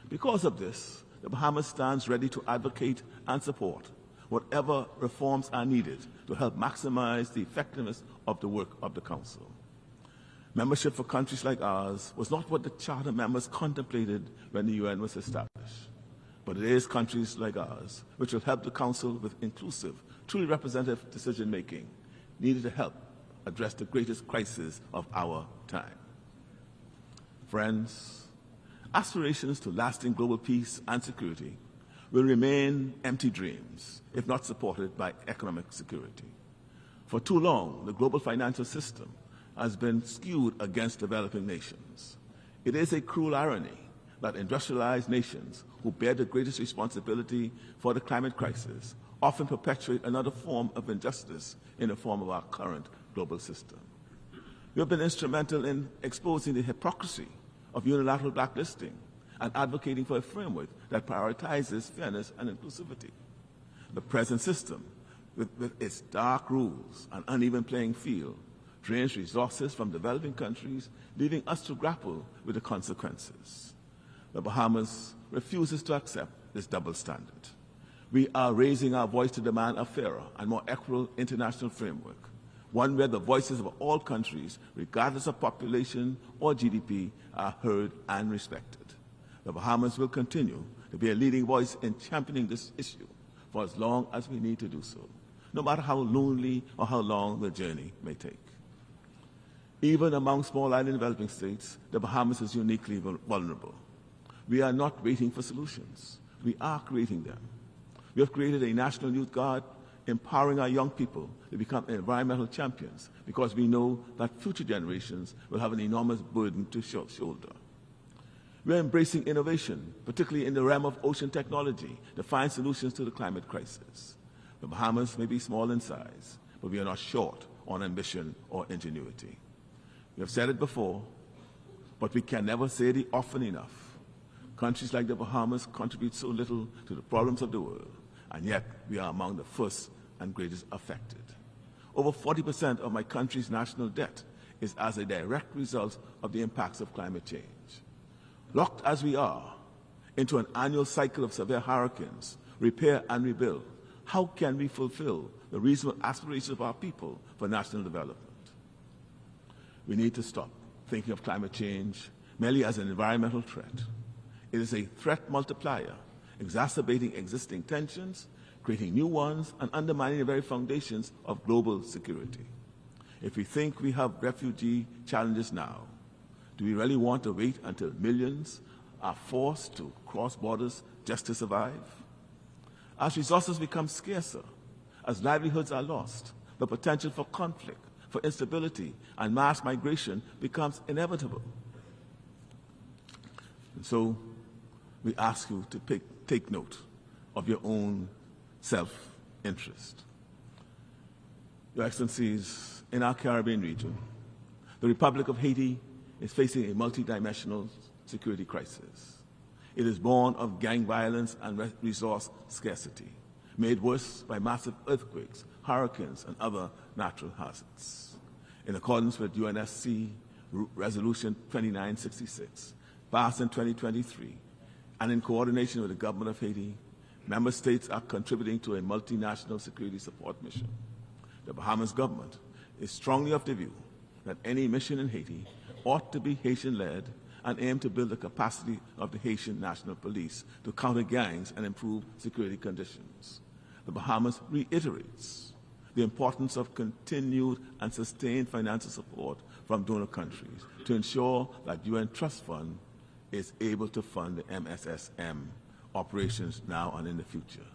Because of this, the Bahamas stands ready to advocate and support whatever reforms are needed to help maximize the effectiveness of the work of the Council. Membership for countries like ours was not what the Charter members contemplated when the UN was established, but it is countries like ours which will help the Council with inclusive, truly representative decision-making needed to help address the greatest crisis of our time. Friends, aspirations to lasting global peace and security will remain empty dreams if not supported by economic security. For too long, the global financial system has been skewed against developing nations. It is a cruel irony that industrialized nations who bear the greatest responsibility for the climate crisis often perpetuate another form of injustice in the form of our current global system. We have been instrumental in exposing the hypocrisy of unilateral blacklisting and advocating for a framework that prioritizes fairness and inclusivity. The present system, with its dark rules and uneven playing field, drains resources from developing countries, leaving us to grapple with the consequences. The Bahamas refuses to accept this double standard. We are raising our voice to demand a fairer and more equitable international framework, one where the voices of all countries, regardless of population or GDP, are heard and respected. The Bahamas will continue to be a leading voice in championing this issue for as long as we need to do so, no matter how lonely or how long the journey may take. Even among small island developing states, the Bahamas is uniquely vulnerable. We are not waiting for solutions. We are creating them. We have created a National Youth Guard, empowering our young people to become environmental champions because we know that future generations will have an enormous burden to shoulder. We are embracing innovation, particularly in the realm of ocean technology, to find solutions to the climate crisis. The Bahamas may be small in size, but we are not short on ambition or ingenuity. We have said it before, but we can never say it often enough. Countries like the Bahamas contribute so little to the problems of the world, and yet we are among the first and greatest affected. Over 40% of my country's national debt is as a direct result of the impacts of climate change. Locked as we are into an annual cycle of severe hurricanes, repair and rebuild, how can we fulfill the reasonable aspirations of our people for national development? We need to stop thinking of climate change merely as an environmental threat. It is a threat multiplier, exacerbating existing tensions, creating new ones, and undermining the very foundations of global security. If we think we have refugee challenges now, do we really want to wait until millions are forced to cross borders just to survive? As resources become scarcer, as livelihoods are lost, the potential for conflict, for instability, and mass migration becomes inevitable. And so we ask you to take note of your own self-interest. Your Excellencies, in our Caribbean region, the Republic of Haiti is facing a multidimensional security crisis. It is born of gang violence and resource scarcity, made worse by massive earthquakes, hurricanes, and other natural hazards. In accordance with UNSC Resolution 2966, passed in 2023, and in coordination with the government of Haiti, member states are contributing to a multinational security support mission. The Bahamas government is strongly of the view that any mission in Haiti ought to be Haitian-led and aim to build the capacity of the Haitian National Police to counter gangs and improve security conditions. The Bahamas reiterates the importance of continued and sustained financial support from donor countries to ensure that UN Trust Fund is able to fund the MSSM operations now and in the future.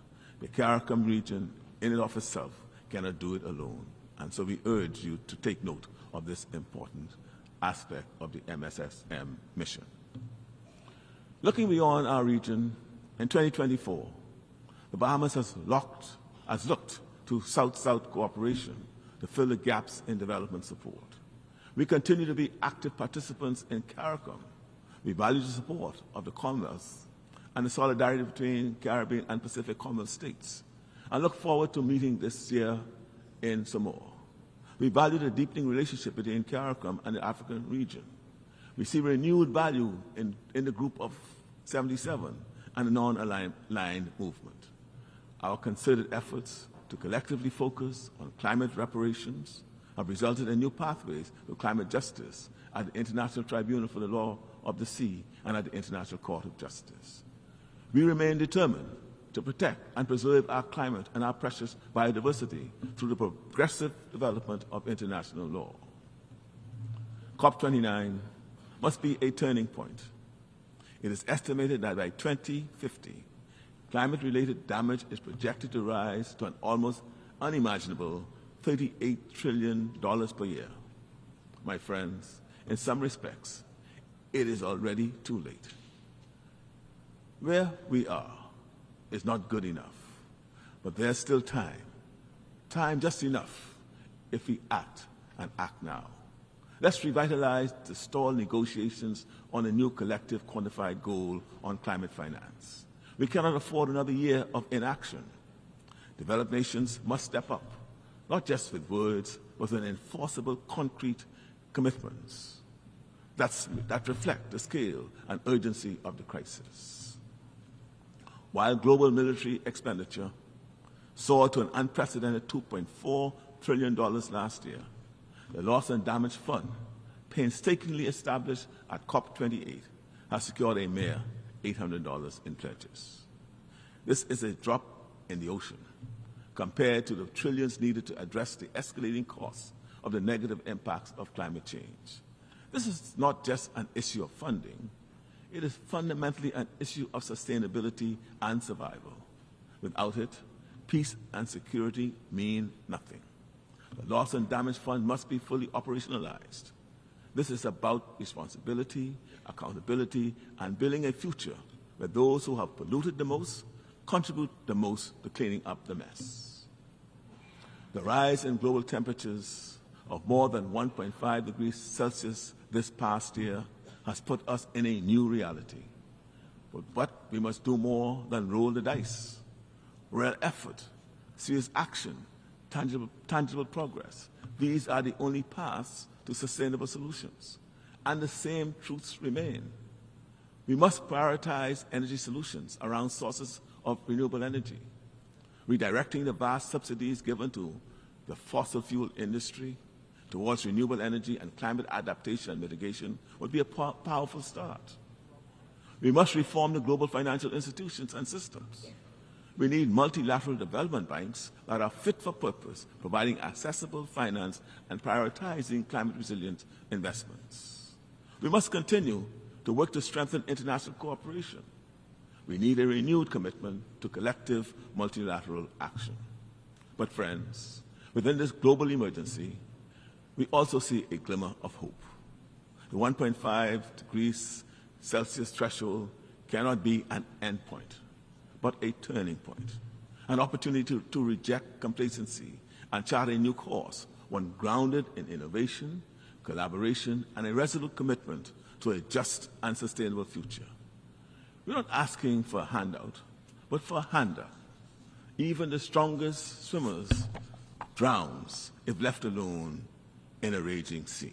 The CARICOM region in and of itself cannot do it alone, and so we urge you to take note of this important aspect of the MSSM mission. Looking beyond our region, in 2024, the Bahamas has looked to South-South cooperation to fill the gaps in development support. We continue to be active participants in CARICOM. We value the support of the Commonwealth and the solidarity between Caribbean and Pacific Commonwealth states, and look forward to meeting this year in Samoa. We value the deepening relationship between CARICOM and the African region. We see renewed value in the Group of 77 and the non-aligned movement. Our concerted efforts to collectively focus on climate reparations have resulted in new pathways to climate justice at the International Tribunal for the Law of the Sea and at the International Court of Justice. We remain determined to protect and preserve our climate and our precious biodiversity through the progressive development of international law. COP29 must be a turning point. It is estimated that by 2050, climate-related damage is projected to rise to an almost unimaginable $38 trillion per year. My friends, in some respects, it is already too late. Where we are is not good enough, but there's still time just enough if we act and act now. Let's revitalize the stalled negotiations on a new collective quantified goal on climate finance. We cannot afford another year of inaction. Developed nations must step up, not just with words, but with enforceable, concrete commitments that reflect the scale and urgency of the crisis. While global military expenditure soared to an unprecedented $2.4 trillion last year, the Loss and Damage Fund, painstakingly established at COP28, has secured a mere $800 in pledges. This is a drop in the ocean compared to the trillions needed to address the escalating costs of the negative impacts of climate change. This is not just an issue of funding. It is fundamentally an issue of sustainability and survival. Without it, peace and security mean nothing. The Loss and Damage Fund must be fully operationalized. This is about responsibility, accountability, and building a future where those who have polluted the most contribute the most to cleaning up the mess. The rise in global temperatures of more than 1.5 degrees Celsius this past year has put us in a new reality. But we must do more than roll the dice. Real effort, serious action, tangible progress. These are the only paths to sustainable solutions. And the same truths remain. We must prioritize energy solutions around sources of renewable energy. Redirecting the vast subsidies given to the fossil fuel industry towards renewable energy and climate adaptation and mitigation would be a powerful start. We must reform the global financial institutions and systems. We need multilateral development banks that are fit for purpose, providing accessible finance and prioritizing climate-resilient investments. We must continue to work to strengthen international cooperation. We need a renewed commitment to collective multilateral action. But friends, within this global emergency, we also see a glimmer of hope. The 1.5 degrees Celsius threshold cannot be an end point, but a turning point, an opportunity to reject complacency and chart a new course, one grounded in innovation, collaboration, and a resolute commitment to a just and sustainable future. We're not asking for a handout, but for a hander. Even the strongest swimmers drowns if left alone in a raging sea.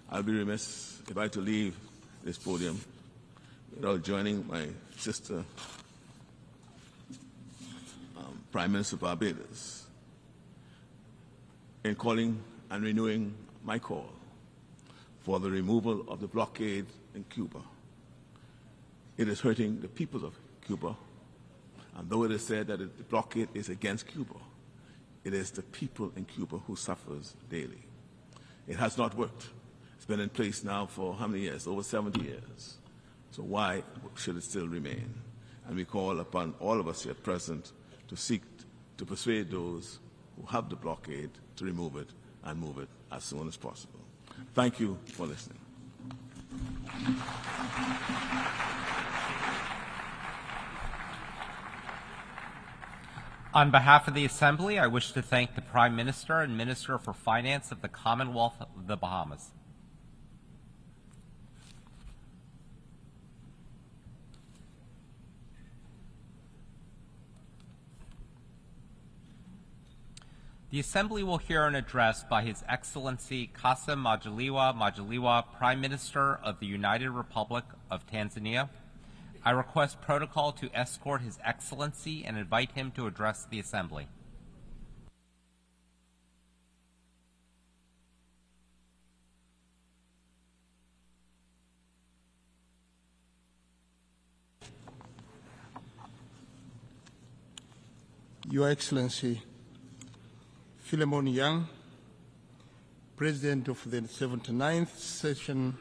I'll be remiss if I had to leave this podium without joining my sister, Prime Minister of Barbados, in calling and renewing my call for the removal of the blockade in Cuba. It is hurting the people of Cuba, and though it is said that the blockade is against Cuba, it is the people in Cuba who suffers daily. It has not worked. It's been in place now for how many years? Over 70 years. So why should it still remain? And we call upon all of us here present to seek to persuade those who have the blockade to remove it and move it as soon as possible. Thank you for listening. On behalf of the Assembly, I wish to thank the Prime Minister and Minister for Finance of the Commonwealth of the Bahamas. The Assembly will hear an address by His Excellency Kassim Majaliwa Majaliwa, Prime Minister of the United Republic of Tanzania. I request protocol to escort His Excellency and invite him to address the Assembly. Your Excellency, Philemon Yang, President of the 79th Session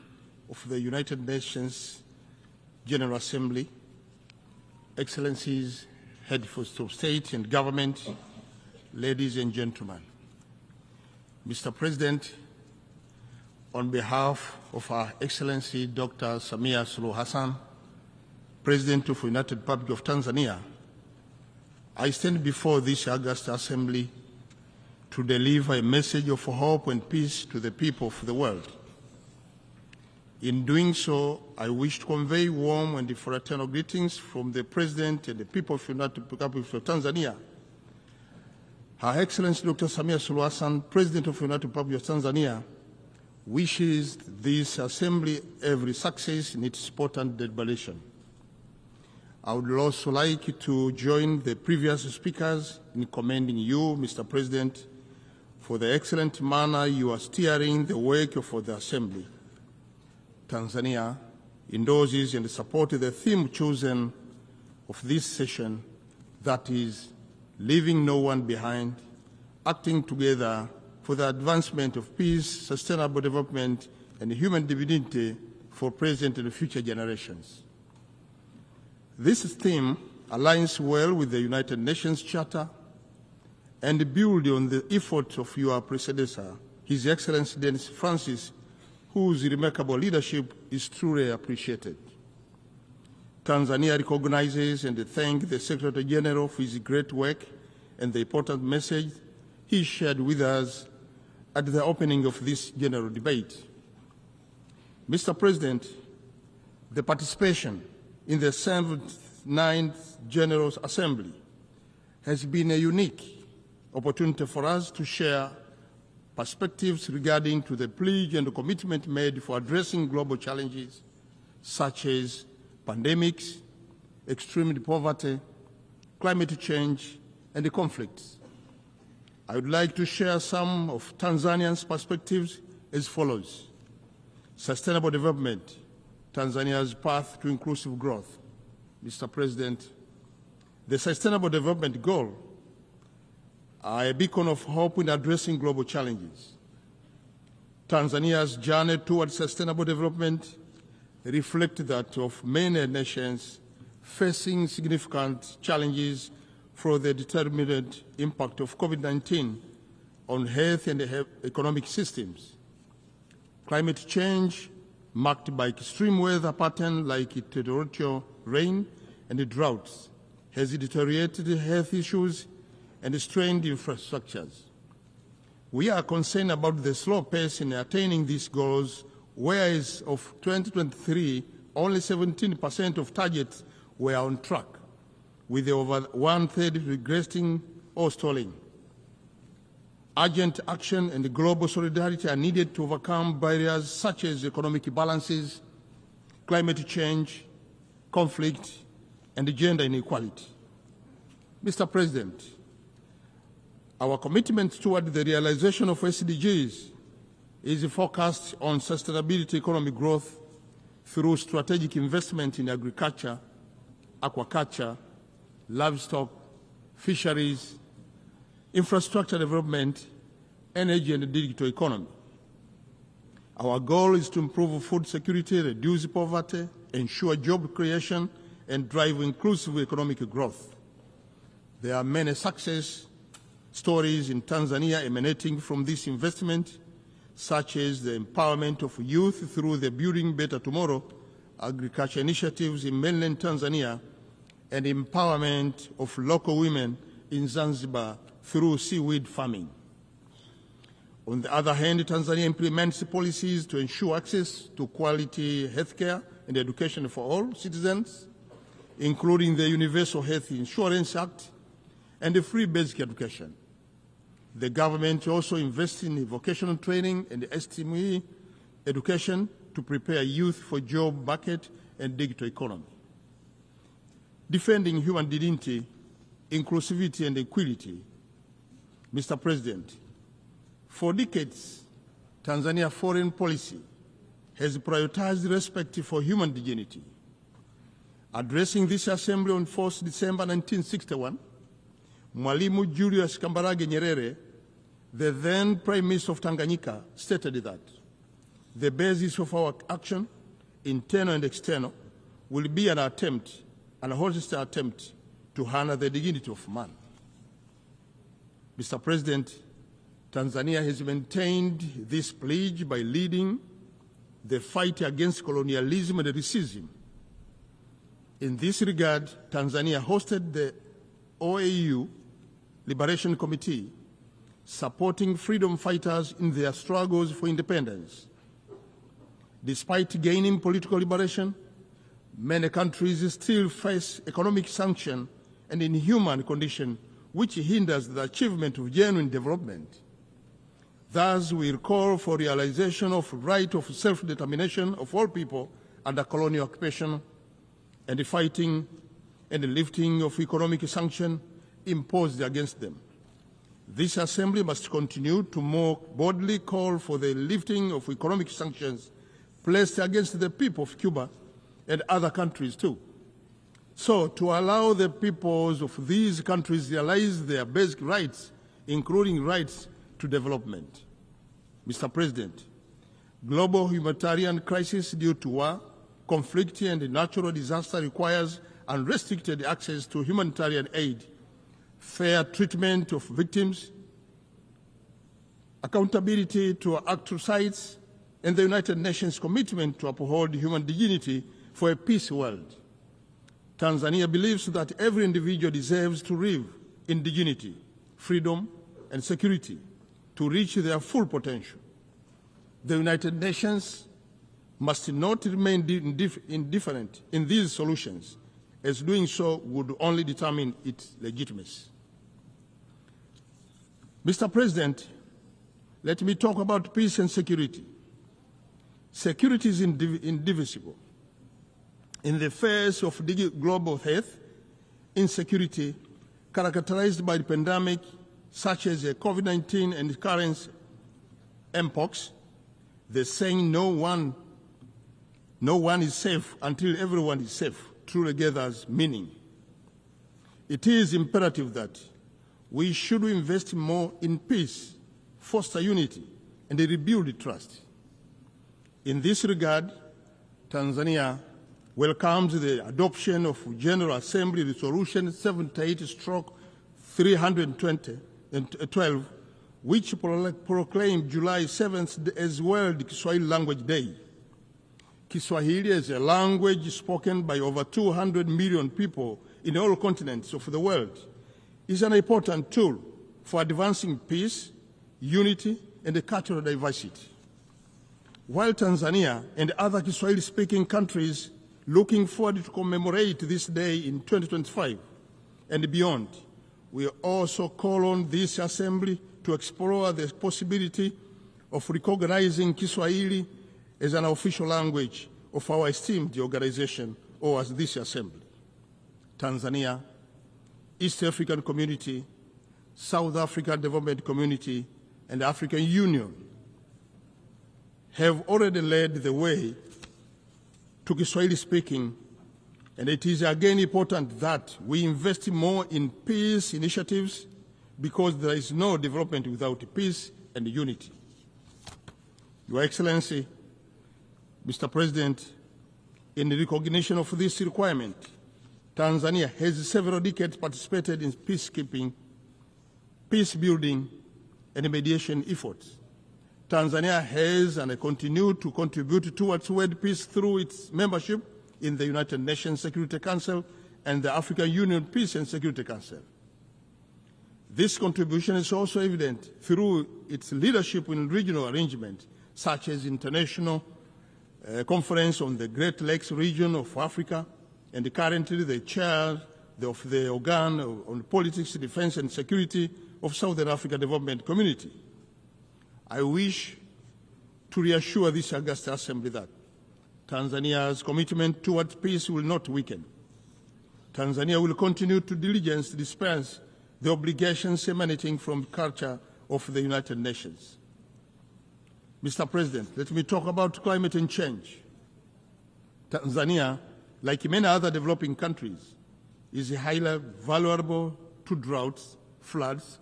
of the United Nations General Assembly, Excellencies, Heads of State and Government, ladies and gentlemen. Mr. President, on behalf of Our Excellency Dr. Samia Suluhu Hassan, President of the United Republic of Tanzania, I stand before this august assembly to deliver a message of hope and peace to the people of the world. In doing so, I wish to convey warm and fraternal greetings from the President and the people of the United Republic of Tanzania. Her Excellency Dr. Samia Suluhu Hassan, President of the United Republic of Tanzania, wishes this assembly every success in its important deliberation. I would also like to join the previous speakers in commending you, Mr. President, for the excellent manner you are steering the work for the Assembly. Tanzania endorses and supports the theme chosen of this session, that is, leaving no one behind, acting together for the advancement of peace, sustainable development, and human dignity for present and future generations. This theme aligns well with the United Nations Charter and builds on the efforts of your predecessor, His Excellency Dennis Francis, whose remarkable leadership is truly appreciated. Tanzania recognizes and thanks the Secretary General for his great work and the important message he shared with us at the opening of this general debate. Mr. President, the participation in the 79th General Assembly has been a unique opportunity for us to share perspectives regarding to the pledge and the commitment made for addressing global challenges such as pandemics, extreme poverty, climate change, and the conflicts. I would like to share some of Tanzania's perspectives as follows. Sustainable development, Tanzania's path to inclusive growth. Mr. President, the Sustainable Development Goals are a beacon of hope in addressing global challenges. Tanzania's journey towards sustainable development reflects that of many nations facing significant challenges for the determined impact of COVID-19 on health and economic systems. Climate change, marked by extreme weather patterns like torrential rain and droughts, has deteriorated health issues and strained infrastructures. We are concerned about the slow pace in attaining these goals, whereas of 2023, only 17% of targets were on track, with over one-third regressing or stalling. Urgent action and global solidarity are needed to overcome barriers such as economic imbalances, climate change, conflict, and gender inequality. Mr. President, our commitment toward the realization of SDGs is focused on sustainability economic growth through strategic investment in agriculture, aquaculture, livestock, fisheries, infrastructure development, energy, and digital economy. Our goal is to improve food security, reduce poverty, ensure job creation, and drive inclusive economic growth. There are many success stories in Tanzania emanating from this investment, such as the empowerment of youth through the Building Better Tomorrow agriculture initiatives in mainland Tanzania, and empowerment of local women in Zanzibar through seaweed farming. On the other hand, Tanzania implements policies to ensure access to quality healthcare and education for all citizens, including the Universal Health Insurance Act and the free basic education. The government also invests in vocational training and STEM education to prepare youth for job market and digital economy. Defending human dignity, inclusivity, and equality. Mr. President, for decades, Tanzania foreign policy has prioritized respect for human dignity. Addressing this assembly on 4th December 1961, Mwalimu Julius Kambarage Nyerere, the then Prime Minister of Tanganyika, stated that the basis of our action, internal and external, will be an attempt, an honest attempt, to honor the dignity of man. Mr. President, Tanzania has maintained this pledge by leading the fight against colonialism and racism. In this regard, Tanzania hosted the OAU Liberation Committee, supporting freedom fighters in their struggles for independence. Despite gaining political liberation, many countries still face economic sanction and inhuman conditions which hinders the achievement of genuine development. Thus, we call for realization of the right of self-determination of all people under colonial occupation and the fighting and the lifting of economic sanctions imposed against them. This Assembly must continue to more boldly call for the lifting of economic sanctions placed against the people of Cuba and other countries too. So, to allow the peoples of these countries to realize their basic rights, including rights to development. Mr. President, global humanitarian crisis due to war, conflict, and natural disaster requires unrestricted access to humanitarian aid, fair treatment of victims, accountability to actual sites, and the United Nations commitment to uphold human dignity for a peace world. Tanzania believes that every individual deserves to live in dignity, freedom, and security to reach their full potential. The United Nations must not remain indifferent in these solutions, as doing so would only determine its legitimacy. Mr. President, let me talk about peace and security. Security is indivisible. In the face of global health insecurity characterized by the pandemic such as COVID-19 and current mpox, the saying no one is safe until everyone is safe truly gathers meaning. It is imperative that we should invest more in peace, foster unity, and rebuild trust. In this regard, Tanzania welcomes the adoption of General Assembly Resolution 78/312, which proclaimed July 7th as World Kiswahili Language Day. Kiswahili is a language spoken by over 200 million people in all continents of the world. It is an important tool for advancing peace, unity, and cultural diversity. While Tanzania and other Kiswahili-speaking countries looking forward to commemorate this day in 2025 and beyond, we also call on this Assembly to explore the possibility of recognizing Kiswahili as an official language of our esteemed organization or as this Assembly. Tanzania, East African Community, South African Development Community, and the African Union have already led the way to Kiswahili speaking, and it is again important that we invest more in peace initiatives because there is no development without peace and unity. Your Excellency, Mr. President, in recognition of this requirement, Tanzania has several decades participated in peacekeeping, peace building, and mediation efforts. Tanzania has and continues to contribute towards world peace through its membership in the United Nations Security Council and the African Union Peace and Security Council. This contribution is also evident through its leadership in regional arrangements, such as International Conference on the Great Lakes region of Africa, and currently the chair of the organ on politics, defense, and security of Southern Africa Development Community. I wish to reassure this August Assembly that Tanzania's commitment towards peace will not weaken. Tanzania will continue to diligently dispense the obligations emanating from the culture of the United Nations. Mr. President, let me talk about climate and change. Tanzania, like many other developing countries, is highly vulnerable to droughts, floods,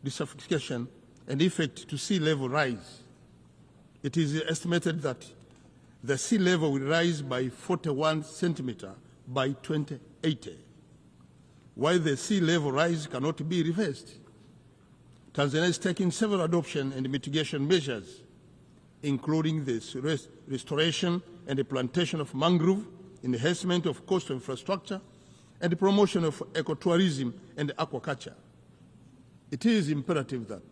desertification, and effect to sea level rise. It is estimated that the sea level will rise by 41 centimeters by 2080. While the sea level rise cannot be reversed, Tanzania is taking several adoption and mitigation measures, including the restoration and the plantation of mangrove, enhancement of coastal infrastructure, and the promotion of ecotourism and aquaculture. It is imperative that,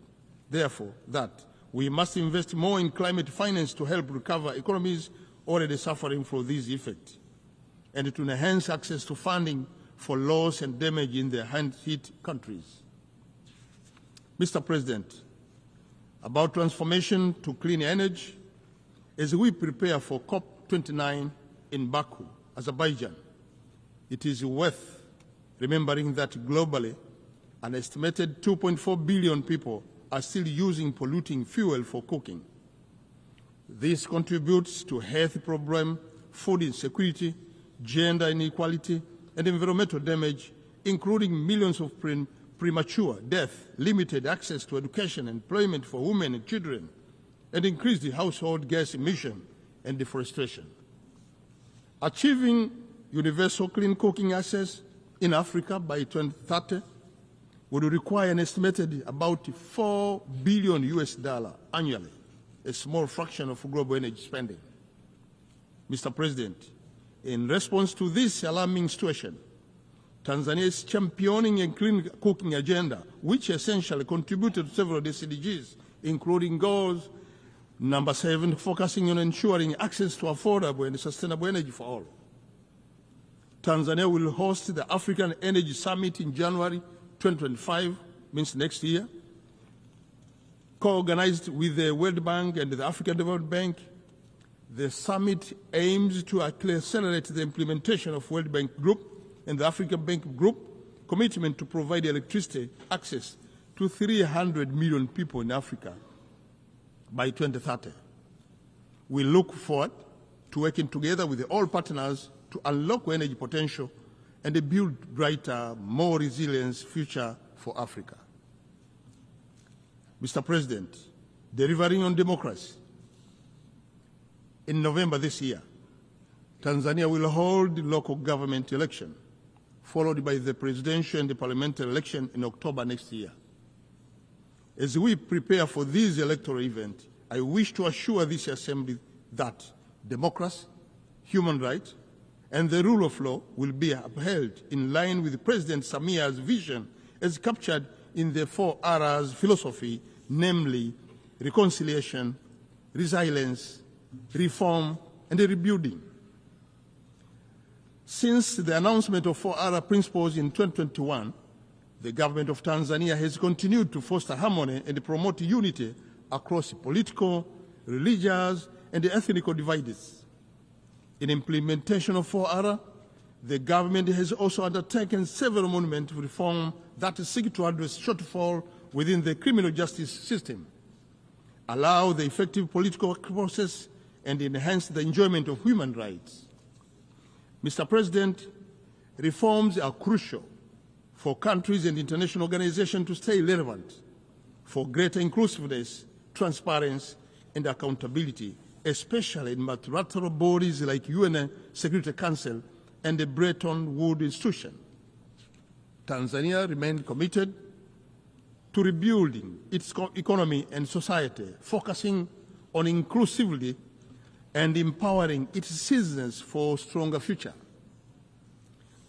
therefore, that we must invest more in climate finance to help recover economies already suffering from these effects, and to enhance access to funding for loss and damage in the hand-hit countries. Mr. President, about transformation to clean energy, as we prepare for COP29 in Baku, Azerbaijan, it is worth remembering that globally, an estimated 2.4 billion people are still using polluting fuel for cooking. This contributes to health problems, food insecurity, gender inequality, and environmental damage, including millions of premature death, limited access to education and employment for women and children, and increased household gas emission and deforestation. Achieving universal clean cooking access in Africa by 2030 would require an estimated about $4 billion annually, a small fraction of global energy spending. Mr. President, in response to this alarming situation, Tanzania is championing a clean cooking agenda, which essentially contributed to several SDGs, including goals number 7, focusing on ensuring access to affordable and sustainable energy for all. Tanzania will host the African Energy Summit in January 2025, means next year, co-organized with the World Bank and the African Development Bank. The summit aims to accelerate the implementation of World Bank Group and the African Bank Group commitment to provide electricity access to 300 million people in Africa by 2030. We look forward to working together with all partners to unlock energy potential and build brighter, more resilient future for Africa. Mr. President, delivering on democracy. In November this year, Tanzania will hold the local government election, followed by the presidential and the parliamentary election in October next year. As we prepare for this electoral event, I wish to assure this Assembly that democracy, human rights, and the rule of law will be upheld in line with President Samia's vision as captured in the 4 R's philosophy, namely reconciliation, resilience, reform, and rebuilding. Since the announcement of 4R principles in 2021, the government of Tanzania has continued to foster harmony and promote unity across political, religious, and ethnic divides. In implementation of 4R, the government has also undertaken several monumental reforms that seek to address shortfall within the criminal justice system, allow the effective political process, and enhance the enjoyment of human rights. Mr. President, reforms are crucial for countries and international organizations to stay relevant, for greater inclusiveness, transparency, and accountability, especially in multilateral bodies like UN Security Council and the Bretton Woods Institution. Tanzania remains committed to rebuilding its economy and society, focusing on inclusivity and empowering its citizens for a stronger future.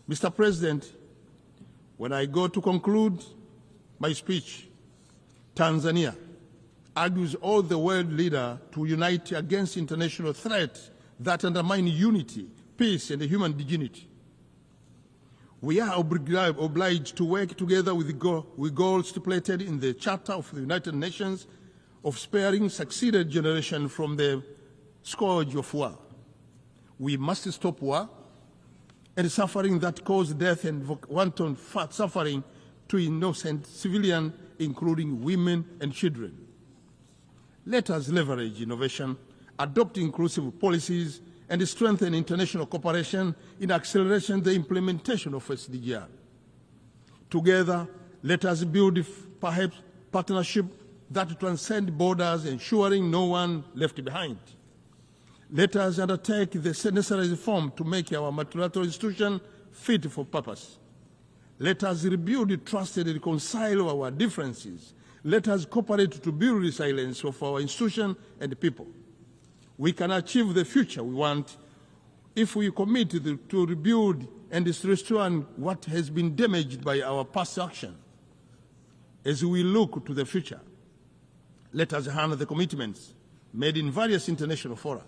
Mr. President, when I go to conclude my speech, Tanzania argues all the world leaders to unite against international threats that undermine unity, peace, and human dignity. We are obliged to work together with goals stipulated in the Charter of the United Nations of sparing succeeded generation from the scourge of war. We must stop war and suffering that cause death and wanton suffering to innocent civilians, including women and children. Let us leverage innovation, adopt inclusive policies, and strengthen international cooperation in accelerating the implementation of SDGs. Together, let us build perhaps partnership that transcend borders, ensuring no one left behind. Let us undertake the necessary reform to make our multilateral institution fit for purpose. Let us rebuild trust and reconcile our differences. Let us cooperate to build resilience of our institution and people. We can achieve the future we want if we commit to rebuild and restore what has been damaged by our past action. As we look to the future, let us honor the commitments made in various international fora.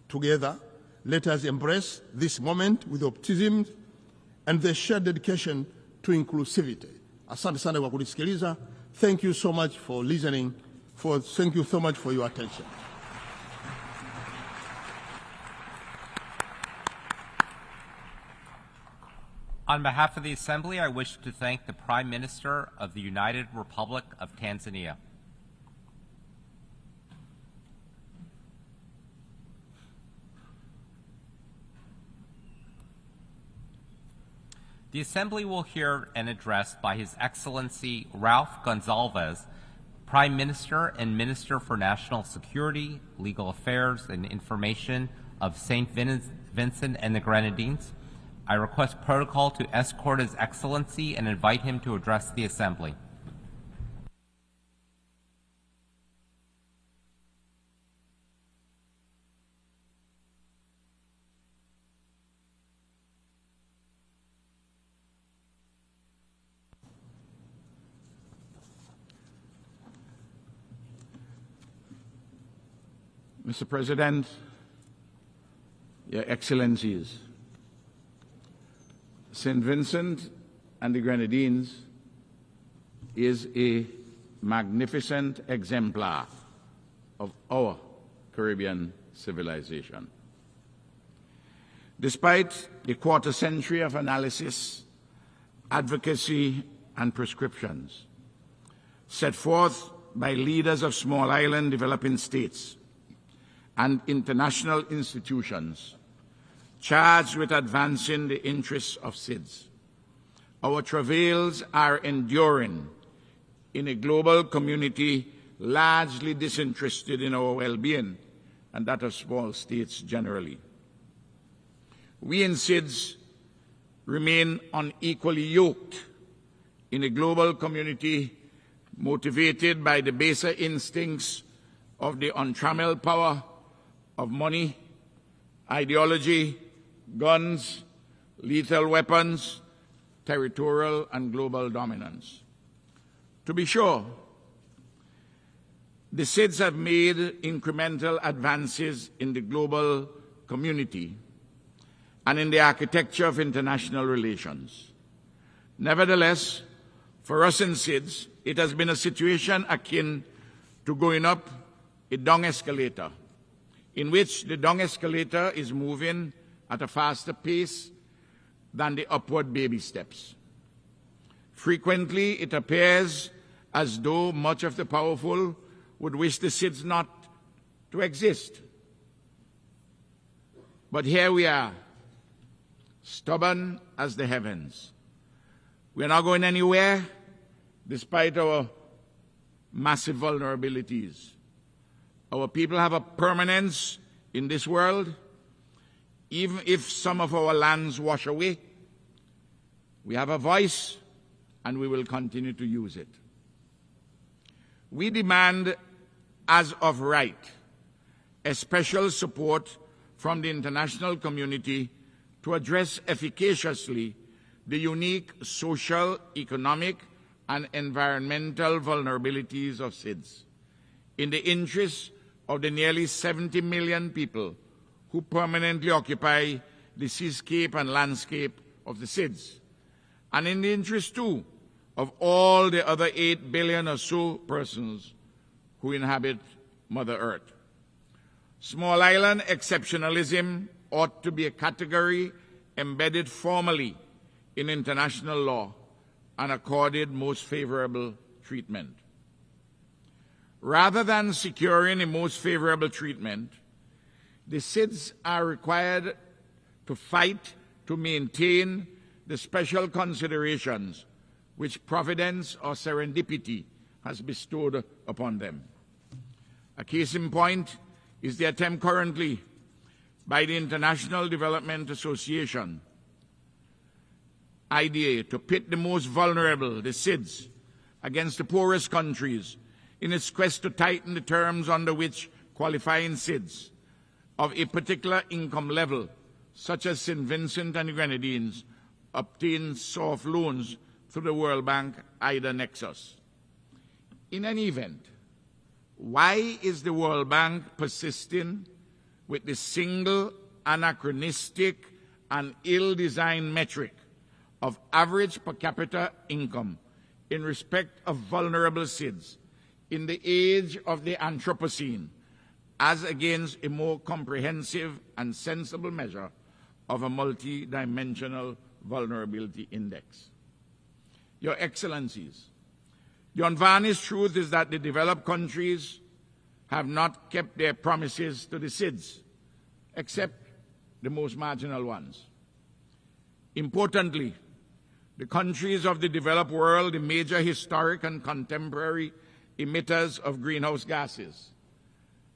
Together, let us embrace this moment with optimism and the shared dedication to inclusivity. Asante sana kwa kunisikiliza. Thank you so much for listening. Thank you so much for your attention. On behalf of the Assembly, I wish to thank the Prime Minister of the United Republic of Tanzania. The Assembly will hear an address by His Excellency Ralph Gonsalves, Prime Minister and Minister for National Security, Legal Affairs, and Information of St. Vincent and the Grenadines. I request protocol to escort His Excellency and invite him to address the Assembly. Mr. President, Your Excellencies, St. Vincent and the Grenadines is a magnificent exemplar of our Caribbean civilization. Despite the quarter century of analysis, advocacy, and prescriptions set forth by leaders of small island developing states and international institutions charged with advancing the interests of SIDS, our travails are enduring in a global community largely disinterested in our well-being and that of small states generally. We in SIDS remain unequally yoked in a global community motivated by the baser instincts of the untrammeled power of money, ideology, guns, lethal weapons, territorial and global dominance. To be sure, the SIDS have made incremental advances in the global community and in the architecture of international relations. Nevertheless, for us in SIDS, it has been a situation akin to going up a dung escalator, in which the dung escalator is moving at a faster pace than the upward baby steps. Frequently, it appears as though much of the powerful would wish the SIDS not to exist. But here we are, stubborn as the heavens. We are not going anywhere despite our massive vulnerabilities. Our people have a permanence in this world. Even if some of our lands wash away, we have a voice and we will continue to use it. We demand, as of right, a special support from the international community to address efficaciously the unique social, economic, and environmental vulnerabilities of SIDS in the interests of the nearly 70 million people who permanently occupy the seascape and landscape of the SIDS, and in the interest, too, of all the other 8 billion or so persons who inhabit Mother Earth. Small island exceptionalism ought to be a category embedded formally in international law and accorded most favorable treatment. Rather than securing a most favorable treatment, the SIDS are required to fight to maintain the special considerations which providence or serendipity has bestowed upon them. A case in point is the attempt currently by the International Development Association, IDA, to pit the most vulnerable, the SIDS, against the poorest countries in its quest to tighten the terms under which qualifying SIDS of a particular income level, such as St. Vincent and the Grenadines, obtain soft loans through the World Bank IDA nexus. In any event, why is the World Bank persisting with the single, anachronistic, and ill-designed metric of average per capita income in respect of vulnerable SIDS in the age of the Anthropocene, as against a more comprehensive and sensible measure of a multi-dimensional vulnerability index? Your Excellencies, the unvarnished truth is that the developed countries have not kept their promises to the SIDS, except the most marginal ones. Importantly, the countries of the developed world, the major historic and contemporary emitters of greenhouse gases,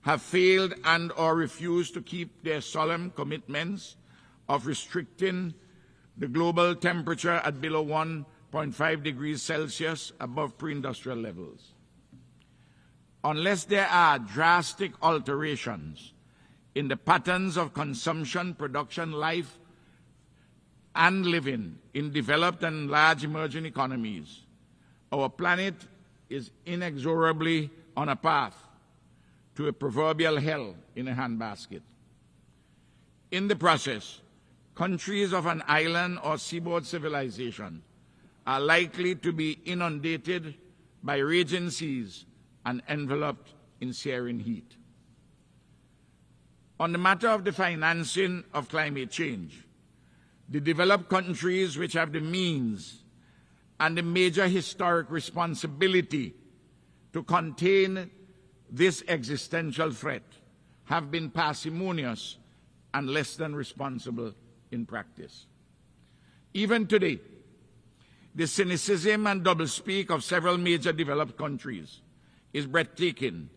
have failed and or refused to keep their solemn commitments of restricting the global temperature at below 1.5 degrees Celsius above pre-industrial levels. Unless there are drastic alterations in the patterns of consumption, production, life, and living in developed and large emerging economies, our planet is inexorably on a path to a proverbial hell in a handbasket. In the process, countries of an island or seaboard civilization are likely to be inundated by raging seas and enveloped in searing heat. On the matter of the financing of climate change, the developed countries which have the means and the major historic responsibility to contain this existential threat have been parsimonious and less than responsible in practice. Even today, the cynicism and doublespeak of several major developed countries is breathtaking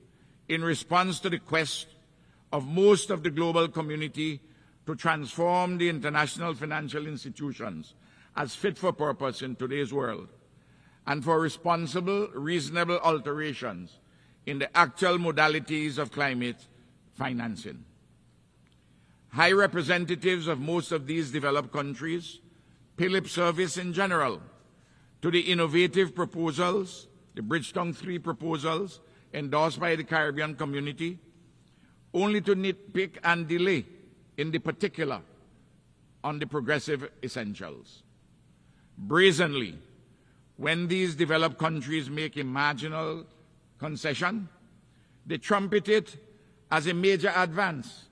in response to the quest of most of the global community to transform the international financial institutions as fit for purpose in today's world, and for responsible, reasonable alterations in the actual modalities of climate financing. High representatives of most of these developed countries pay lip service in general to the innovative proposals, the Bridgetown 3 proposals endorsed by the Caribbean community, only to nitpick and delay in the particular on the progressive essentials. Brazenly, when these developed countries make a marginal concession, they trumpet it as a major advance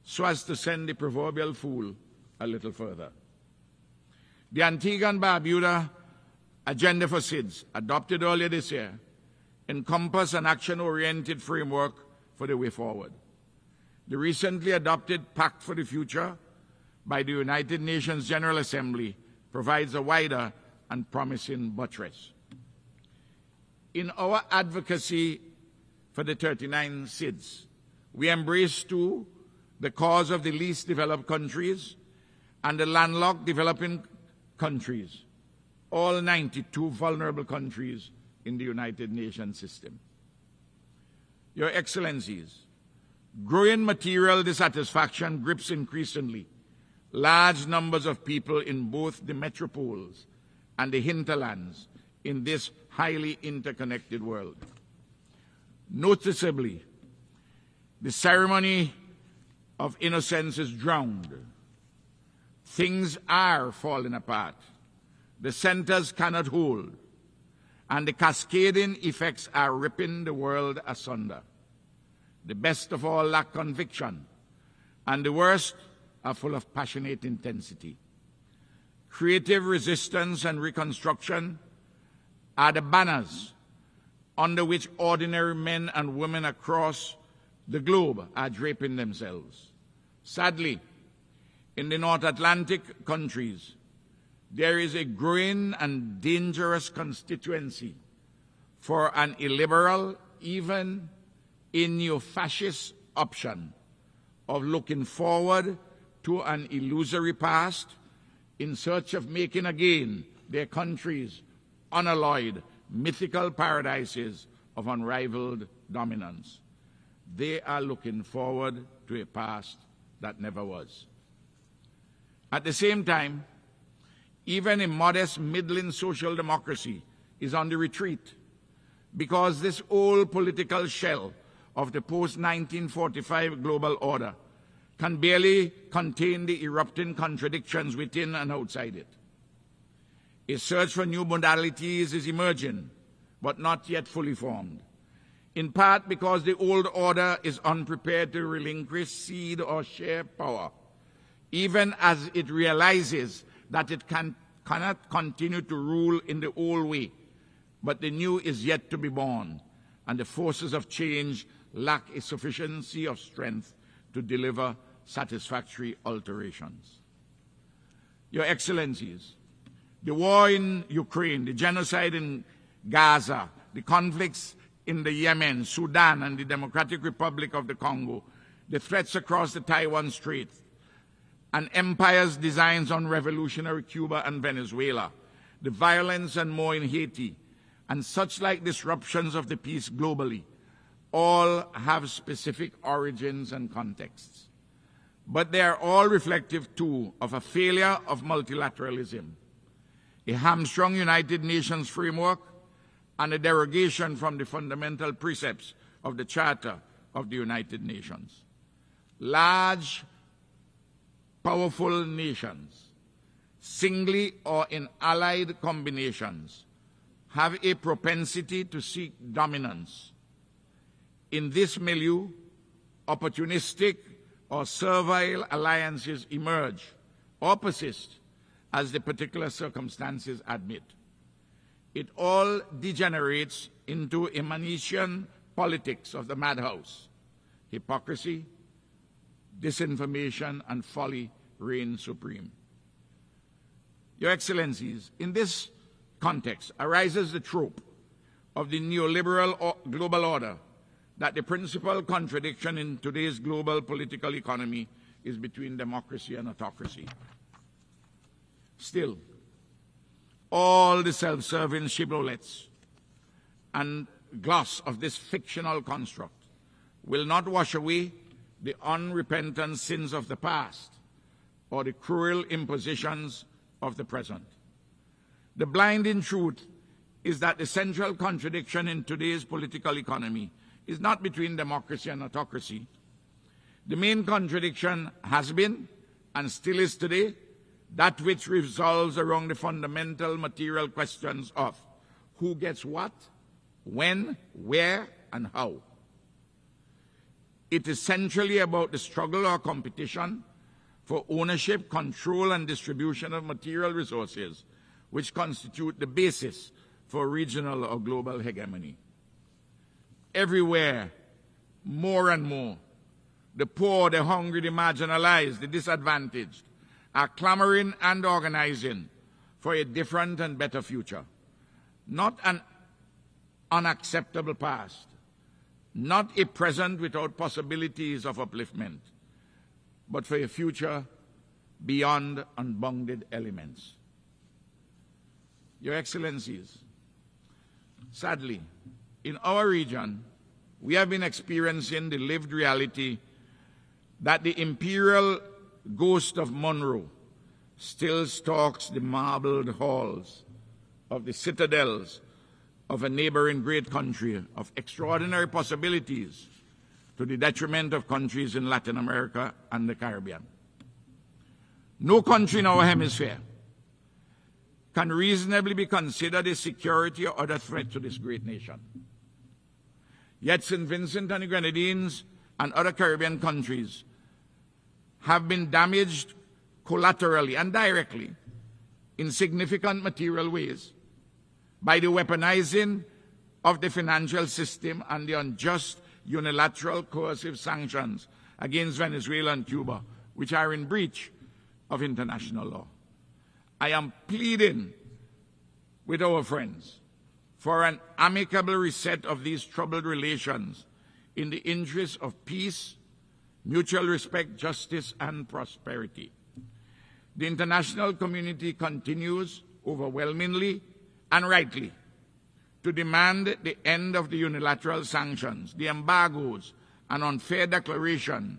so as to send the proverbial fool a little further. The Antigua and Barbuda Agenda for SIDS, adopted earlier this year, encompass an action-oriented framework for the way forward. The recently adopted Pact for the Future by the United Nations General Assembly provides a wider and promising buttress. In our advocacy for the 39 SIDS, we embrace too the cause of the least developed countries and the landlocked developing countries, all 92 vulnerable countries in the United Nations system. Your Excellencies, growing material dissatisfaction grips increasingly large numbers of people in both the metropoles and the hinterlands in this highly interconnected world. Noticeably, the ceremony of innocence is drowned. Things are falling apart. The centers cannot hold, and the cascading effects are ripping the world asunder. The best of all lack conviction, and the worst are full of passionate intensity. Creative resistance and reconstruction are the banners under which ordinary men and women across the globe are draping themselves. Sadly, in the North Atlantic countries, there is a growing and dangerous constituency for an illiberal, even a neo-fascist option of looking forward to an illusory past in search of making again their countries unalloyed, mythical paradises of unrivaled dominance. They are looking forward to a past that never was. At the same time, even a modest middling social democracy is on the retreat because this old political shell of the post-1945 global order can barely contain the erupting contradictions within and outside it. A search for new modalities is emerging, but not yet fully formed, in part because the old order is unprepared to relinquish, cede, or share power, even as it realizes that it cannot continue to rule in the old way, but the new is yet to be born, and the forces of change lack a sufficiency of strength to deliver satisfactory alterations. Your Excellencies, the war in Ukraine, the genocide in Gaza, the conflicts in the Yemen, Sudan, and the Democratic Republic of the Congo, the threats across the Taiwan Strait, and empires' designs on revolutionary Cuba and Venezuela, the violence and more in Haiti, and such like disruptions of the peace globally, all have specific origins and contexts. But they are all reflective, too, of a failure of multilateralism, a hamstrung United Nations framework, and a derogation from the fundamental precepts of the Charter of the United Nations. Large, powerful nations, singly or in allied combinations, have a propensity to seek dominance. In this milieu, opportunistic or servile alliances emerge or persist as the particular circumstances admit. It all degenerates into a Manichean politics of the madhouse. Hypocrisy, disinformation, and folly reign supreme. Your Excellencies, in this context arises the trope of the neoliberal global order that the principal contradiction in today's global political economy is between democracy and autocracy. Still, all the self-serving shibboleths and gloss of this fictional construct will not wash away the unrepentant sins of the past or the cruel impositions of the present. The blinding truth is that the central contradiction in today's political economy is not between democracy and autocracy. The main contradiction has been, and still is today, that which revolves around the fundamental material questions of who gets what, when, where, and how. It is essentially about the struggle or competition for ownership, control, and distribution of material resources, which constitute the basis for regional or global hegemony. Everywhere, more and more, the poor, the hungry, the marginalized, the disadvantaged are clamoring and organizing for a different and better future. Not an unacceptable past, not a present without possibilities of upliftment, but for a future beyond unbounded elements. Your Excellencies, sadly, in our region, we have been experiencing the lived reality that the imperial ghost of Monroe still stalks the marbled halls of the citadels of a neighboring great country of extraordinary possibilities to the detriment of countries in Latin America and the Caribbean. No country in our hemisphere can reasonably be considered a security or other threat to this great nation. Yet St. Vincent and the Grenadines and other Caribbean countries have been damaged collaterally and directly in significant material ways by the weaponizing of the financial system and the unjust unilateral coercive sanctions against Venezuela and Cuba, which are in breach of international law. I am pleading with our friends for an amicable reset of these troubled relations in the interest of peace, mutual respect, justice, and prosperity. The international community continues overwhelmingly and rightly to demand the end of the unilateral sanctions, the embargoes, and unfair declarations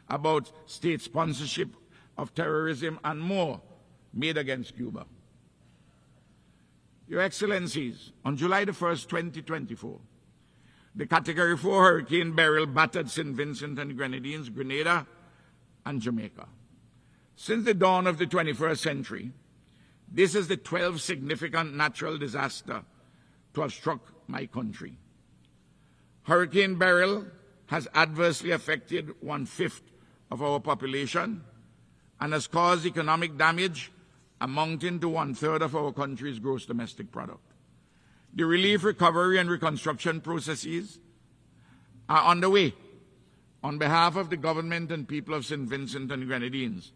about state sponsorship of terrorism and more made against Cuba. Your Excellencies, on July the 1st, 2024, the Category 4 Hurricane Beryl battered St. Vincent and the Grenadines, Grenada, and Jamaica. Since the dawn of the 21st century, this is the 12th significant natural disaster to have struck my country. Hurricane Beryl has adversely affected 1/5 of our population and has caused economic damage amounting to 1/3 of our country's gross domestic product. The relief, recovery, and reconstruction processes are underway. On behalf of the government and people of St. Vincent and Grenadines,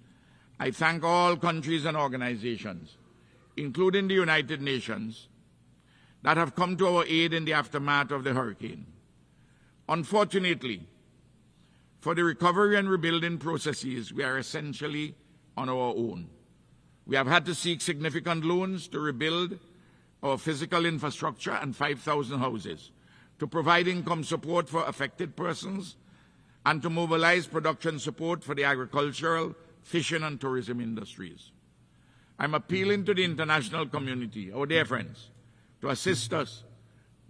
I thank all countries and organizations, including the United Nations, that have come to our aid in the aftermath of the hurricane. Unfortunately, for the recovery and rebuilding processes, we are essentially on our own. We have had to seek significant loans to rebuild our physical infrastructure and 5,000 houses, to provide income support for affected persons, and to mobilize production support for the agricultural, fishing, and tourism industries. I'm appealing to the international community, our dear friends, to assist us,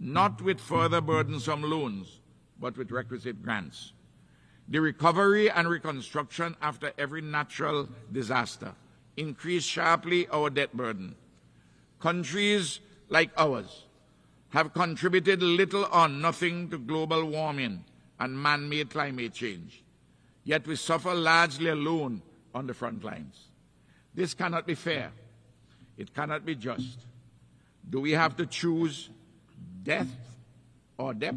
not with further burdensome loans, but with requisite grants. The recovery and reconstruction after every natural disaster increased sharply our debt burden. Countries like ours have contributed little or nothing to global warming and man-made climate change. yet we suffer largely alone on the front lines. This cannot be fair. It cannot be just. Do we have to choose death or debt,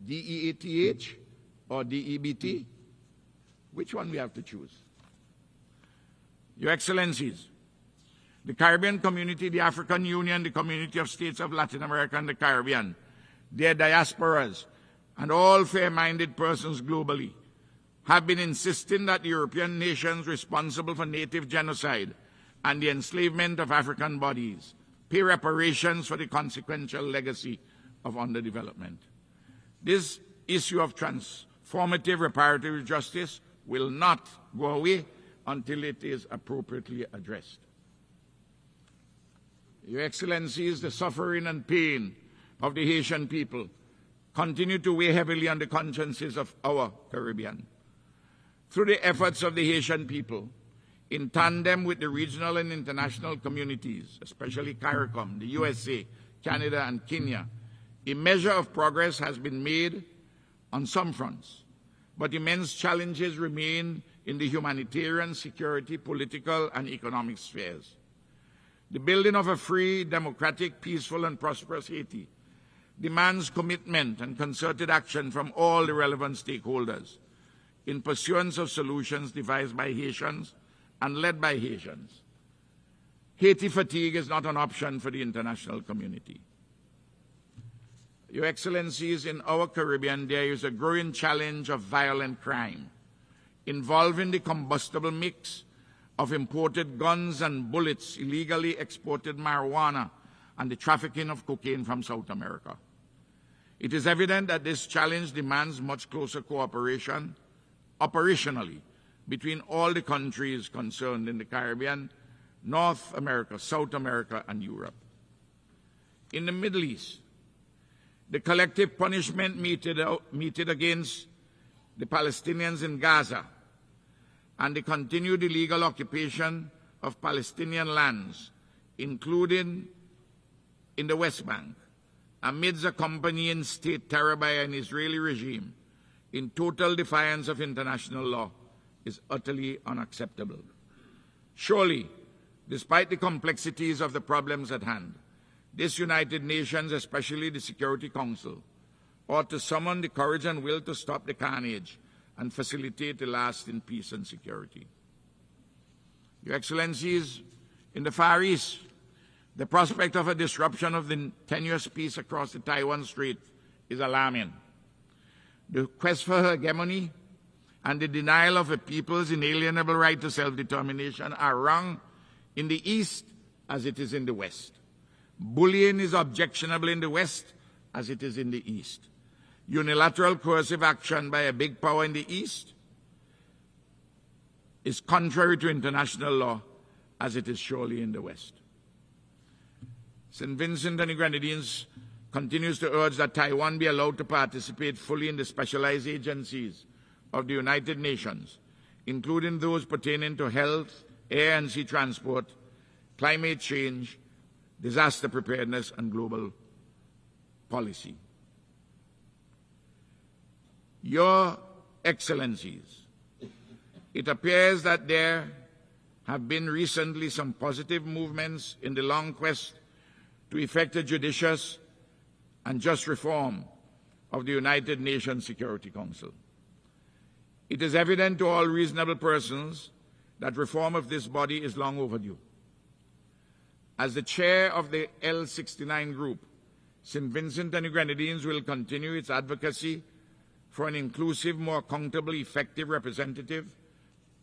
D-E-A-T-H or D-E-B-T? Which one we have to choose? Your Excellencies, the Caribbean community, the African Union, the community of states of Latin America and the Caribbean, their diasporas, and all fair-minded persons globally have been insisting that the European nations responsible for native genocide and the enslavement of African bodies pay reparations for the consequential legacy of underdevelopment. This issue of transformative reparative justice will not go away until it is appropriately addressed. Your Excellencies, the suffering and pain of the Haitian people continue to weigh heavily on the consciences of our Caribbean. Through the efforts of the Haitian people, in tandem with the regional and international communities, especially CARICOM, the USA, Canada, and Kenya, a measure of progress has been made on some fronts, but immense challenges remain in the humanitarian, security, political, and economic spheres. The building of a free, democratic, peaceful, and prosperous Haiti demands commitment and concerted action from all the relevant stakeholders in pursuance of solutions devised by Haitians and led by Haitians. Haiti fatigue is not an option for the international community. Your Excellencies, in our Caribbean, there is a growing challenge of violent crime involving the combustible mix of imported guns and bullets, illegally exported marijuana, and the trafficking of cocaine from South America. It is evident that this challenge demands much closer cooperation operationally between all the countries concerned in the Caribbean, North America, South America, and Europe. In the Middle East, the collective punishment meted against the Palestinians in Gaza and the continued illegal occupation of Palestinian lands, including in the West Bank, amidst accompanying state terror by an Israeli regime in total defiance of international law, is utterly unacceptable. Surely, despite the complexities of the problems at hand, this United Nations, especially the Security Council, ought to summon the courage and will to stop the carnage and facilitate the lasting peace and security. Your Excellencies, in the Far East, the prospect of a disruption of the tenuous peace across the Taiwan Strait is alarming. The quest for hegemony and the denial of a people's inalienable right to self-determination are wrong in the East as it is in the West. Bullying is objectionable in the West as it is in the East. Unilateral coercive action by a big power in the East is contrary to international law as it is surely in the West. St. Vincent and the Grenadines continues to urge that Taiwan be allowed to participate fully in the specialized agencies of the United Nations, including those pertaining to health, air and sea transport, climate change, disaster preparedness, and global policy. Your Excellencies, it appears that there have been recently some positive movements in the long quest to effect a judicious and just reform of the United Nations Security Council. It is evident to all reasonable persons that reform of this body is long overdue. As the chair of the L69 group, St. Vincent and the Grenadines will continue its advocacy for an inclusive, more accountable, effective, representative,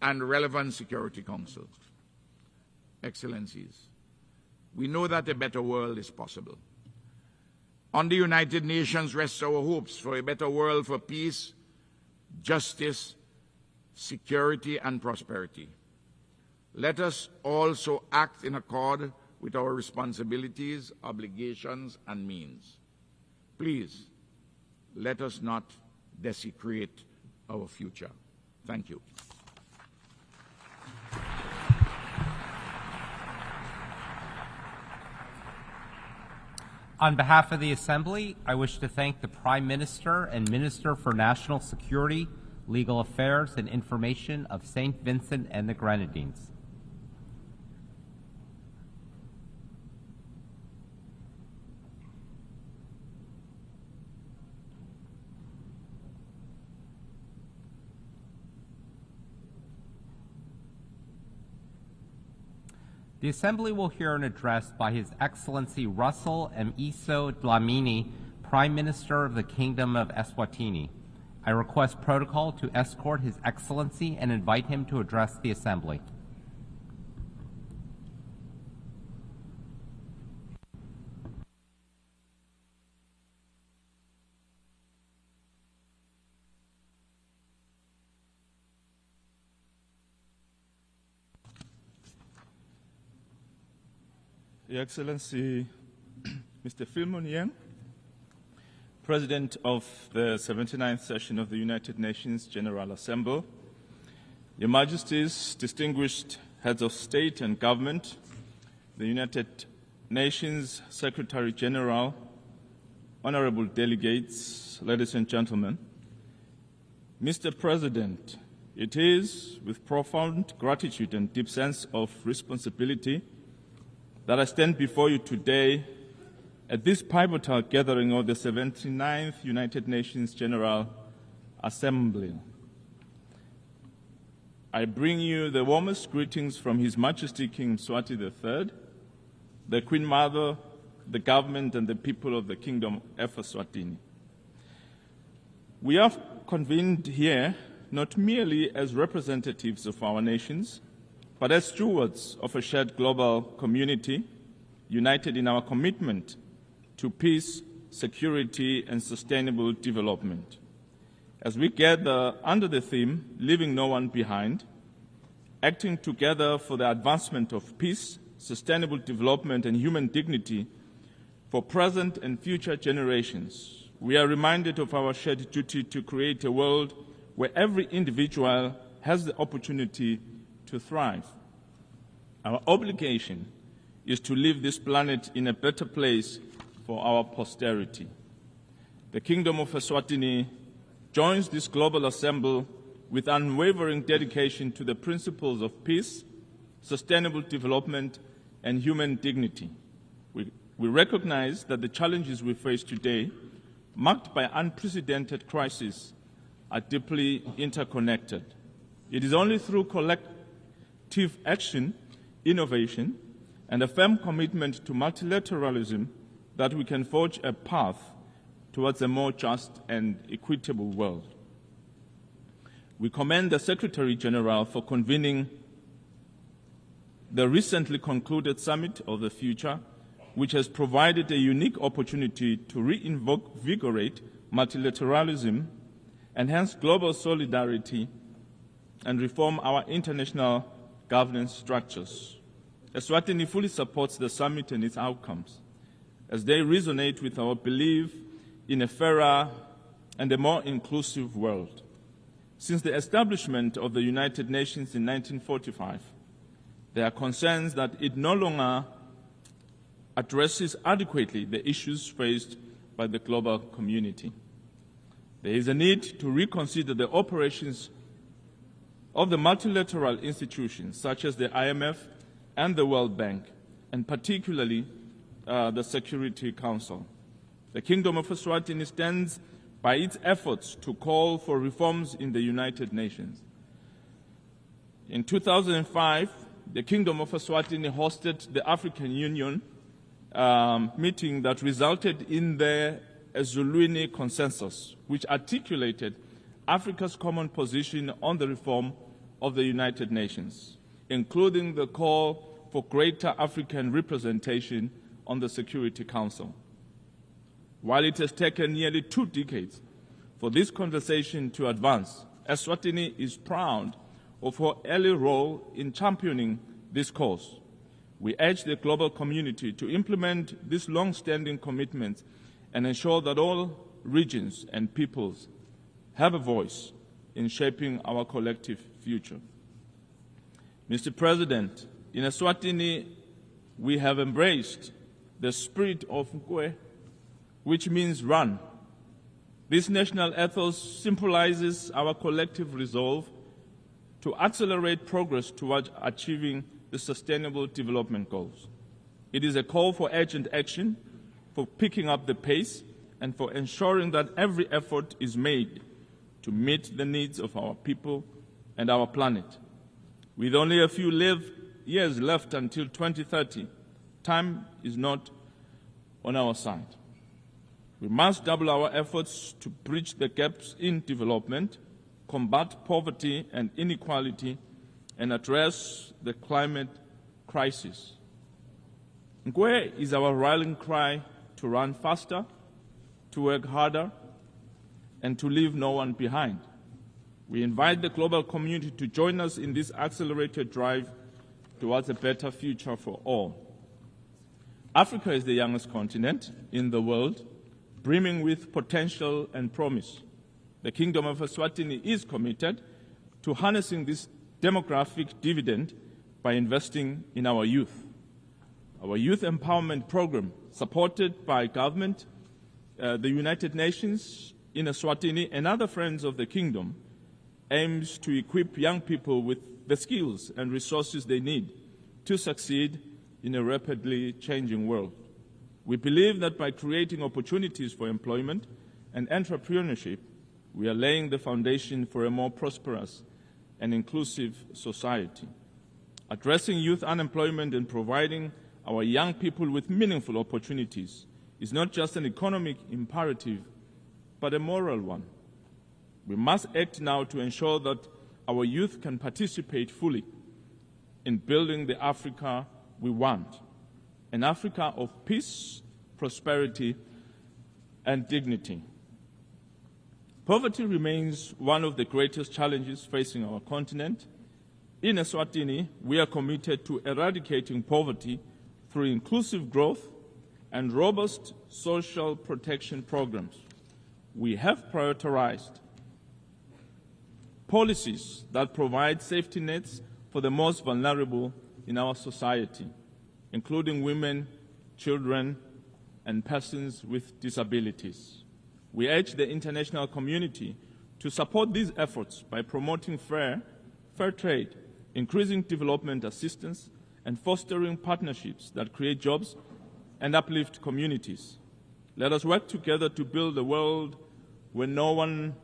and relevant Security Council. Excellencies, we know that a better world is possible. On the United Nations rests our hopes for a better world for peace, justice, security, and prosperity. Let us also act in accord with our responsibilities, obligations, and means. Please, let us not desecrate our future. Thank you. On behalf of the Assembly, I wish to thank the Prime Minister and Minister for National Security Legal Affairs and Information of St. Vincent and the Grenadines. The Assembly will hear an address by His Excellency Russell Mmiso Dlamini, Prime Minister of the Kingdom of Eswatini. I request protocol to escort His Excellency and invite him to address the Assembly. Your Excellency, Mr. Philemon Yang, President of the 79th session of the United Nations General Assembly, Your Majesties, distinguished heads of state and government, the United Nations Secretary General, honorable delegates, ladies and gentlemen, Mr. President, it is with profound gratitude and deep sense of responsibility that I stand before you today at this pivotal gathering of the 79th United Nations General Assembly. I bring you the warmest greetings from His Majesty King Mswati III, the Queen Mother, the government, and the people of the Kingdom of Eswatini. We are convened here not merely as representatives of our nations, but as stewards of a shared global community, united in our commitment to peace, security, and sustainable development. As we gather under the theme, Leaving No One Behind, acting together for the advancement of peace, sustainable development, and human dignity for present and future generations, we are reminded of our shared duty to create a world where every individual has the opportunity to thrive. Our obligation is to leave this planet in a better place for our posterity. The Kingdom of Eswatini joins this global assembly with unwavering dedication to the principles of peace, sustainable development, and human dignity. We recognize that the challenges we face today, marked by unprecedented crises, are deeply interconnected. It is only through collective action, innovation, and a firm commitment to multilateralism that we can forge a path towards a more just and equitable world. We commend the Secretary General for convening the recently concluded Summit of the Future, which has provided a unique opportunity to reinvigorate multilateralism, enhance global solidarity, and reform our international governance structures. Eswatini fully supports the summit and its outcomes, as they resonate with our belief in a fairer and a more inclusive world. Since the establishment of the United Nations in 1945, there are concerns that it no longer addresses adequately the issues faced by the global community. There is a need to reconsider the operations of the multilateral institutions such as the IMF and the World Bank, and particularly the Security Council. The Kingdom of Eswatini stands by its efforts to call for reforms in the United Nations. In 2005, the Kingdom of Eswatini hosted the African Union meeting that resulted in the Ezulwini Consensus, which articulated Africa's common position on the reform of the United Nations, including the call for greater African representation on the Security Council. While it has taken nearly 2 decades for this conversation to advance, Eswatini is proud of her early role in championing this cause. We urge the global community to implement these long-standing commitments and ensure that all regions and peoples have a voice in shaping our collective future. Mr. President, in Eswatini, we have embraced the spirit of Nkwe, which means run. This national ethos symbolizes our collective resolve to accelerate progress towards achieving the Sustainable Development Goals. It is a call for urgent action, for picking up the pace, and for ensuring that every effort is made to meet the needs of our people and our planet. With only a few years left until 2030, time is not on our side. We must double our efforts to bridge the gaps in development, combat poverty and inequality, and address the climate crisis. Where is our rallying cry to run faster, to work harder, and to leave no one behind? We invite the global community to join us in this accelerated drive towards a better future for all. Africa is the youngest continent in the world, brimming with potential and promise. The Kingdom of Eswatini is committed to harnessing this demographic dividend by investing in our youth. Our youth empowerment program, supported by government, the United Nations in Eswatini and other friends of the Kingdom, aims to equip young people with the skills and resources they need to succeed in a rapidly changing world. We believe that by creating opportunities for employment and entrepreneurship, we are laying the foundation for a more prosperous and inclusive society. Addressing youth unemployment and providing our young people with meaningful opportunities is not just an economic imperative, but a moral one. We must act now to ensure that our youth can participate fully in building the Africa we want, an Africa of peace, prosperity, and dignity. Poverty remains one of the greatest challenges facing our continent. In Eswatini, we are committed to eradicating poverty through inclusive growth and robust social protection programs. We have prioritized policies that provide safety nets for the most vulnerable in our society, including women, children, and persons with disabilities. We urge the international community to support these efforts by promoting fair trade, increasing development assistance, and fostering partnerships that create jobs and uplift communities. Let us work together to build a world where no one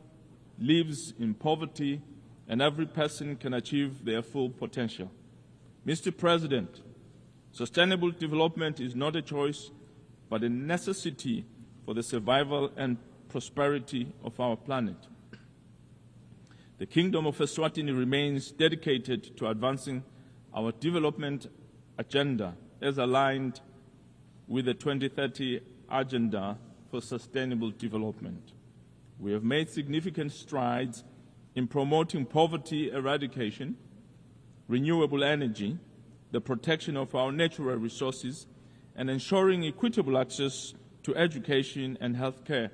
lives in poverty and every person can achieve their full potential. Mr. President, sustainable development is not a choice, but a necessity for the survival and prosperity of our planet. The Kingdom of Eswatini remains dedicated to advancing our development agenda as aligned with the 2030 Agenda for Sustainable Development. We have made significant strides in promoting poverty eradication, renewable energy, the protection of our natural resources, and ensuring equitable access to education and health care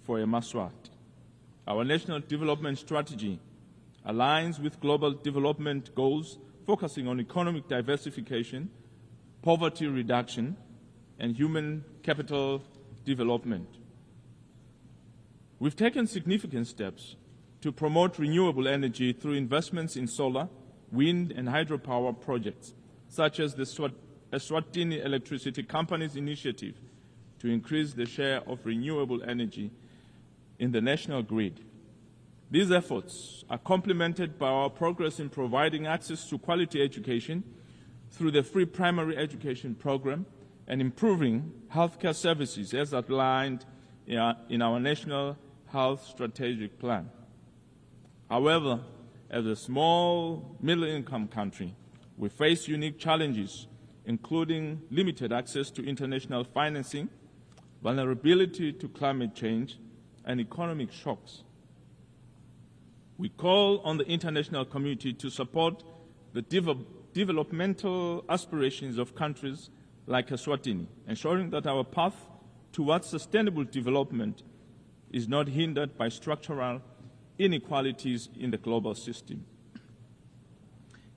for Emaswat. Our national development strategy aligns with global development goals focusing on economic diversification, poverty reduction, and human capital development. We've taken significant steps to promote renewable energy through investments in solar, wind, and hydropower projects, such as the Eswatini Electricity Company's initiative to increase the share of renewable energy in the national grid. These efforts are complemented by our progress in providing access to quality education through the free primary education program and improving healthcare services as outlined in our National Health Strategic Plan. However, as a small middle-income country, we face unique challenges, including limited access to international financing, vulnerability to climate change, and economic shocks. We call on the international community to support the developmental aspirations of countries like Eswatini, ensuring that our path towards sustainable development is not hindered by structural inequalities in the global system.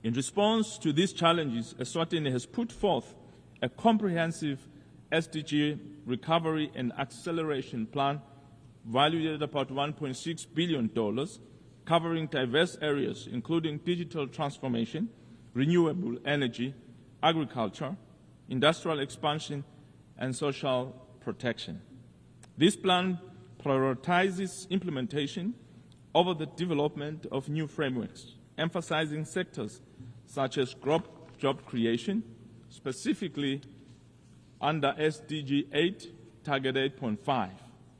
In response to these challenges, Eswatini has put forth a comprehensive SDG recovery and acceleration plan valued at about $1.6 billion, covering diverse areas, including digital transformation, renewable energy, agriculture, industrial expansion, and social protection. This plan prioritizes implementation over the development of new frameworks, emphasizing sectors such as job creation, specifically under SDG 8, Target 8.5,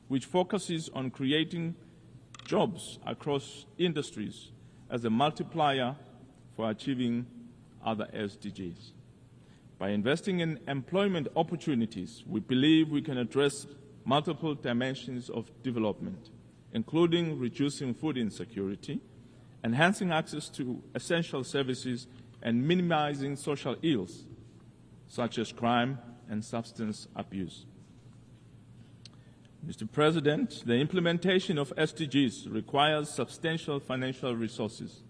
which focuses on creating jobs across industries as a multiplier for achieving other SDGs. By investing in employment opportunities, we believe we can address multiple dimensions of development, including reducing food insecurity, enhancing access to essential services, and minimizing social ills, such as crime and substance abuse. Mr. President, the implementation of SDGs requires substantial financial resources.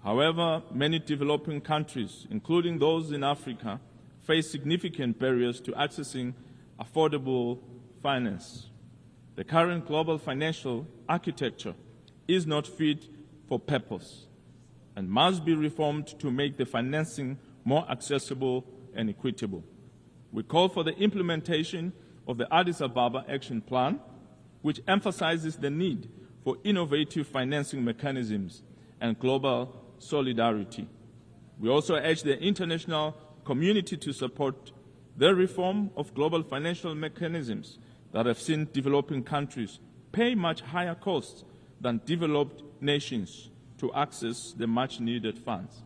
However, many developing countries, including those in Africa, face significant barriers to accessing affordable finance. The current global financial architecture is not fit for purpose and must be reformed to make the financing more accessible and equitable. We call for the implementation of the Addis Ababa Action Plan, which emphasizes the need for innovative financing mechanisms and global solidarity. We also urge the international community to support the reform of global financial mechanisms that have seen developing countries pay much higher costs than developed nations to access the much-needed funds.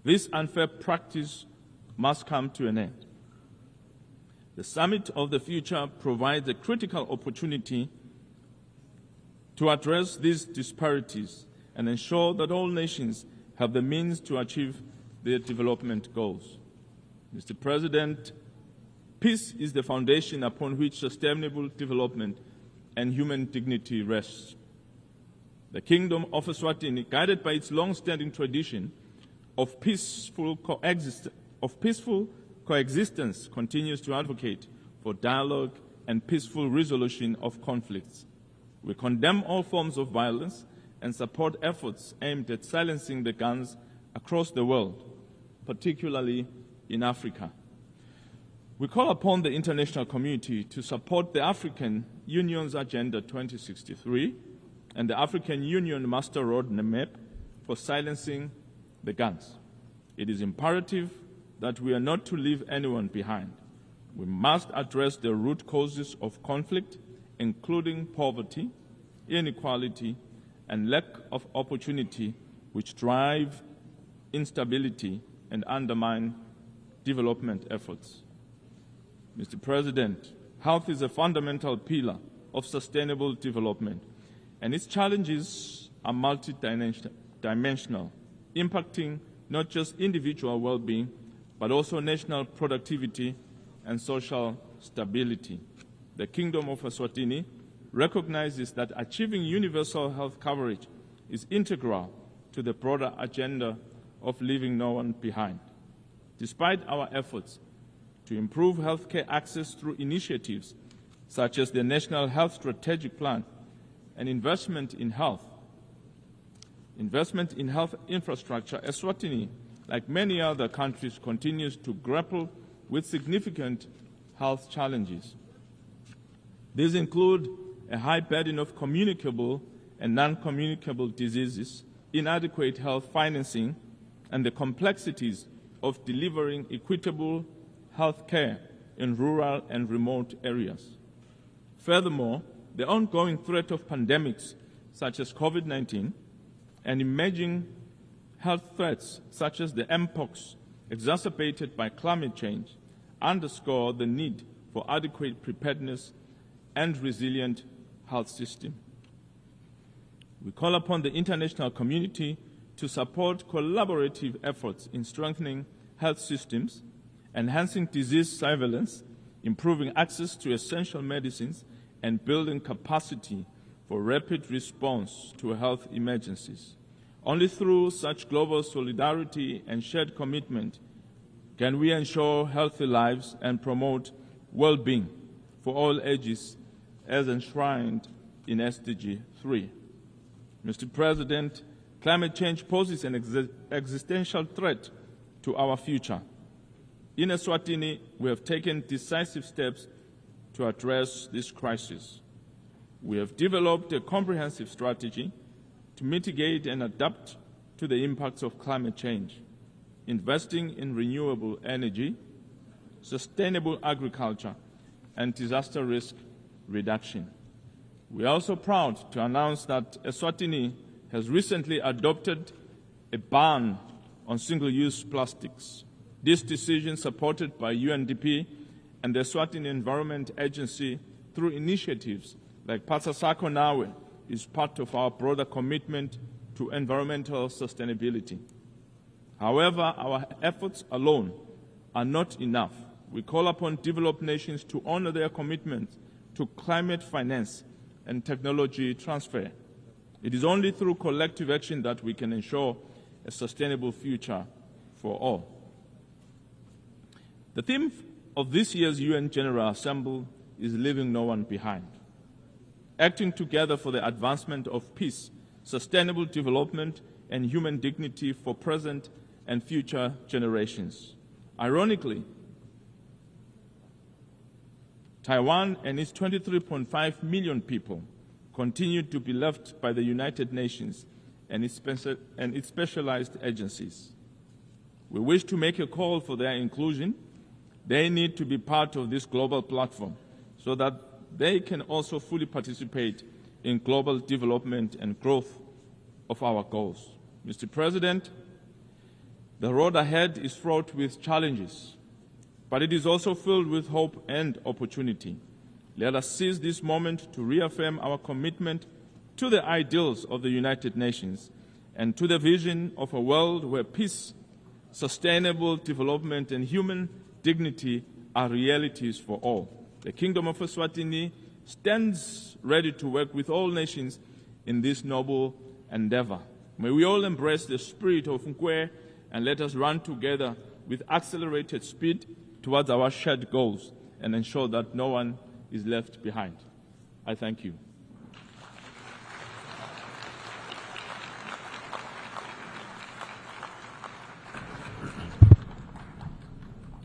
This unfair practice must come to an end. The Summit of the Future provides a critical opportunity to address these disparities and ensure that all nations have the means to achieve their development goals. Mr. President, peace is the foundation upon which sustainable development and human dignity rests. The Kingdom of Eswatini, guided by its long-standing tradition of peaceful coexistence, continues to advocate for dialogue and peaceful resolution of conflicts. We condemn all forms of violence and support efforts aimed at silencing the guns across the world, particularly in Africa. We call upon the international community to support the African Union's Agenda 2063 and the African Union Master Roadmap for silencing the guns. It is imperative that we are not to leave anyone behind. We must address the root causes of conflict, including poverty, inequality, and lack of opportunity, which drive instability and undermine development efforts. Mr. President, health is a fundamental pillar of sustainable development, and its challenges are multidimensional, impacting not just individual well-being, but also national productivity and social stability. The Kingdom of Eswatini recognizes that achieving universal health coverage is integral to the broader agenda of leaving no one behind. Despite our efforts to improve healthcare access through initiatives such as the National Health Strategic Plan and investment in health infrastructure, Eswatini, like many other countries, continues to grapple with significant health challenges. These include a high burden of communicable and non-communicable diseases, inadequate health financing, and the complexities of delivering equitable health care in rural and remote areas. Furthermore, the ongoing threat of pandemics such as COVID-19 and emerging health threats such as the Mpox, exacerbated by climate change, underscore the need for adequate preparedness and resilient health system. We call upon the international community to support collaborative efforts in strengthening health systems, enhancing disease surveillance, improving access to essential medicines, and building capacity for rapid response to health emergencies. Only through such global solidarity and shared commitment can we ensure healthy lives and promote well-being for all ages as enshrined in SDG 3. Mr. President, climate change poses an existential threat to our future. In Eswatini, we have taken decisive steps to address this crisis. We have developed a comprehensive strategy to mitigate and adapt to the impacts of climate change, investing in renewable energy, sustainable agriculture, and disaster risk reduction. We are also proud to announce that Eswatini has recently adopted a ban on single-use plastics. This decision, supported by UNDP and the Eswatini Environment Agency through initiatives like Pasasako Nawe, is part of our broader commitment to environmental sustainability. However, our efforts alone are not enough. We call upon developed nations to honor their commitment to climate finance and technology transfer. It is only through collective action that we can ensure a sustainable future for all. The theme of this year's UN General Assembly is leaving no one behind. Acting together for the advancement of peace, sustainable development, and human dignity for present and future generations. Ironically, Taiwan and its 23.5 million people continue to be left by the United Nations and its specialized agencies. We wish to make a call for their inclusion. They need to be part of this global platform so that they can also fully participate in global development and growth of our goals. Mr. President, the road ahead is fraught with challenges, but it is also filled with hope and opportunity. Let us seize this moment to reaffirm our commitment to the ideals of the United Nations and to the vision of a world where peace, sustainable development, and human dignity are realities for all. The Kingdom of Eswatini stands ready to work with all nations in this noble endeavor. May we all embrace the spirit of Nkwe and let us run together with accelerated speed towards our shared goals and ensure that no one is left behind. I thank you.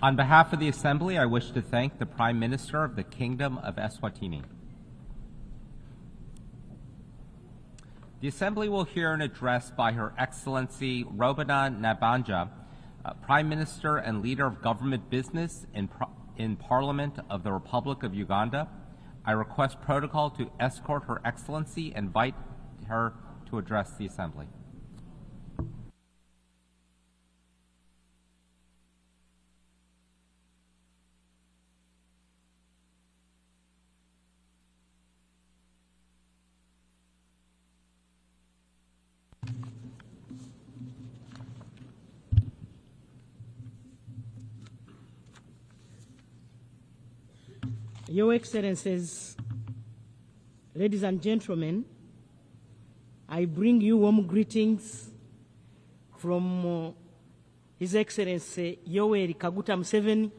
On behalf of the Assembly, I wish to thank the Prime Minister of the Kingdom of Eswatini. The Assembly will hear an address by Her Excellency Robinah Nabbanja, Prime Minister and Leader of Government Business in Parliament of the Republic of Uganda. I request protocol to escort Her Excellency and invite her to address the Assembly. Your Excellencies, ladies and gentlemen, I bring you warm greetings from His Excellency Yoweri Kaguta Museveni,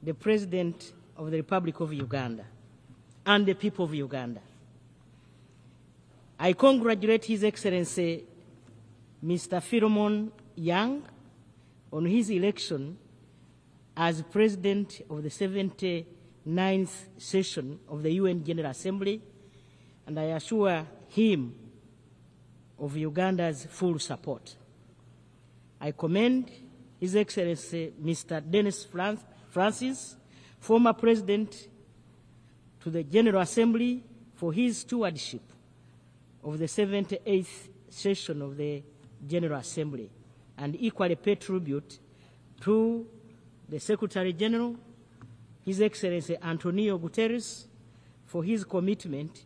the President of the Republic of Uganda, and the people of Uganda. I congratulate His Excellency Mr. Philemon Yang on his election as President of the 79th session of the UN General Assembly, and I assure him of Uganda's full support. I commend His Excellency Mr. Dennis Francis, former President to the General Assembly, for his stewardship of the 78th session of the General Assembly, and equally pay tribute to the Secretary General, His Excellency Antonio Guterres, for his commitment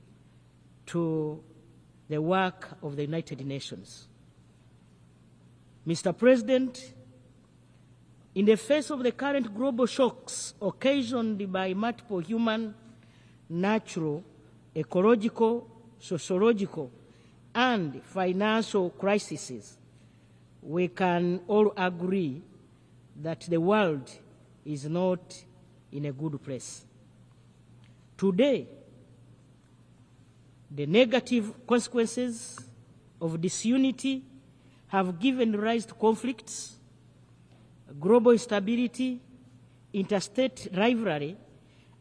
to the work of the United Nations. Mr. President, in the face of the current global shocks occasioned by multiple human, natural, ecological, sociological, and financial crises, we can all agree that the world is not in a good place. Today, The negative consequences of disunity have given rise to conflicts, global instability, interstate rivalry,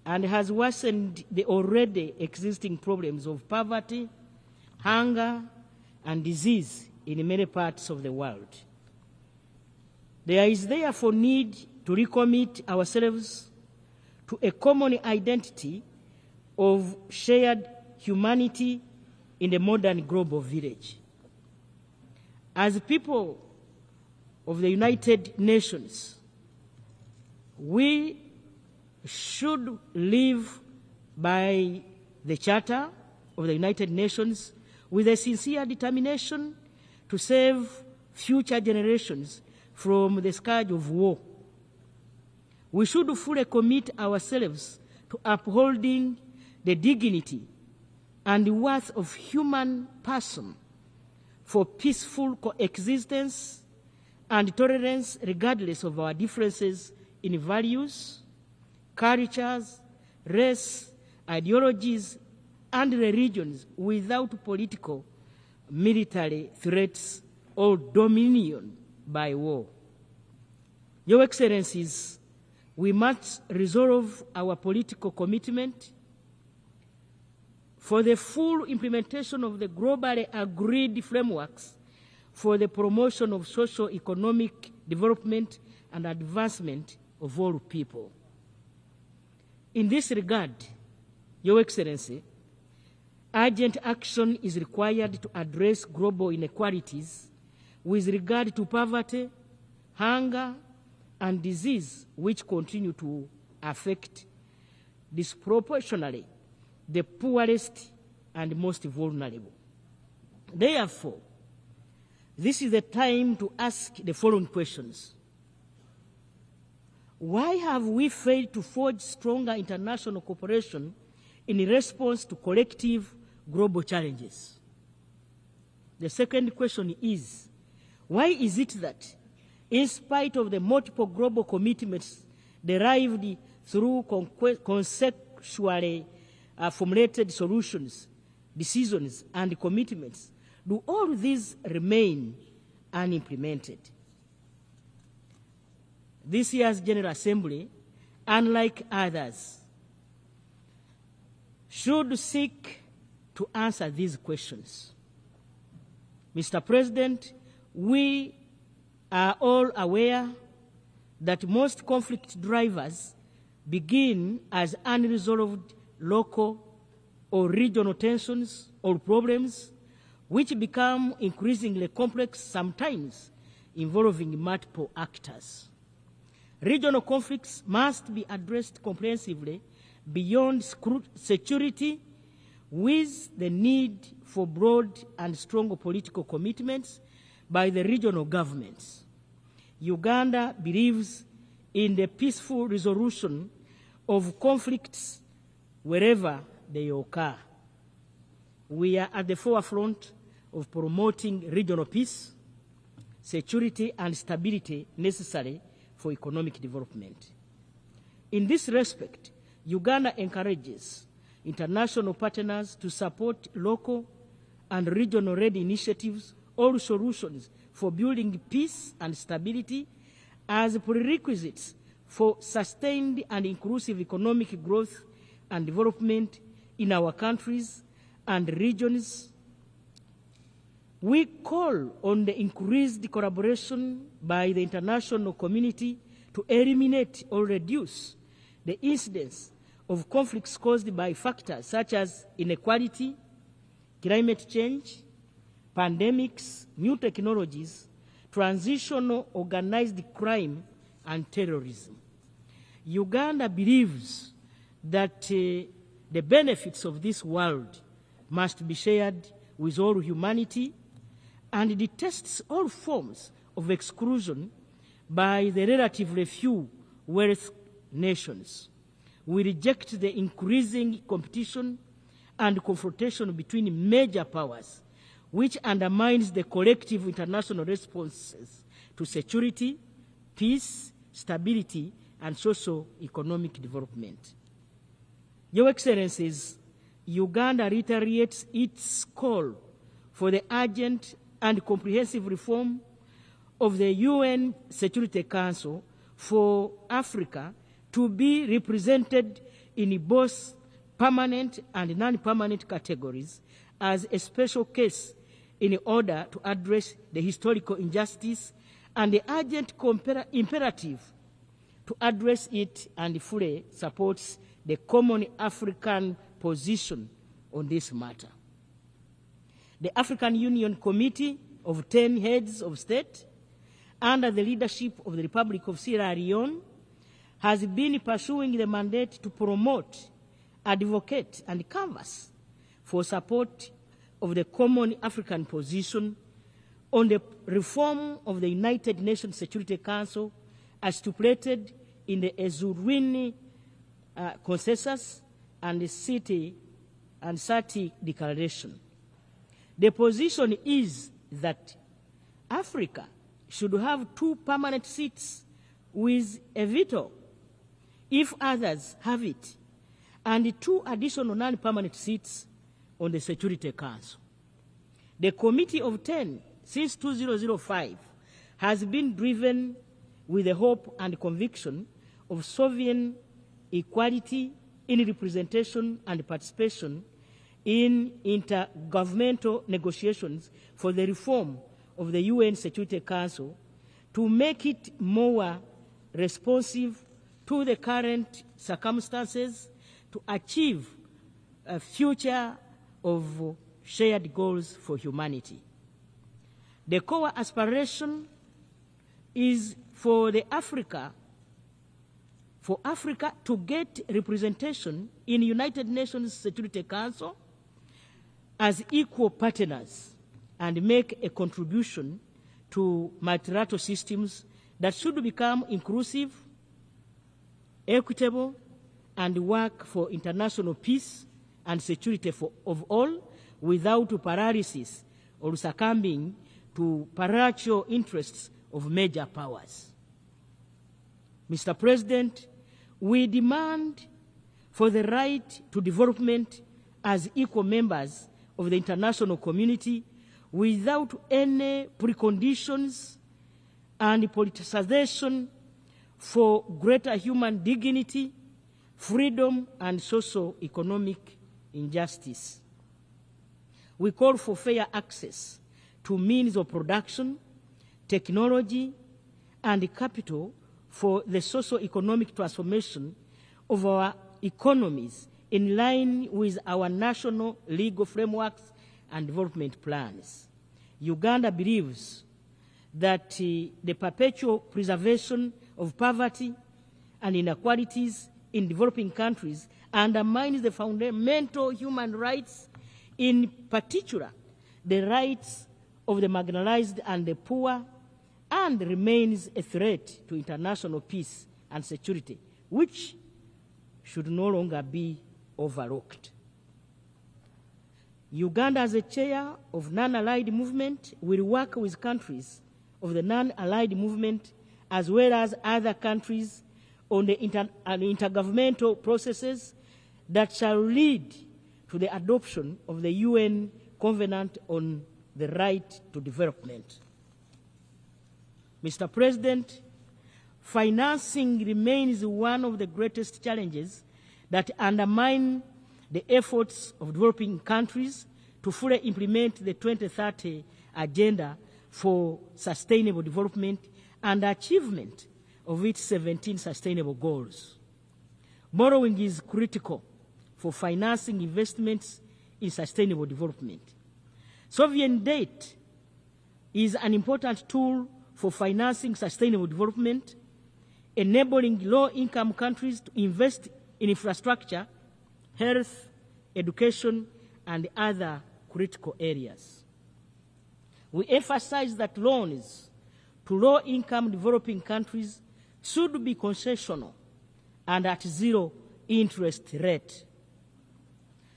and has worsened the already existing problems of poverty, hunger, and disease in many parts of the world. There is therefore need to recommit ourselves to a common identity of shared humanity in the modern global village. As people of the United Nations, we should live by the Charter of the United Nations with a sincere determination to save future generations from the scourge of war. We should fully commit ourselves to upholding the dignity and the worth of human person for peaceful coexistence and tolerance regardless of our differences in values, cultures, race, ideologies, and religions without political, military threats or dominion by war. Your Excellencies, we must resolve our political commitment for the full implementation of the globally agreed frameworks for the promotion of socio-economic development and advancement of all people. In this regard, Your Excellency, urgent action is required to address global inequalities with regard to poverty, hunger, and disease, which continue to affect disproportionately the poorest and most vulnerable. Therefore, this is the time to ask the following questions. Why have we failed to forge stronger international cooperation in response to collective global challenges? The second question is, why is it that, in spite of the multiple global commitments derived through conceptually formulated solutions, decisions, and commitments, do all these remain unimplemented? This year's General Assembly, unlike others, should seek to answer these questions. Mr. President, we are all aware that most conflict drivers begin as unresolved local or regional tensions or problems, which become increasingly complex, sometimes involving multiple actors. Regional conflicts must be addressed comprehensively beyond security, with the need for broad and strong political commitments by the regional governments. Uganda believes in the peaceful resolution of conflicts wherever they occur. We are at the forefront of promoting regional peace, security, and stability necessary for economic development. In this respect, Uganda encourages international partners to support local and regional-led initiatives or solutions for building peace and stability as prerequisites for sustained and inclusive economic growth and development in our countries and regions. We call on the increased collaboration by the international community to eliminate or reduce the incidence of conflicts caused by factors such as inequality, climate change, pandemics, new technologies, transitional organized crime, and terrorism. Uganda believes that the benefits of this world must be shared with all humanity and detests all forms of exclusion by the relatively few wealthy nations. We reject the increasing competition and confrontation between major powers, which undermines the collective international responses to security, peace, stability, and socio-economic development. Your Excellencies, Uganda reiterates its call for the urgent and comprehensive reform of the UN Security Council for Africa to be represented in both permanent and non-permanent categories as a special case in order to address the historical injustice and the urgent imperative to address it, and fully supports the common African position on this matter. The African Union Committee of 10 heads of state, under the leadership of the Republic of Sierra Leone, has been pursuing the mandate to promote, advocate, and canvass for support of the common African position on the reform of the United Nations Security Council as stipulated in the Ezurwini Consensus and the Sati Declaration. The position is that Africa should have 2 permanent seats with a veto if others have it, and 2 additional non-permanent seats on the Security Council. The Committee of 10, since 2005, has been driven with the hope and conviction of sovereign equality in representation and participation in intergovernmental negotiations for the reform of the UN Security Council to make it more responsive to the current circumstances to achieve a future of shared goals for humanity. The core aspiration is for Africa to get representation in United Nations Security Council as equal partners and make a contribution to multilateral systems that should become inclusive, equitable, and work for international peace and security of all without paralysis or succumbing to parochial interests of major powers. Mr. President, we demand for the right to development as equal members of the international community without any preconditions and politicization, for greater human dignity, freedom, and socio-economic injustice. We call for fair access to means of production, technology, and capital for the socio-economic transformation of our economies in line with our national legal frameworks and development plans. Uganda believes that the perpetual preservation of poverty and inequalities in developing countries undermines the fundamental human rights, in particular the rights of the marginalized and the poor, and remains a threat to international peace and security, which should no longer be overlooked. Uganda, as a chair of non-allied movement, will work with countries of the non-allied movement as well as other countries on the intergovernmental processes that shall lead to the adoption of the UN Covenant on the Right to Development. Mr. President, financing remains one of the greatest challenges that undermine the efforts of developing countries to fully implement the 2030 Agenda for Sustainable Development and achievement of its 17 sustainable goals. Borrowing is critical for financing investments in sustainable development. Sovereign debt is an important tool for financing sustainable development, enabling low-income countries to invest in infrastructure, health, education, and other critical areas. We emphasize that loans to low-income developing countries should be concessional and at zero interest rate.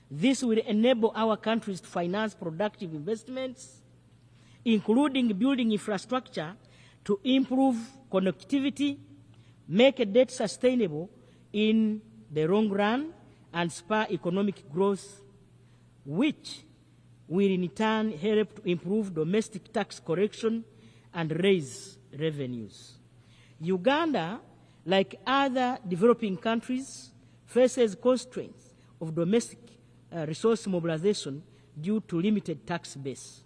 This will enable our countries to finance productive investments, including building infrastructure to improve connectivity, make debt sustainable in the long run, and spur economic growth which will in turn help to improve domestic tax collection and raise revenues. Uganda, like other developing countries, faces constraints of domestic resource mobilization due to limited tax base.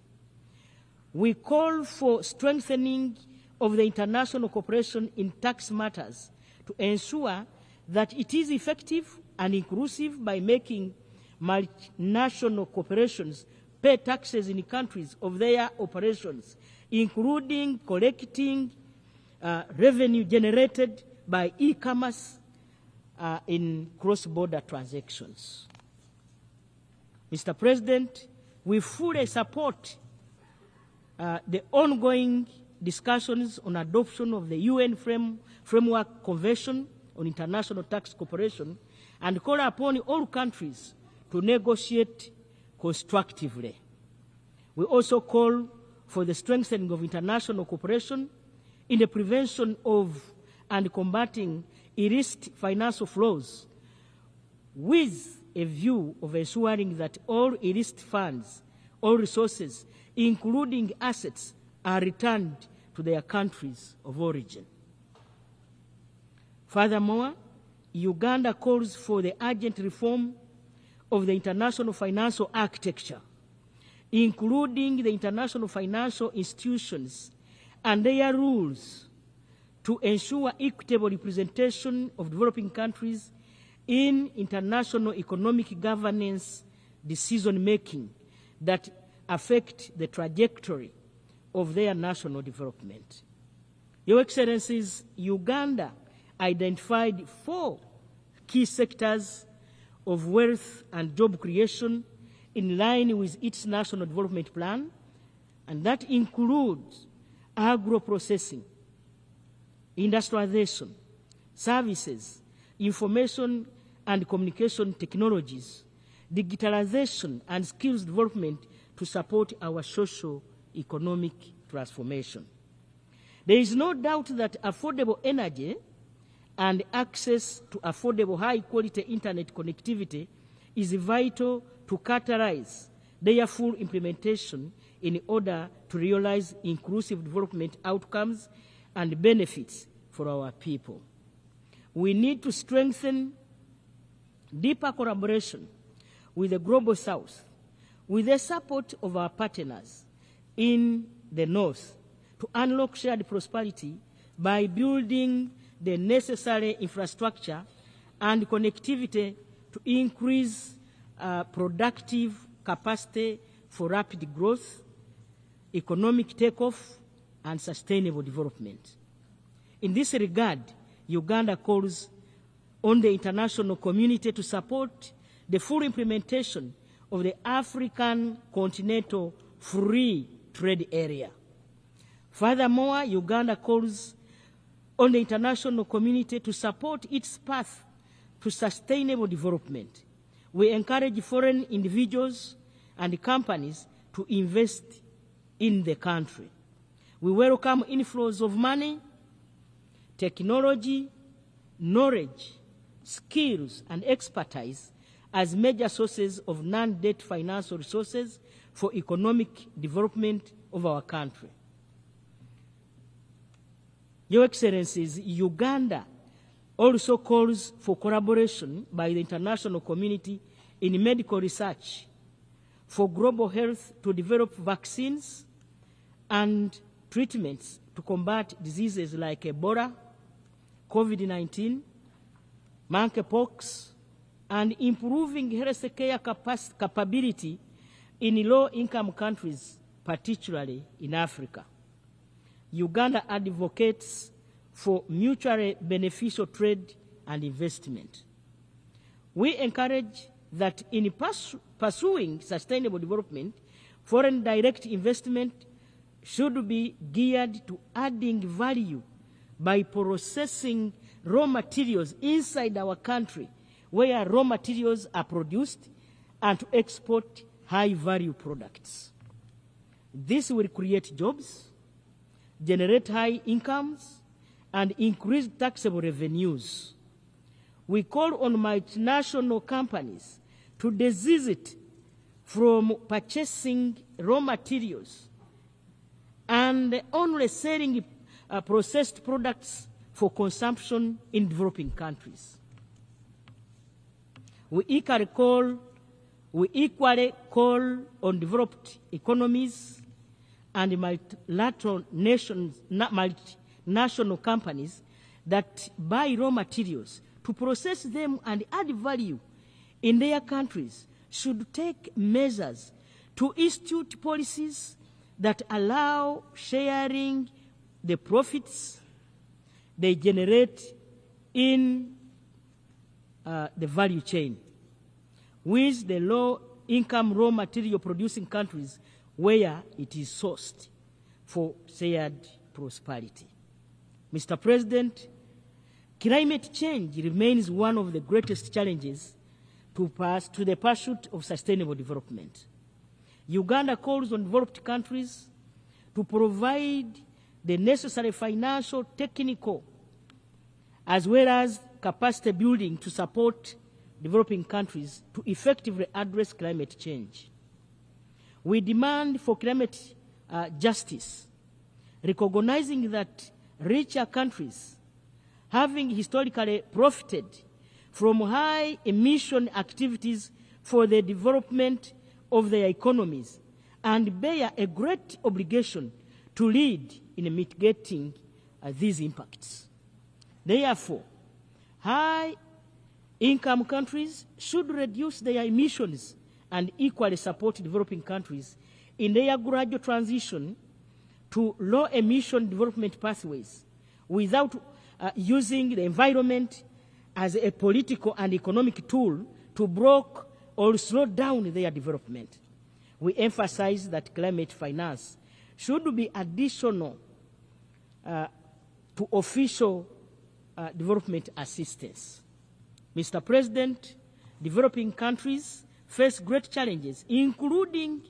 We call for strengthening of the international cooperation in tax matters to ensure that it is effective and inclusive by making multinational corporations pay taxes in countries of their operations, including collecting revenue generated by e-commerce in cross-border transactions. Mr. President, we fully support the ongoing discussions on adoption of the UN Framework Convention on International Tax Cooperation and call upon all countries to negotiate constructively. We also call for the strengthening of international cooperation in the prevention of and combating illicit financial flows with a view of ensuring that all illicit funds, all resources, including assets, are returned to their countries of origin. Furthermore, Uganda calls for the urgent reform of the international financial architecture, including the international financial institutions and their rules, to ensure equitable representation of developing countries in international economic governance decision-making that affect the trajectory of their national development. Your Excellencies, Uganda identified 4 key sectors of wealth and job creation in line with its national development plan, and that includes agro-processing, industrialization, services, information and communication technologies, digitalization and skills development to support our socio-economic transformation. There is no doubt that affordable energy and access to affordable high-quality internet connectivity is vital to catalyze their full implementation in order to realize inclusive development outcomes and benefits for our people. We need to strengthen deeper collaboration with the Global South, with the support of our partners in the North, to unlock shared prosperity by building the necessary infrastructure and connectivity to increase productive capacity for rapid growth, economic takeoff, and sustainable development. In this regard, Uganda calls on the international community to support the full implementation of the African Continental Free Trade Area. Furthermore, Uganda calls on the international community to support its path to sustainable development. We encourage foreign individuals and companies to invest in the country. We welcome inflows of money, technology, knowledge, skills, and expertise as major sources of non-debt financial resources for economic development of our country. Your Excellencies, Uganda also calls for collaboration by the international community in medical research for global health to develop vaccines and treatments to combat diseases like Ebola, COVID-19, monkeypox, and improving healthcare capability in low-income countries, particularly in Africa. Uganda advocates for mutually beneficial trade and investment. We encourage that in pursuing sustainable development, foreign direct investment should be geared to adding value by processing raw materials inside our country where raw materials are produced and to export high-value products. This will create jobs, generate high incomes, and increase taxable revenues. We call on multinational companies to desist from purchasing raw materials and only selling processed products for consumption in developing countries. We equally call on developed economies and multinational companies that buy raw materials to process them and add value in their countries should take measures to institute policies that allow sharing the profits they generate in the value chain with the low-income raw material producing countries where it is sourced for shared prosperity. Mr. President, climate change remains one of the greatest challenges to the pursuit of sustainable development. Uganda calls on developed countries to provide the necessary financial, technical, as well as capacity building to support developing countries to effectively address climate change. We demand for climate justice, recognizing that richer countries, having historically profited from high emission activities for the development of their economies, and bear a great obligation to lead in mitigating these impacts. Therefore, high-income countries should reduce their emissions and equally support developing countries in their gradual transition to low-emission development pathways without using the environment as a political and economic tool to block or slow down their development. We emphasize that climate finance should be additional to official development assistance. Mr. President, developing countries face great challenges, including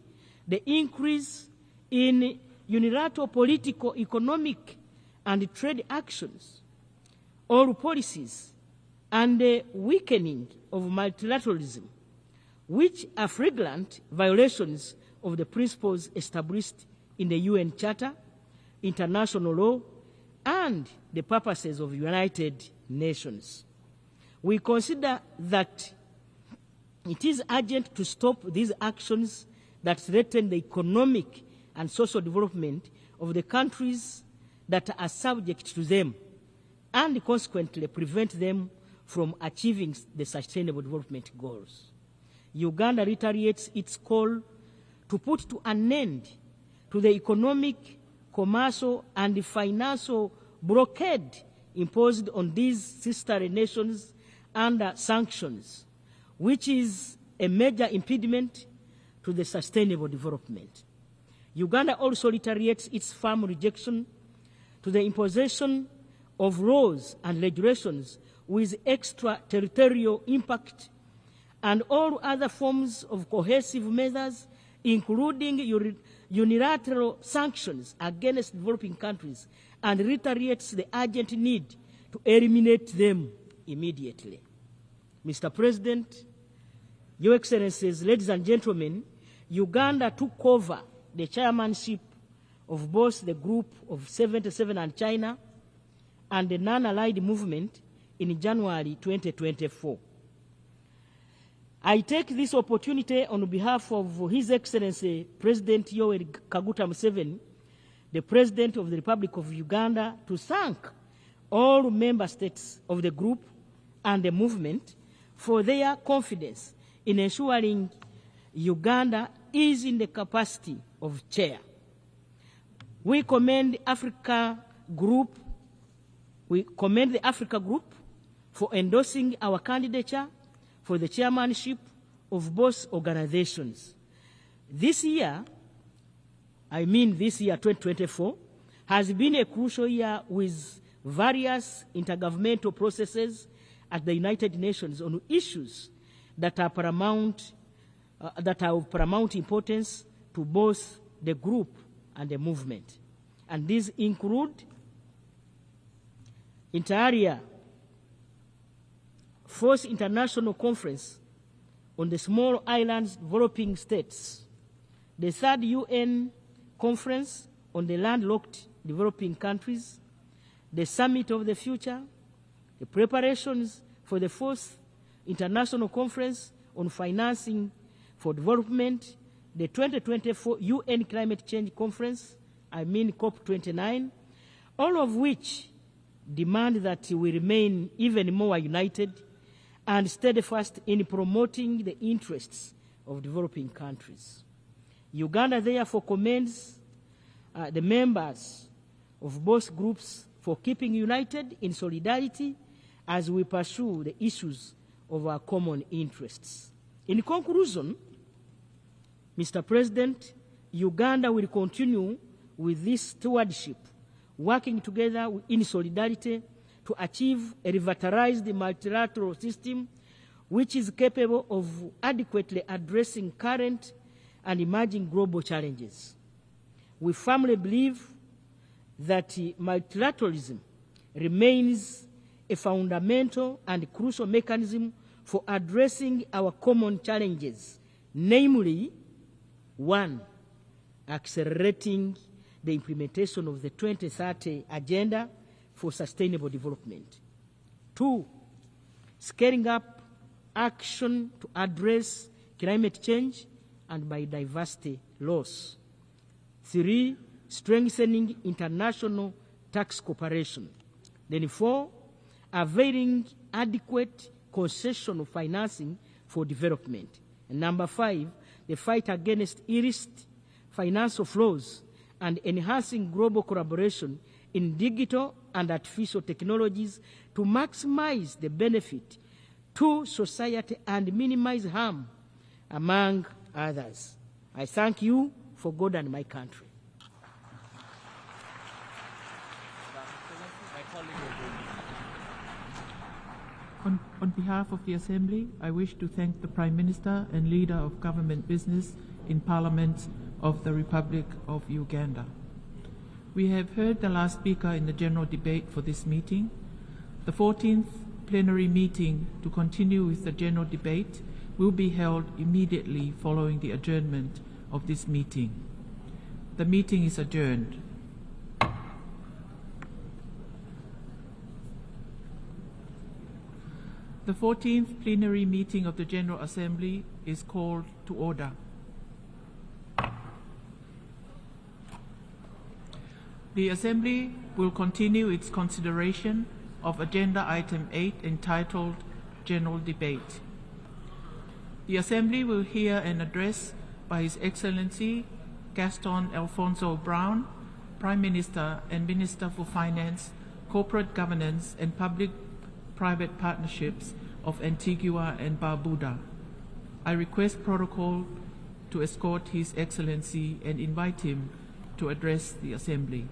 the increase in unilateral political, economic, and trade actions, or policies, and the weakening of multilateralism, which are flagrant violations of the principles established in the UN Charter, international law, and the purposes of the United Nations. We consider that it is urgent to stop these actions that threaten the economic and social development of the countries that are subject to them, and consequently prevent them from achieving the Sustainable Development Goals. Uganda reiterates its call to put an end to the economic, commercial, and financial blockade imposed on these sister nations under sanctions, which is a major impediment to the sustainable development. Uganda also reiterates its firm rejection to the imposition of laws and regulations with extraterritorial impact and all other forms of cohesive measures, including unilateral sanctions against developing countries, and reiterates the urgent need to eliminate them immediately. Mr. President, Your Excellencies, ladies and gentlemen, Uganda took over the chairmanship of both the Group of 77 and China and the Non-Allied Movement in January 2024. I take this opportunity on behalf of His Excellency President Yoweri Kaguta Museveni, the President of the Republic of Uganda, to thank all member states of the group and the movement for their confidence in ensuring Uganda is in the capacity of chair. We commend the Africa Group for endorsing our candidature for the chairmanship of both organizations. This year 2024, has been a crucial year with various intergovernmental processes at the United Nations on issues that are of paramount importance to both the group and the movement. And these include inter alia Fourth International Conference on the small islands developing states, the third UN conference on the landlocked developing countries, the summit of the future, the preparations for the fourth international conference on financing for development, the 2024 UN climate change conference, COP29, all of which demand that we remain even more united and steadfast in promoting the interests of developing countries. Uganda therefore commends the members of both groups for keeping united in solidarity as we pursue the issues of our common interests. In conclusion, Mr. President, Uganda will continue with this stewardship, working together in solidarity to achieve a revitalized multilateral system which is capable of adequately addressing current and emerging global challenges. We firmly believe that multilateralism remains a fundamental and crucial mechanism for addressing our common challenges, namely, 1, accelerating the implementation of the 2030 Agenda for Sustainable Development. 2, scaling up action to address climate change and biodiversity loss. 3, strengthening international tax cooperation. Then 4, availing adequate concessional financing for development. And number 5, the fight against illicit financial flows and enhancing global collaboration in digital and artificial technologies to maximize the benefit to society and minimize harm, among others. I thank you for God and my country. On behalf of the Assembly, I wish to thank the Prime Minister and Leader of Government Business in Parliament of the Republic of Uganda. We have heard the last speaker in the general debate for this meeting. The 14th plenary meeting to continue with the general debate will be held immediately following the adjournment of this meeting. The meeting is adjourned. The 14th plenary meeting of the General Assembly is called to order. The Assembly will continue its consideration of Agenda Item 8 entitled General Debate. The Assembly will hear an address by His Excellency Gaston Alfonso Brown, Prime Minister and Minister for Finance, Corporate Governance and Public-Private Partnerships of Antigua and Barbuda. I request protocol to escort His Excellency and invite him to address the Assembly.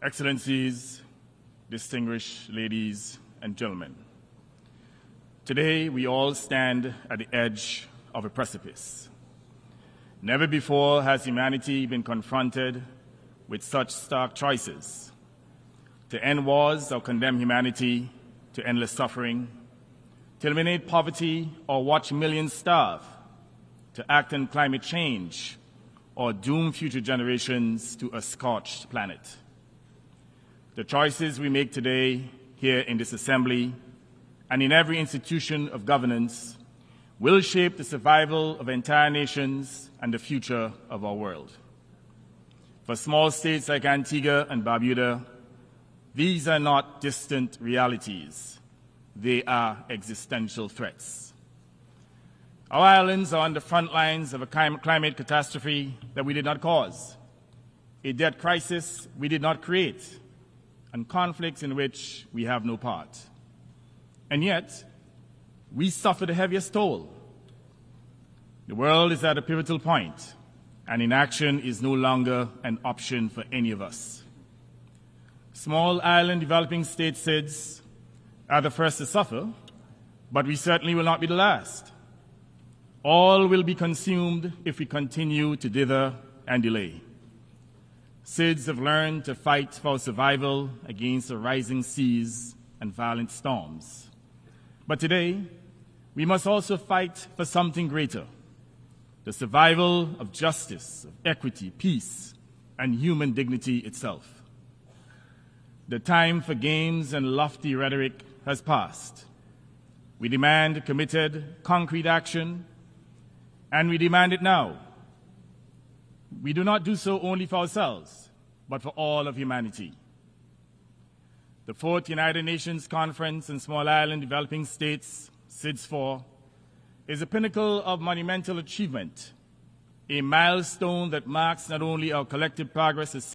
Excellencies, distinguished ladies and gentlemen, today we all stand at the edge of a precipice. Never before has humanity been confronted with such stark choices: to end wars or condemn humanity to endless suffering, to eliminate poverty or watch millions starve, to act on climate change or doom future generations to a scorched planet. The choices we make today here in this Assembly and in every institution of governance will shape the survival of entire nations and the future of our world. For small states like Antigua and Barbuda, these are not distant realities. They are existential threats. Our islands are on the front lines of a climate catastrophe that we did not cause, a debt crisis we did not create, and conflicts in which we have no part. And yet, we suffer the heaviest toll. The world is at a pivotal point, and inaction is no longer an option for any of us. Small island developing state SIDS are the first to suffer, but we certainly will not be the last. All will be consumed if we continue to dither and delay. SIDS have learned to fight for survival against the rising seas and violent storms. But today, we must also fight for something greater, the survival of justice, of equity, peace, and human dignity itself. The time for games and lofty rhetoric has passed. We demand committed, concrete action, and we demand it now. We do not do so only for ourselves, but for all of humanity. The Fourth United Nations Conference on Small Island Developing States, SIDS-4, is a pinnacle of monumental achievement, a milestone that marks not only our collective progress as